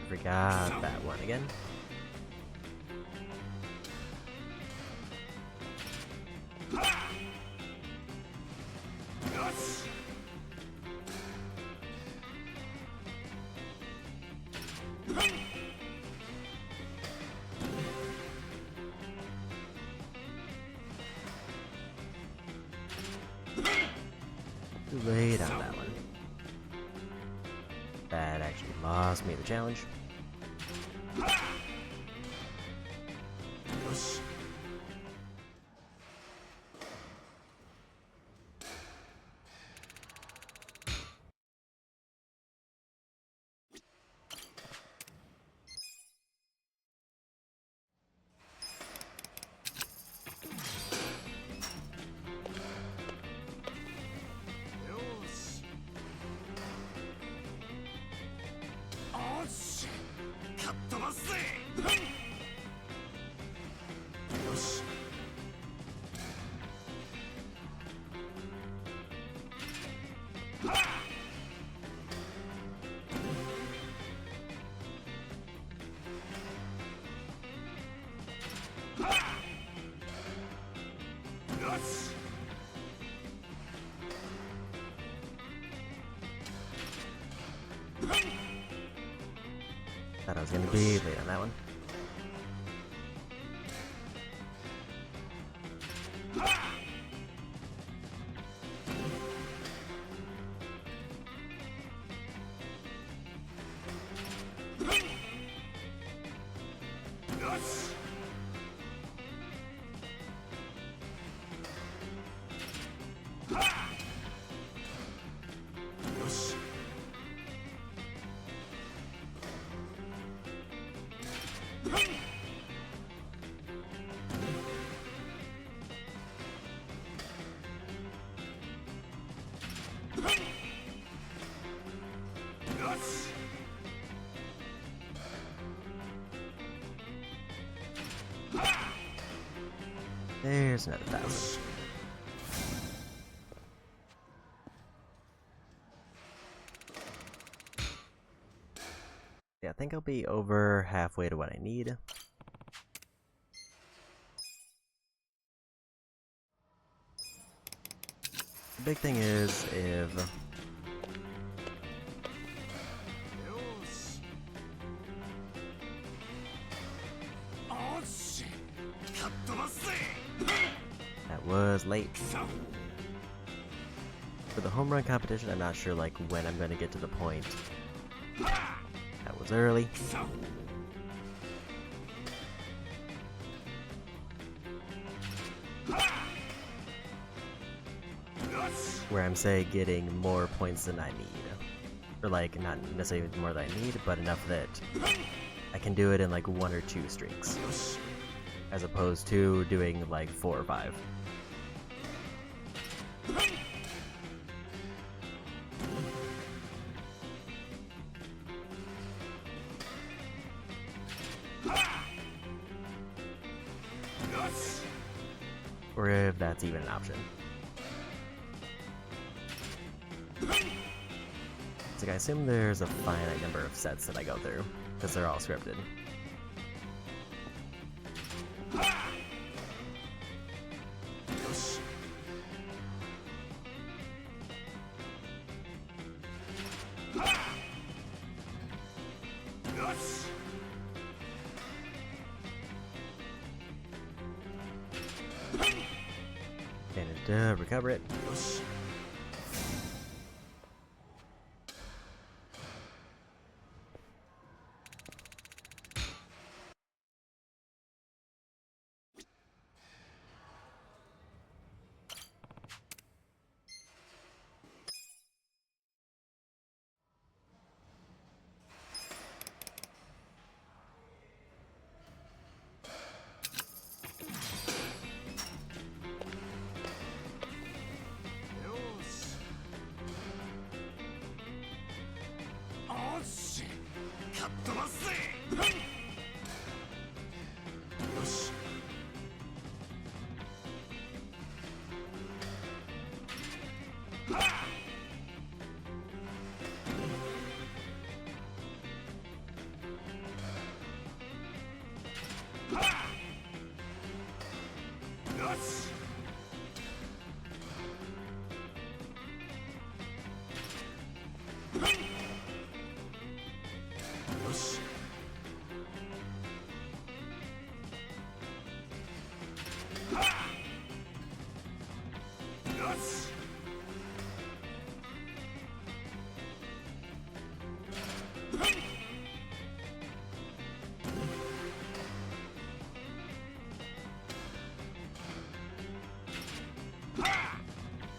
Forgot that one again. Too late on that one. That actually lost me the challenge. Thought I was gonna be late on that one. There's another 1,000. Yeah, I think I'll be over halfway to what I need. The big thing is if that was late. For the home run competition, I'm not sure like when I'm gonna get to the point. That was early. Where I'm say getting more points than I need. Or like not necessarily more than I need, but enough that I can do it in like 1 or 2 streaks. As opposed to doing like 4 or 5. Or if that's even an option. So I assume there's a finite number of sets that I go through, because they're all scripted. Managed to recover it.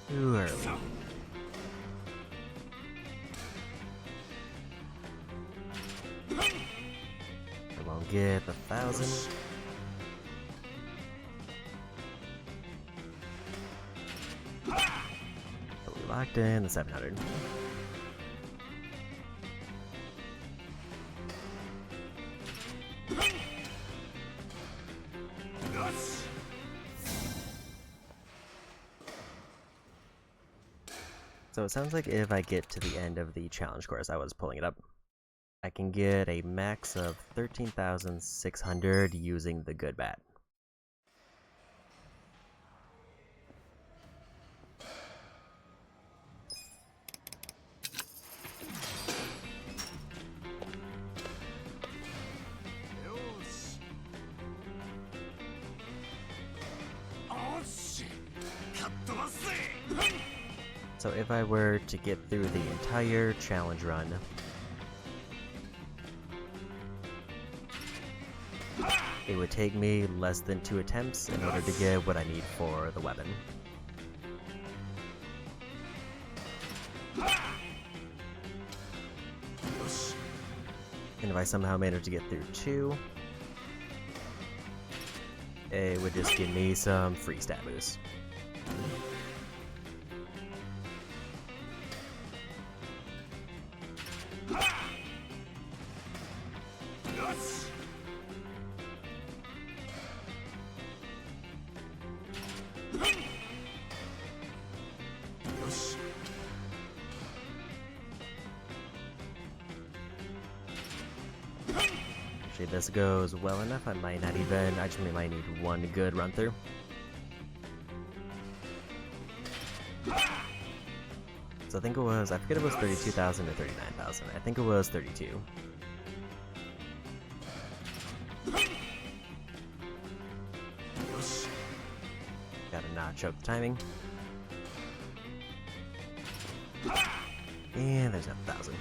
Too early. I won't get the 1,000. But we locked in the 700. So it sounds like if I get to the end of the challenge course, I was pulling it up, I can get a max of 13,600 using the good bat. So if I were to get through the entire challenge run, it would take me less than 2 attempts in order to get what I need for the weapon. And if I somehow manage to get through 2, it would just give me some free stat boosts. Actually, this goes well enough, I might not even, I just might need one good run through. So I think it was, I forget if it was 32,000 or 39,000, I think it was 32. Gotta not choke the timing. And there's 1,000.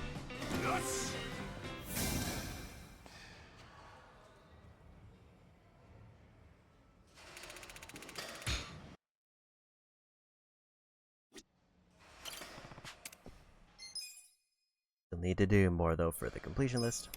Still need to do more though for the completion list.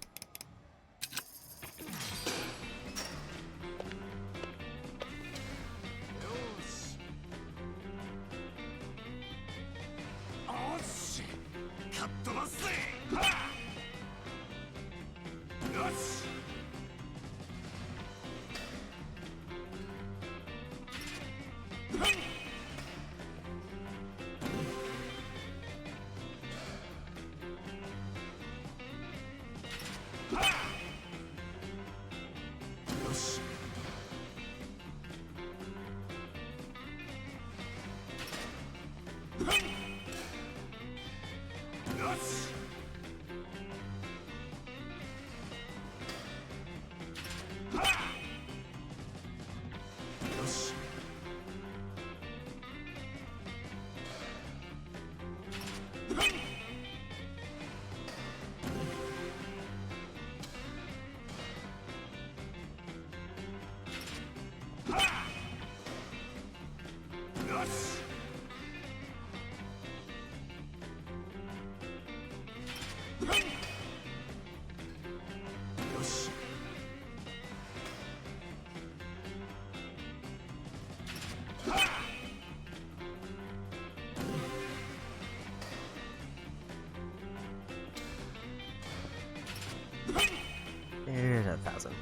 Here's 1,000.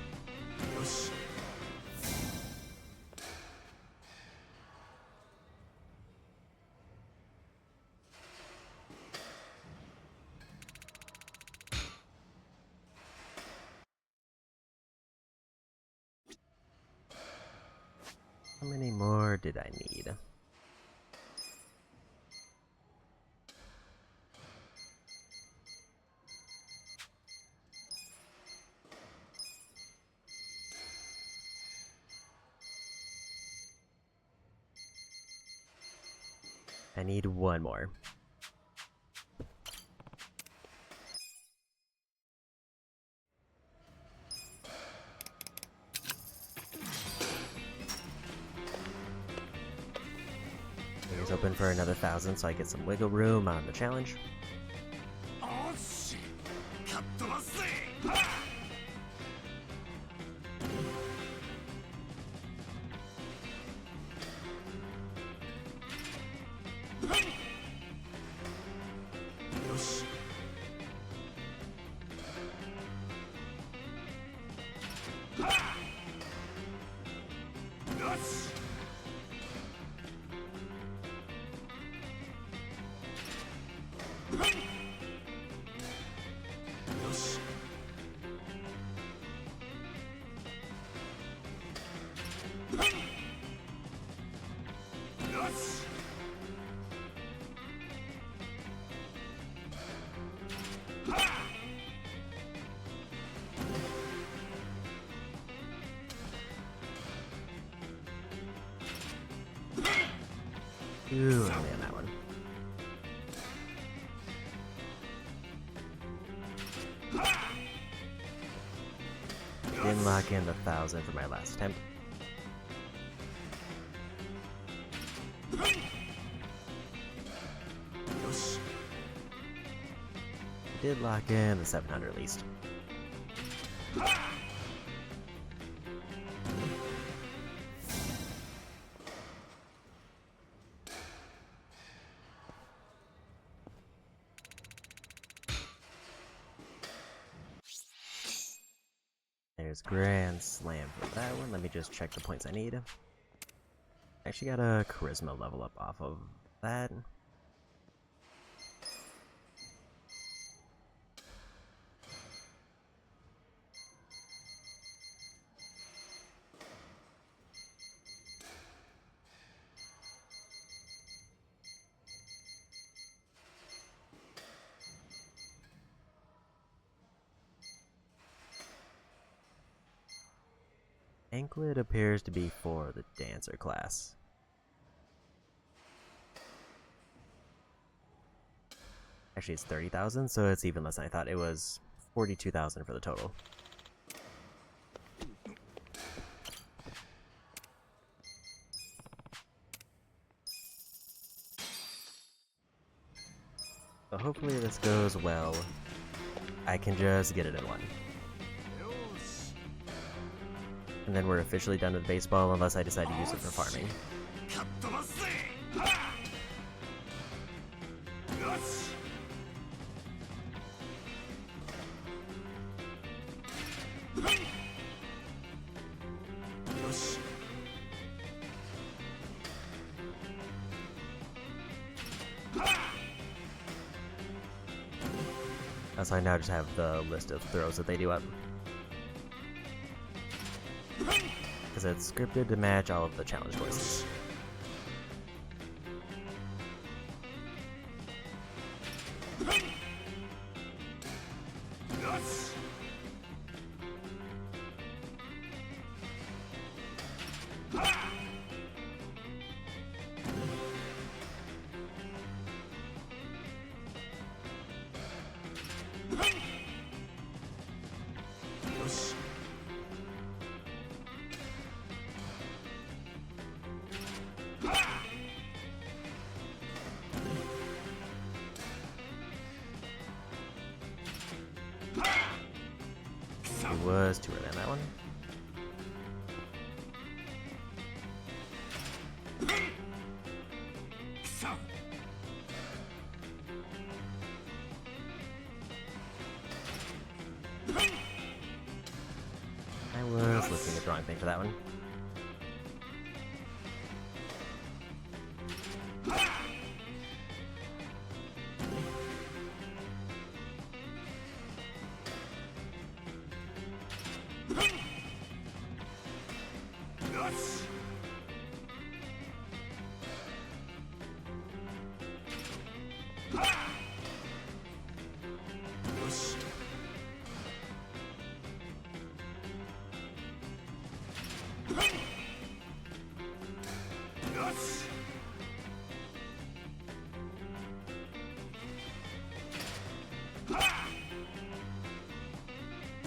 How many more did I need? I need one more. Here's open for another 1,000 so I get some wiggle room on the challenge. Ooh, I land that one. Didn't lock in the 1,000 for my last attempt. Did lock in the 700 at least. There's Grand Slam for that one. Let me just check the points I need. I actually got a Charisma level up off of that. Anklet appears to be for the dancer class. Actually, it's 30,000, so it's even less than I thought. It was 42,000 for the total. So hopefully this goes well. I can just get it in one. And then we're officially done with baseball unless I decide to use it for farming. So I now just have the list of throws that they do up. Because it's scripted to match all of the challenge voices. It was too early on that one. I was looking at the wrong thing for that one. し。よし。よし。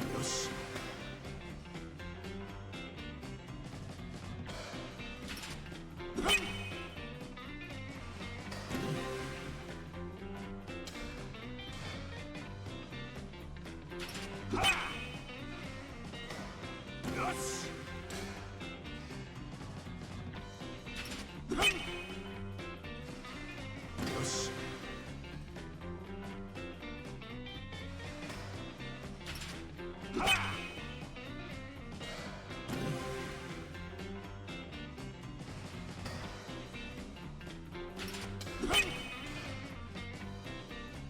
よし。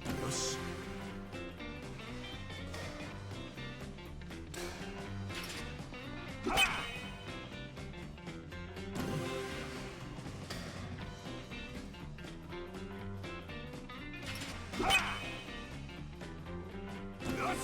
よし。よし。よし。よ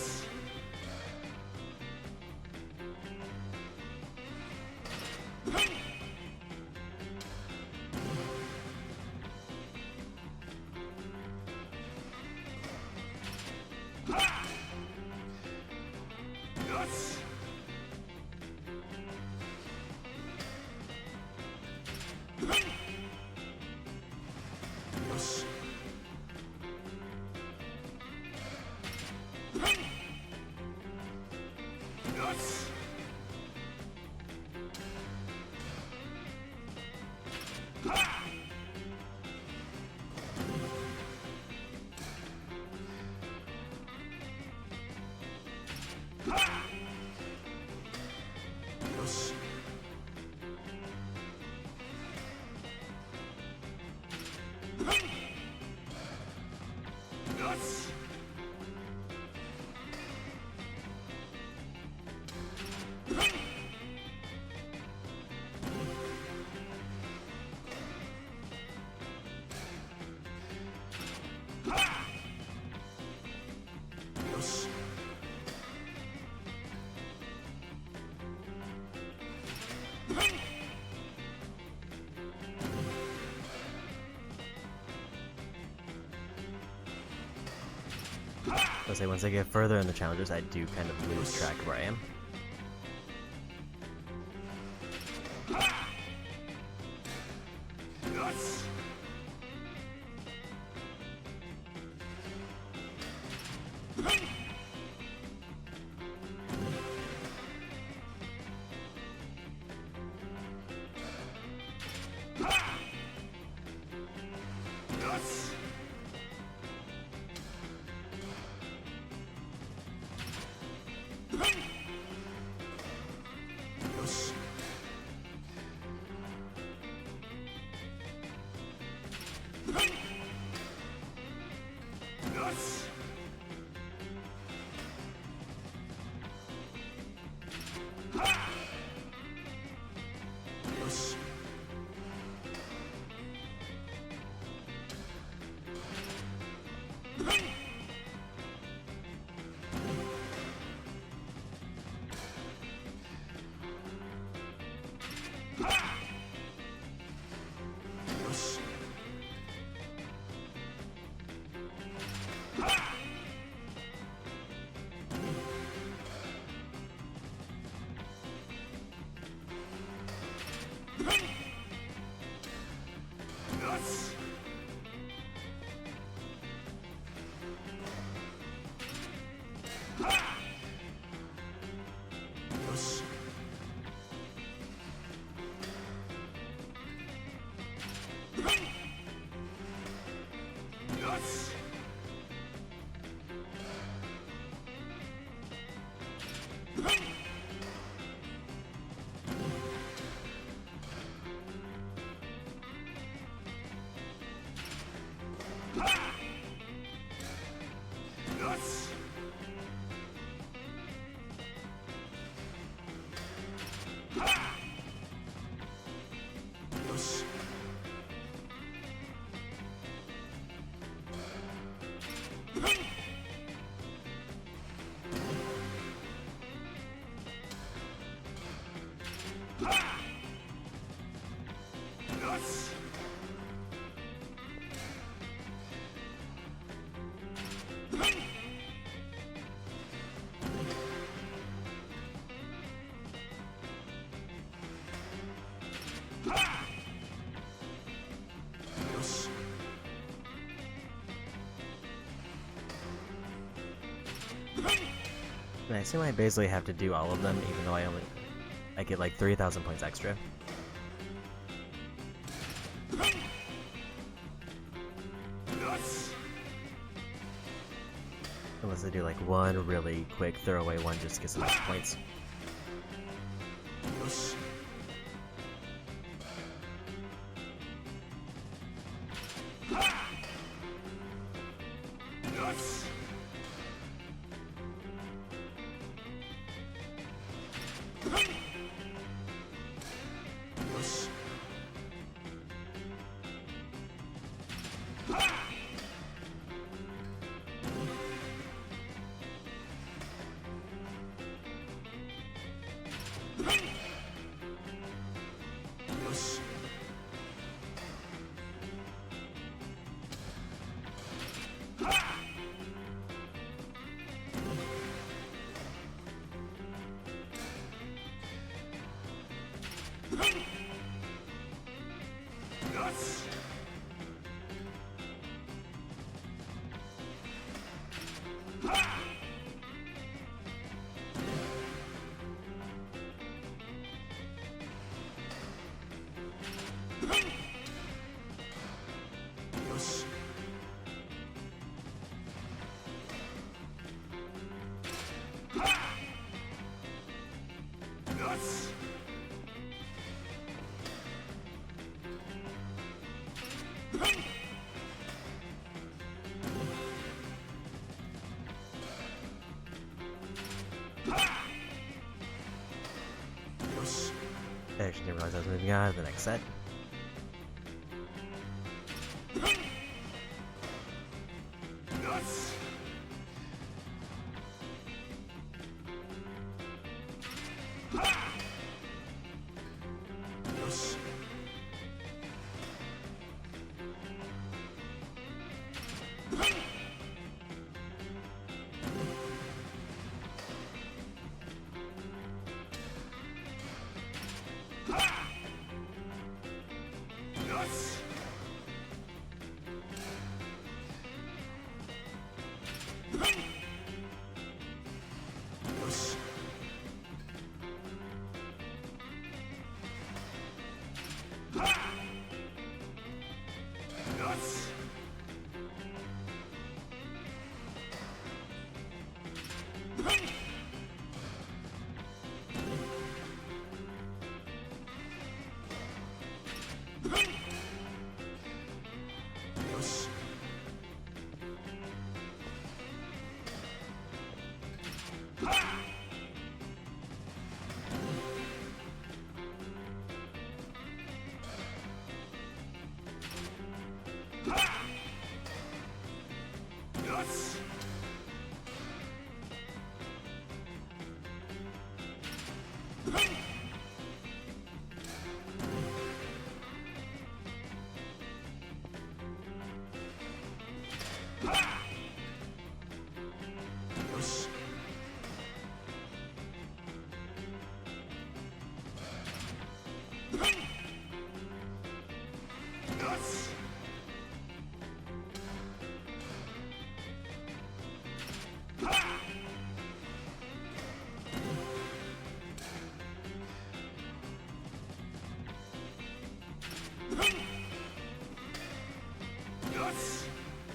し。よし。よし。よし。よし。よし。I'll say once I get further in the challenges, I do kind of lose track of where I am. Yes. Yes. Yes. Yes. Yes. Yes. Yes. Yes. Yes. Yes. Yes. And I assume I basically have to do all of them, even though I get like 3,000 points extra. Unless I do like one really quick throwaway one just to get some extra points. I actually didn't realize I was moving on to the next set.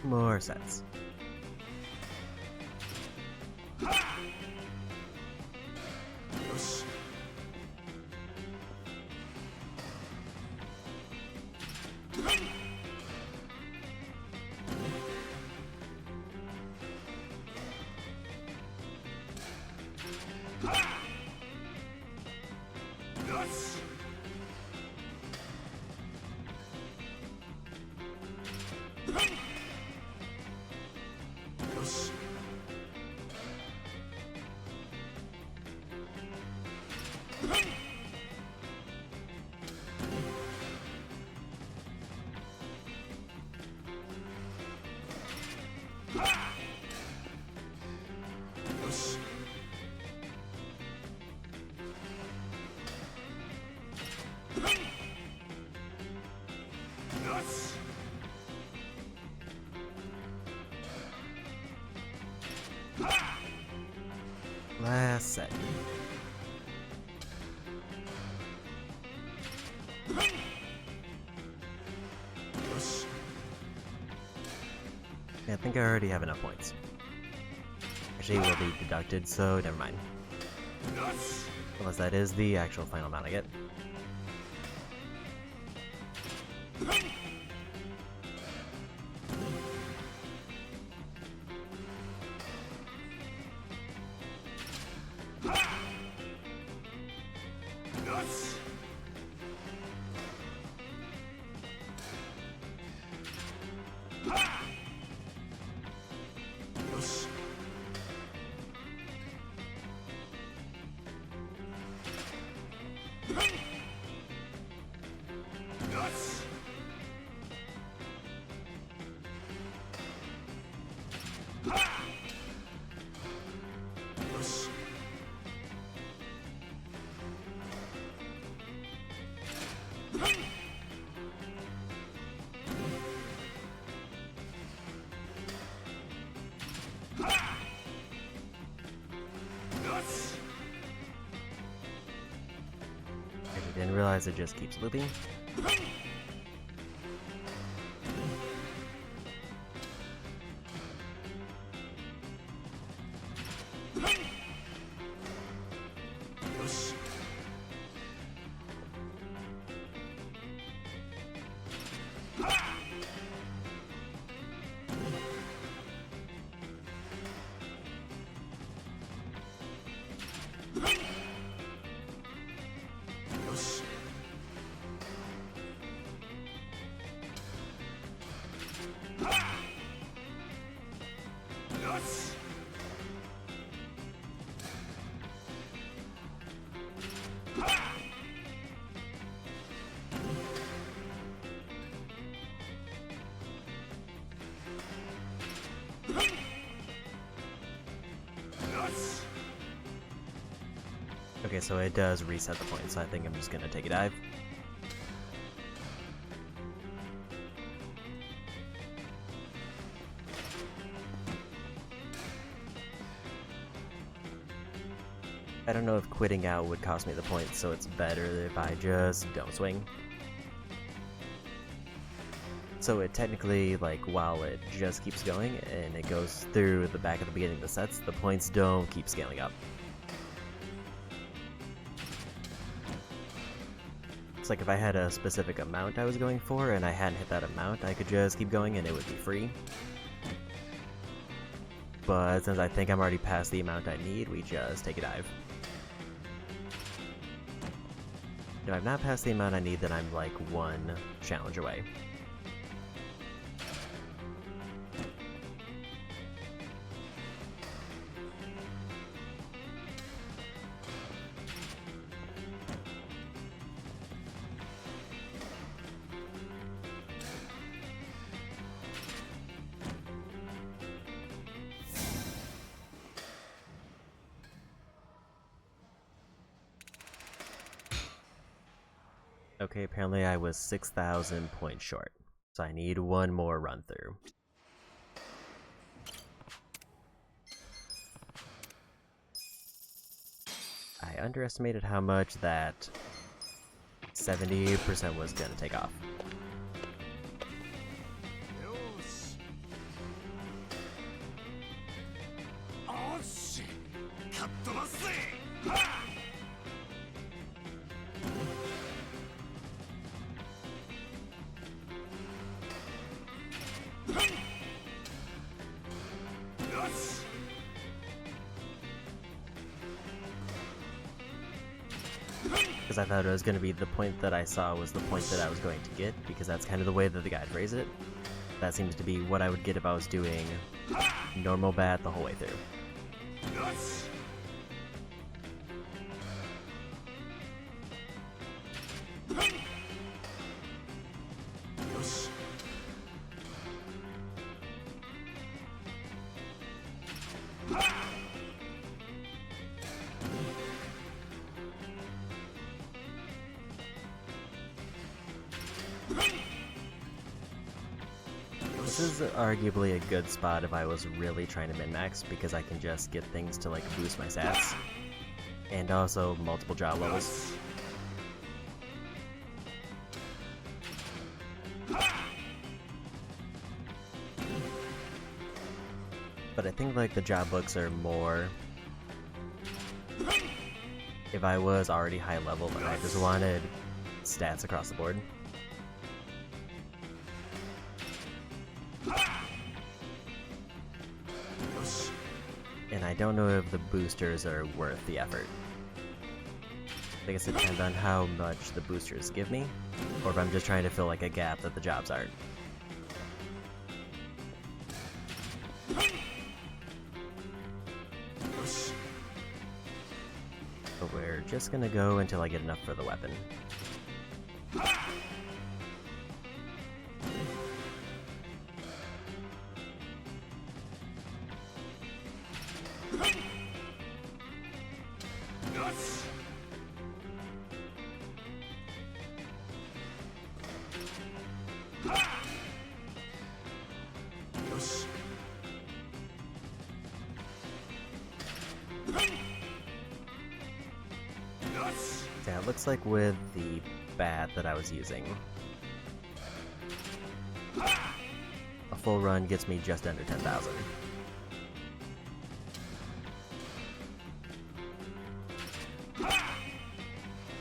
More sets. Last set. Yeah, I think I already have enough points. Actually, it will be deducted, so never mind. Unless that is the actual final amount I get. I didn't realize it just keeps looping. Okay, so it does reset the point, so I think I'm just gonna take a dive. I don't know if quitting out would cost me the points, so it's better if I just don't swing. So it technically, like, while it just keeps going and it goes through the back at the beginning of the sets, the points don't keep scaling up. It's like if I had a specific amount I was going for and I hadn't hit that amount, I could just keep going and it would be free. But since I think I'm already past the amount I need, we just take a dive. If I'm not past the amount I need, then I'm like one challenge away. Okay, apparently I was 6,000 points short, so I need one more run through. I underestimated how much that 70% was gonna take off. Because I thought it was going to be the point that I saw was the point that I was going to get, because that's kind of the way that the guide phrased it. That seems to be what I would get if I was doing normal bat the whole way through. This is arguably a good spot if I was really trying to min-max, because I can just get things to like boost my stats. And also multiple job levels. But I think like the job books are more if I was already high level and I just wanted stats across the board. And I don't know if the boosters are worth the effort. I guess it depends on how much the boosters give me, or if I'm just trying to fill like a gap that the jobs aren't. But we're just gonna go until I get enough for the weapon. Yeah, it looks like with the bat that I was using, a full run gets me just under 10,000.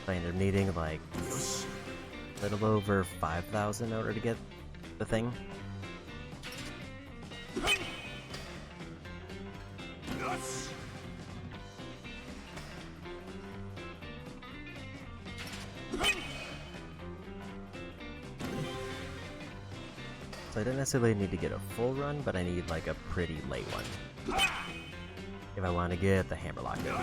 I end up needing like a little over 5,000 in order to get the thing. So I don't necessarily need to get a full run, but I need like a pretty late one if I want to get the hammer locked in.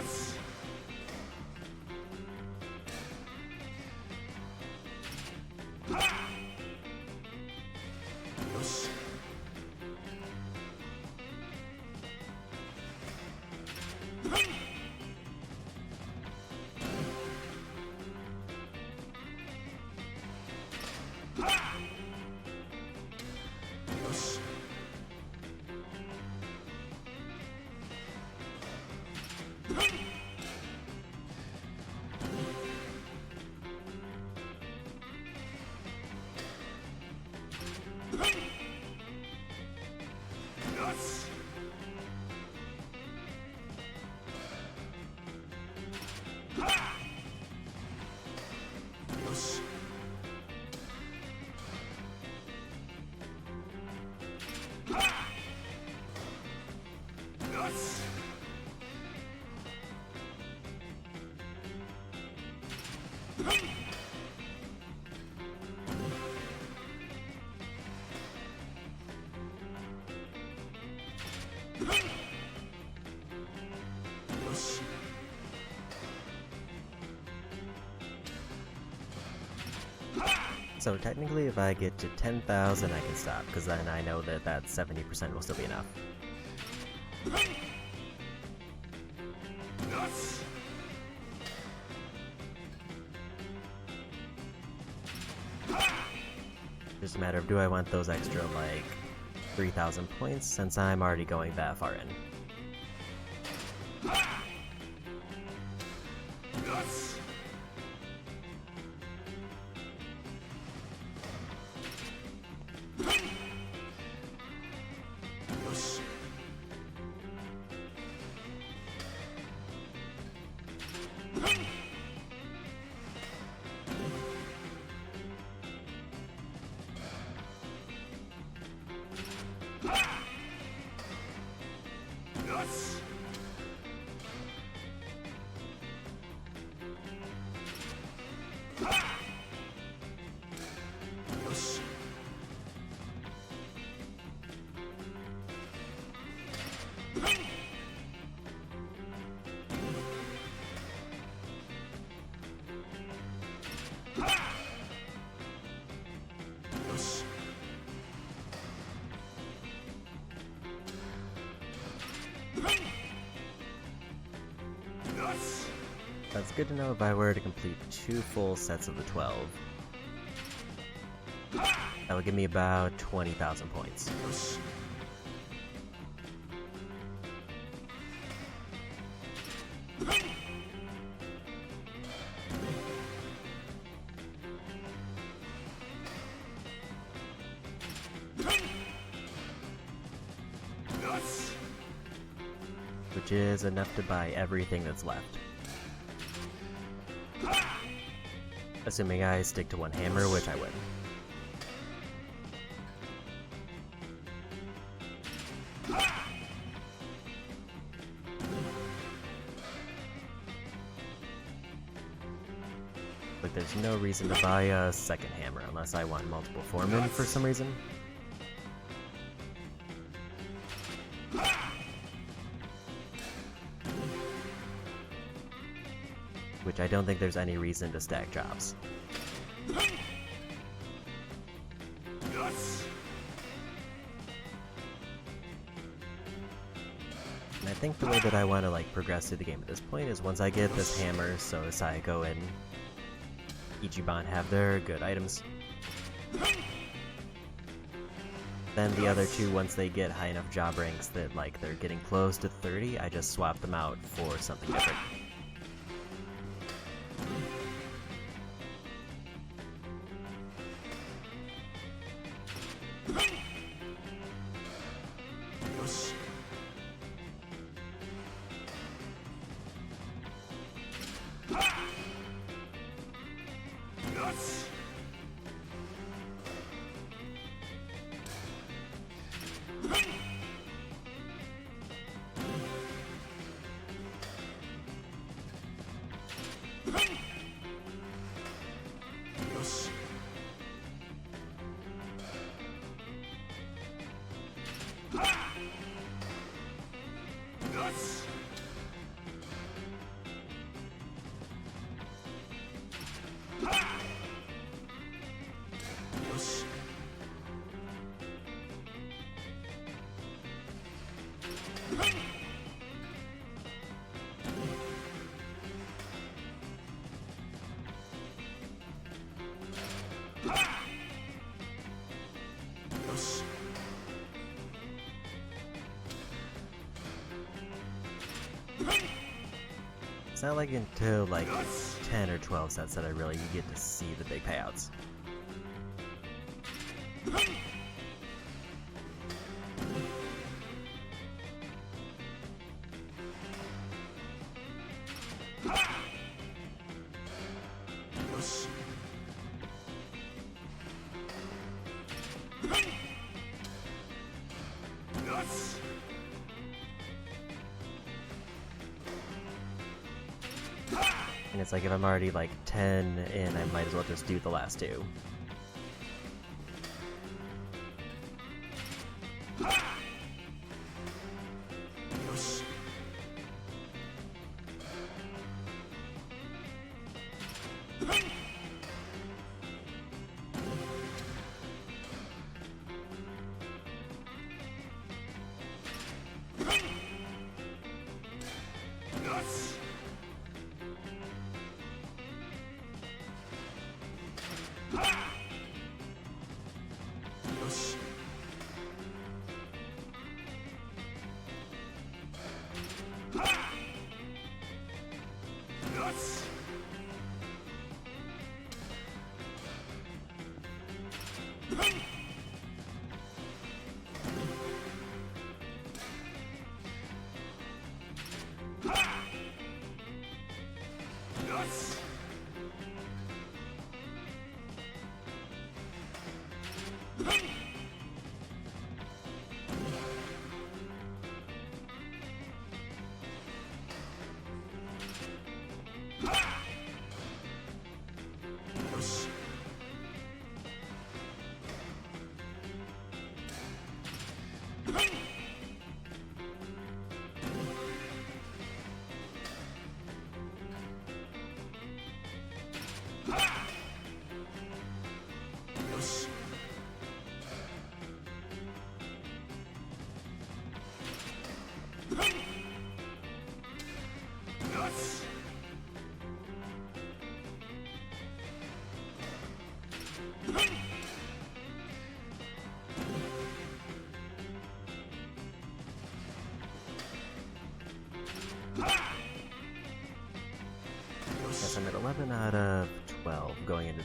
So technically if I get to 10,000 I can stop, because then I know that that 70% will still be enough. Just a matter of, do I want those extra like 3,000 points since I'm already going that far in. That's good to know if I were to complete 2 full sets of the 12. That would give me about 20,000 points. Which is enough to buy everything that's left. Assuming I stick to one hammer, which I would. But there's no reason to buy a second hammer unless I want multiple foremen for some reason. Which I don't think there's any reason to stack jobs. And I think the way that I want to like progress through the game at this point is once I get this hammer, so Sayako and Ichiban have their good items. Then the other two, once they get high enough job ranks that like they're getting close to 30, I just swap them out for something different. It's not like until like 10 or 12 sets that I really get to see the big payouts. And it's like if I'm already like 10 in, I might as well just do the last two.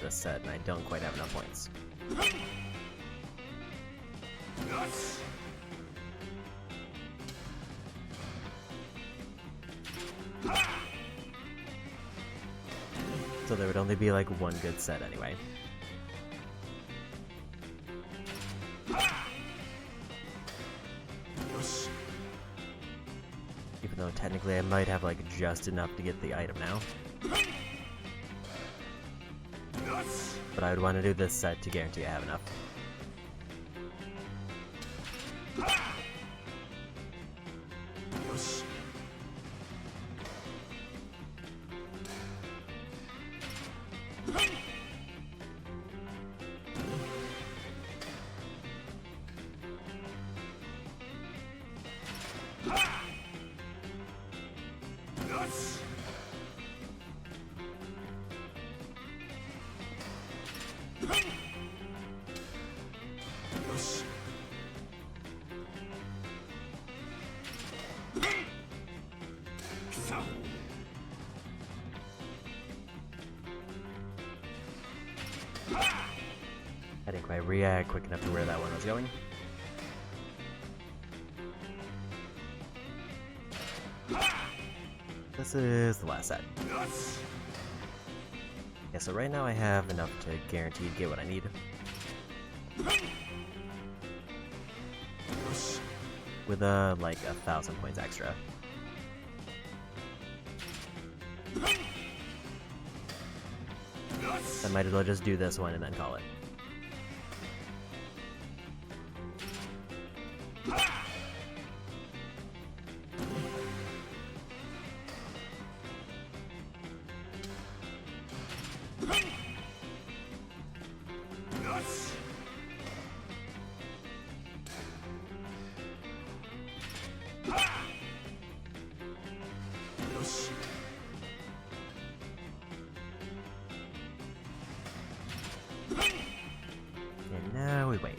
this set, and I don't quite have enough points. So there would only be like one good set anyway. Even though technically I might have like just enough to get the item now. But I would want to do this set to guarantee I have enough. I didn't quite react quick enough to where that one was going. This is the last set. Yeah, so right now I have enough to guarantee to get what I need. With like 1,000 points extra. I might as well just do this one and then call it. And now we wait.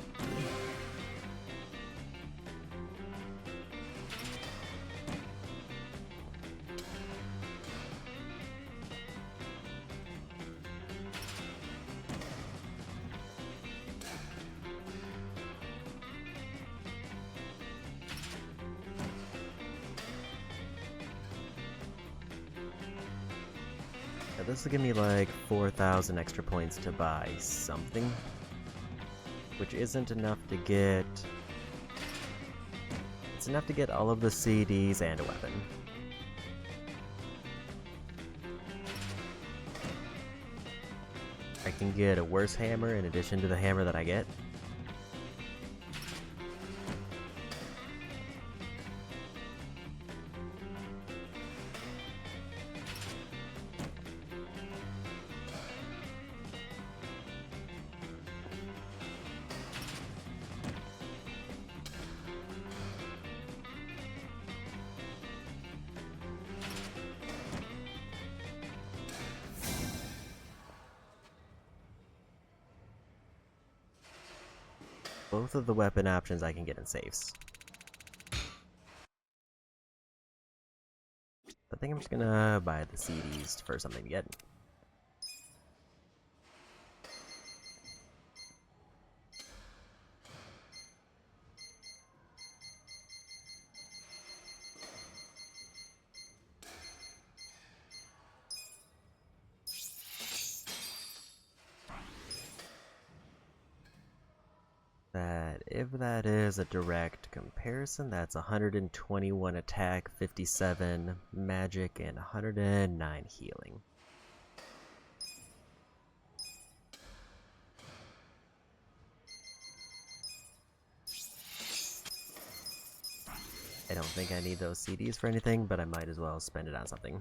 Now this will give me like 4,000 extra points to buy something, which isn't enough to get... It's enough to get all of the CDs and a weapon. I can get a worse hammer in addition to the hammer that I get. Both of the weapon options I can get in safes. I think I'm just gonna buy the CDs for something to get. That, if that is a direct comparison, that's 121 attack, 57 magic, and 109 healing. I don't think I need those CDs for anything, but I might as well spend it on something.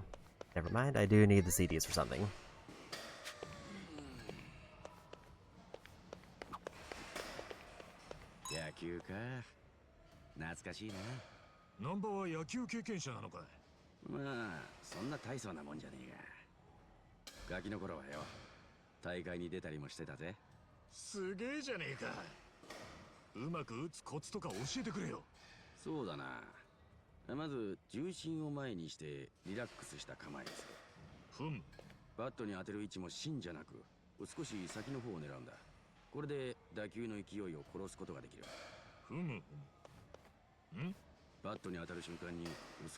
Never mind, I do need the CDs for something. Yakuza か。懐かしいな。ナンバーは野球経験者なのかい？まあ、そんな大層なもんじゃねえが。ガキの頃はよ、大会に出たりもしてたぜ。すげえじゃねえか。うまく打つコツとか教えてくれよ。そうだな。まず重心を前にしてリラックスした構えです。ふん。バットに当てる位置も芯じゃなく少し先の方を狙うんだ。これで打球の勢いを殺すことができる。ふむふむ。ん？バットに当たる瞬間に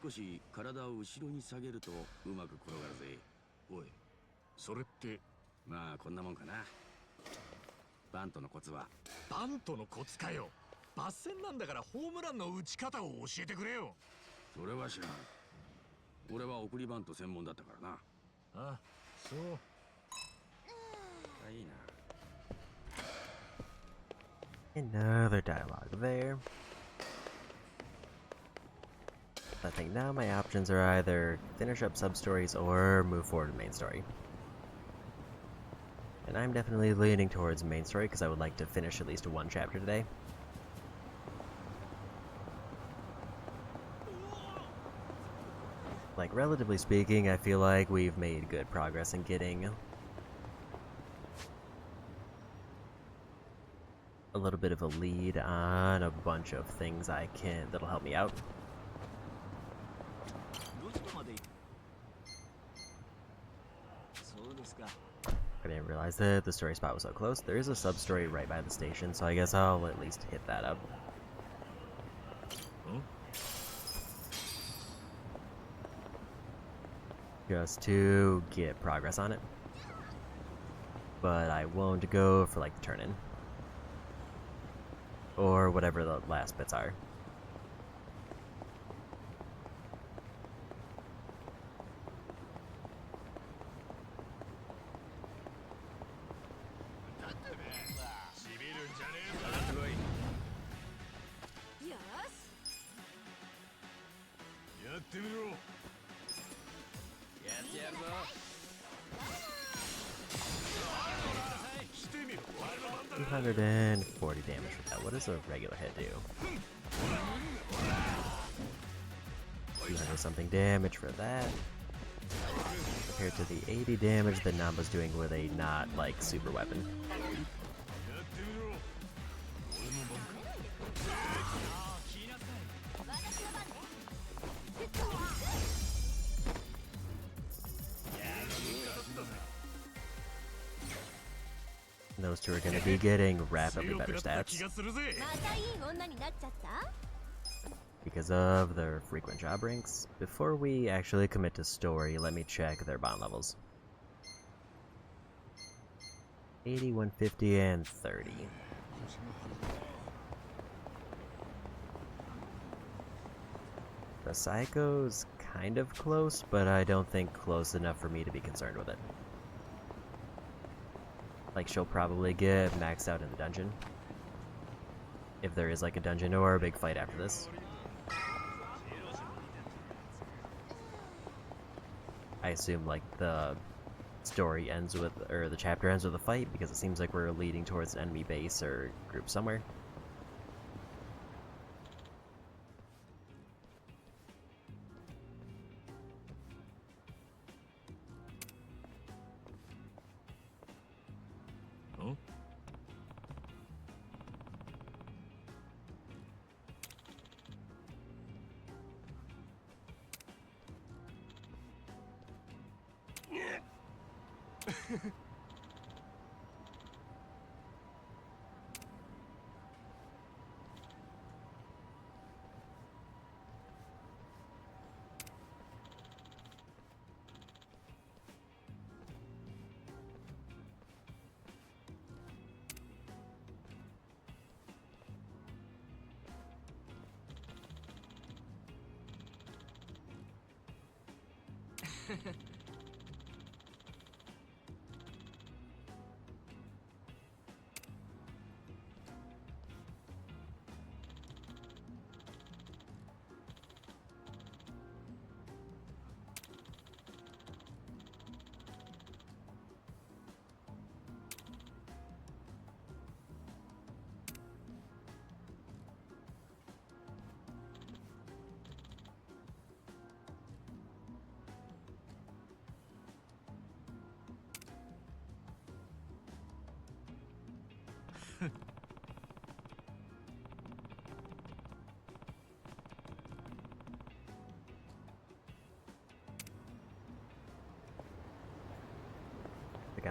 少し体を後ろに下げるとうまく転がるぜ。おい、それって。まあこんなもんかな。バントのコツは。バントのコツかよ。抜線なんだからホームランの打ち方を教えてくれよ。それは知らん。俺は送りバント専門だったからな。あ、そう。いいな。Another dialogue there. I think now my options are either finish up sub-stories or move forward to main story. And I'm definitely leaning towards main story because I would like to finish at least one chapter today. Like, relatively speaking, I feel like we've made good progress in getting a little bit of a lead on a bunch of things that'll help me out. I didn't realize that the story spot was so close. There is a sub-story right by the station, so I guess I'll at least hit that up. Just to get progress on it. But I won't go for like the turn-in. Or whatever the last bits are. $240 damage for that. What does a regular hit do? 200 something damage for that. Compared to the 80 damage that Namba's doing with a not like super weapon. Those two are going to be getting rapidly better stats because of their frequent job ranks. Before we actually commit to story, let me check their bond levels. 80, 150, and 30. The Psycho's kind of close, but I don't think close enough for me to be concerned with it. Like, she'll probably get maxed out in the dungeon. If there is like a dungeon or a big fight after this. I assume like the story ends with, or the chapter ends with a fight, because it seems like we're leading towards an enemy base or group somewhere.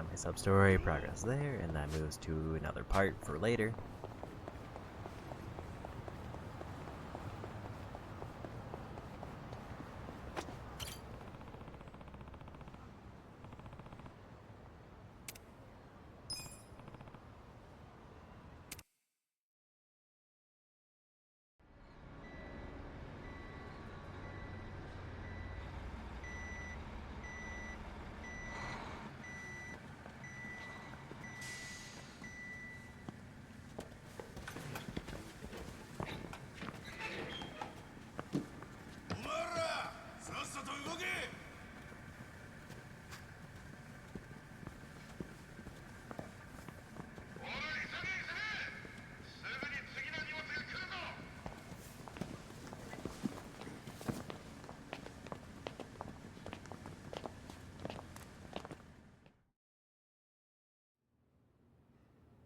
got my sub-story progress there, and that moves to another part for later.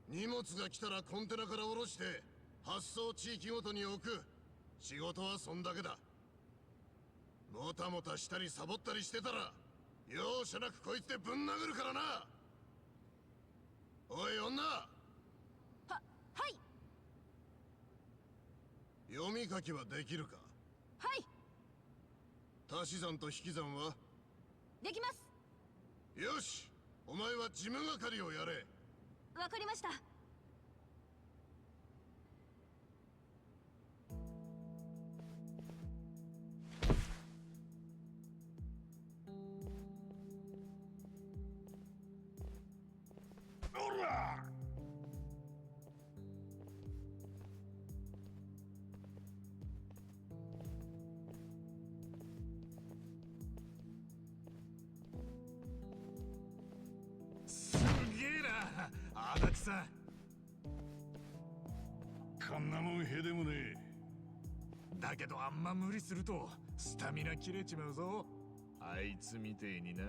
荷物が来たらコンテナから下ろして発送地域ごとに置く。仕事はそんだけだ。もたもたしたりサボったりしてたら容赦なくこいつでぶん殴るからな。おい女。はい。読み書きはできるか。はい。足し算と引き算はできます。よし、お前は事務係をやれ。わかりました。おら！すげえな、足立さん。こんなもんへでもねえ。だけどあんま無理するとスタミナ切れちまうぞ、あいつみてえにな。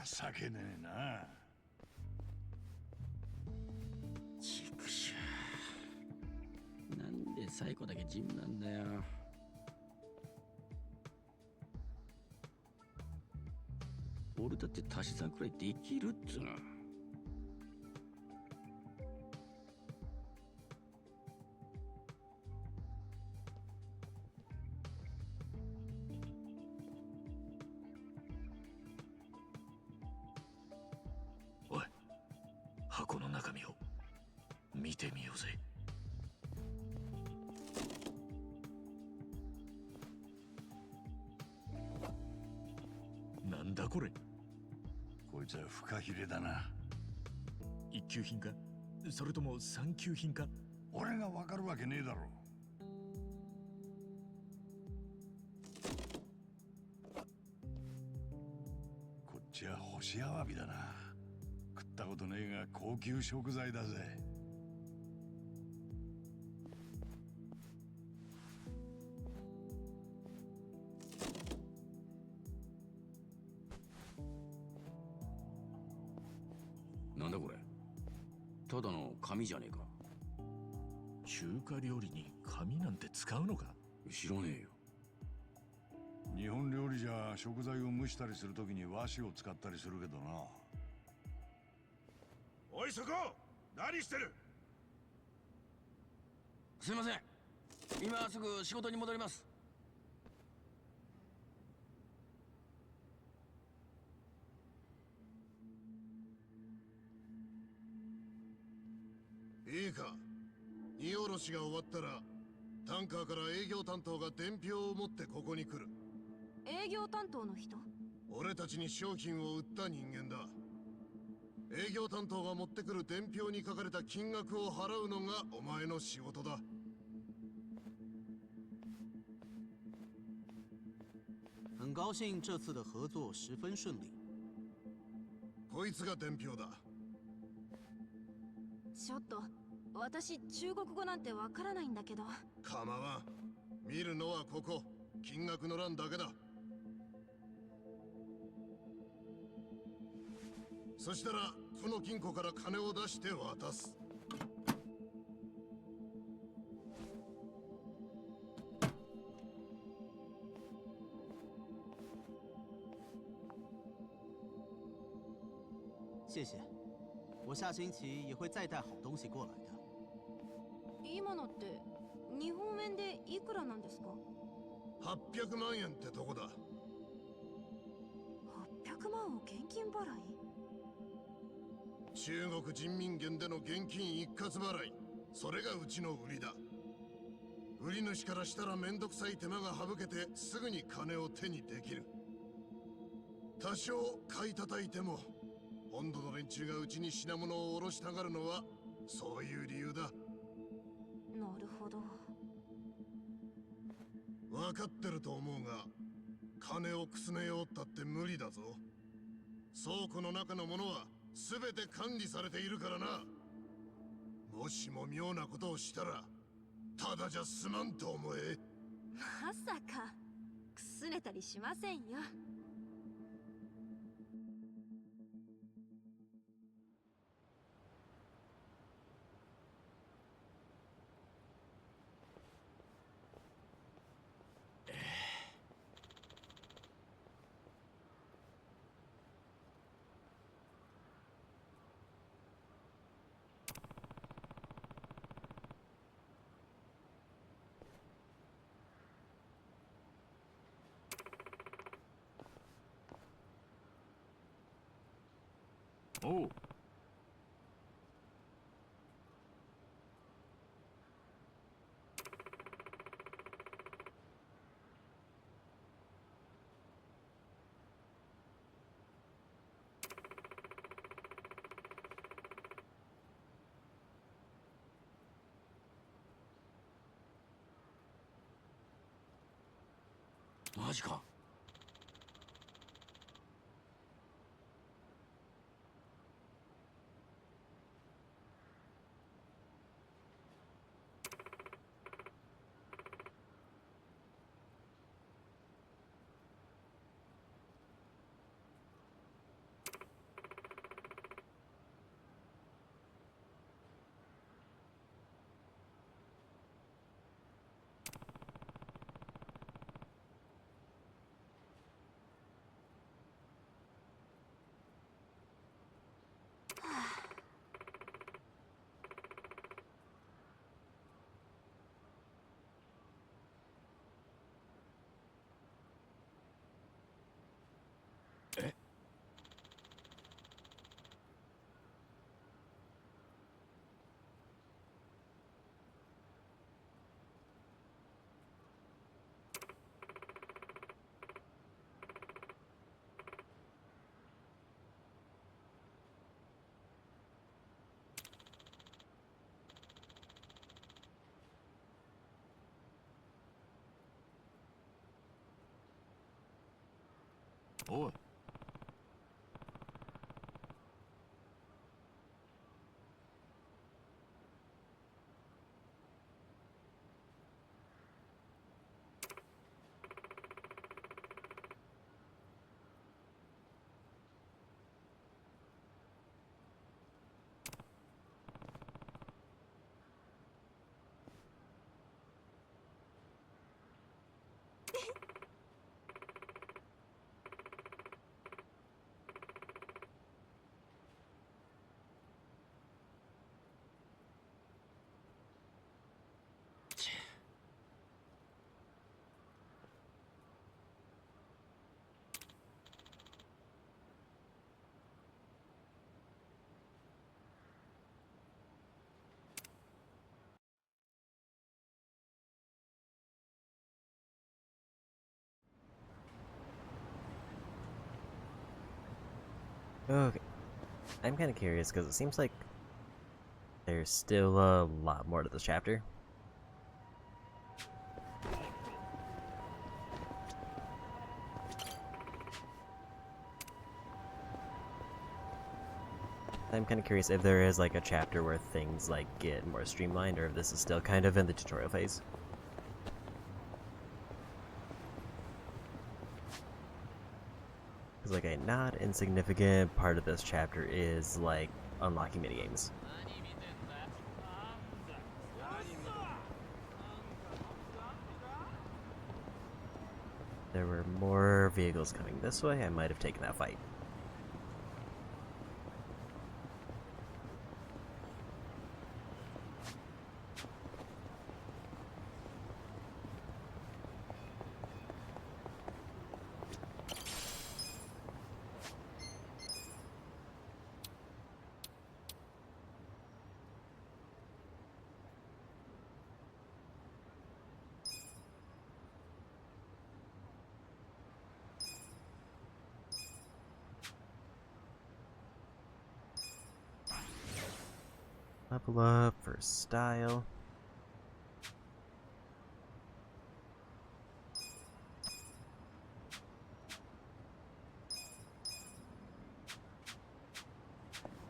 情けねえな。ちくしょう、なんで最後だけジムなんだよ。俺だって足し算くらいできるっつうの。おい、箱の中身を見てみようぜ。なんだこれ。こいつはフカヒレだな。一級品か、それとも三級品か。俺がわかるわけねえだろ。こっちは干しアワビだな。食ったことねえが高級食材だぜ。なんだこれ、ただの紙じゃねえか。中華料理に紙なんて使うのか。知らねえよ。日本料理じゃ食材を蒸したりするときに和紙を使ったりするけどな。おいそこ、何してる。すいません、今すぐ仕事に戻ります。いいか、荷下ろしが終わったらタンカーから営業担当が伝票を持ってここに来る。営業担当の人？俺たちに商品を売った人間だ。営業担当が持ってくる伝票に書かれた金額を払うのがお前の仕事だ。很高兴这次的合作十分顺利。こいつが伝票だ。ちょっと私中国語なんてわからないんだけど。構わん。見るのはここ、金額の欄だけだ。そしたらこの金庫から金を出して渡す。谢谢，我下星期也会再带好东西过来的。今のって日本円でいくらなんですか800万円ってとこだ。800万を現金払い中国人民元での現金一括払い、それがうちの売りだ。売り主からしたらめんどくさい手間が省けてすぐに金を手にできる。多少買い叩いても本土の連中がうちに品物を卸したがるのはそういう理由だ。なるほど。分かってると思うが、金をくすねようったって無理だぞ。倉庫の中のものは全て管理されているからな。もしも妙なことをしたらただじゃ済まんと思え。まさかくすねたりしませんよ。おう。マジか。おい。Okay. I'm kind of curious because it seems like there's still a lot more to this chapter. I'm kind of curious if there is like a chapter where things like get more streamlined, or if this is still kind of in the tutorial phase. Because like a not insignificant part of this chapter is like unlocking minigames. There were more vehicles coming this way. I might have taken that fight. Level up for style.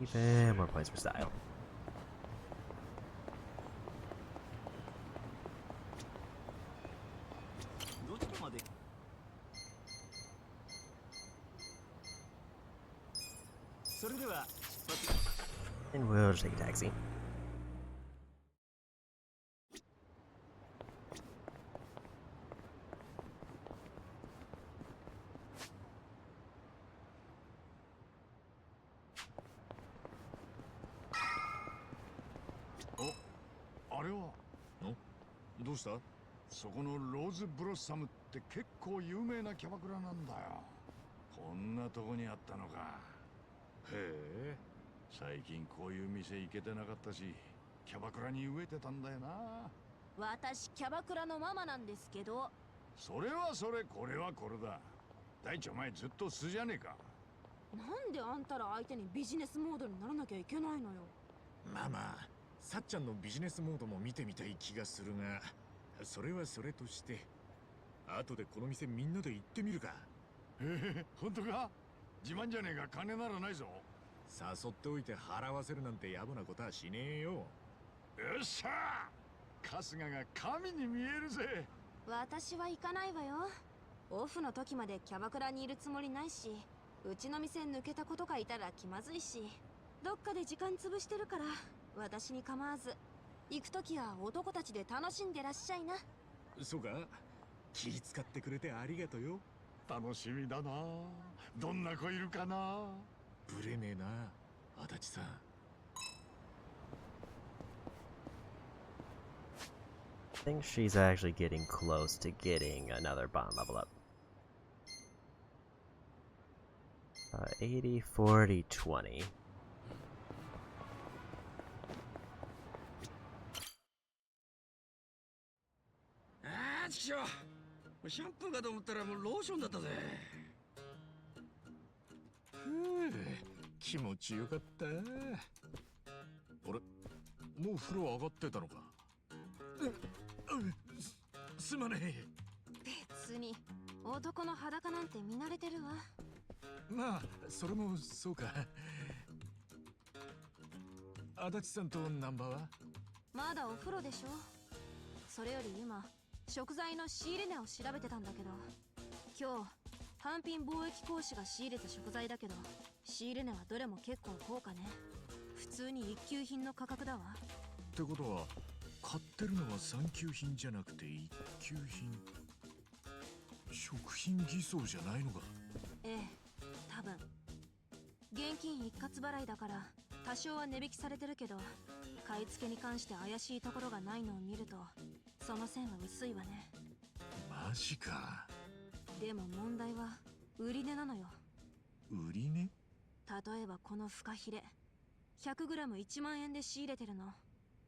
Even more points for style. And we'll just take a taxi.あれはどうした？そこのローズブロッサムって結構有名なキャバクラなんだよ。こんなとこにあったのか。へえ、最近こういう店行けてなかったし、キャバクラに飢えてたんだよな。私キャバクラのママなんですけど。それはそれ、これはこれだ。大地お前ずっと素じゃねえか。なんであんたら相手にビジネスモードにならなきゃいけないのよ。まあまあ、さっちゃんのビジネスモードも見てみたい気がするが、それはそれとして後でこの店みんなで行ってみるか。本当か？自慢じゃねえが金ならないぞ。誘っておいて払わせるなんて野暮なことはしねえよ。よっしゃー、春日が神に見えるぜ。私は行かないわよ。オフの時までキャバクラにいるつもりないし、うちの店抜けた子とかいたら気まずいし、どっかで時間潰してるから私に構わず行く時は男たちで楽しんでらっしゃいな。そうか、気使ってくれてありがとよ。楽しみだな。どんな子いるかな。ブレねえな、足立さん。I think she's actually getting close to getting another bond level up. 80, 40, 20. あーちくしょう、シャンプーかと思ったらもうローションだったぜ。ふう、気持ちよかった。あれ、もう風呂上がってたのか。すまねえ。別に男の裸なんて見慣れてるわ。まあそれもそうか。足立さんとナンバーはまだお風呂でしょ。それより今食材の仕入れ値を調べてたんだけど、今日単品貿易講師が仕入れた食材だけど、仕入れ値はどれも結構高価ね。普通に一級品の価格だわ。ってことは買ってるのは3級品じゃなくて1級品。食品偽装じゃないのか。ええ、多分現金一括払いだから多少は値引きされてるけど、買い付けに関して怪しいところがないのを見るとその線は薄いわね。マジか。でも問題は売り値なのよ。売り値？例えばこのフカヒレ 100g1 万円で仕入れてるの。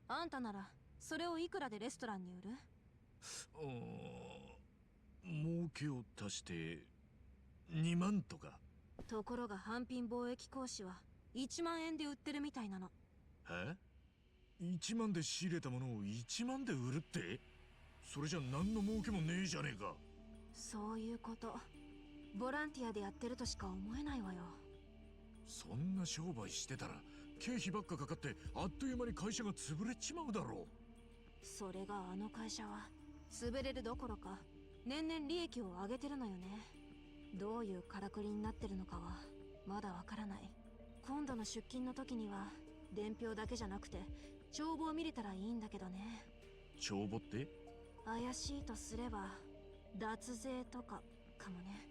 あんたならそれをいくらでレストランに売る？儲けを足して2万とか。ところが単品貿易講師は1万円で売ってるみたいなの。え？1万で仕入れたものを1万で売るって？それじゃ何の儲けもねえじゃねえか。そういうこと。ボランティアでやってるとしか思えないわよ。そんな商売してたら経費ばっかかかってあっという間に会社が潰れちまうだろう。それがあの会社は潰れるどころか年々利益を上げてるのよね。どういうからくりになってるのかはまだわからない。今度の出勤の時には伝票だけじゃなくて帳簿を見れたらいいんだけどね。帳簿って？怪しいとすれば脱税とかかもね。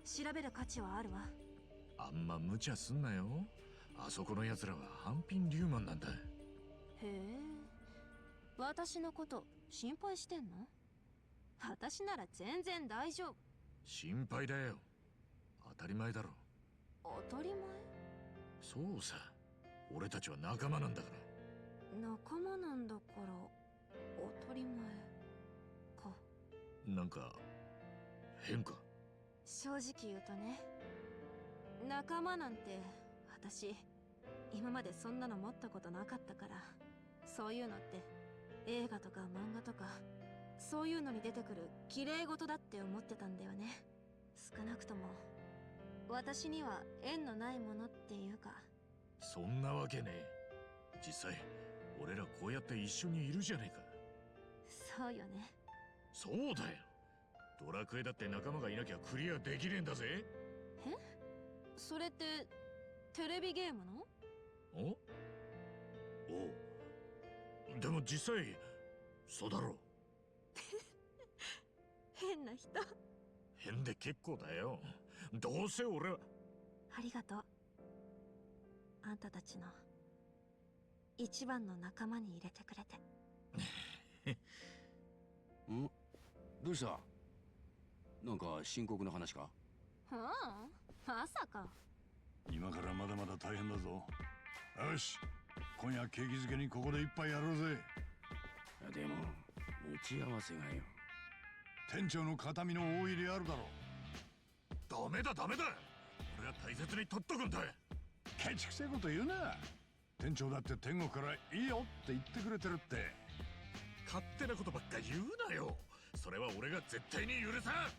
調べる価値はあるわ。あんま無茶すんなよ。あそこの奴らは半品リューマンなんだ。へえ、私のこと心配してんの？私なら全然大丈夫。心配だよ。当たり前だろ。当たり前？そうさ、俺たちは仲間なんだから。仲間なんだから当たり前か。なんか変か？正直言うとね、仲間なんて私今までそんなの持ったことなかったから、そういうのって映画とか漫画とかそういうのに出てくる綺麗事だって思ってたんだよね。少なくとも私には縁のないものっていうか。そんなわけねえ。実際俺らこうやって一緒にいるじゃねえか。そうよね。そうだよ。ドラクエだって仲間がいなきゃクリアできねえんだぜ。え？それってテレビゲームの？おう。でも実際そうだろう。変な人。変で結構だよ。どうせ俺は。ありがとう。あんたたちの一番の仲間に入れてくれて。ん？どうした？なんか深刻な話か？まさか。今からまだまだ大変だぞ。よし、今夜景気づけにここで一杯やろうぜ。でも打ち合わせがよ。店長の形見の大入りあるだろ。ダメだダメだ。俺は大切に取っとくんだ。ケチくせえこと言うな。店長だって天国からいいよって言ってくれてるって。勝手なことばっか言うなよ。それは俺が絶対に許さん。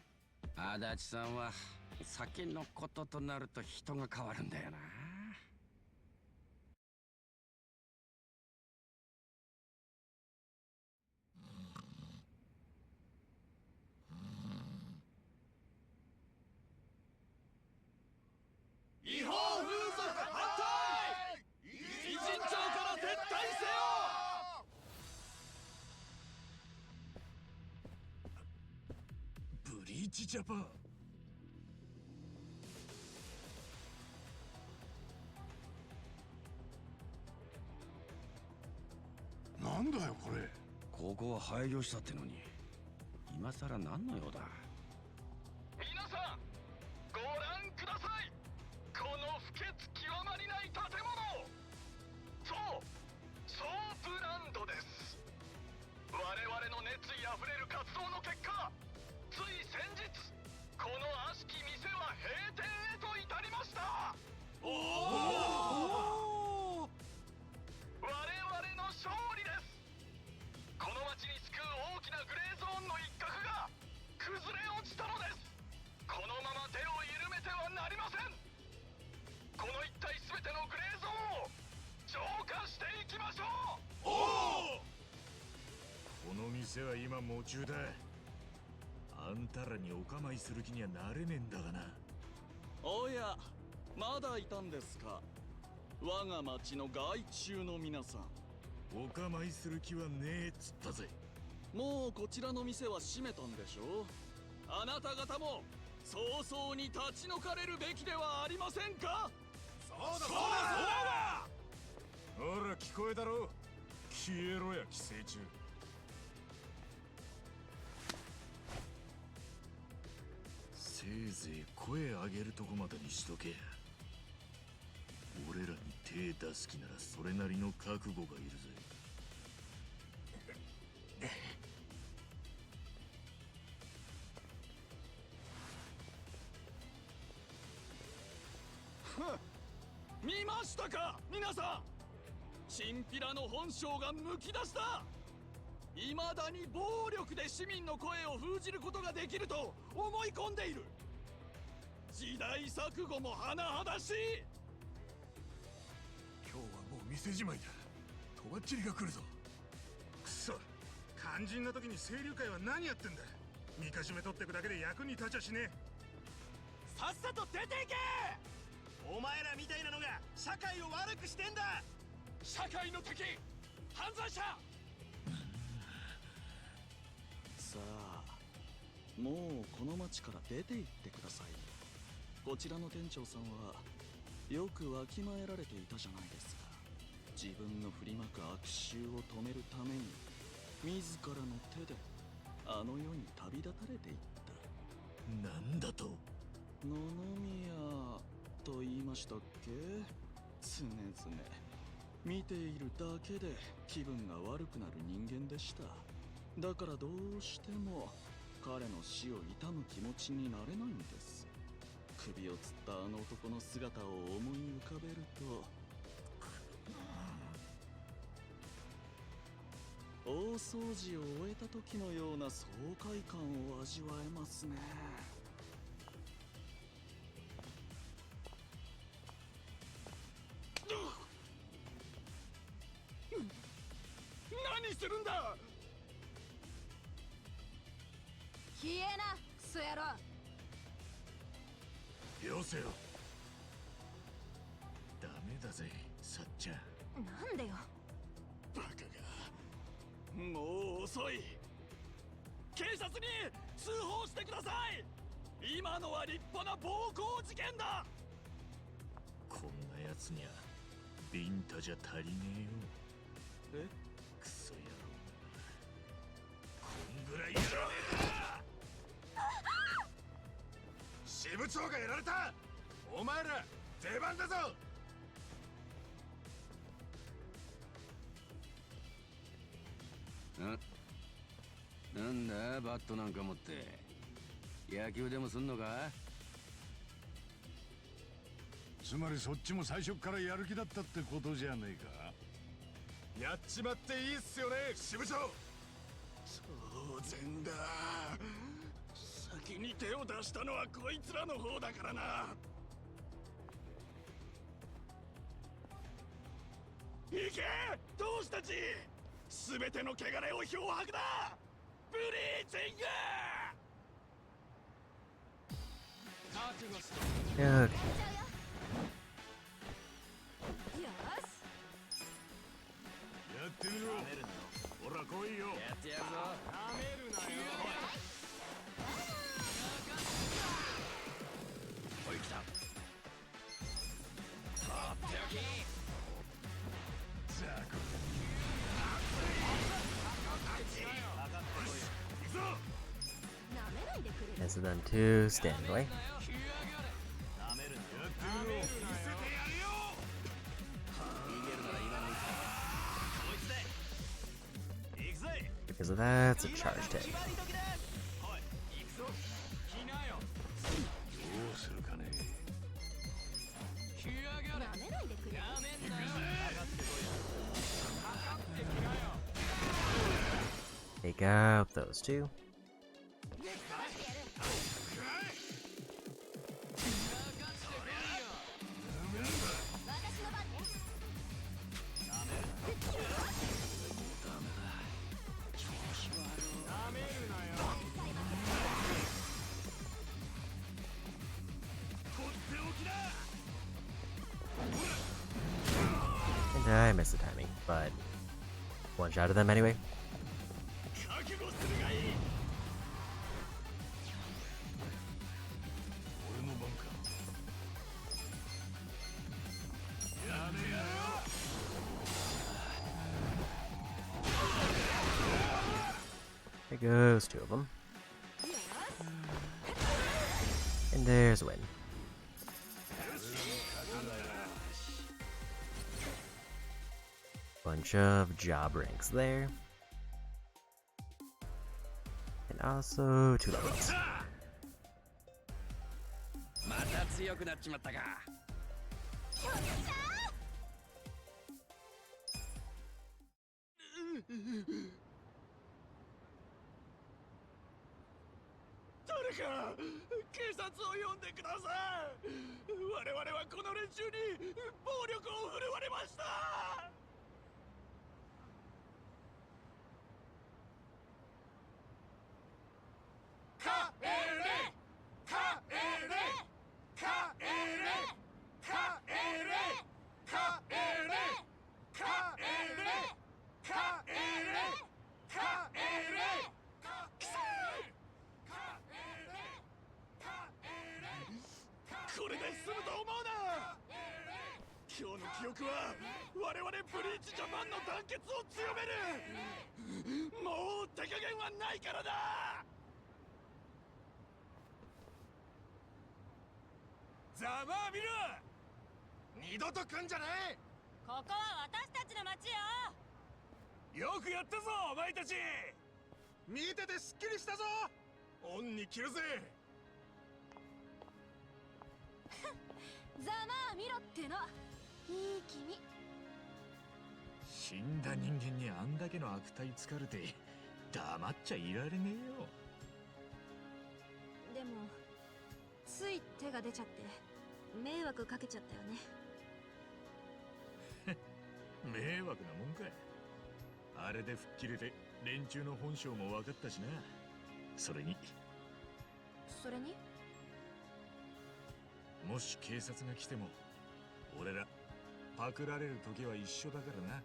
足立さんは酒のこととなると人が変わるんだよな。違法風俗反対！偉人町から撤退せよ！ブリーチジャパン。なんだよこれ。ここは廃業したってのに今さら何の用だ。皆さんご覧ください。この不潔極まりない建物。そうソープランドです。我々の熱意あふれる活動の結果、つい先日この悪しき店は閉店へと至りました。おお！我々の勝利です。この街に救う大きなグレーゾーンの一角が崩れ落ちたのです。このまま手を緩めてはなりません。この一帯全てのグレーゾーンを浄化していきましょう。おお！この店は今夢中だ。あんたらにお構いする気にはなれねえんだがな。おや、まだいたんですか。我が町の害虫の皆さん。お構いする気はねえっつったぜ。もうこちらの店は閉めたんでしょ。あなた方も早々に立ち退かれるべきではありませんか。そうだそうだ。ほら聞こえたろ。消えろや寄生虫。せいぜい声上げるとこまでにしとけ。俺らに手出す気ならそれなりの覚悟がいるぜ。見ましたか皆さん。チンピラの本性がむき出した未だに暴力で市民の声を封じることができると思い込んでいる。時代錯誤も甚だしい。今日はもう店じまいだ。とばっちりが来るぞ。くそ、肝心な時に清流会は何やってんだ。みかじめ取ってくだけで役に立ちゃしねえ。さっさと出ていけ。お前らみたいなのが社会を悪くしてんだ。社会の敵、犯罪者。さあ、もうこの町から出て行ってください。こちらの店長さんはよくわきまえられていたじゃないですか。自分の振りまく悪臭を止めるために自らの手であの世に旅立たれていった。なんだと。野々宮と言いましたっけ。常々見ているだけで気分が悪くなる人間でした。だからどうしても彼の死を悼む気持ちになれないんです。首を吊ったあの男の姿を思い浮かべると。大掃除を終えた時のような爽快感を味わえますね。何するんだ。消えなクソ野郎。よせよ。ダメだぜさっちゃん。なんでよ。バカが。もう遅い。警察に通報してください。今のは立派な暴行事件だ。こんなやつにゃビンタじゃ足りねえよ。え？クソ野郎。こんぐらいやらねえか。支部長がやられた。お前ら出番だぞ。なんだバットなんか持って野球でもすんのか。つまりそっちも最初からやる気だったってことじゃねえか。やっちまっていいっすよね支部長。当然だ。先に手を出したのはこいつらの方だからな。行け同志たち。全ての汚れを漂白だ。ブリーチング。Yeah. やってみろ。ほら来いよ。やってやるぞ。なめるなよ。おい来た。とっておき。ザコ。As then two, stand away. Because of that, it's a charge hit. Take out those two. And I missed the timing, but one shot of them anyway. There goes two of them. And there's a win. Bunch of job ranks there. And also 2 levels. 死んだ人間にあんだけの悪態つかれて黙っちゃいられねえよ。でもつい手が出ちゃって迷惑かけちゃったよね。迷惑なもんか。あれで吹っ切れて連中の本性も分かったしな。それにもし警察が来ても俺らパクられる時は一緒だからな。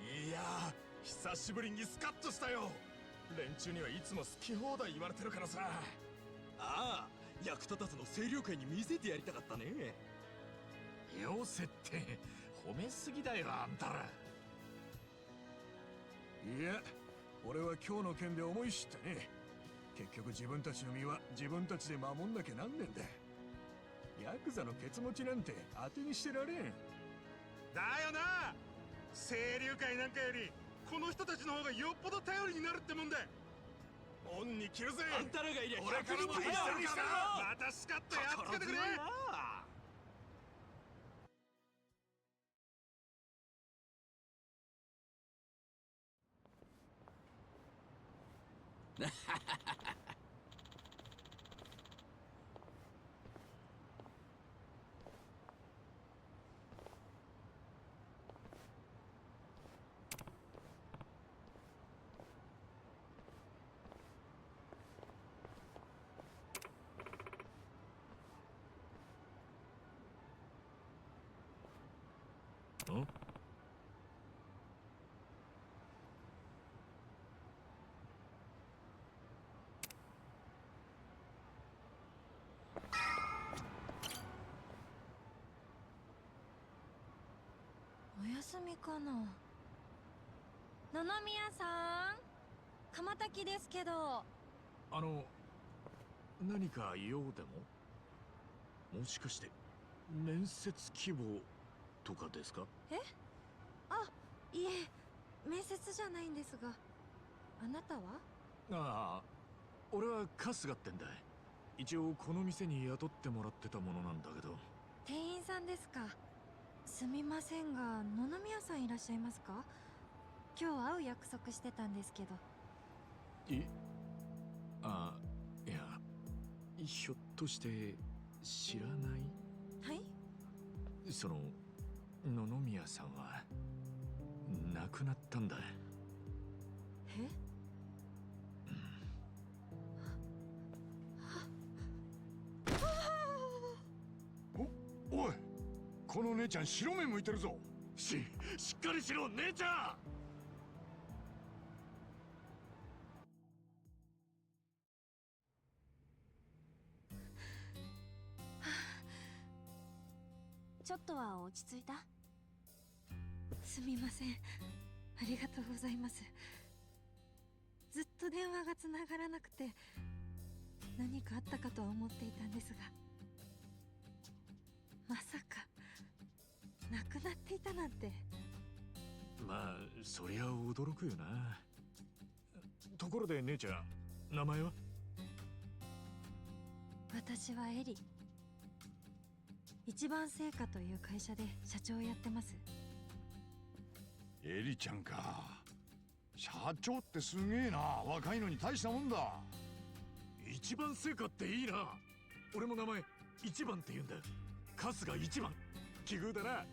いやー、久しぶりにスカッとしたよ。連中にはいつも好き放題言われてるからさ。ああ、役立たずの清涼会に見せてやりたかったね。よせって褒めすぎだよあんたら。いや、俺は今日の件で思い知ったね。結局自分たちの身は自分たちで守んなきゃなんねんだ。ヤクザのケツ持ちなんて当てにしてられん。だよな。清流会なんかよりこの人たちの方がよっぽど頼りになるってもんだ。恩に着るぜ。あんたらがいりゃ俺からも100人一緒にしてるぞ。また叱ってやっつけてくれ。ん？お休みかな。野々宮さん、鎌滝ですけど。何か用でも？もしかして面接希望とかですか？え？あ、いえ、面接じゃないんですが。あなたは？ああ、俺は春日ってんだ。一応この店に雇ってもらってたものなんだけど。店員さんですか。すみませんが、野々宮さんいらっしゃいますか？今日会う約束してたんですけど。いや、ひょっとして知らない？はい？その野々宮さんは亡くなったんだ。え？おい、この姉ちゃん白目向いてるぞ。しっかりしろ姉ちゃん。ちょっとは落ち着いた？すみません、ありがとうございます。ずっと電話がつながらなくて何かあったかとは思っていたんですが、まさか亡くなっていたなんて。まあそりゃ驚くよな。ところで姉ちゃん、名前は？私はエリ。一番製菓という会社で社長をやってます。エリちゃんか。社長ってすげえな。若いのに大したもんだ。一番製菓っていいな。俺も名前一番って言うんだ。春日一番。奇遇だな。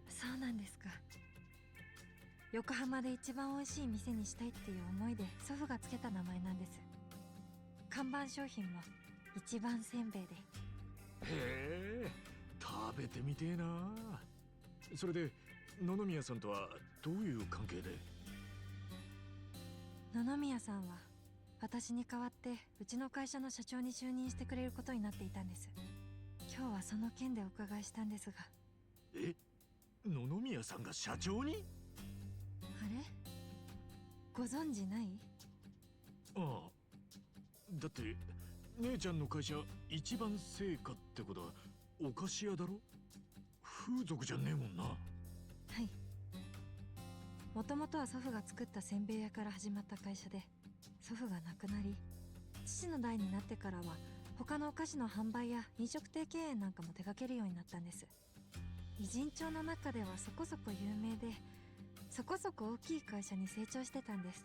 そうなんですか。横浜で一番美味しい店にしたいっていう思いで祖父がつけた名前なんです。看板商品も一番せんべいで。へえ、食べてみてえな。それで野々宮さんとはどういう関係で？野々宮さんは私に代わってうちの会社の社長に就任してくれることになっていたんです。今日はその件でお伺いしたんですが。え、野々宮さんが社長に？あれ、ご存知ない？ああ、だって姉ちゃんの会社一番製菓ってことはお菓子屋だろ？風俗じゃねえもんな。はい。もともとは祖父が作ったせんべい屋から始まった会社で、祖父が亡くなり、父の代になってからは他のお菓子の販売や飲食店経営なんかも手掛けるようになったんです。偉人町の中ではそこそこ有名で、そこそこ大きい会社に成長してたんです。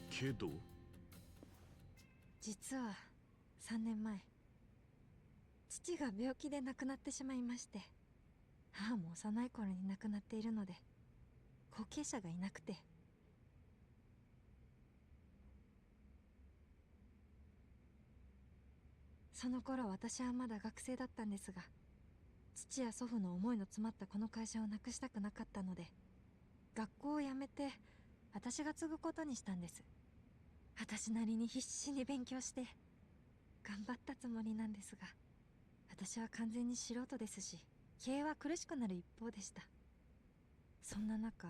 けど実は3年前、父が病気で亡くなってしまいまして、母も幼い頃に亡くなっているので後継者がいなくて。その頃私はまだ学生だったんですが、父や祖父の思いの詰まったこの会社をなくしたくなかったので、学校を辞めて私が継ぐことにしたんです。私なりに必死に勉強して頑張ったつもりなんですが、私は完全に素人ですし、経営は苦しくなる一方でした。そんな中、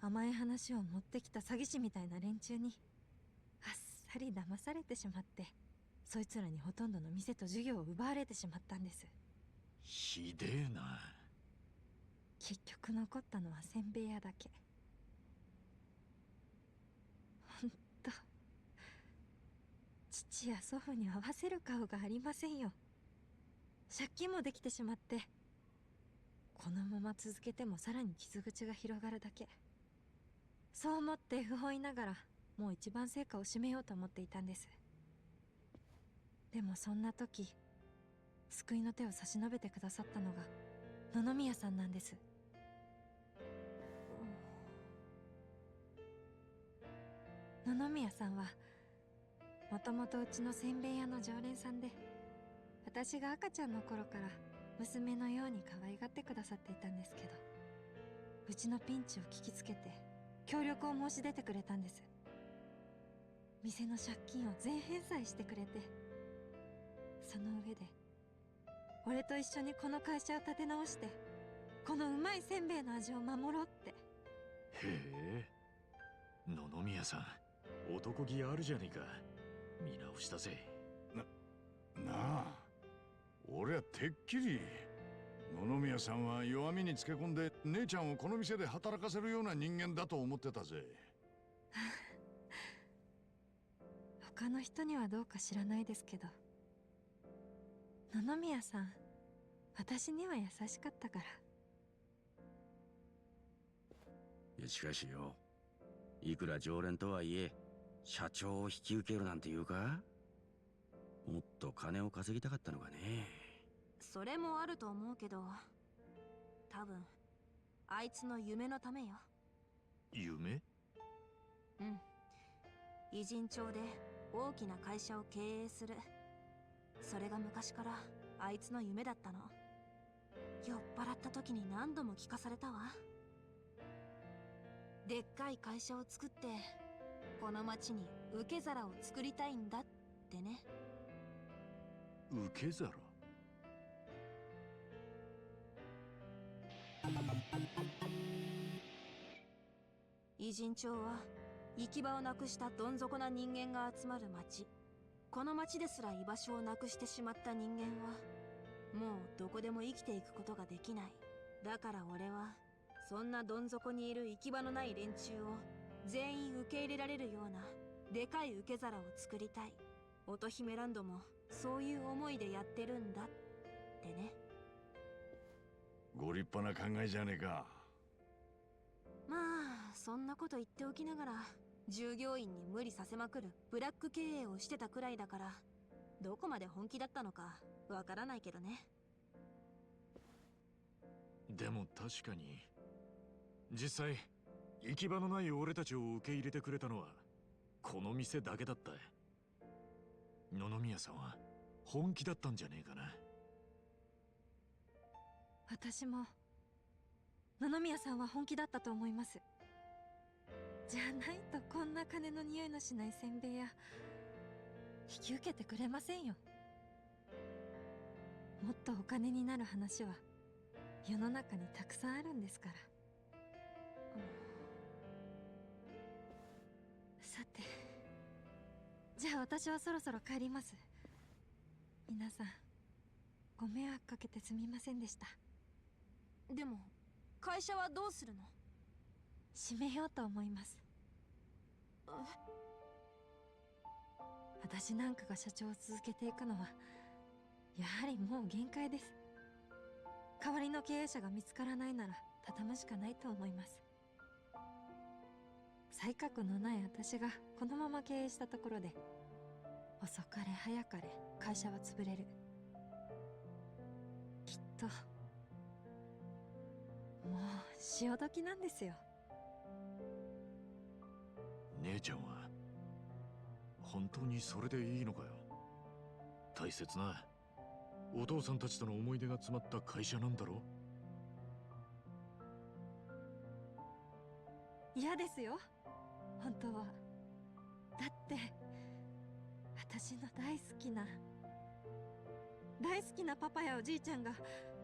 甘い話を持ってきた詐欺師みたいな連中にあっさり騙されてしまって、そいつらにほとんどの店と授業を奪われてしまったんです。ひでえな。結局残ったのはせんべい屋だけ。ほんと、父や祖父に合わせる顔がありませんよ。借金もできてしまって、このまま続けてもさらに傷口が広がるだけ。そう思って不本意ながらもう一番成果を締めようと思っていたんです。でもそんな時、救いの手を差し伸べてくださったのが野々宮さんなんです。野々宮さんはもともとうちのせんべい屋の常連さんで、私が赤ちゃんの頃から娘のように可愛がってくださっていたんですけど、うちのピンチを聞きつけて協力を申し出てくれたんです。店の借金を全返済してくれて、その上で俺と一緒にこの会社を立て直して、このうまいせんべいの味を守ろうって。へえ、野々宮さん、男気あるじゃねえか。見直したぜ。なあ、俺はてっきり野々宮さんは弱みにつけ込んで姉ちゃんをこの店で働かせるような人間だと思ってたぜ。他の人にはどうか知らないですけど、野々宮さん、私には優しかったから。いやしかしよ、いくら常連とはいえ社長を引き受けるなんていうか。もっと金を稼ぎたかったのかね。それもあると思うけど、多分あいつの夢のためよ。夢？うん。偉人町で大きな会社を経営する、それが昔からあいつの夢だったの。酔っ払った時に何度も聞かされたわ。でっかい会社を作ってこの町に受け皿を作りたいんだってね。受け皿？偉人町は行き場をなくしたどん底な人間が集まる町。この町ですら居場所をなくしてしまった人間はもうどこでも生きていくことができない。だから俺はそんなどん底にいる行き場のない連中を全員受け入れられるようなでかい受け皿を作りたい。乙姫ランドもそういう思いでやってるんだってね。ご立派な考えじゃねえか。まあそんなこと言っておきながら従業員に無理させまくるブラック経営をしてたくらいだから、どこまで本気だったのかわからないけどね。でも確かに実際行き場のない俺たちを受け入れてくれたのはこの店だけだった。野々宮さんは本気だったんじゃねえかな。私も野々宮さんは本気だったと思います。じゃないとこんな金の匂いのしないせんべい屋引き受けてくれませんよ。もっとお金になる話は世の中にたくさんあるんですから。さて、じゃあ私はそろそろ帰ります。皆さんご迷惑かけてすみませんでした。でも会社はどうするの？閉めようと思います。私なんかが社長を続けていくのはやはりもう限界です。代わりの経営者が見つからないなら畳むしかないと思います。才覚のない私がこのまま経営したところで遅かれ早かれ会社は潰れる。きっともう潮時なんですよ。姉ちゃんは本当にそれでいいのかよ。大切なお父さんたちとの思い出が詰まった会社なんだろ。嫌ですよ本当は。だって私の大好きなパパやおじいちゃんが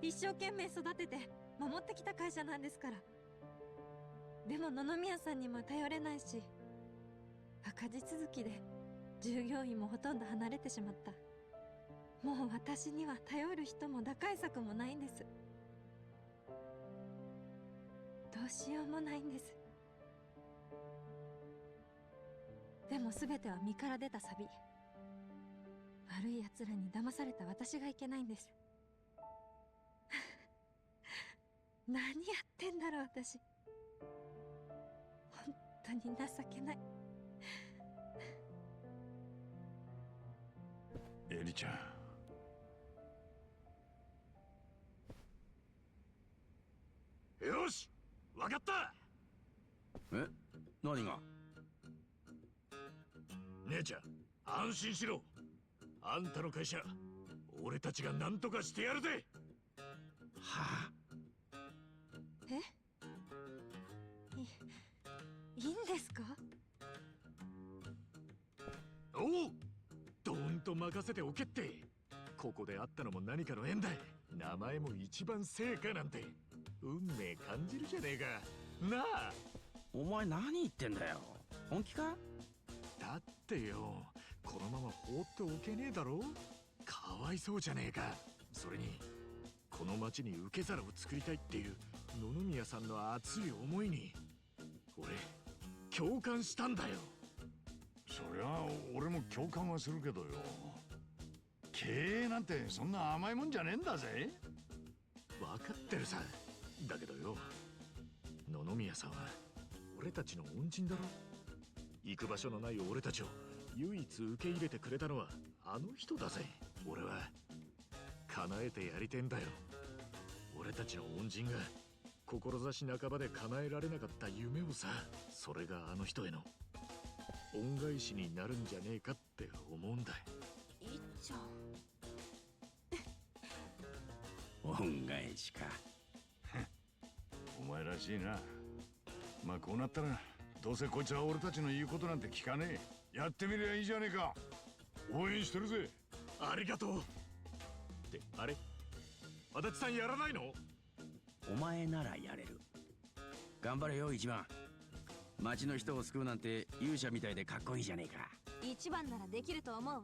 一生懸命育てて守ってきた会社なんですから。でも野々宮さんにも頼れないし、赤字続きで従業員もほとんど離れてしまった。もう私には頼る人も打開策もないんです。どうしようもないんです。でも全ては身から出たサビ。悪い奴らに騙された私がいけないんです。何やってんだろう私。本当に情けない。エリちゃん、よし、わかった。え、何が？姉ちゃん、安心しろ。あんたの会社、俺たちが何とかしてやるぜ。はあ。え？いいんですか？おう、どーんと任せておけって。ここで会ったのも何かの縁だ。名前も一番成果なんて運命感じるじゃねえかなあ。お前何言ってんだよ、本気か？だってよ、このまま放っておけねえだろ。かわいそうじゃねえか。それにこの町に受け皿を作りたいっていう野々宮さんの熱い思いに俺共感したんだよ。そりゃ俺も共感はするけどよ、経営なんてそんな甘いもんじゃねえんだぜ。分かってるさ。だけどよ、野々宮さんは俺たちの恩人だろ。行く場所のない俺たちを唯一受け入れてくれたのはあの人だぜ。俺は叶えてやりてんだよ。俺たちの恩人が志半ばで叶えられなかった夢をさ。それがあの人への恩返しになるんじゃねえかって思うんだ。いっちゃん。恩返しか。お前らしいな。まあこうなったらどうせこいつは俺たちの言うことなんて聞かねえ。やってみりゃいいじゃねえか。応援してるぜ。ありがとう。ってあれ、足立さんやらないの？お前ならやれる。頑張れよ一番。町の人を救うなんて勇者みたいでかっこいいじゃねえか。一番ならできると思うわ。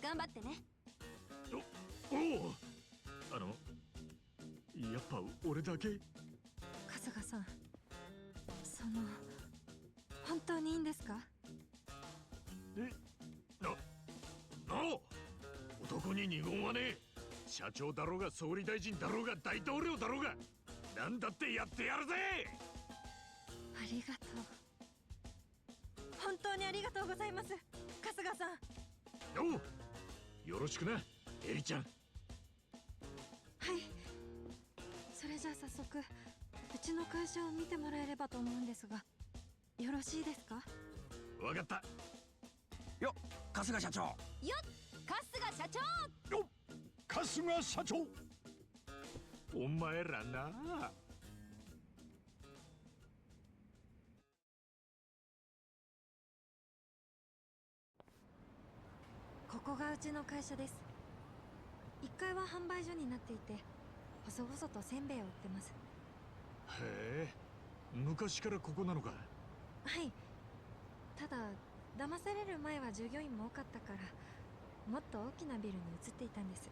頑張ってね。おお、やっぱ俺だけ？春日さん、本当にいいんですか？男に二言はねえ。社長だろうが総理大臣だろうが大統領だろうが何だってやってやるぜ。ありがとう。本当にありがとうございます、春日さん。おう、よろしくなエリちゃん。はい。それじゃあ早速うちの会社を見てもらえればと思うんですが、よろしいですか？わかったよっ、春日社長。よっ、春日社長。よっ、春日社長。お前らなあ。ここがうちの会社です。1階は販売所になっていて、細々とせんべいを売ってます。へえ、昔からここなのか。はい。ただ騙される前は従業員も多かったから、もっと大きなビルに移っていたんです。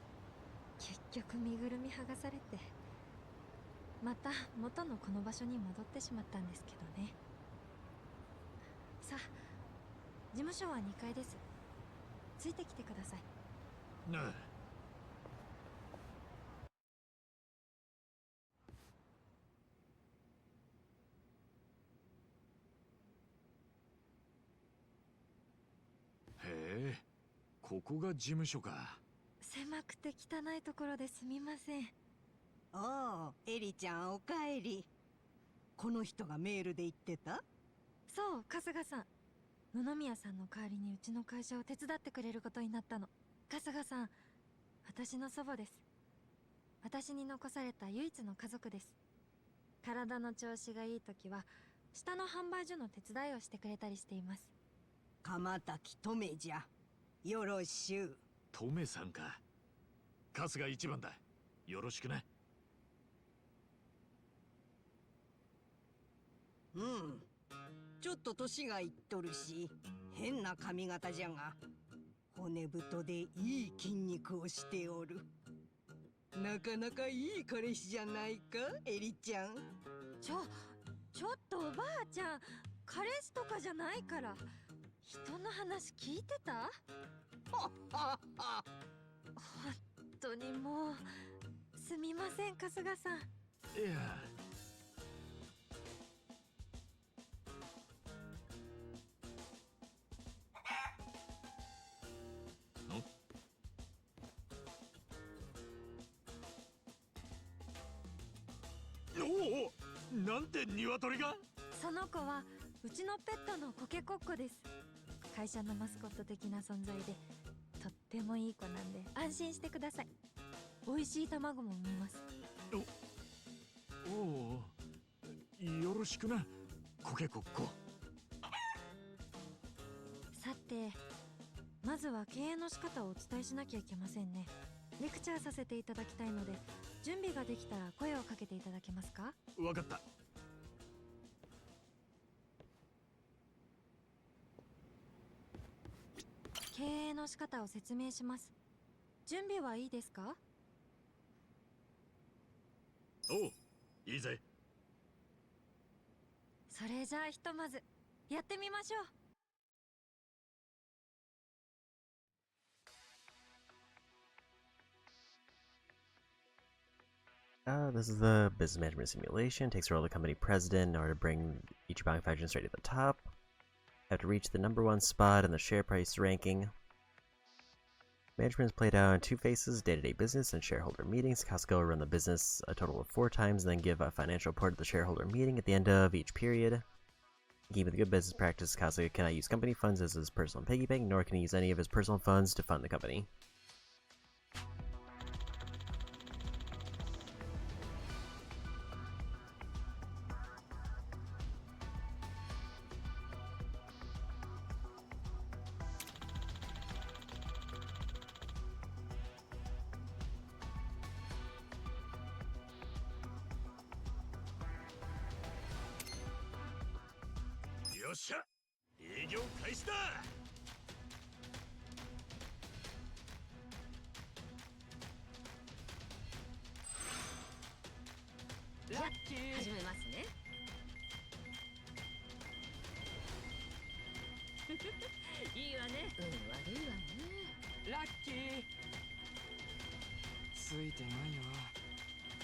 結局身ぐるみ剥がされて、また元のこの場所に戻ってしまったんですけどね。さあ、事務所は2階です。ついてきてください。なあ。へえ、ここが事務所か。狭くて汚いところですみません。おお、エリちゃんおかえり。この人がメールで言ってた？そう、春日さん。野々宮さんの代わりにうちの会社を手伝ってくれることになったの。春日さん、私の祖母です。私に残された唯一の家族です。体の調子がいい時は下の販売所の手伝いをしてくれたりしています。鎌滝とめじゃ。よろしゅう。トメさんか。春日一番だ。よろしくな。うん。ちょっと年がいっとるし、変な髪型じゃが、骨太でいい筋肉をしておる。なかなかいい彼氏じゃないか、エリちゃん。ちょっとおばあちゃん、彼氏とかじゃないから。人の話聞いてた？はっはっは。本当にもう、すみません、春日さん。いや。おお、なんて鶏が？その子はうちのペットのコケコッコです。会社のマスコット的な存在でとってもいい子なんで安心してください。美味しい卵も産みます。おお、よろしくな、コケコッコ。さて、まずは経営の仕方をお伝えしなきゃいけませんね。レクチャーさせていただきたいので、準備ができたら声をかけていただけますか？わかった。経営の仕方を説明します。準備はいいですか？おう、いいぜ。それじゃあひとまずやってみましょう。This is the business management simulation. Takes the role of the company president in order to bring each buying faction straight to the top. Have to reach the #1 spot in the share price ranking. Management is played out in two phases: day-to-day business and shareholder meetings. Costco will run the business a total of 4 times, and then give a financial report at the shareholder meeting at the end of each period. Keeping the good business practice, Costco cannot use company funds as his personal piggy bank, nor can he use any of his personal funds to fund the company. Yo っしゃ、営業開始だ。ラッキー。始めますね。いいわね。悪いわね。ラッキー。ついてないよ。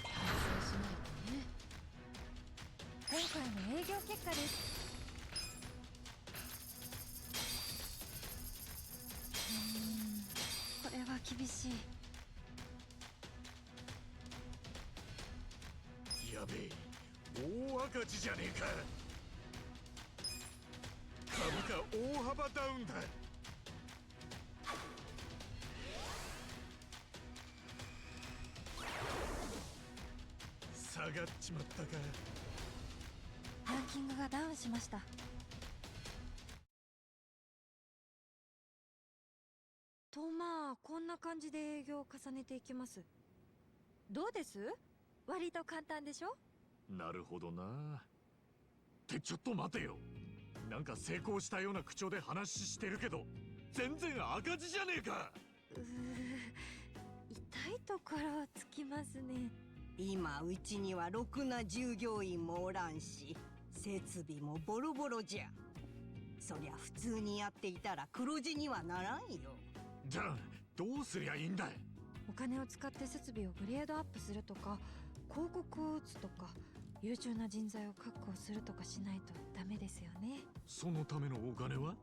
反省しないとね。今回の営業結果です。これは厳しい。やべえ、大赤字じゃねえか。株価大幅ダウンだ。下がっちまったか。ランキングがダウンしました。とまあこんな感じで営業を重ねていきます。どうです？割と簡単でしょ？なるほどな。ってちょっと待てよ。なんか成功したような口調で話してるけど、全然赤字じゃねえか。痛いところをつきますね。今うちにはろくな従業員もおらんし、設備もボロボロじゃ。そりゃ普通にやっていたら黒字にはならんよ。じゃあどうすりゃいいんだい。お金を使って設備をグレードアップするとか、広告を打つとか、優秀な人材を確保するとかしないとダメですよね。そのためのお金は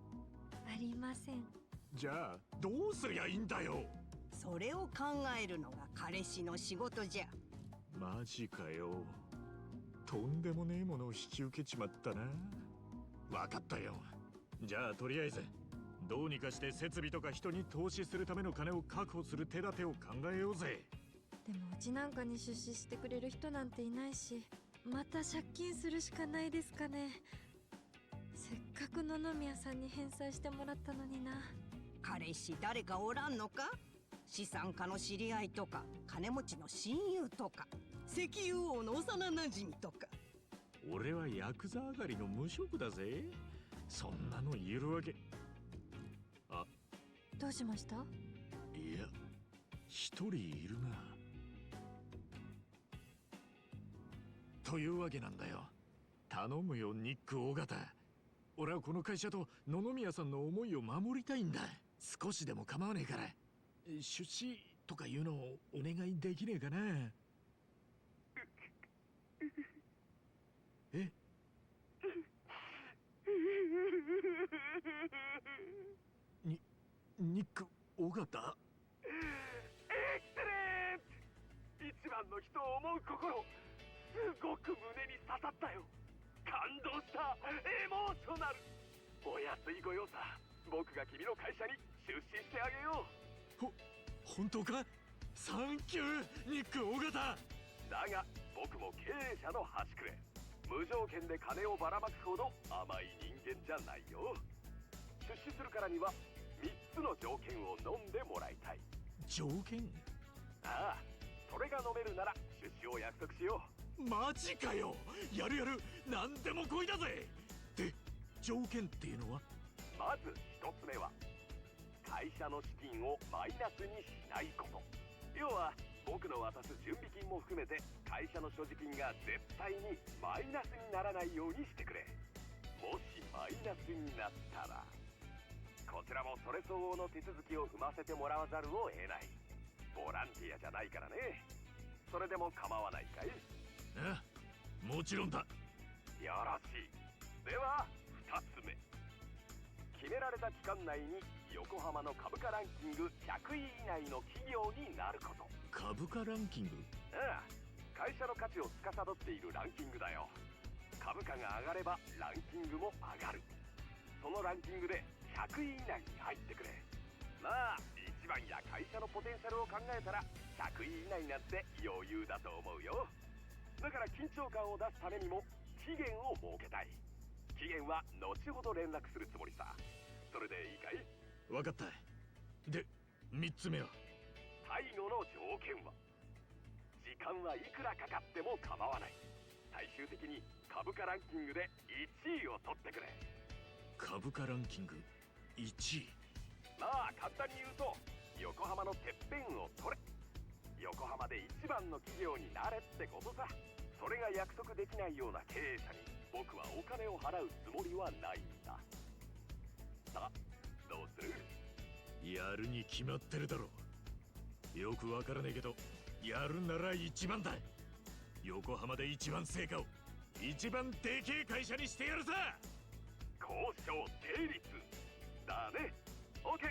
ありません。じゃあどうすりゃいいんだよ。それを考えるのが彼氏の仕事じゃ。マジかよ。とんでもねえものを引き受けちまったな。わかったよ。じゃあとりあえずどうにかして設備とか人に投資するための金を確保する手立てを考えようぜ。でもうちなんかに出資してくれる人なんていないし、また借金するしかないですかね。せっかく野々宮さんに返済してもらったのにな。彼氏誰かおらんのか？資産家の知り合いとか、金持ちの親友とか、石油王の幼なじみとか。俺はヤクザ上がりの無職だぜ。そんなの言えるわけ。あ、どうしました？いや、一人いるな。というわけなんだよ。頼むよニック大型。俺はこの会社と野々宮さんの思いを守りたいんだ。少しでも構わねえから出資とかいうのをお願いできねえかな。えニック大型。エクセレント！一番の人を思う心、すごく胸に刺さったよ。感動した。エモーショナル。お安いご用さ。僕が君の会社に出資してあげよう。本当か？サンキューニック大型。だが僕も経営者の端くれ。無条件で金をばらまくほど甘い人間じゃないよ。出資するからには3つの条件を飲んでもらいたい。条件？ああ、それが飲めるなら出資を約束しよう。マジかよ。やるやる。何でも来いだぜ。で、条件っていうのは？まず1つ目は会社の資金をマイナスにしないこと。要は僕の渡す準備金も含めて会社の所持金が絶対にマイナスにならないようにしてくれ。もしマイナスになったらこちらもそれ相応の手続きを踏ませてもらわざるを得ない。ボランティアじゃないからね。それでも構わないかい？ああ、もちろんだ。よろしい。では2つ目、決められた期間内に横浜の株価ランキング100位以内の企業になること。株価ランキング？ああ、会社の価値を司っているランキングだよ。株価が上がればランキングも上がる。そのランキングで100位以内に入ってくれ。まあ一番や会社のポテンシャルを考えたら100位以内なんて余裕だと思うよ。だから緊張感を出すためにも期限を設けたい。期限は後ほど連絡するつもりさ。それでいいかい？わかった。で、3つ目は？最後の条件は時間はいくらかかっても構わない。最終的に株価ランキングで1位を取ってくれ。株価ランキング1位？まあ簡単に言うと横浜のてっぺんを取れ。横浜で一番の企業になれってことさ。それが約束できないような経営者に僕はお金を払うつもりはないんだ。さあどうする？やるに決まってるだろう。よくわからねえけどやるなら一番だ。横浜で一番成果を一番でけえ会社にしてやるさ。交渉成立だね。 OK。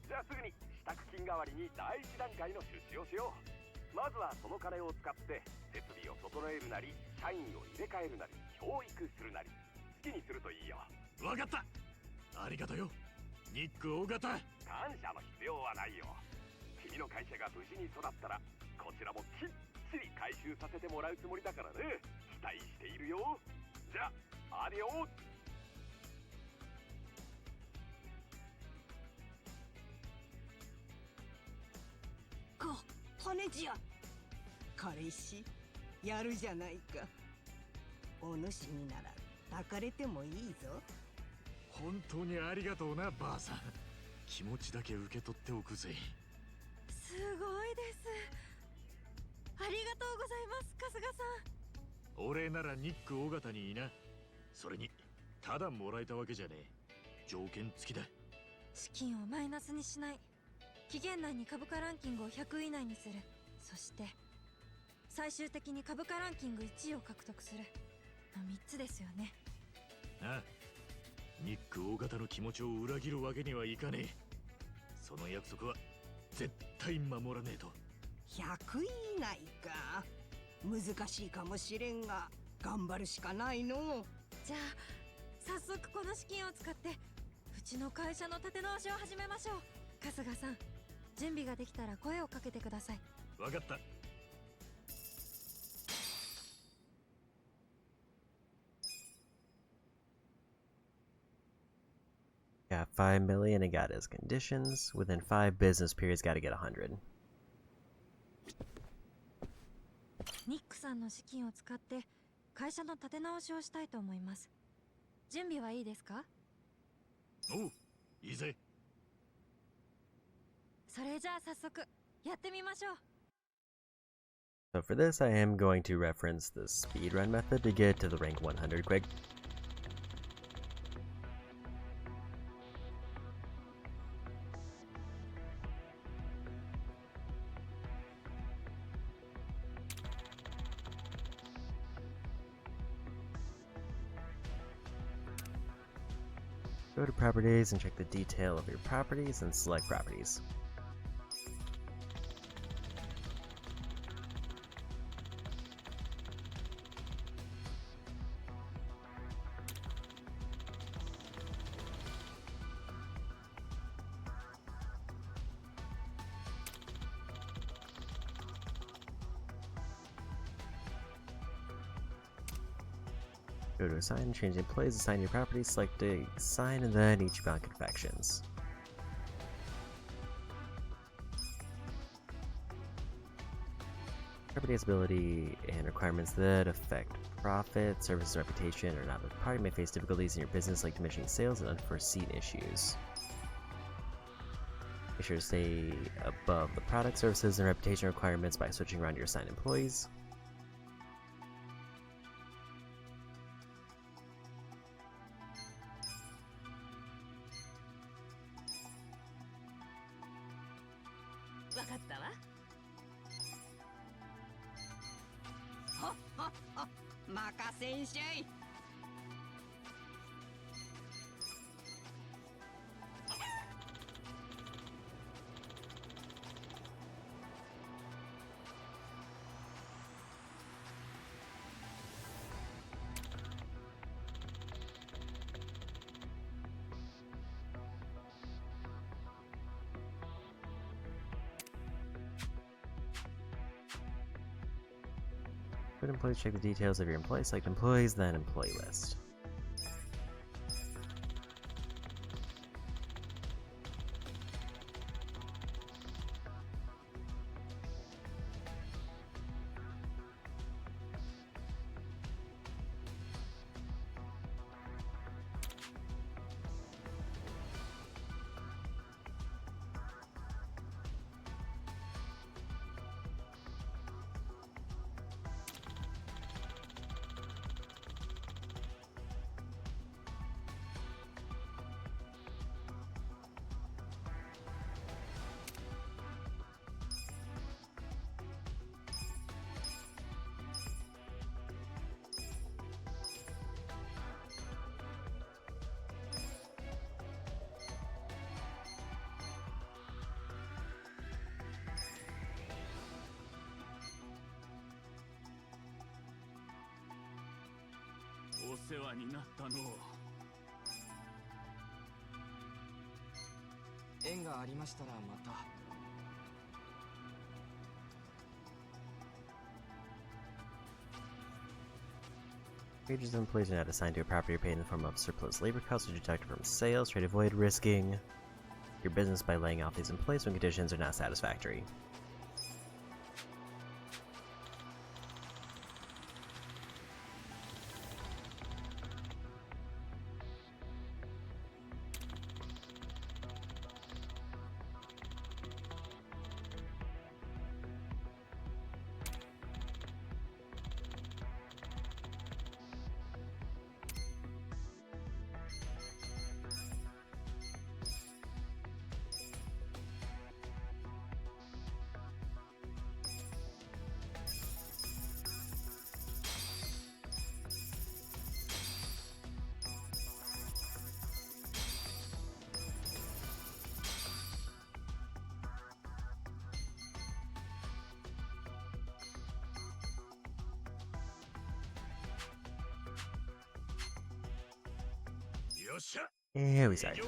じゃあすぐに支度金代わりに第一段階の出資をしよう。まずはその金を使って設備を整えるなり社員を入れ替えるなり教育するなり好きにするといいよ。わかった。ありがとよニック大型。感謝の必要はないよ。君の会社が無事に育ったらこちらもきっちり回収させてもらうつもりだからね。期待しているよ。じゃあアディオス。羽地や彼氏やるじゃないか。お主になら抱かれてもいいぞ。本当にありがとうなばあさん。気持ちだけ受け取っておくぜ。すごいです。ありがとうございます春日さん。俺ならニック大型にいいな。それにただもらえたわけじゃねえ。条件付きだ。資金をマイナスにしない、期限内に株価ランキングを100位以内にする。そして最終的に株価ランキング1位を獲得するの3つですよね。ああ、ニック大型の気持ちを裏切るわけにはいかねえ。その約束は絶対守らねえと。100位以内か。難しいかもしれんが頑張るしかないの。じゃあ早速この資金を使ってうちの会社の立て直しを始めましょう。春日さん、準備ができたら声をかけてください。わかった。Got 5 million and got his conditions. Within 5 business periods, got to get 100. ニックさんの資金を使って会社の立て直しをしたいと思います。準備はいいですか？おう、いいぜ。それじゃあ早速やってみましょう。So for this, I am going to reference the speedrun method to get to the rank 100 quick. Go to properties and check the detail of your properties and select properties. Go to assign, change the employees, assign your property, select a sign, and then each bound confections. Property ability and requirements that affect profit, service, and reputation are not with the party may face difficulties in your business like diminishing sales and unforeseen issues. Make sure to stay above the product, services, and reputation requirements by switching around your assigned employees. Good employees, check the details of your employees, select employees, then employee list.お世話になったの。縁がありましたらまた。Wages of employees are not assigned to a property or paid in the form of surplus labor costs or deducted from sales. Try to avoid risking your business by laying off these employees when conditions are not satisfactory. Here we start.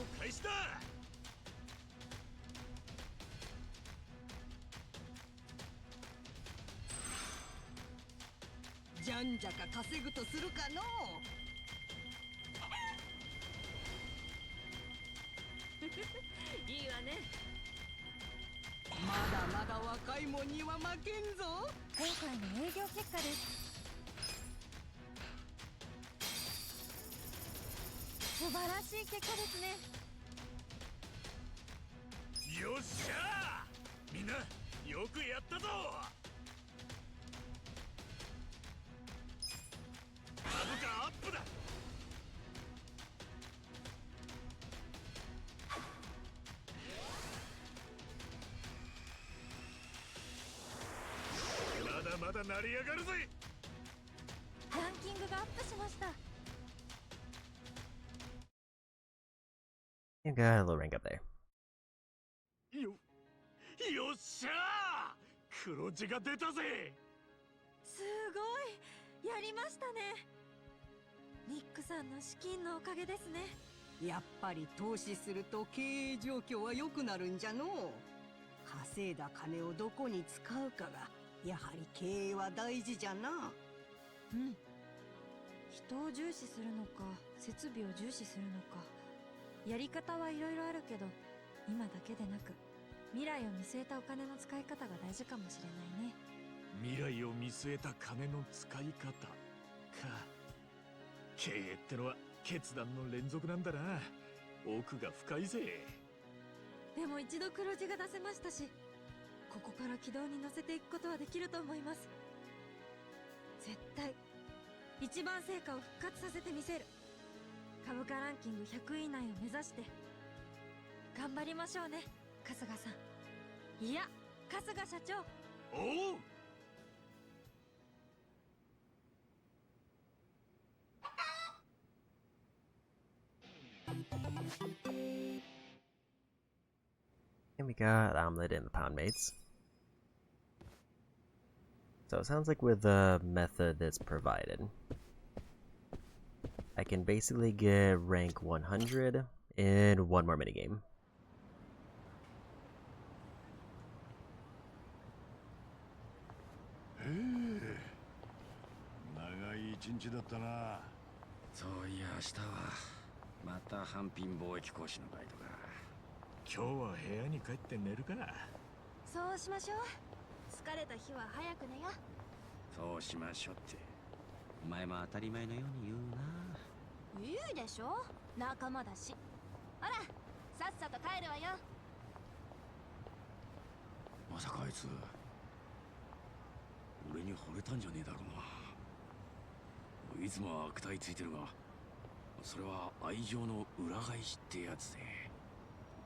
じゃんじゃか稼ぐとするかのいいわね。まだまだ若いもんには負けんぞ。今回の営業結果です。素晴らしい結果ですね。よっしゃー、みんなよくやったぞ。株価アップだ。まだまだ成り上がるぜ。ランキングがアップしました。You got a little rank up there. よっしゃー、黒字が出たぜ。すごい、やりましたね。ニックさんの資金のおかげですね。やっぱり投資すると経営状況は良くなるんじゃのう。稼いだ金をどこに使うかがやはり経営は大事じゃな。うん。人を重視するのか設備を重視するのか、やり方はいろいろあるけど、今だけでなく未来を見据えたお金の使い方が大事かもしれないね。未来を見据えた金の使い方か。経営ってのは決断の連続なんだな。奥が深いぜ。でも一度黒字が出せましたし、ここから軌道に乗せていくことはできると思います。絶対一番成果を復活させてみせる。株価ランキング100位以内を目指して頑張りましょうね、春日さん。いや、春日社長。おう。And we got omelet and the pound mates. So it sounds like with the method that's provided, I can basically get rank 100 in one more minigame. 長い一日だったな。そういや、明日はまた半品貿易講師のバイトが。今日は部屋に帰って寝るか。そうしましょう。疲れた日は早く寝よ。そうしましょうって、お前も当たり前のように言うな。言うでしょ、仲間だし。ほら、さっさと帰るわよ。まさかあいつ俺に惚れたんじゃねえだろうな。いつも悪態ついてるが、それは愛情の裏返しってやつで。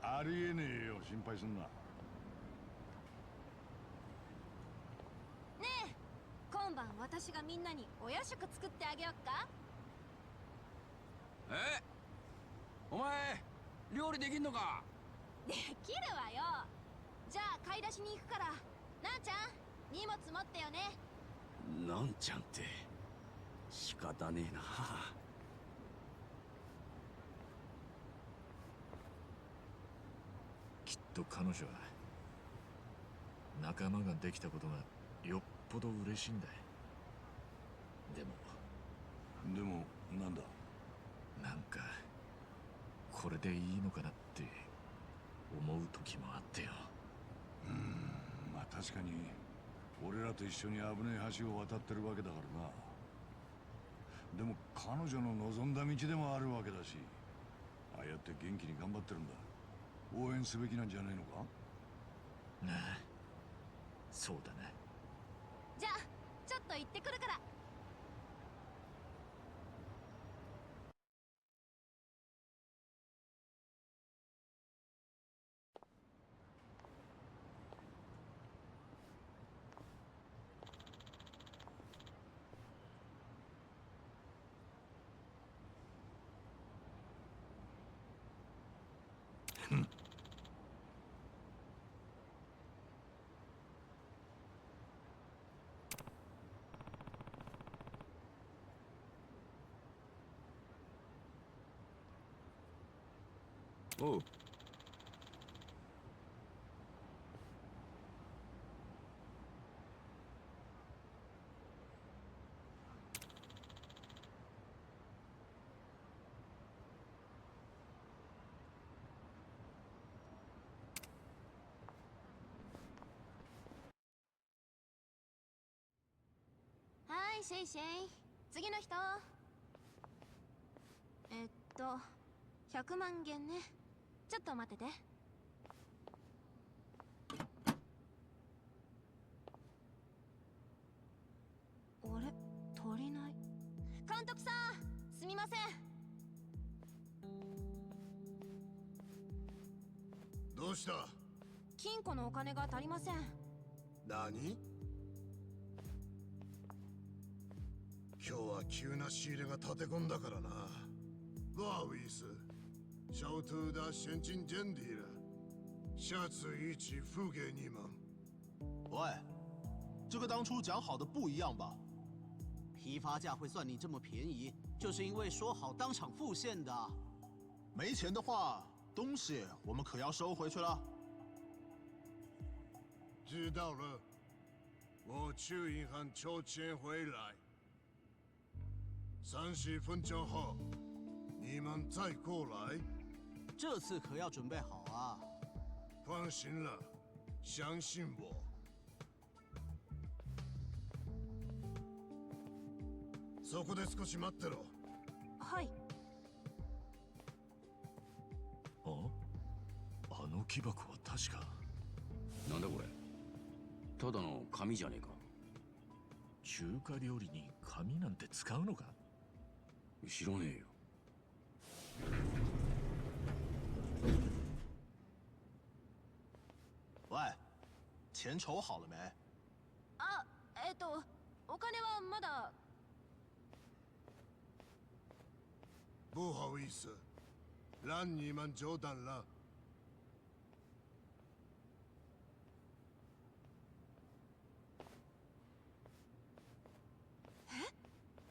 ありえねえよ、心配すんな。ねえ、今晩私がみんなにお夜食作ってあげよっか。え、お前料理できんのか。できるわよ。じゃあ買い出しに行くから、なんちゃん荷物持ってよね。なんちゃんって仕方ねえな。きっと彼女は仲間ができたことがよっぽど嬉しいんだ。でもなんだ。なんかこれでいいのかなって思う時もあってよ。まあ確かに俺らと一緒に危ねえ橋を渡ってるわけだからな。でも彼女の望んだ道でもあるわけだし、ああやって元気に頑張ってるんだ。応援すべきなんじゃねえのか。なあ、そうだな。じゃあちょっと行ってくるから。おう。はい、シェイシェイ。次の人。100万元ね。ちょっと待ってて。あれ、足りない。監督さん、すみません。どうした？金庫のお金が足りません。何？今日は急な仕入れが立て込んだからな。バーウィス、シャウトゥーダ现金见底了，下次一起付给你们。喂，这个当初讲好的不一样吧？批发价会算你这么便宜，就是因为说好当场付现的。没钱的话，东西我们可要收回去了。知道了，我去银行抽钱回来。30分钟后，你们再过来。这次可要准备好啊！放心了，相信我。そこで少し待ってろ。はい。あの木箱は確か。なんだこれ。ただの紙じゃねえか。中華料理に紙なんて使うのか？知らねえよ。喂，钱筹好了没？あ、お金はまだ。不好意思，让你们久等了。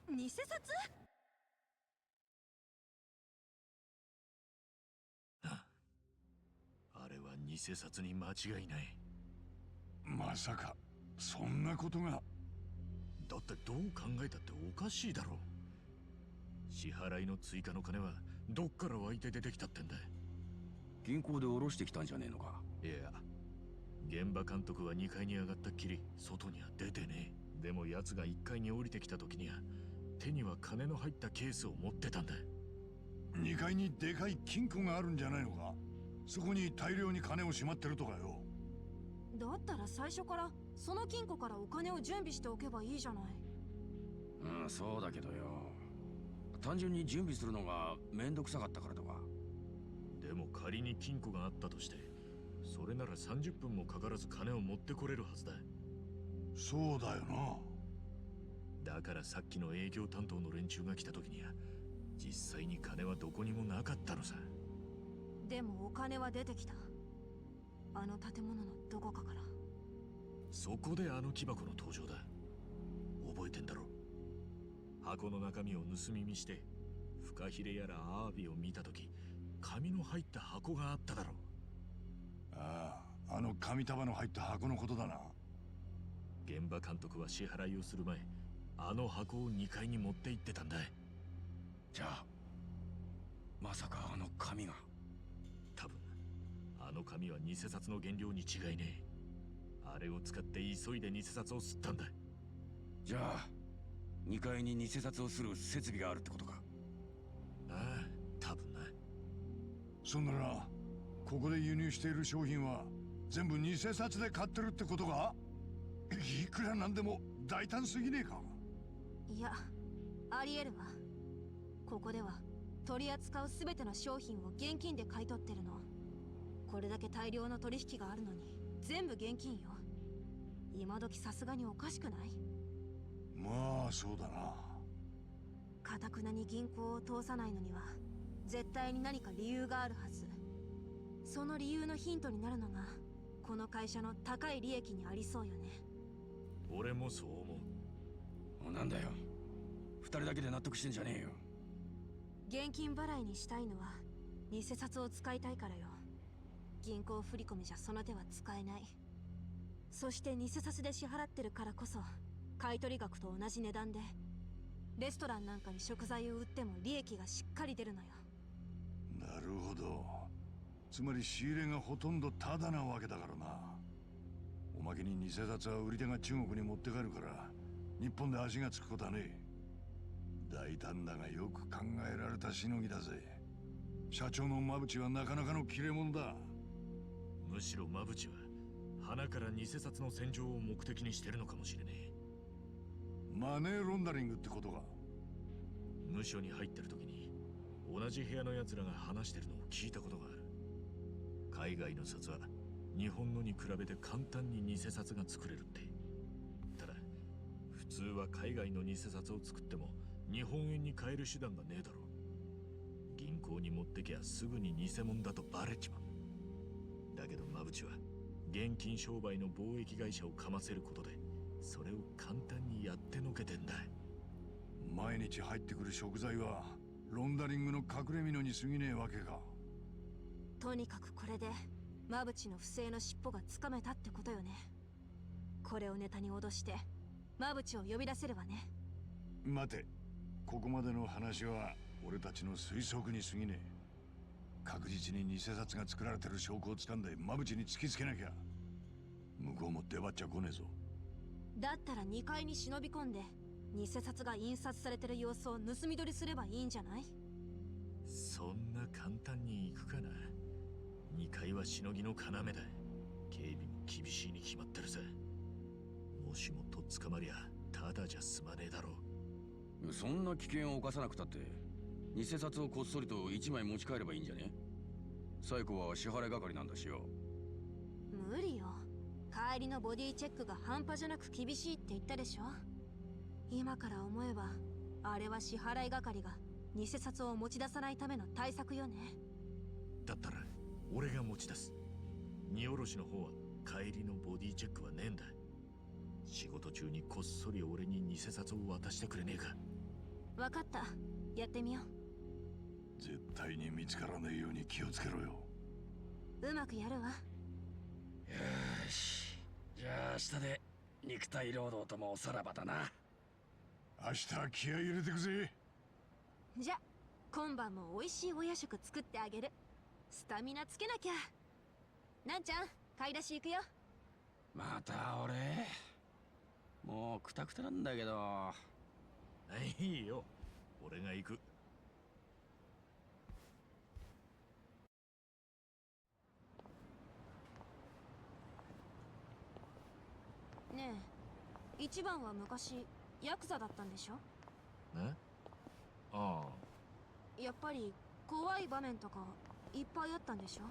偽札？あれは偽札に間違いない。まさかそんなことが。だってどう考えたっておかしいだろう。支払いの追加の金はどっから湧いて出てきたってんだ。銀行で下ろしてきたんじゃねえのか。いや、現場監督は2階に上がったっきり外には出てねえ。でも奴が1階に降りてきた時には手には金の入ったケースを持ってたんだ。2階にでかい金庫があるんじゃないのか？そこに大量に金をしまってるとかよ。だったら最初からその金庫からお金を準備しておけばいいじゃない。うん、そうだけどよ。単純に準備するのがめんどくさかったからとか。でも仮に金庫があったとして、それなら30分もかからず金を持ってこれるはずだ。そうだよな。だからさっきの営業担当の連中が来た時には実際に金はどこにもなかったのさ。でもお金は出てきた。あの建物のどこかから。そこであの木箱の登場だ。覚えてんだろ。箱の中身を盗み見してフカヒレやらアワビを見た時、紙の入った箱があっただろ。ああ、あの紙束の入った箱のことだな。現場監督は支払いをする前、あの箱を2階に持って行ってたんだ。じゃあまさかあの紙が。多分あの紙は偽札の原料に違いねえ。あれを使って急いで偽札を吸ったんだ。じゃあ2階に偽札をする設備があるってことか。ああ、多分な。そんならここで輸入している商品は全部偽札で買ってるってことか？いくらなんでも大胆すぎねえか？いや、ありえるわ。ここでは取り扱う全ての商品を現金で買い取ってるの。これだけ大量の取引があるのに全部現金よ。今時さすがにおかしくない？まあそうだな。かたくなに銀行を通さないのには絶対に何か理由があるはず。その理由のヒントになるのがこの会社の高い利益にありそうよね。俺もそう思う。なんだよ、2人だけで納得してんじゃねえよ。現金払いにしたいのは偽札を使いたいからよ。銀行振り込みじゃその手は使えない。そして偽札で支払ってるからこそ買取額と同じ値段でレストランなんかに食材を売っても利益がしっかり出るのよ。なるほど。つまり仕入れがほとんどタダなわけだからな。おまけに偽札は売り手が中国に持って帰るから日本で足がつくことはねえ。大胆だがよく考えられたしのぎだぜ。社長の馬淵はなかなかの切れ者だ。むしろ馬淵は花から偽札の洗浄を目的にしてるのかもしれねえ。マネーロンダリングってことか。無所に入ってる時に同じ部屋の奴らが話してるのを聞いたことがある。海外の札は日本のに比べて簡単に偽札が作れるって。ただ普通は海外の偽札を作っても日本円に換える手段がねえだろう。銀行に持ってきゃすぐに偽物だとバレちまう。だけど馬淵は現金商売の貿易会社をかませることでそれを簡単にやってのけてんだ。毎日入ってくる食材はロンダリングの隠れ蓑に過ぎねえわけか。とにかくこれで馬淵の不正の尻尾がつかめたってことよね。これをネタに脅して馬淵を呼び出せるわね。待て、ここまでの話は俺たちの推測に過ぎねえ。確実に偽札が作られてる証拠を掴んで馬淵に突きつけなきゃ向こうも出張っちゃ来ねえぞ。だったら2階に忍び込んで偽札が印刷されてる様子を盗み撮りすればいいんじゃない？そんな簡単に行くかな。2階はしのぎの要だ。警備も厳しいに決まってるぜ。もしもとっ捕まりゃただじゃ済まねえだろう。そんな危険を冒さなくたって偽札をこっそりと1枚持ち帰ればいいんじゃね？最後は支払い係なんだしよ。無理よ。帰りのボディチェックが半端じゃなく厳しいって言ったでしょ。今から思えばあれは支払い係が偽札を持ち出さないための対策よね。だったら俺が持ち出す。荷下ろしの方は帰りのボディチェックはねえんだ。仕事中にこっそり俺に偽札を渡してくれねえか。分かった、やってみよう。絶対に見つからねえように気をつけろよ。うまくやるわ。よし、じゃあ明日で肉体労働ともおさらばだな。明日気合い入れてくぜ。じゃ今晩も美味しいお夜食作ってあげる。スタミナつけなきゃ。なんちゃん買い出し行くよ。また俺もうクタクタなんだけど。いいよ、俺が行く。ねえ、一番は昔ヤクザだったんでしょ？え？ああ。やっぱり怖い場面とかいっぱいあったんでしょ？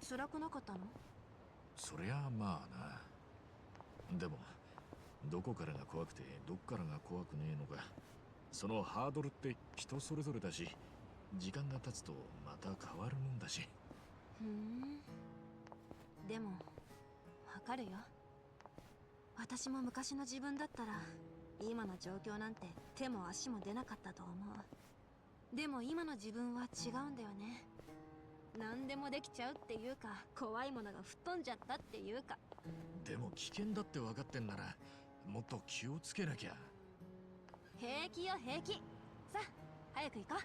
辛くなかったの？そりゃまあな。でもどこからが怖くてどっからが怖くねえのか、そのハードルって人それぞれだし、時間が経つとまた変わるもんだし。でもわかるよ。私も昔の自分だったら今の状況なんて手も足も出なかったと思う。でも今の自分は違うんだよね。何でもできちゃうっていうか、怖いものが吹っ飛んじゃったっていうか。でも危険だって分かってんならもっと気をつけなきゃ。平気よ平気。さあ早く行こう。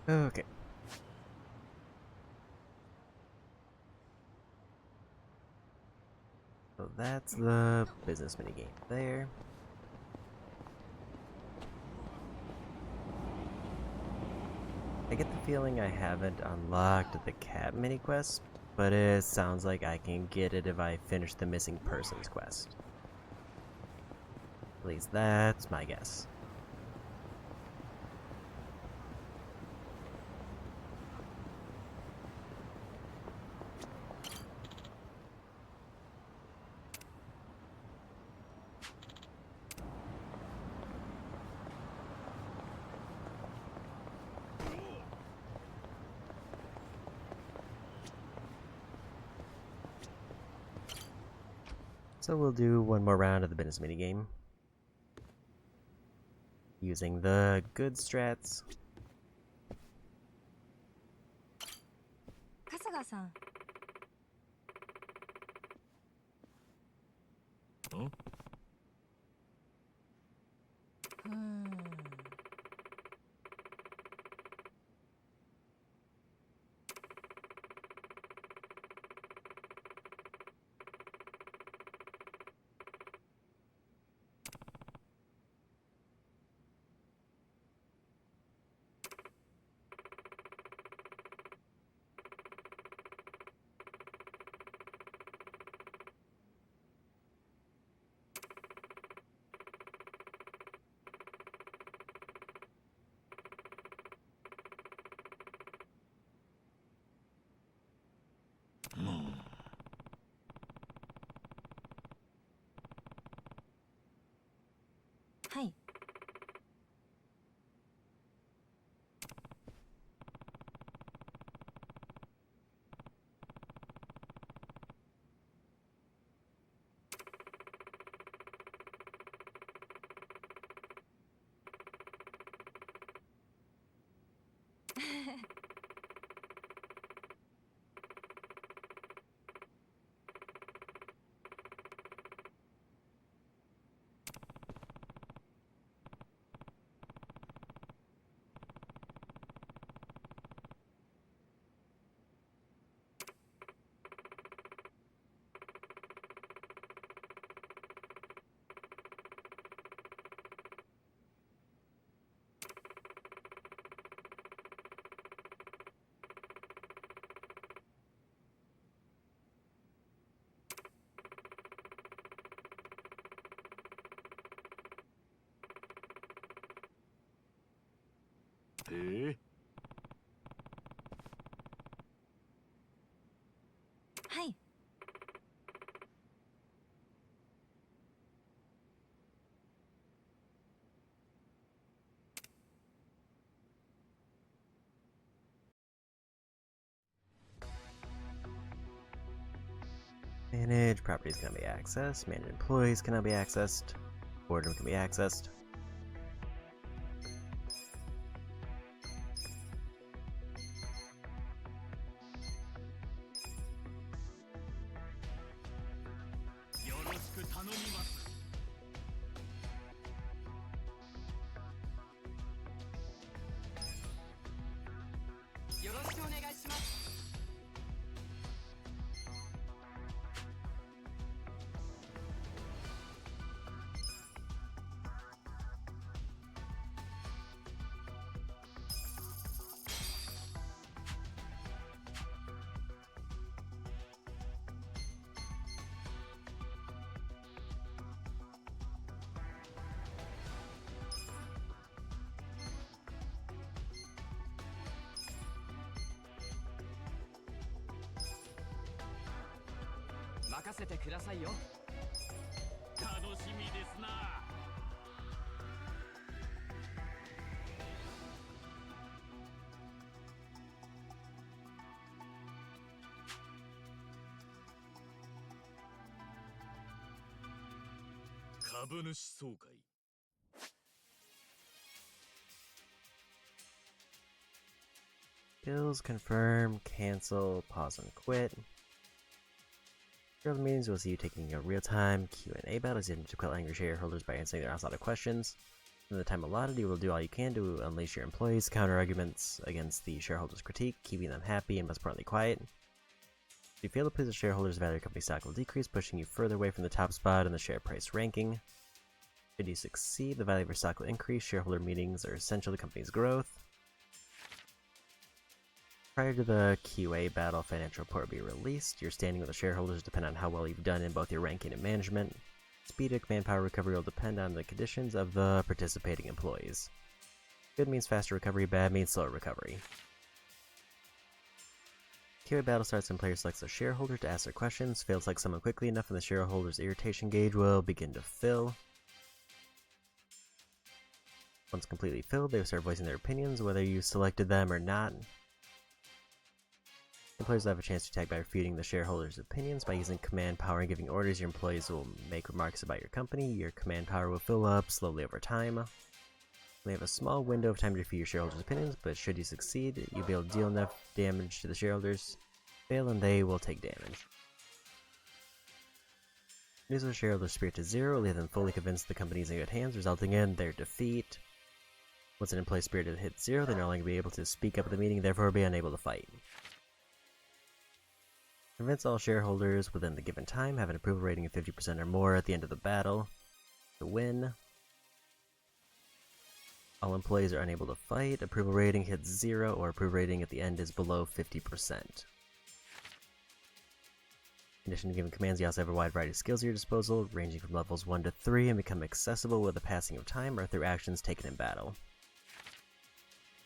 Okay. So that's the business minigame there. I get the feeling I haven't unlocked the cat mini quest, but it sounds like I can get it if I finish the missing persons quest. At least that's my guess. So we'll do one more round of the business minigame. Using the good strats. 春日さん。はい。はい。Manage properties cannot be accessed. Manage employees cannot be accessed. Boardroom can be accessed.任せてくださいよ。楽しみですな。株主総会。Bills, confirm, cancel, pause and quit. Throughout the meetings, we'll see you taking a real-time Q&A battles to quell angry shareholders by answering their outside questions. In the time allotted, you will do all you can to unleash your employees' counter-arguments against the shareholders' critique, keeping them happy and most importantly quiet. If you fail to please the shareholders, value of your company stock will decrease, pushing you further away from the top spot in the share price ranking. Should you succeed, the value of your stock will increase. Shareholder meetings are essential to the company's growth. Prior to the QA battle, financial report will be released. Your standing with the shareholders depend on how well you've done in both your ranking and management. Speed of manpower recovery will depend on the conditions of the participating employees. Good means faster recovery, bad means slower recovery. QA battle starts when player selects a shareholder to ask their questions. Fail to select someone quickly enough and the shareholder's irritation gauge will begin to fill. Once completely filled, they will start voicing their opinions, whether you selected them or not. Employees will have a chance to attack by refuting the shareholders' opinions. By using command power and giving orders, your employees will make remarks about your company. Your command power will fill up slowly over time. They have a small window of time to refute your shareholders' opinions, but should you succeed, you'll be able to deal enough damage to the shareholders. Fail and they will take damage. Reduce the shareholders' spirit to 0, leave them fully convinced the company is in good hands, resulting in their defeat. Once an employee's spirit hits 0, they no longer be able to speak up at the meeting, therefore be unable to fight. Convince all shareholders within the given time, have an approval rating of 50% or more at the end of the battle to win. All employees are unable to fight. Approval rating hits 0, or approval rating at the end is below 50%. In addition to giving commands, you also have a wide variety of skills at your disposal, ranging from levels 1 to 3, and become accessible with the passing of time or through actions taken in battle.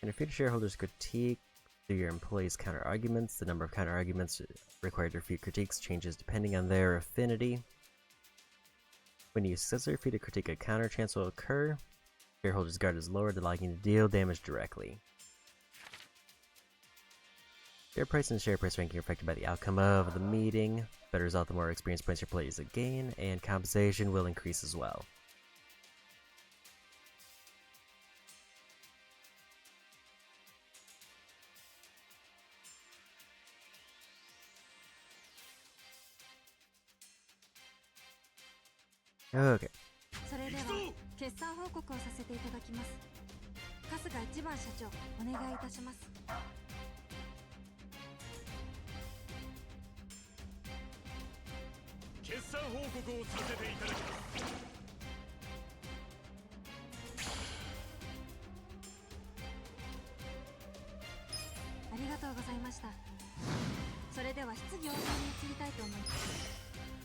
And refute shareholders' critique through your employees' counter-arguments. The number of counter-arguments required to refute critiques changes depending on their affinity. When you successfully refute a critique, a counter chance will occur. Shareholders' guard is lowered, allowing you to deal damage directly. Share price and share price ranking are affected by the outcome of the meeting. Better result, the more experience points your players gain, and compensation will increase as well. Okay. それでは決算報告をさせていただきます。春日一番社長、お願いいたします。決算報告をさせていただきます。ありがとうございました。それでは質疑応答に移りたいと思います。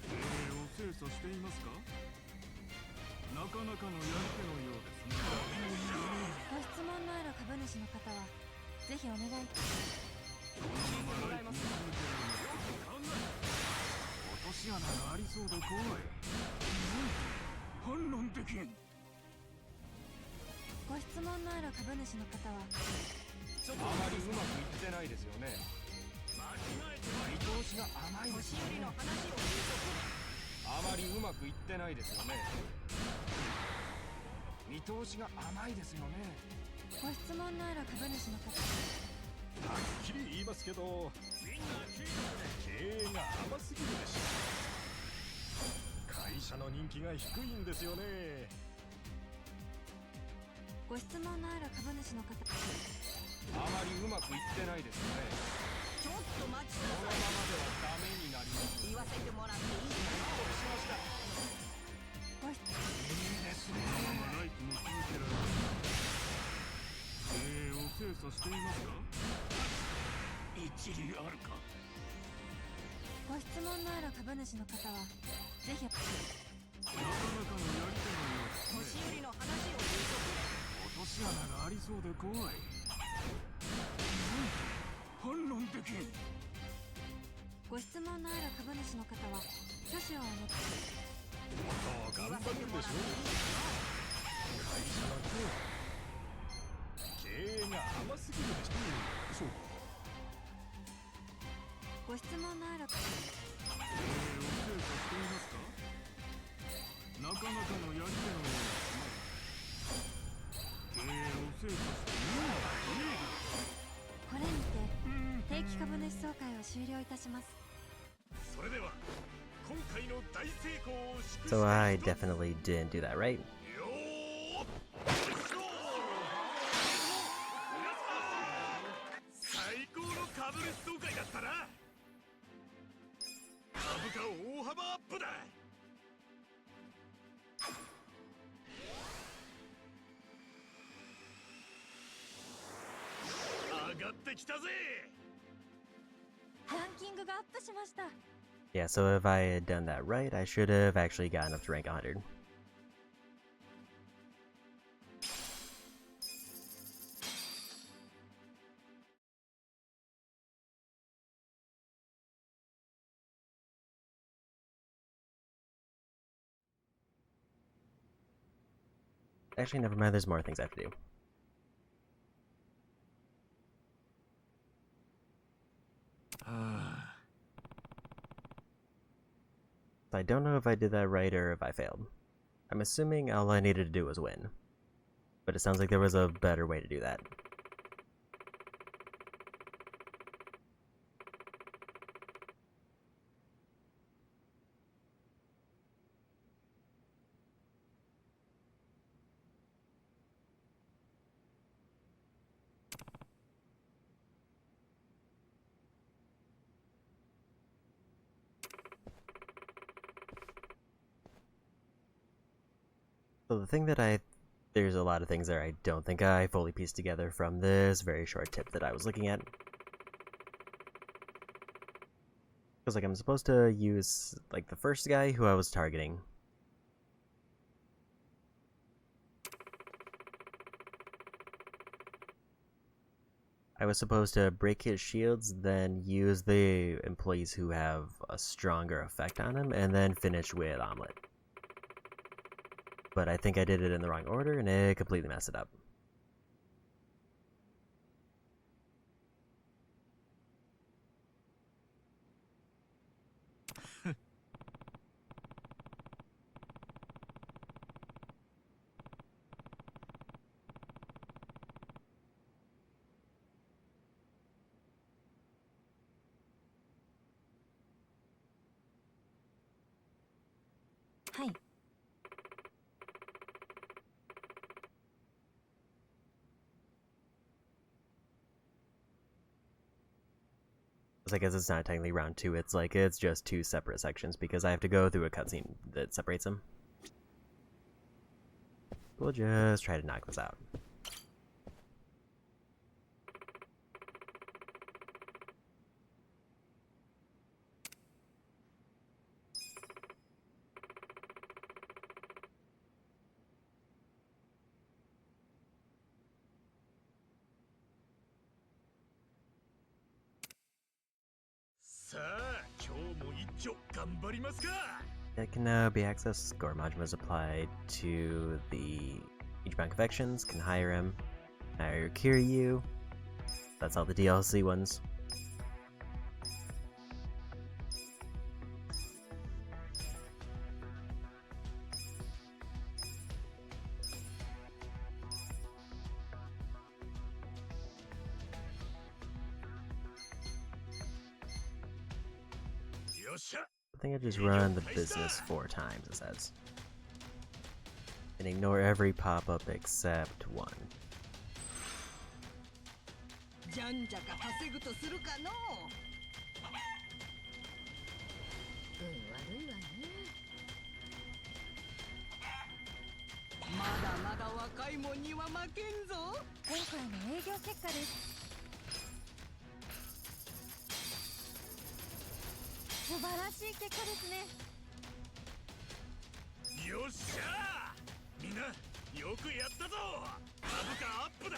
経営を精査していますか？なかなかのやり手のようですね。ご質問のある株主の方はぜひお願い。このままライフに続けられますか？落とし穴がありそうで怖い。反論できん。ご質問のある株主の方はあまりうまくいってないですよね。見通しが甘いですよね。あまりうまくいってないですよね。見通しが甘いですよね。ご質問のある株主の方はっきり言いますけど、経営が甘すぎるでしょ。会社の人気が低いんですよね。ご質問のある株主の方あまりうまくいってないですよね。ちょっと待ちなさい。このままではダメになります。言わせてもらっていいですか？承知しました。いいですね。ライフも続けられます。経営を精査していますか？一理あるか。ご質問のある株主の方はぜひ。なかなかのやり手のようですね。年寄りの話を聞いて落とし穴がありそうで怖い。反論できん。ご質問のある株主の方は挙手をお願い。頑張るでしょ。会社の経営が甘すぎるでしょ。そう。ご質問のある経営を精査していますか？なかなかのやり手のようですね。経営を精査しています。これにて定期株主総会を終了いたします。それでは今回の大成功を祝して。 So I definitely didn't do that, right? 最高の株主総会だったな。株価大幅アップだ。上がってきたぜ。ランキングがアップしました。Yeah, so if I had done that right, I should have actually gotten up to rank 100. Actually, never mind, there's more things I have to do. I don't know if I did that right or if I failed. I'm assuming all I needed to do was win. But it sounds like there was a better way to do that. So the thing that there's a lot of things there I don't think I fully pieced together from this very short tip that I was looking at. Because like I'm supposed to use like the first guy who I was targeting. I was supposed to break his shields, then use the employees who have a stronger effect on him, and then finish with Omelet. But I think I did it in the wrong order, and it completely messed it up. Hi. I guess it's not technically round 2, it's just 2 separate sections because I have to go through a cutscene that separates them. We'll just try to knock this out. It can now be accessed. Gore Majima is applied to the Ichiban Confections, can hire him, hire Kiryu. That's all the DLC ones. I think I just run the business 4 times, it says. And ignore every pop-up except one. じゃんじゃか稼ぐとするかの悪いわねまだまだ若いもんには負けんぞ今回の営業結果です素晴らしい結果ですねよっしゃーみんなよくやったぞ株価アップだ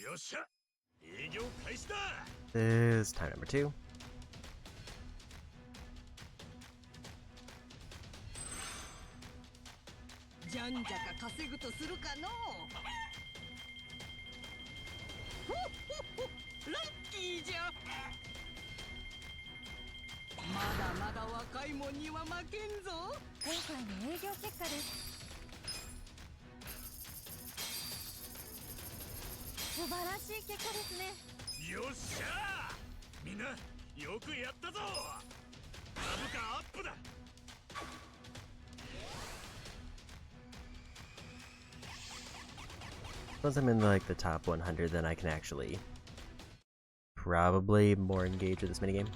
よっしゃ営業開始だ This is time number 2. じゃんじゃか稼ぐとするかのほっほっほラッキーじゃまだまだ若いもんには負けんぞ今回の営業結果です素晴らしい結果ですねよっしゃーみんなよくやったぞ株価アップだ Once I'm in like the top 100, then I can actually probably more engage with this minigame.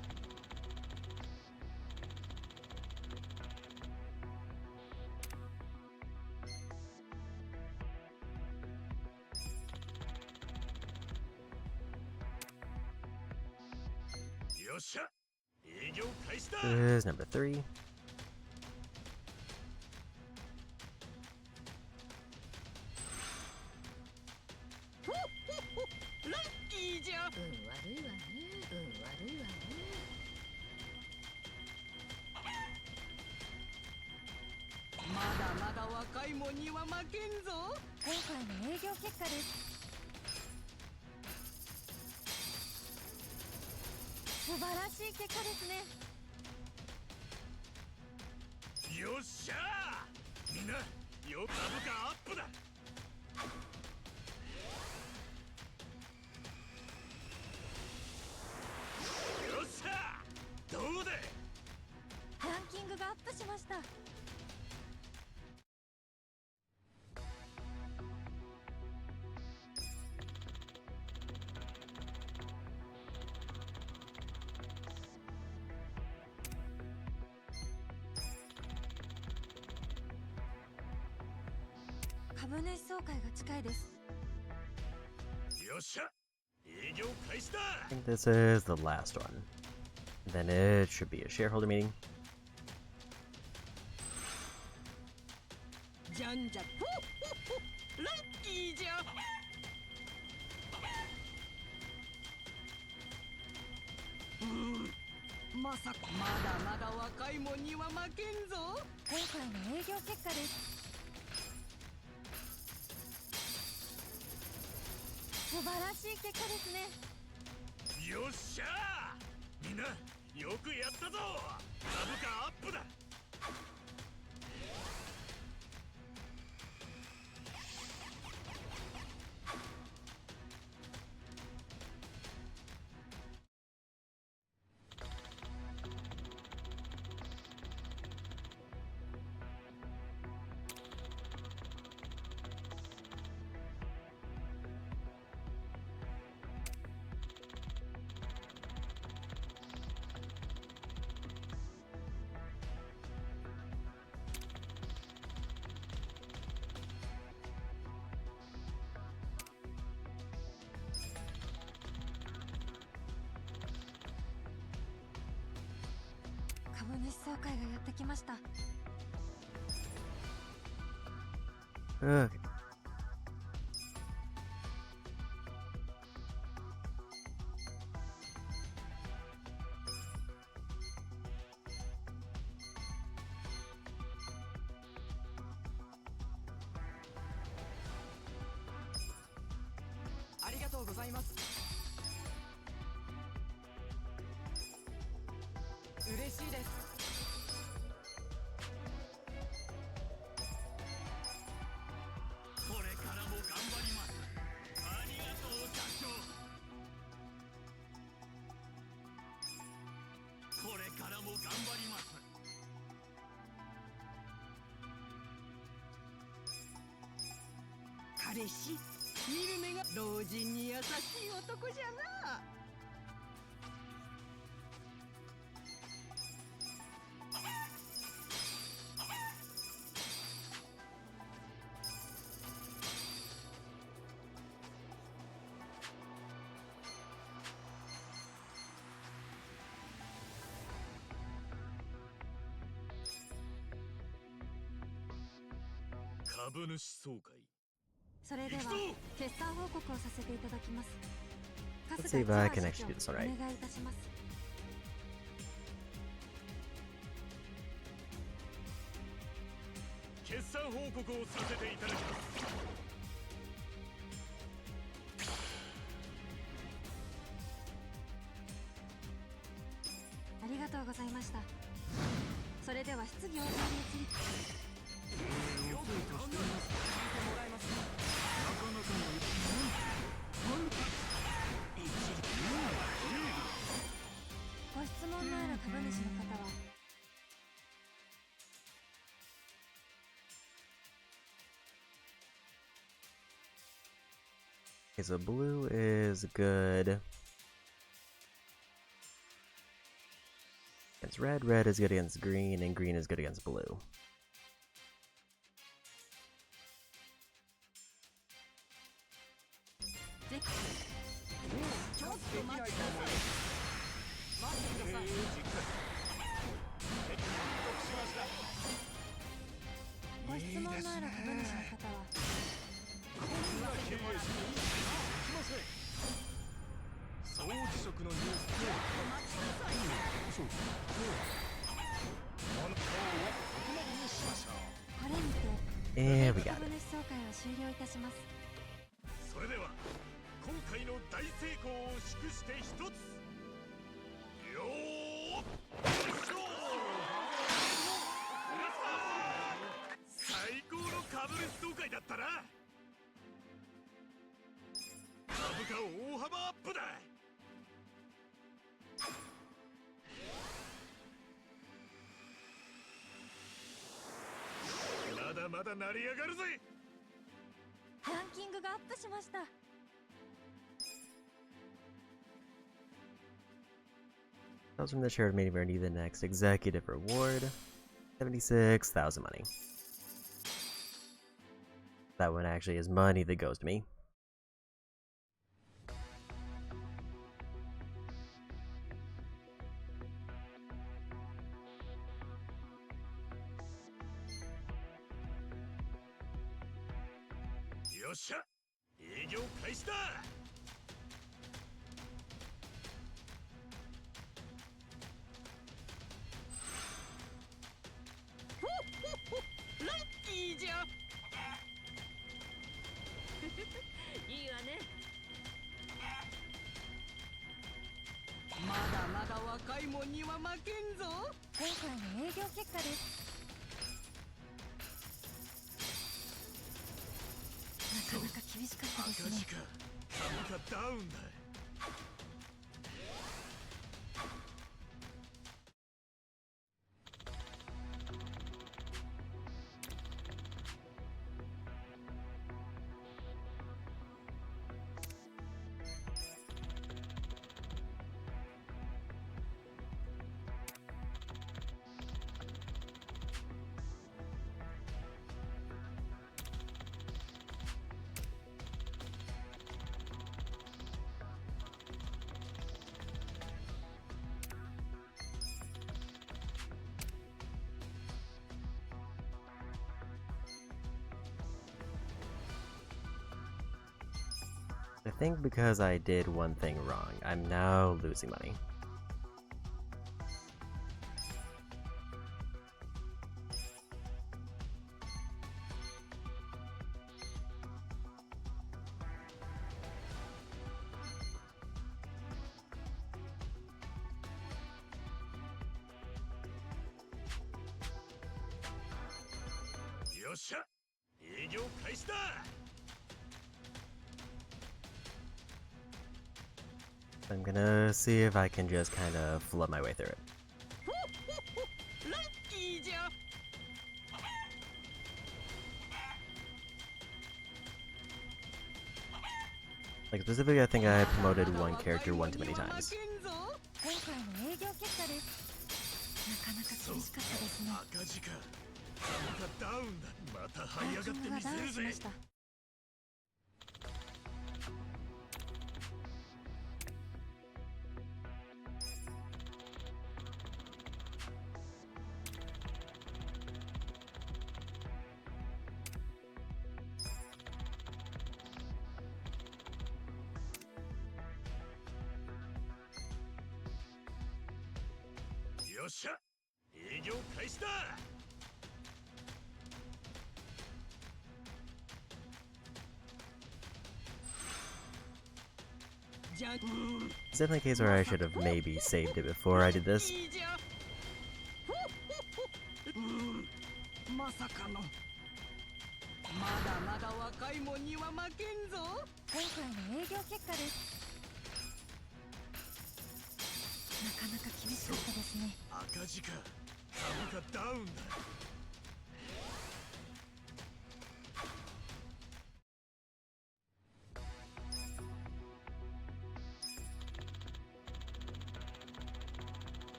This is number 3.素晴らしい結果ですね。よっしゃー、みんなよ、株価アップだ。よっしゃー、どうだ。ランキングがアップしました。株主総会が近いです。よっしゃ、営業開始だ。 I think this is the last one. Then it should be a shareholder meeting. じゃんじゃほっほっほ、ラッキーじゃ。まさかまだまだ若いもんには負けんぞ。今回の営業結果です。素晴らしい結果ですね。よっしゃー、みんなよくやったぞ。株価アップだ。株主総会がやってきました。Okay. ありがとうございます。嬉しいです。これからも頑張ります。ありがとう社長。これからも頑張ります。彼氏、見る目が老人に優しい男じゃな。株主総会。それでは決算報告をさせていただきます。 Let's see if I can actually do this お alright. 願いいたします。決算報告をさせていただきます。ありがとうございました。それでは質疑応答に移り、よく頑張ります。聞いてもらえますか。なかなかのご質問のある株主の方は Okay, so blue is good against red, red is good against green, and green is good against blue. And we got it. それでは今回の大成功を祝して一つよーっ最高の株主総会だったな。株価大幅アップだ。まだまだ成り上がるぜ。ランキングがアップしました。Tells from the shared meeting earning the next executive reward, 76,000 money. That one actually is money that goes to me. Yosha! 営業開始だ。ラッキーじゃ。いいわね。まだまだ若いもんには負けんぞ。今回の営業結果です。なかなか厳しかったですね。赤字か。株価ダウンだ。I think because I did one thing wrong, I'm now losing money. Yosha! 営業開始だ。I'm gonna see if I can just kind of flood my way through it. ラッキーじゃ。Like specifically, I think I promoted one character one too many times. 今回の営業結果です。なかなか厳しかったですね。赤字か。株価ダウンだ。また這い上がってみせるぜ。よっしゃ、営業開始だ。It's definitely a case where I should have maybe saved it before I did this. まさかの。まだまだ若いもんには負けんぞ。今回の営業結果です。なかなか厳しかったですね。赤字か。株価ダウンだ。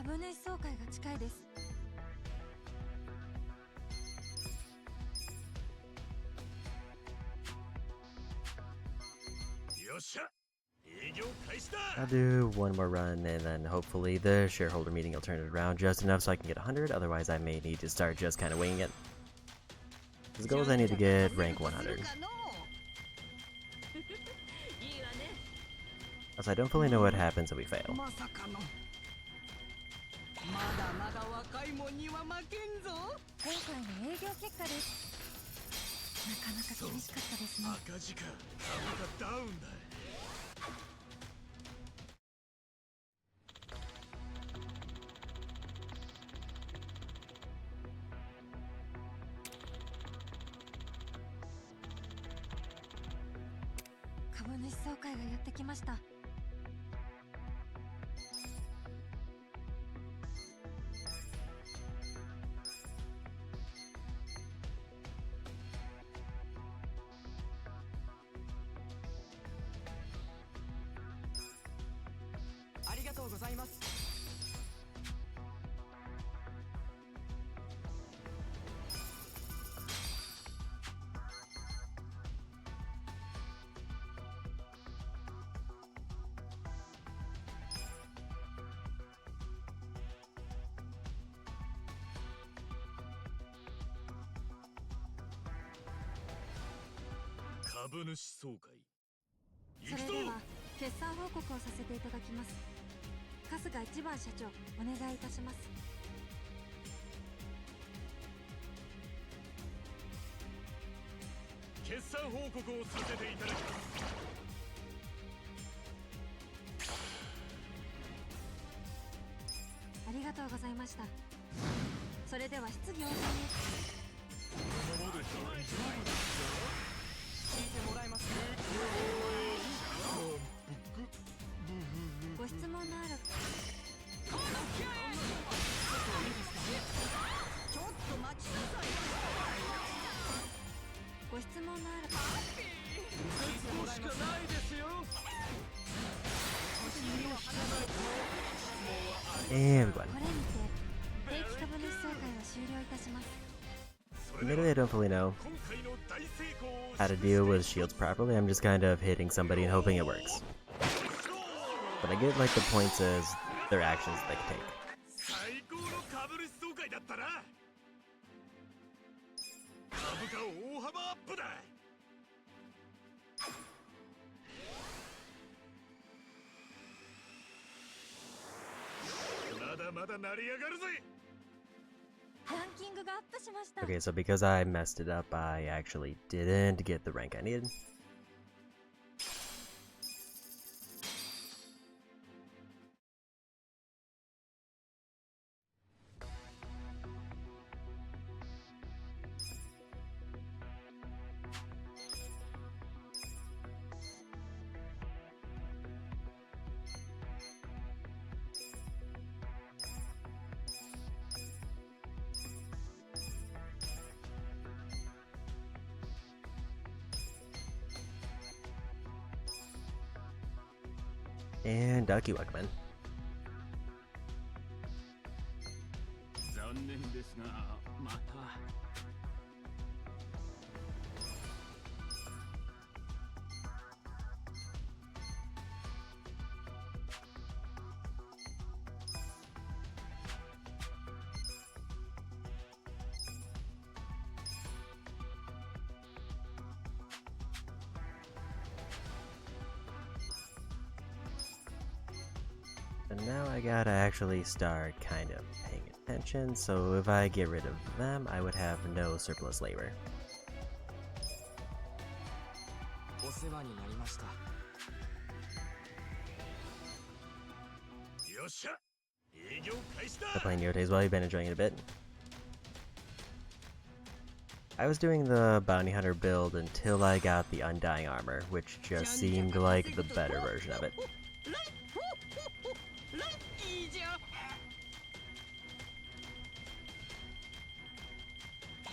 株主総会が近いです。よっしゃ、営業開始だ。 I'll do one more run and then hopefully the shareholder meeting will turn it around just enough so I can get 100. Otherwise, I may need to start just kind of winging it. The goal is I need to get rank 100. Also, I don't fully know what happens if we fail. まさかの。まだまだ若いもんには負けんぞ。今回の営業結果です。なかなか厳しかったですね。赤字か、株がダウンだ。株主総会がやってきました。ありがとうございます。株主総会。それでは決算報告をさせていただきます。春日一番社長、お願いいたします。決算報告をさせていただきます。ありがとうございました。それでは質疑応答に。聞いてもらえますね。ご質問のある。この気合い。ちょっと待ちなさい。ご質問のある。絶望しかないですよ。 And one. これにて定期株主総会は終了いたします。 Admittedly, I don't fully know how to deal with shields properly. I'm just kind of hitting somebody and hoping it works. But I get like the points as their actions they can take. 最高の株主総会だったな。株価大幅アップだ。まだまだ成り上がるぜ。 ランキングがアップしました。 Okay, so because I messed it up, I actually didn't get the rank I needed. And Ducky Welcome in. 残念ですが、また。 And now I gotta actually start kind of paying attention, so if I get rid of them, I would have no surplus labor. お世話になりました。よっしゃ、営業開始だ。 So playing your days while you've been enjoying it a bit. I was doing the bounty hunter build until I got the undying armor, which just seemed like the better version of it. ラッキーじゃ。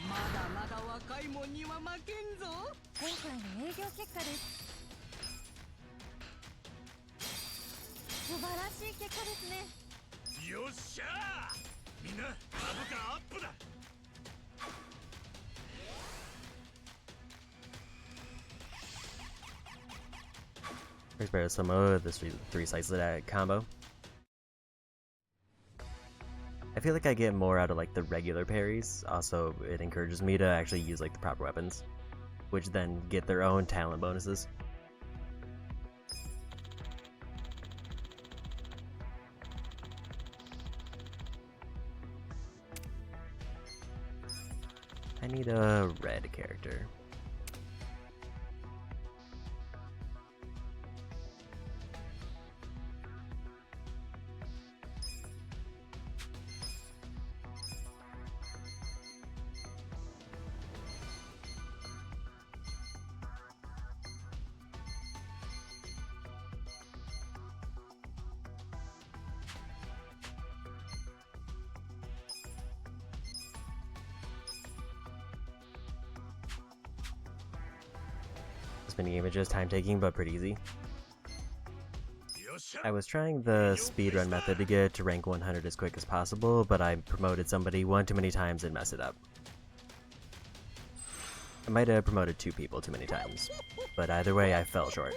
まだまだ若いもんには負けんぞ。今回の営業結果です。素晴らしい結果ですね。よっしゃーみんな株価アップだ Here's better some of this three slices of that combo. I feel like I get more out of like the regular parries. Also, it encourages me to actually use like the proper weapons, which then get their own talent bonuses. I need a red character. This minigame is just time taking but pretty easy. I was trying the speedrun method to get to rank 100 as quick as possible, but I promoted somebody one too many times and messed it up. I might have promoted 2 people too many times, but either way I fell short.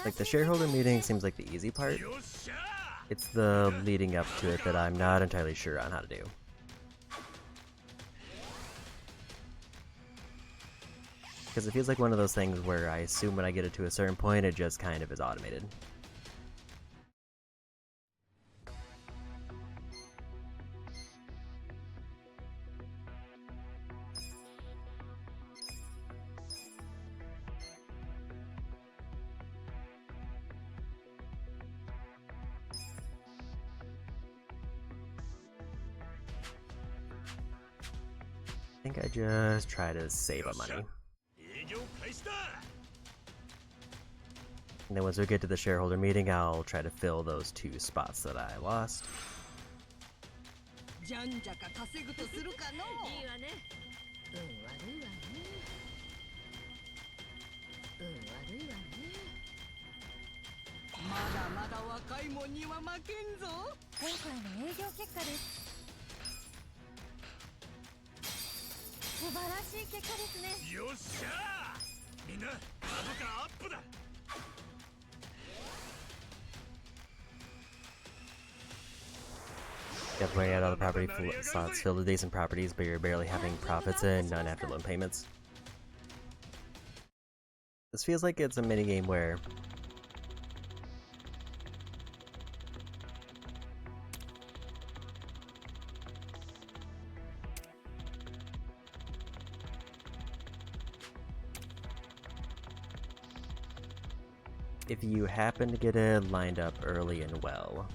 Like, the shareholder meeting seems like the easy part. It's the leading up to it that I'm not entirely sure on how to do. Because it feels like one of those things where I assume when I get it to a certain point, it just kind of is automated. I think I just try to save up money. And then once we get to the shareholder meeting, I'll try to fill those 2 spots that I lost. Definitely had all the property slots filled with decent properties, but you're barely having profits and none after loan payments. This feels like it's a minigame where if you happen to get it lined up early and well,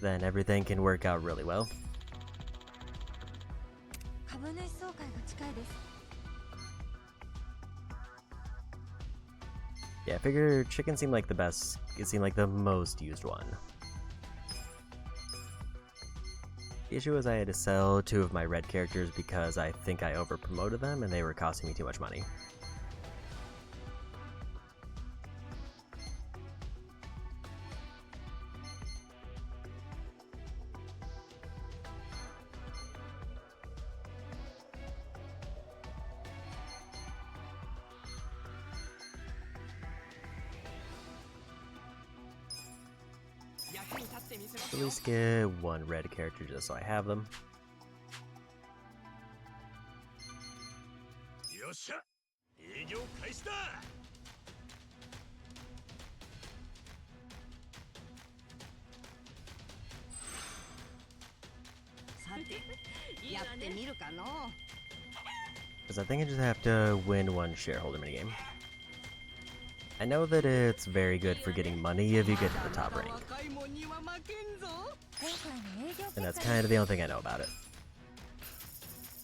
then everything can work out really well. Yeah, I figure chicken seemed like the best, it seemed like the most used one. The issue was I had to sell 2 of my red characters because I think I over-promoted them and they were costing me too much money. At least get 1 red character just so I have them. Because I think I just have to win 1 shareholder minigame. I know that it's very good for getting money if you get to the top rank. And that's kind of the only thing I know about it.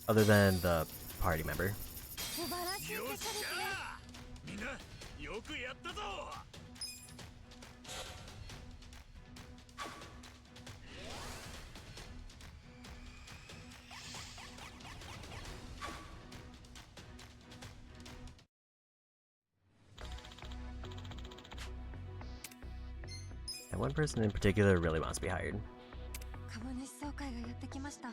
other than the party member. 素晴らしい結果ですね。みんなよくやったぞ。And one person in particular really wants to be hired. 株主総会がやってきました。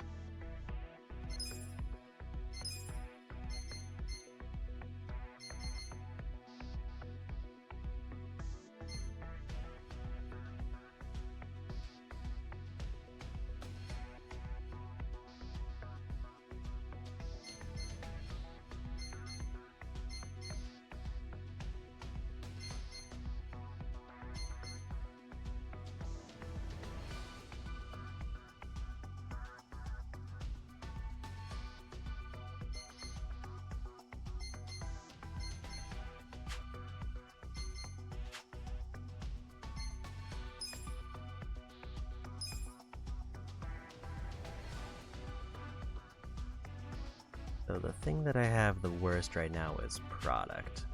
So the thing that I have the worst right now is product.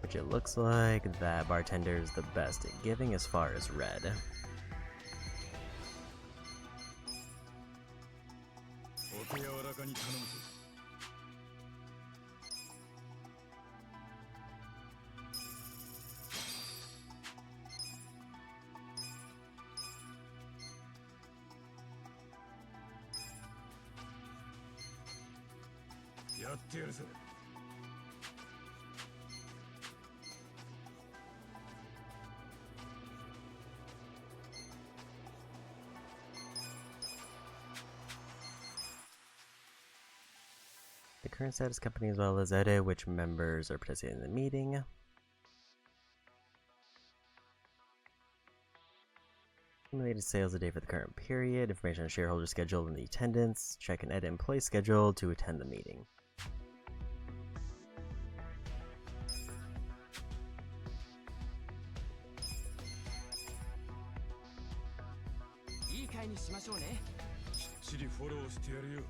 Which it looks like that bartender is the best at giving as far as red. お手柔らかに頼むぞ。やってやるぜ。The current status company as well as edit which members are participating in the meeting. Accumulated sales a day for the current period, information on shareholder schedule and the attendance, check and edit employee schedule to attend the meeting. いい会にしましょうね。きっちりフォローしてやるよ。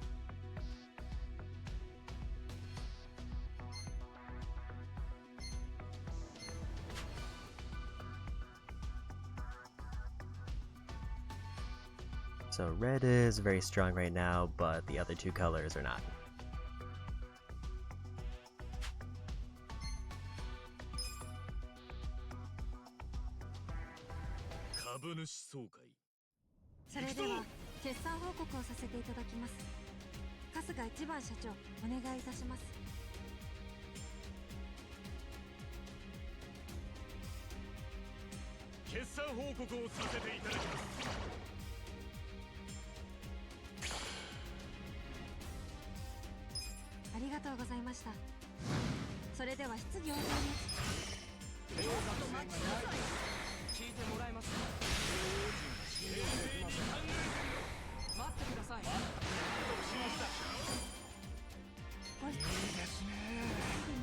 So red is very strong right now, but the other two colors are not. 株主総会。それでは決算報告をさせていただきます。春日一番社長、お願いいたします。決算報告をさせていただきます。ありがとうございました。それでは質疑応答に。どうかと待ちなさい。聞いてもらえますか。待ってください。いいですね。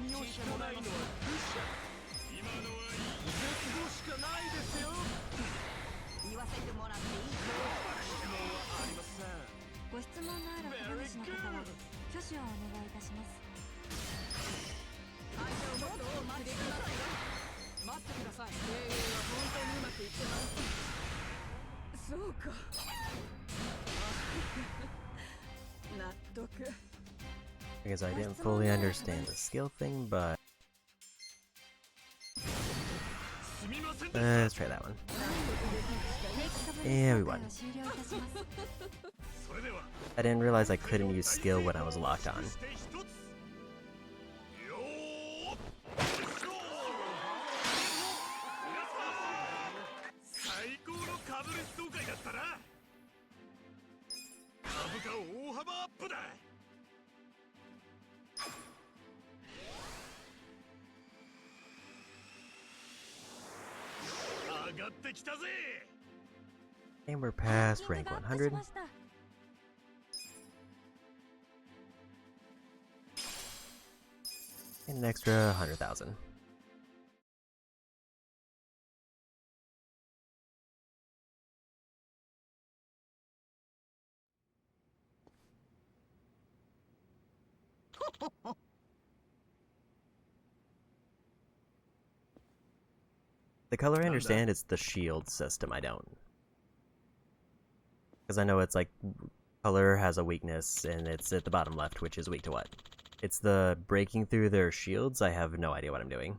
身を引かないのは愚者。今のはいい絶望しかないですよ。言わせてもらっていい？質問はありません。ご質問のある株主の方は挙手をお願いいたします。会社をもっと待ってください。待ってください。経営は本当にうまくいってます。そうか。納得。Because I didn't fully understand the skill thing, but let's try that one. And we won. I didn't realize I couldn't use skill when I was locked on. 最高の株主総会だったな。株価大幅アップだ。上がってきたぜ。And we're past rank 100. And an extra 100,000. The color I understand, it's the shield system I don't. Because I know it's like, color has a weakness, and it's at the bottom left, which is weak to what? It's the breaking through their shields, I have no idea what I'm doing.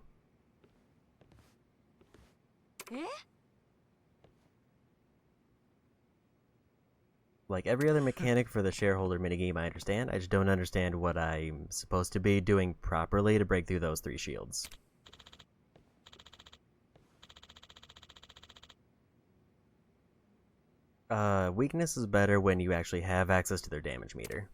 Like every other mechanic for the shareholder minigame I understand, I just don't understand what I'm supposed to be doing properly to break through those 3 shields. Weakness is better when you actually have access to their damage meter.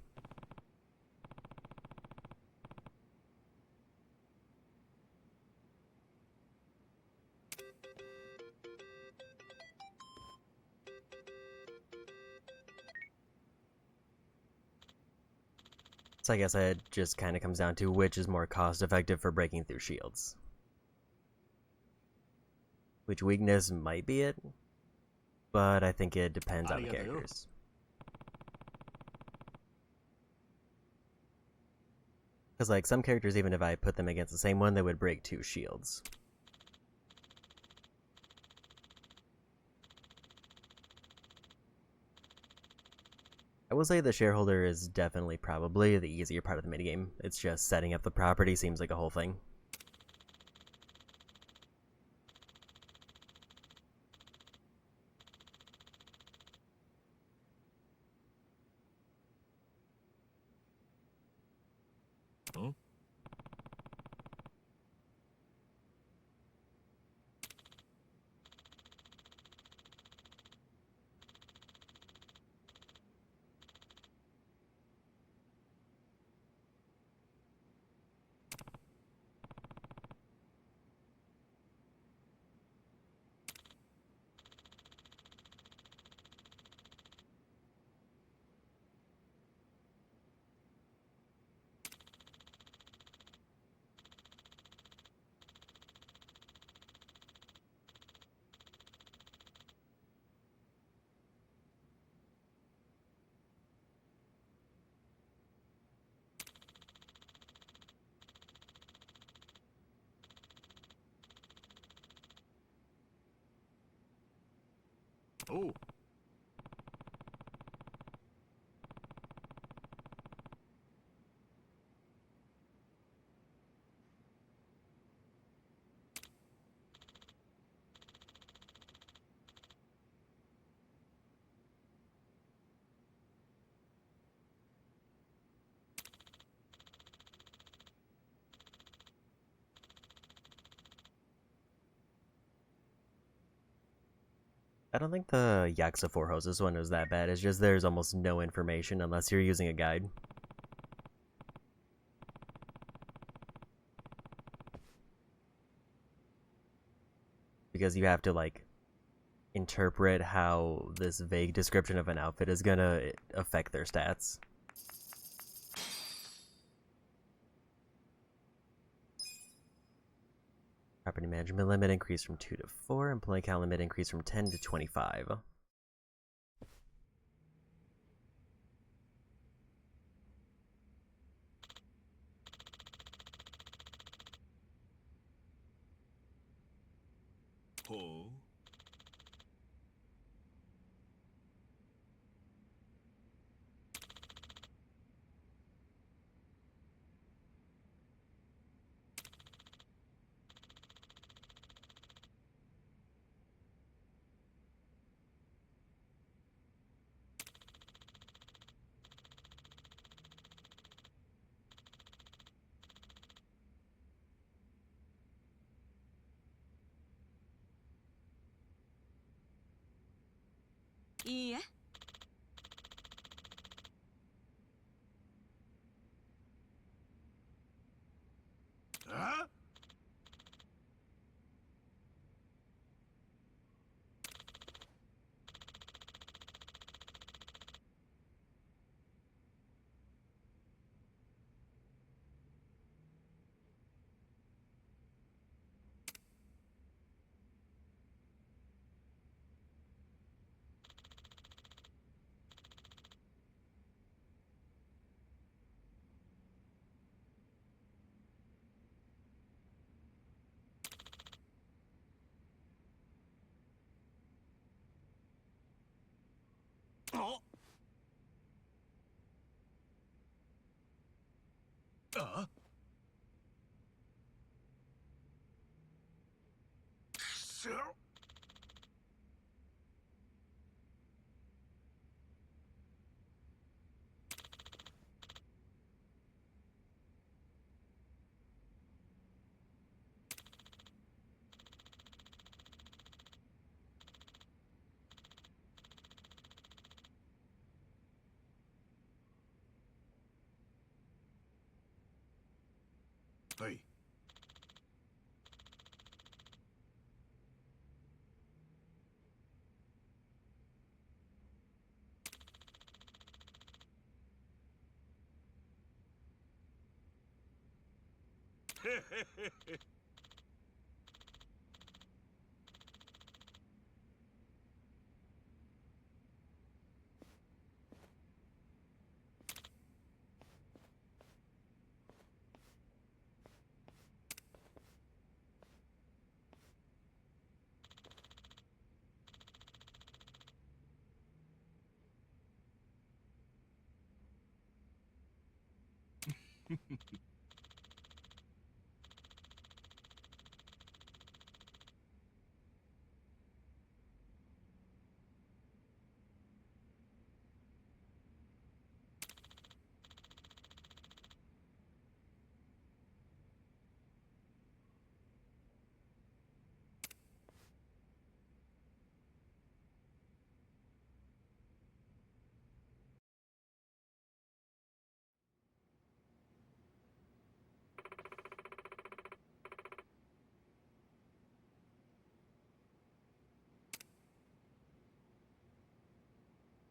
So I guess it just kind of comes down to which is more cost effective for breaking through shields. Which weakness might be it, but I think it depends on the characters. Because like some characters, even if I put them against the same one, they would break 2 shields. I will say the shareholder is definitely probably the easier part of the minigame. It's just setting up the property seems like a whole thing. Huh? Oh. I don't think the Yakuza 4 Hoses one is that bad, it's just there's almost no information unless you're using a guide. Because you have to, like, interpret how this vague description of an outfit is gonna affect their stats. Property management limit increased from 2 to 4, employee count limit increased from 10 to 25. Oh. あくそはい。へへへへ。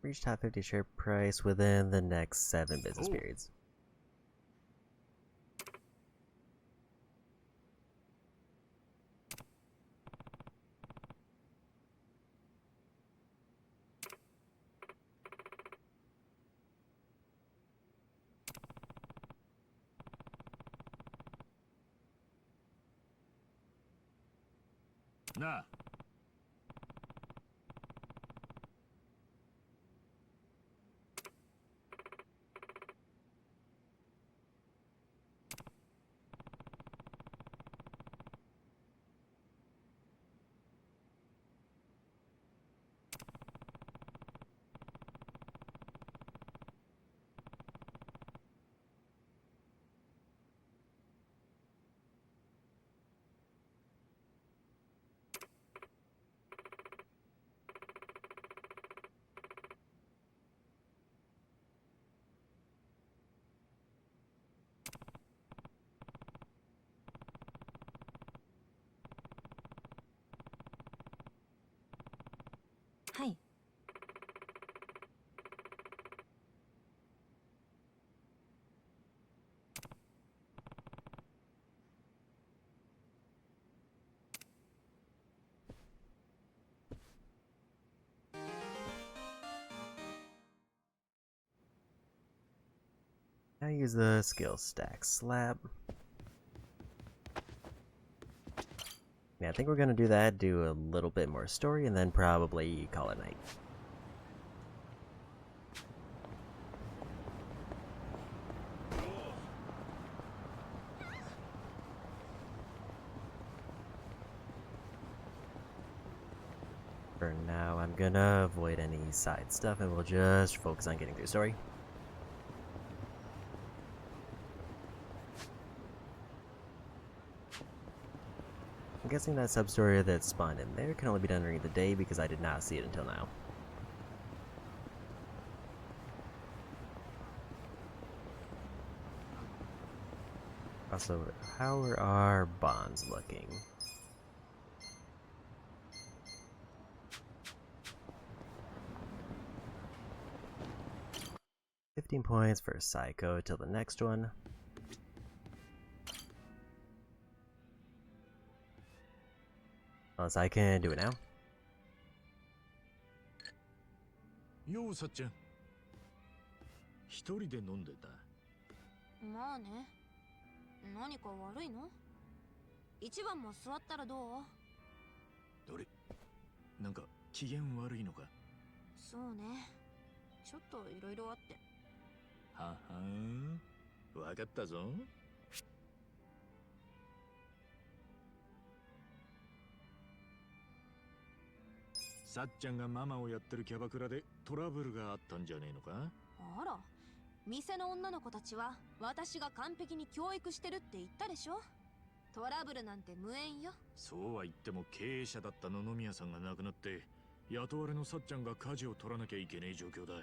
Reach top 50 share price within the next 7 business periods. Na. Hi. Now use the skill stack slap. Yeah, I think we're gonna do that, do a little bit more story, and then probably call it night. For now, I'm gonna avoid any side stuff, and we'll just focus on getting through story. I'm guessing that sub-story that spawned in there can only be done during the day because I did not see it until now. Also, how are our bonds looking? $15 points for Psycho till the next one. Unless I can do it now. ようさっちゃん一人で飲んでたまあね。何か悪いの？一番も座ったらどう？どれなんか機嫌悪いのかそうね。ちょっといろいろあって。ははんわかったぞさっちゃんがママをやってるキャバクラでトラブルがあったんじゃねえのか？あら、店の女の子たちは私が完璧に教育してるって言ったでしょ。トラブルなんて無縁よ。そうは言っても経営者だった野々宮さんが亡くなって雇われのさっちゃんが舵を取らなきゃいけねえ状況だ。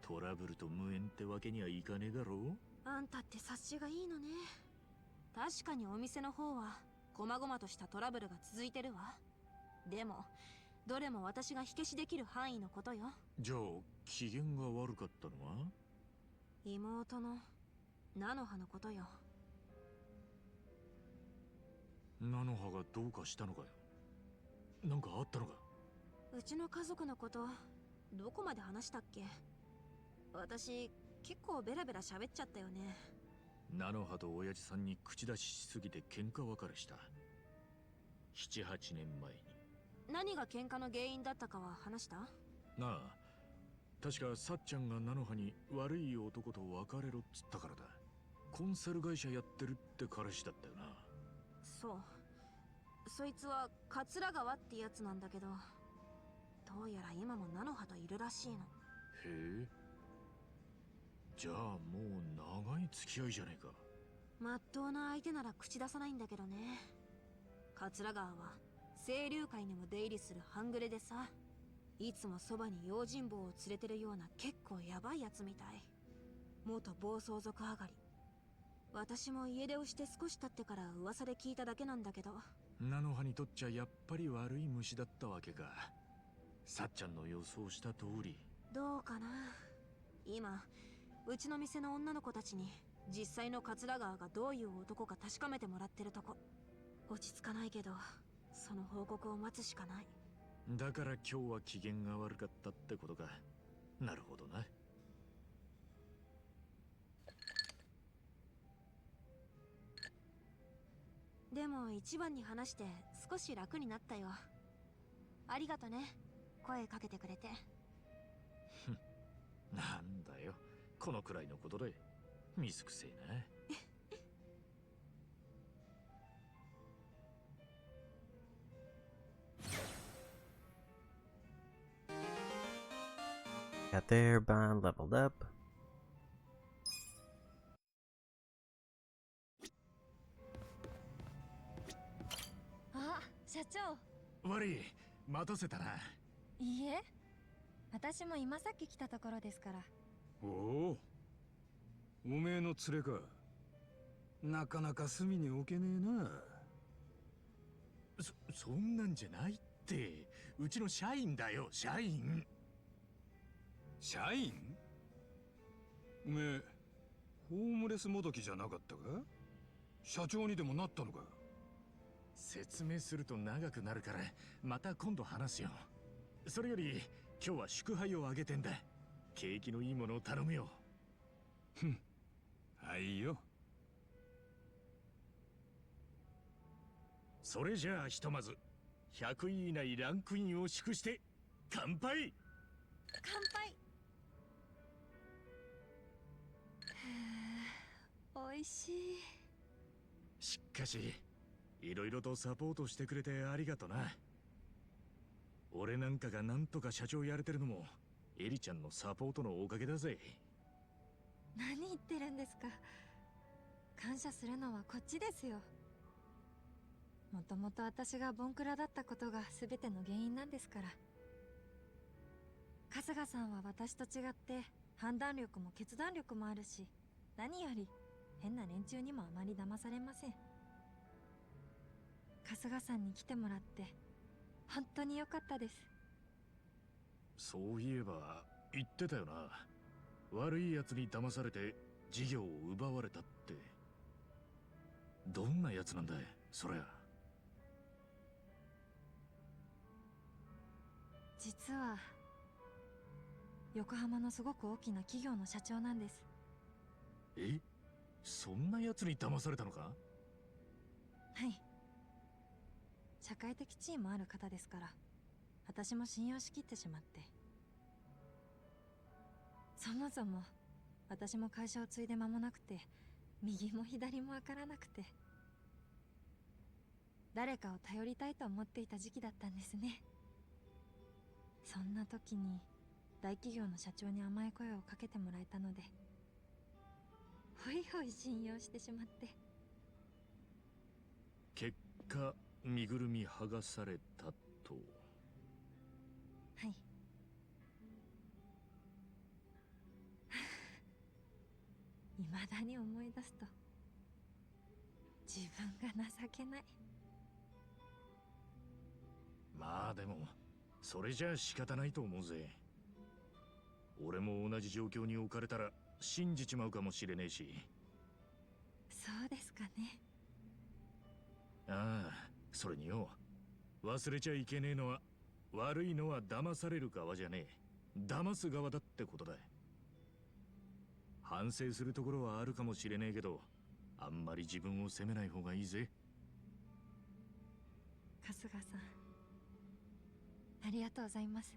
トラブルと無縁ってわけにはいかねえだろう。あんたって察しがいいのね。確かにお店の方は細々としたトラブルが続いてるわ。でもどれも私が火消しできる範囲のことよ。じゃあ機嫌が悪かったのは？妹の菜の葉のことよ。菜の葉がどうかしたのかよ。なんかあったのか？うちの家族のことどこまで話したっけ。私結構ベラベラ喋っちゃったよね。菜の葉と親父さんに口出ししすぎて喧嘩別れした。7、8年前に。何が喧嘩の原因だったかは話した？なあ、確かさっちゃんが菜の葉に悪い男と別れろっつったからだ。コンサル会社やってるって彼氏だったよな。そう。そいつは桂川ってやつなんだけど、どうやら今も菜の葉といるらしいの。へえ。じゃあもう長い付き合いじゃねえか。まっとうな相手なら口出さないんだけどね。桂川は清流会にも出入りする半グレでさ、いつもそばに用心棒を連れてるような結構ヤバいやつみたい。元暴走族上がり。私も家出をして少し経ってから噂で聞いただけなんだけど。菜の葉にとっちゃやっぱり悪い虫だったわけか。さっちゃんの予想した通り。どうかな。今うちの店の女の子たちに実際の桂川がどういう男か確かめてもらってるとこ。落ち着かないけどその報告を待つしかない。だから今日は機嫌が悪かったってことか。なるほどな。でも一番に話して少し楽になったよ。ありがとね、声かけてくれて。なんだよ、このくらいのことで水くせえな。Got their bond leveled up. あ、社長。悪い、待たせたな。いいえ、私も今さっき来たところですから。おお、おめえの連れか。なかなか隅に置けねえな。そんなんじゃないって。うちの社員だよ、社員。社員？おめえホームレスもどきじゃなかったか？社長にでもなったのか？説明すると長くなるからまた今度話すよ。それより今日は祝杯をあげてんだ。景気のいいものを頼むよ。ふん、はいよ。それじゃあひとまず100位以内ランクインを祝して乾杯。乾杯。おいしい。しかしいろいろとサポートしてくれてありがとな。俺なんかがなんとか社長やれてるのもエリちゃんのサポートのおかげだぜ。何言ってるんですか。感謝するのはこっちですよ。もともと私がボンクラだったことが全ての原因なんですから。春日さんは私と違って判断力も決断力もあるし、何より変な連中にもあまり騙されません。春日さんに来てもらって本当に良かったです。そういえば言ってたよな。悪い奴に騙されて事業を奪われたって。どんな奴なんだいそりゃ。実は横浜のすごく大きな企業の社長なんです。え、そんな奴に騙されたのか？はい。社会的地位もある方ですから、私も信用しきってしまって。そもそも私も会社を継いで間もなくて、右も左もわからなくて、誰かを頼りたいと思っていた時期だったんですね。そんな時に大企業の社長に甘い声をかけてもらえたので、ほいほい信用してしまって。結果身ぐるみ剥がされたと。はい。未だに思い出すと自分が情けない。まあでもそれじゃ仕方ないと思うぜ。俺も同じ状況に置かれたら信じちまうかもしれねえし。そうですかね。ああ、それによ、忘れちゃいけねえのは、悪いのは騙される側じゃねえ、騙す側だってことだ。反省するところはあるかもしれねえけど、あんまり自分を責めない方がいいぜ。春日さん、ありがとうございます。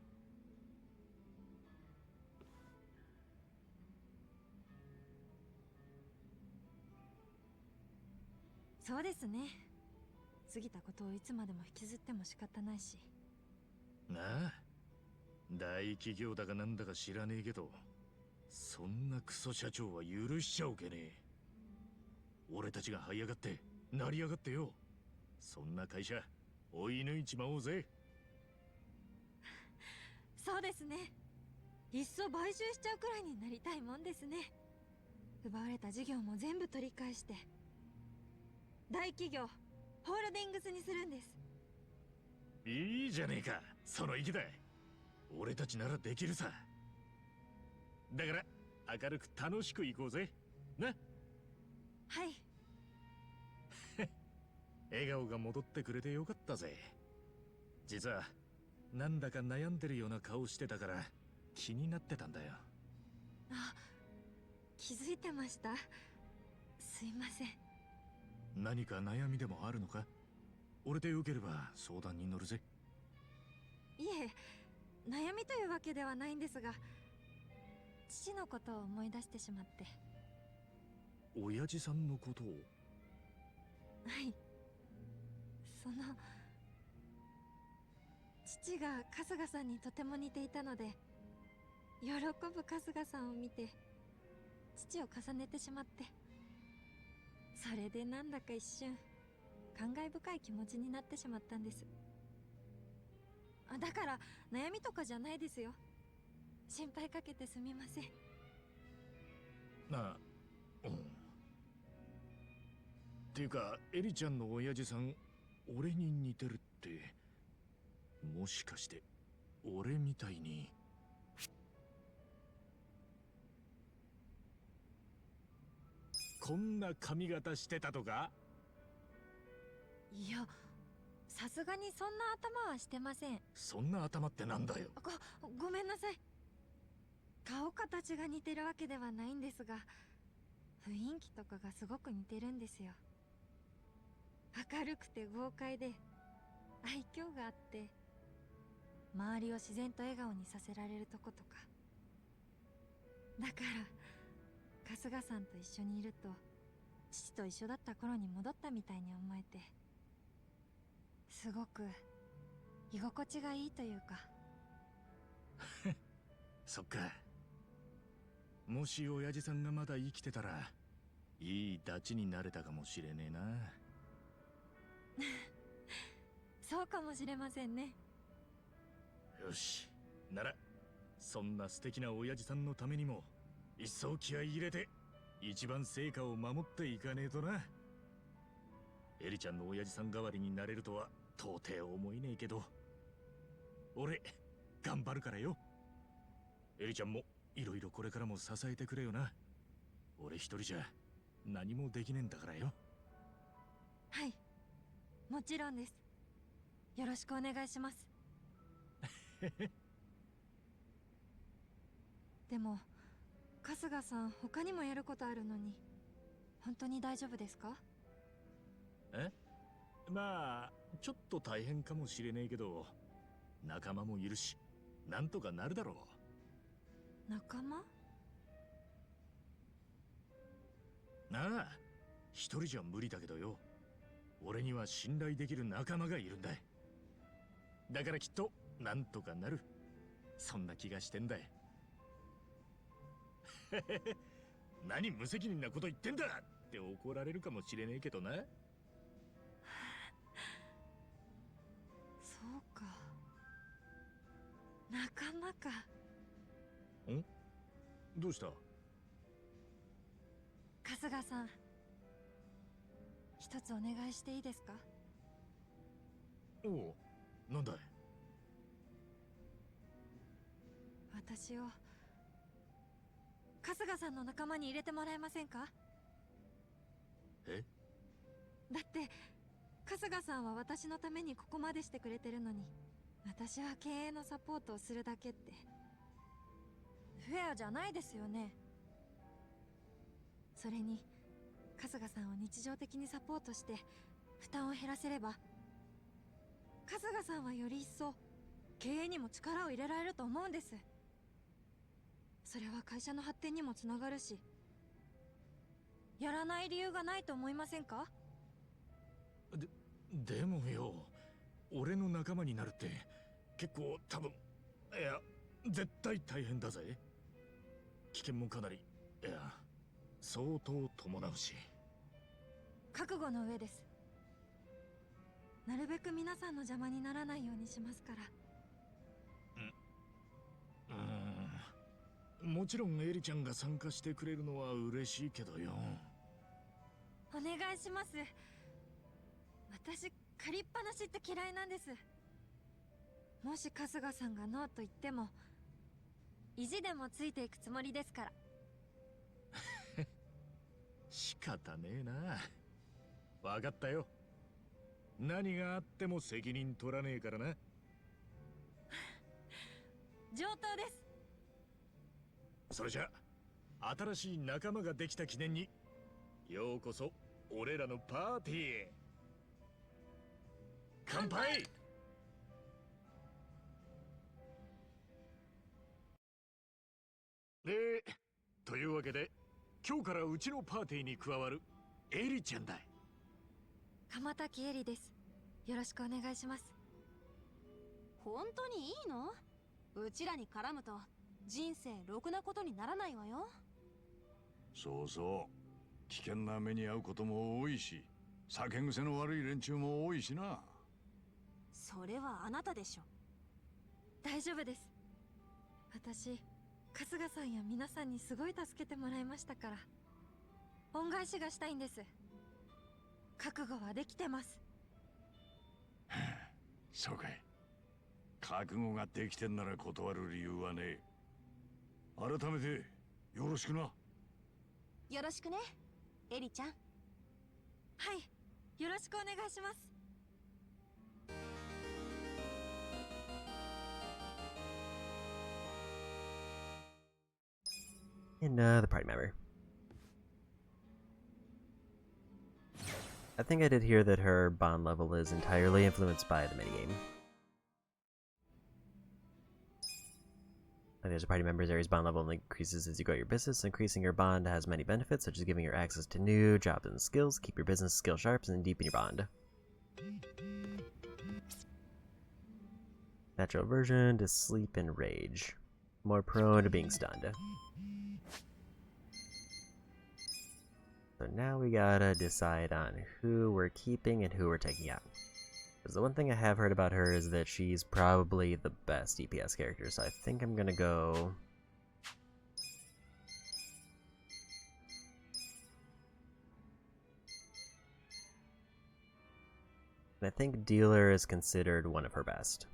そうですね。過ぎたことをいつまでも引きずっても仕方ないし。なあ、大企業だかなんだか知らねえけど、そんなクソ社長は許しちゃおけねえ。俺たちが這い上がって成り上がってよ、そんな会社追い抜いちまおうぜ。そうですね。いっそ買収しちゃうくらいになりたいもんですね。奪われた事業も全部取り返して大企業ホールディングスにするんです。いいじゃねえか、その意気だ。俺たちならできるさ。だから明るく楽しく行こうぜな。はい。笑顔が戻ってくれてよかったぜ。実はなんだか悩んでるような顔してたから気になってたんだよ。あ、気づいてました。すいません。何か悩みでもあるのか？俺でよければ相談に乗るぜ。いえ、悩みというわけではないんですが、父のことを思い出してしまって。親父さんのことを？はい。父が春日さんにとても似ていたので、喜ぶ春日さんを見て父を重ねてしまって、それでなんだか一瞬感慨深い気持ちになってしまったんです。だから悩みとかじゃないですよ。心配かけてすみません。なあ、っていうかエリちゃんの親父さん俺に似てるって、もしかして俺みたいに。こんな髪型してたとか？いや、さすがにそんな頭はしてません。そんな頭ってなんだよ。ごめんなさい。顔形が似てるわけではないんですが、雰囲気とかがすごく似てるんですよ。明るくて豪快で愛嬌があって、周りを自然と笑顔にさせられるとことか。だから春日さんと一緒にいると、父と一緒だった頃に戻ったみたいに思えて、すごく居心地がいいというか。そっか。もし親父さんがまだ生きてたらいいダチになれたかもしれねえな。そうかもしれませんね。よし、ならそんな素敵な親父さんのためにも一層気合い入れて一番成果を守っていかねえとな。エリちゃんの親父さん代わりになれるとは到底思えねえけど、俺頑張るからよ。エリちゃんもいろいろこれからも支えてくれよな。俺一人じゃ何もできねえんだからよ。はい、もちろんです。よろしくお願いします。でも春日さん、他にもやることあるのに本当に大丈夫ですか？まあちょっと大変かもしれねえけど、仲間もいるしなんとかなるだろう。仲間？なあ、一人じゃ無理だけどよ、俺には信頼できる仲間がいるんだ。だからきっとなんとかなる。そんな気がしてんだよ。何無責任なこと言ってんだって怒られるかもしれねえけどな。そうか、仲間か。ん？どうした？春日さん、一つお願いしていいですか？おお、なんだい？私を春日さんの仲間に入れてもらえませんか？え？だって春日さんは私のためにここまでしてくれてるのに、私は経営のサポートをするだけってフェアじゃないですよね。それに春日さんを日常的にサポートして負担を減らせれば、春日さんはより一層経営にも力を入れられると思うんです。それは会社の発展にもつながるし、やらない理由がないと思いませんか？でもよ、俺の仲間になるって結構多分、いや絶対大変だぜ。危険もかなり、いや相当伴うし。覚悟の上です。なるべく皆さんの邪魔にならないようにしますから。もちろんエリちゃんが参加してくれるのは嬉しいけどよ。お願いします。私借りっぱなしって嫌いなんです。もし春日さんがノーと言っても意地でもついていくつもりですから。仕方ねえな。分かったよ。何があっても責任取らねえからな。上等です。それじゃ新しい仲間ができた記念に、ようこそ俺らのパーティーへ。乾杯！というわけで今日からうちのパーティーに加わるエリちゃんだ。鎌滝エリです。よろしくお願いします。本当にいいの？うちらに絡むと人生ろくなことにならないわよ。そうそう、危険な目に遭うことも多いし、酒癖の悪い連中も多いしな。それはあなたでしょ。大丈夫です。私春日さんや皆さんにすごい助けてもらいましたから、恩返しがしたいんです。覚悟はできてます。そうかい。覚悟ができてんなら断る理由はねえ。改めてよろしくな。よろしくね、エリちゃん。はい、よろしくお願いします。And the party member. I think I did hear that her bond level is entirely influenced by the minigame. Like there's a party member's Aries bond level increases as you grow your business. Increasing your bond has many benefits, such as giving you access to new jobs and skills, keep your business skill sharp, and deepen your bond. Natural aversion to sleep and rage. More prone to being stunned. So now we gotta decide on who we're keeping and who we're taking out. Because the one thing I have heard about her is that she's probably the best DPS character, so I think I'm gonna go... I think Dealer is considered one of her best.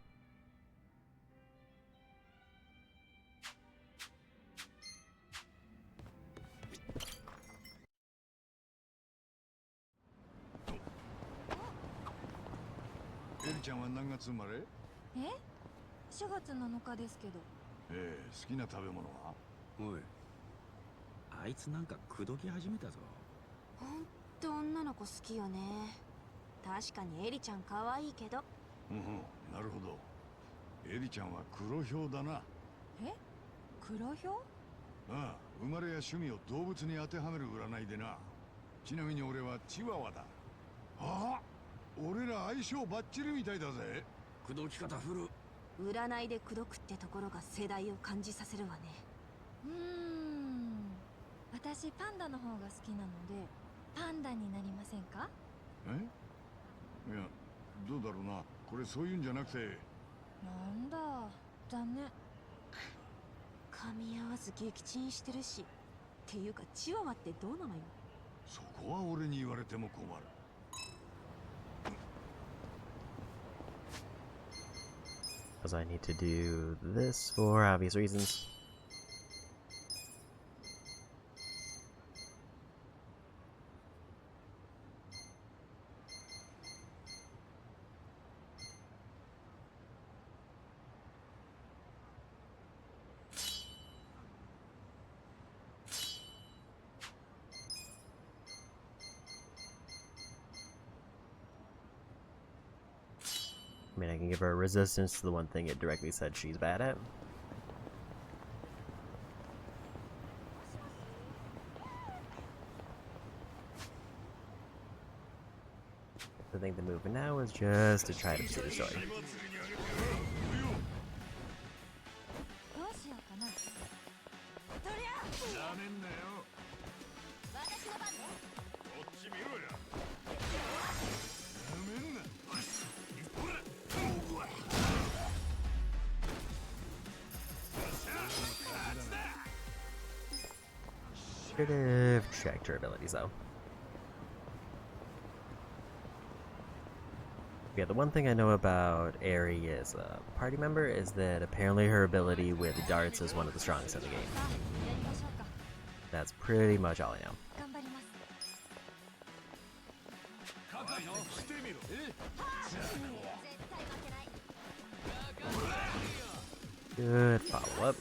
Eriちゃんは何月生まれ？え？4月7日ですけど。好きな食べ物は？おい、あいつなんか口説き始めたぞ。ほんと女の子好きよね。確かにエリちゃん可愛いけど。なるほど。エリちゃんは黒ひょうだな。え？黒ひょう？ああ、生まれや趣味を動物に当てはめる占いでな。ちなみに俺はチワワだ。ああ、俺ら相性バッチリみたいだぜ。口説き方振る。占いで口説くってところが世代を感じさせるわね。私パンダの方が好きなのでパンダになりませんか？いや、どうだろうな。これそういうんじゃなくて。なんだ、残念。噛み合わず撃沈してるし。っていうかチワワってどうなのよ。そこは俺に言われても困る。Because I need to do this for obvious reasons. I mean, I can give her a resistance to the one thing it directly said she's bad at. I think the move now is just to try to see the story. 'Should have checked her abilities though. Yeah, the one thing I know about Eri as a party member is that apparently her ability with darts is one of the strongest in the game. That's pretty much all I know. Good follow-up.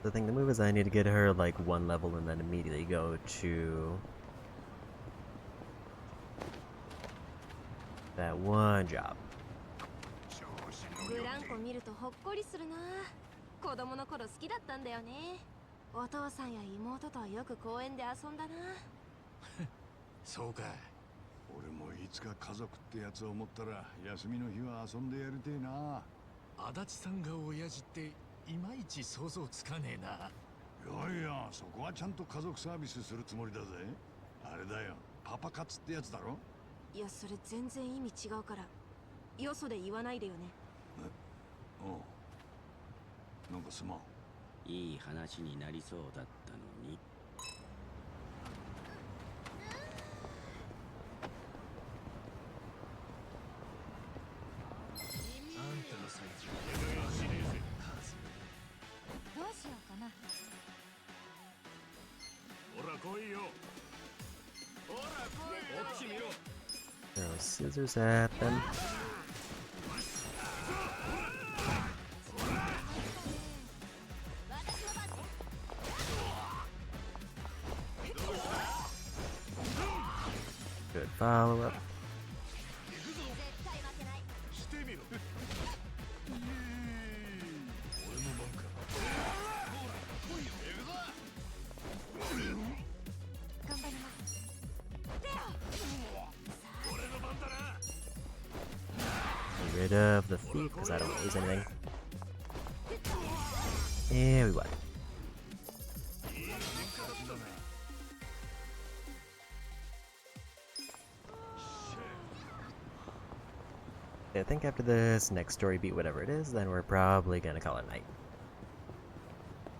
The thing to move is I need to get her like one level and then immediately go to that one job. ブランコ見るとほっこりするな。子供の頃好きだったんだよね。お父さんや妹とよく公園で遊んだな。そうか。俺もいつか家族ってやつを持ったら休みの日は遊んでやりてえな。足立さんが親父っていまいち想像つかねえな。いやいや、そこはちゃんと家族サービスするつもりだぜ。あれだよ、パパ活ってやつだろ。いや、それ全然意味違うからよそで言わないでよね。おう、なんかすまん。いい話になりそうだったのに。あんたの最中どうしようかな。ほら来いよ。ほら来いよ。こっち見ろ。 Throw scissors at them. Good follow-up. Get rid of the thief because I don't lose anything. And we won. I think after this next story beat, whatever it is, then we're probably gonna call it night.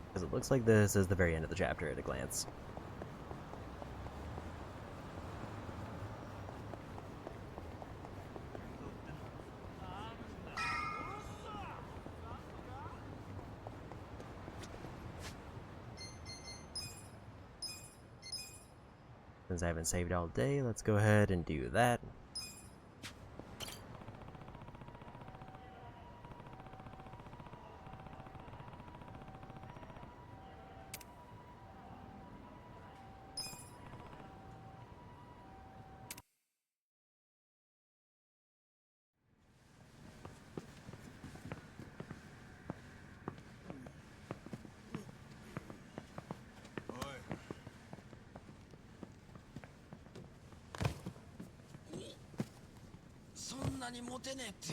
Because it looks like this is the very end of the chapter at a glance. Since I haven't saved all day, let's go ahead and do that. なにモテねえって。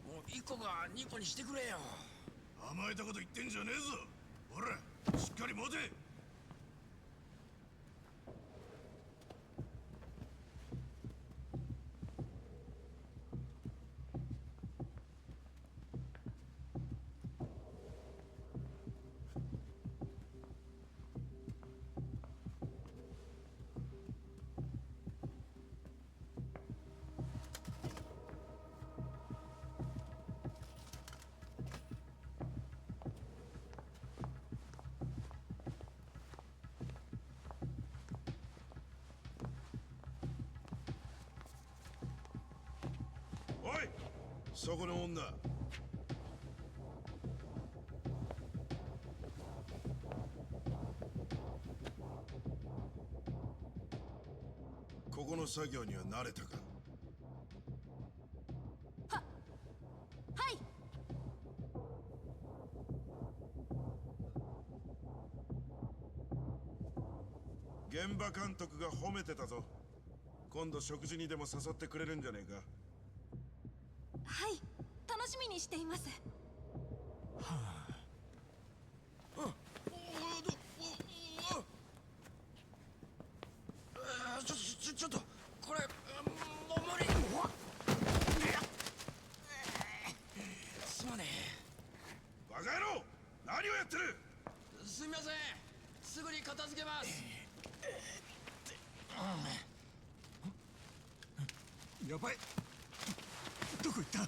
もう1個が2個にしてくれよ。甘えたこと言ってんじゃねえぞ。ほらしっかり持て。おい、そこの女。ここの作業には慣れたか？はい。現場監督が褒めてたぞ。今度食事にでも誘ってくれるんじゃねえか？はい、楽しみにしています。ちょっとこれもう無理。すまねえ。バカ野郎、何をやってる？すみません、すぐに片付けます。やばい、どこ行った？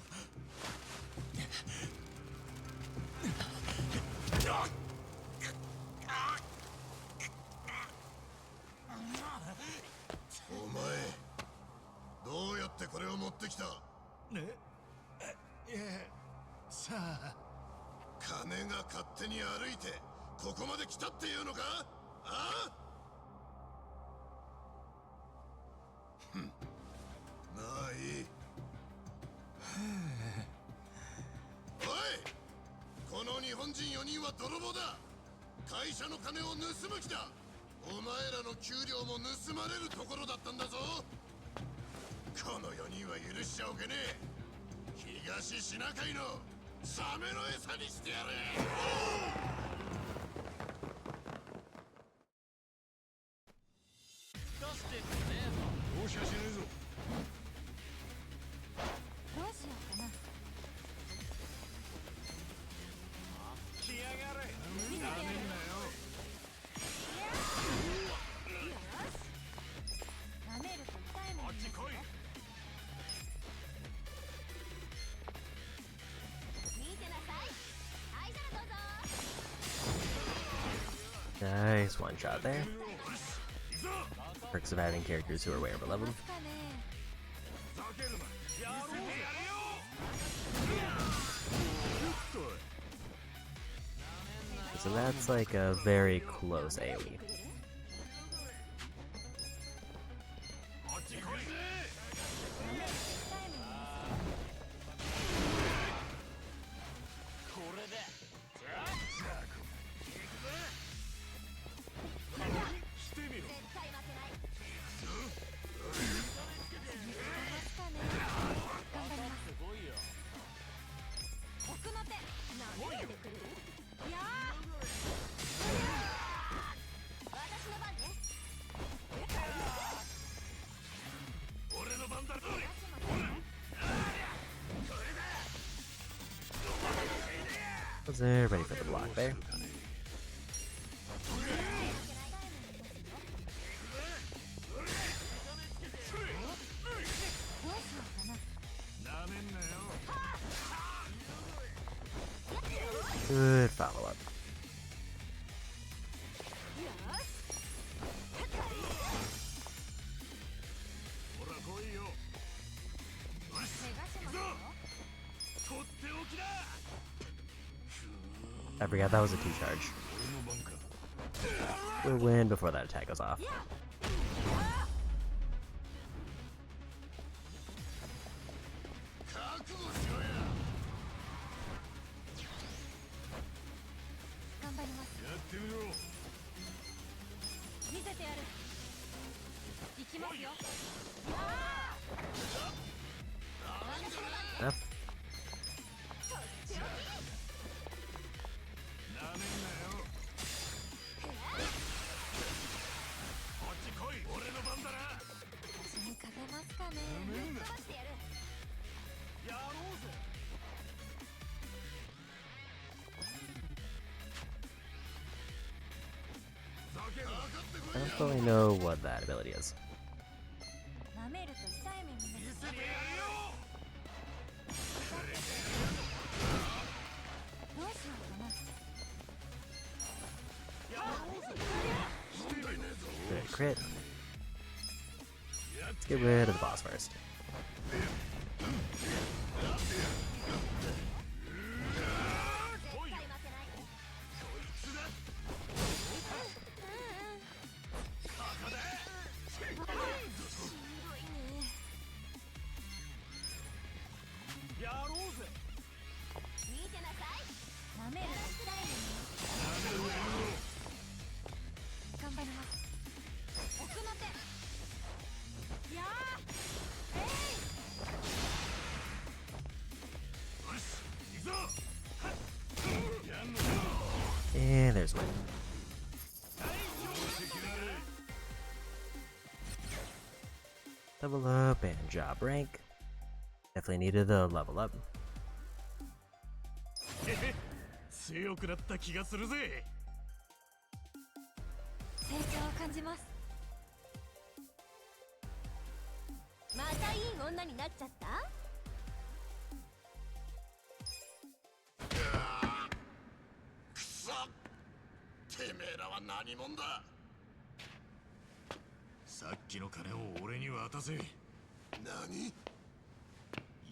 お前どうやってこれを持ってきた？ねえ、さあ、金が勝手に歩いてここまで来たっていうのか？ああ？まあいい。おい、この日本人4人は泥棒だ。会社の金を盗む気だ。お前らの給料も盗まれるところだったんだぞ。この4人は許しちゃおけねえ。東シナ海のサメの餌にしてやれ。容赦しねえぞ。どうしようかな。来やがれ。見せてやる。舐めると痛いもん。こっち来い。見てなさい。はい、じゃあどうぞ。 Nice one shot there. Perks of having characters who are way over leveled. So that's like a very close AoE. Was there ready for the block there? Good follow-up. I forgot that was a 2-charge. We'll win before that attack goes off. Enough. 私に勝てますかね。やろうぜ。 I don't fully know what that ability is. 舐めると痛い目見る。どうしようかな。 Good crit. Let's get rid of the boss first. And there's one. Level up and job rank. Definitely needed the level up. 強くなった気がするぜ。成長を感じます。またいい女になっちゃった？くそ！てめえらは何者だ？さっきの金を俺に渡せ。何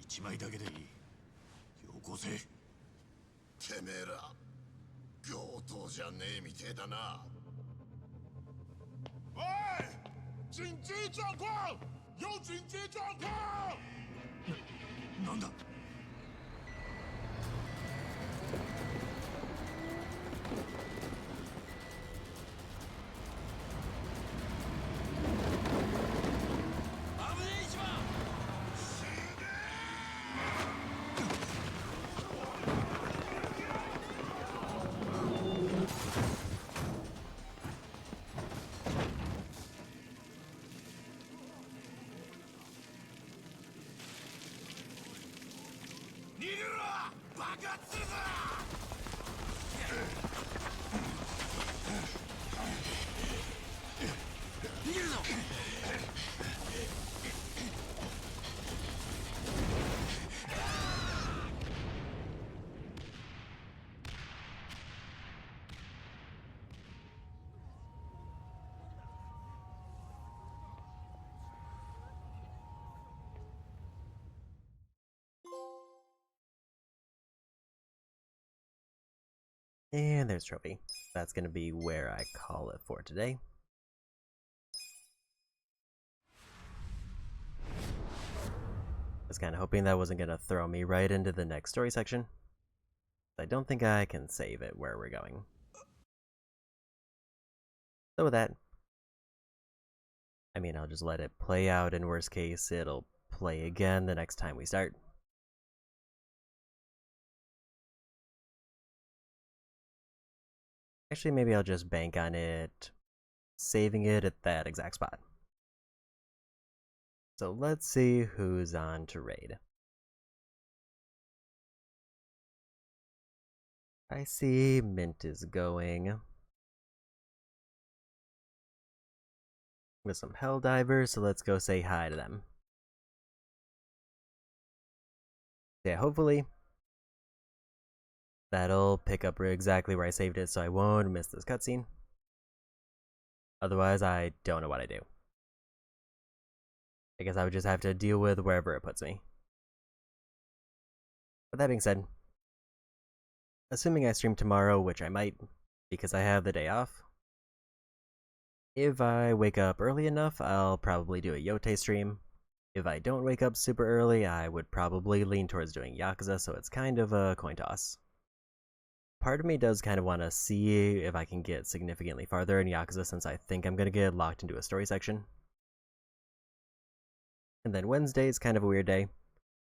？1枚だけでいい。よこせ。てめえら強盗じゃねえみてえだな。喂，紧急状况！有紧急状况！なんだ？逃げろ！爆発するぞ！逃げるぞAnd there's trophy. That's gonna be where I call it for today. I was kind of hoping that wasn't gonna throw me right into the next story section. I don't think I can save it where we're going. So with that, I mean, I'll just let it play out. In worst case, it'll play again the next time we start. Actually, maybe I'll just bank on it, saving it at that exact spot. So let's see who's on to raid. I see Mint is going with some Helldivers, so let's go say hi to them. Yeah, hopefully that'll pick up exactly where I saved it so I won't miss this cutscene. Otherwise, I don't know what I do. I guess I would just have to deal with wherever it puts me. But that being said, assuming I stream tomorrow, which I might, because I have the day off, if I wake up early enough, I'll probably do a Yote stream. If I don't wake up super early, I would probably lean towards doing Yakuza, so it's kind of a coin toss. Part of me does kind of want to see if I can get significantly farther in Yakuza since I think I'm going to get locked into a story section. And then Wednesday is kind of a weird day.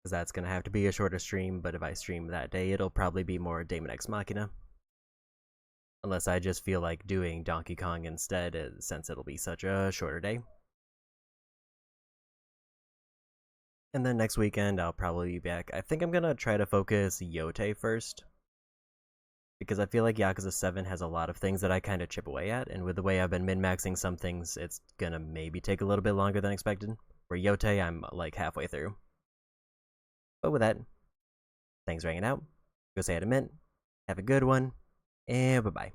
because that's going to have to be a shorter stream, but if I stream that day, it'll probably be more Daemon X Machina. Unless I just feel like doing Donkey Kong instead, since it'll be such a shorter day. And then next weekend, I'll probably be back. I think I'm going to try to focus Yote first, because I feel like Yakuza 7 has a lot of things that I kind of chip away at, and with the way I've been min-maxing some things, it's gonna maybe take a little bit longer than expected. For Yote, I'm like halfway through. But with that, thanks for hanging out. Go say hi to Mint. Have a good one, and bye-bye.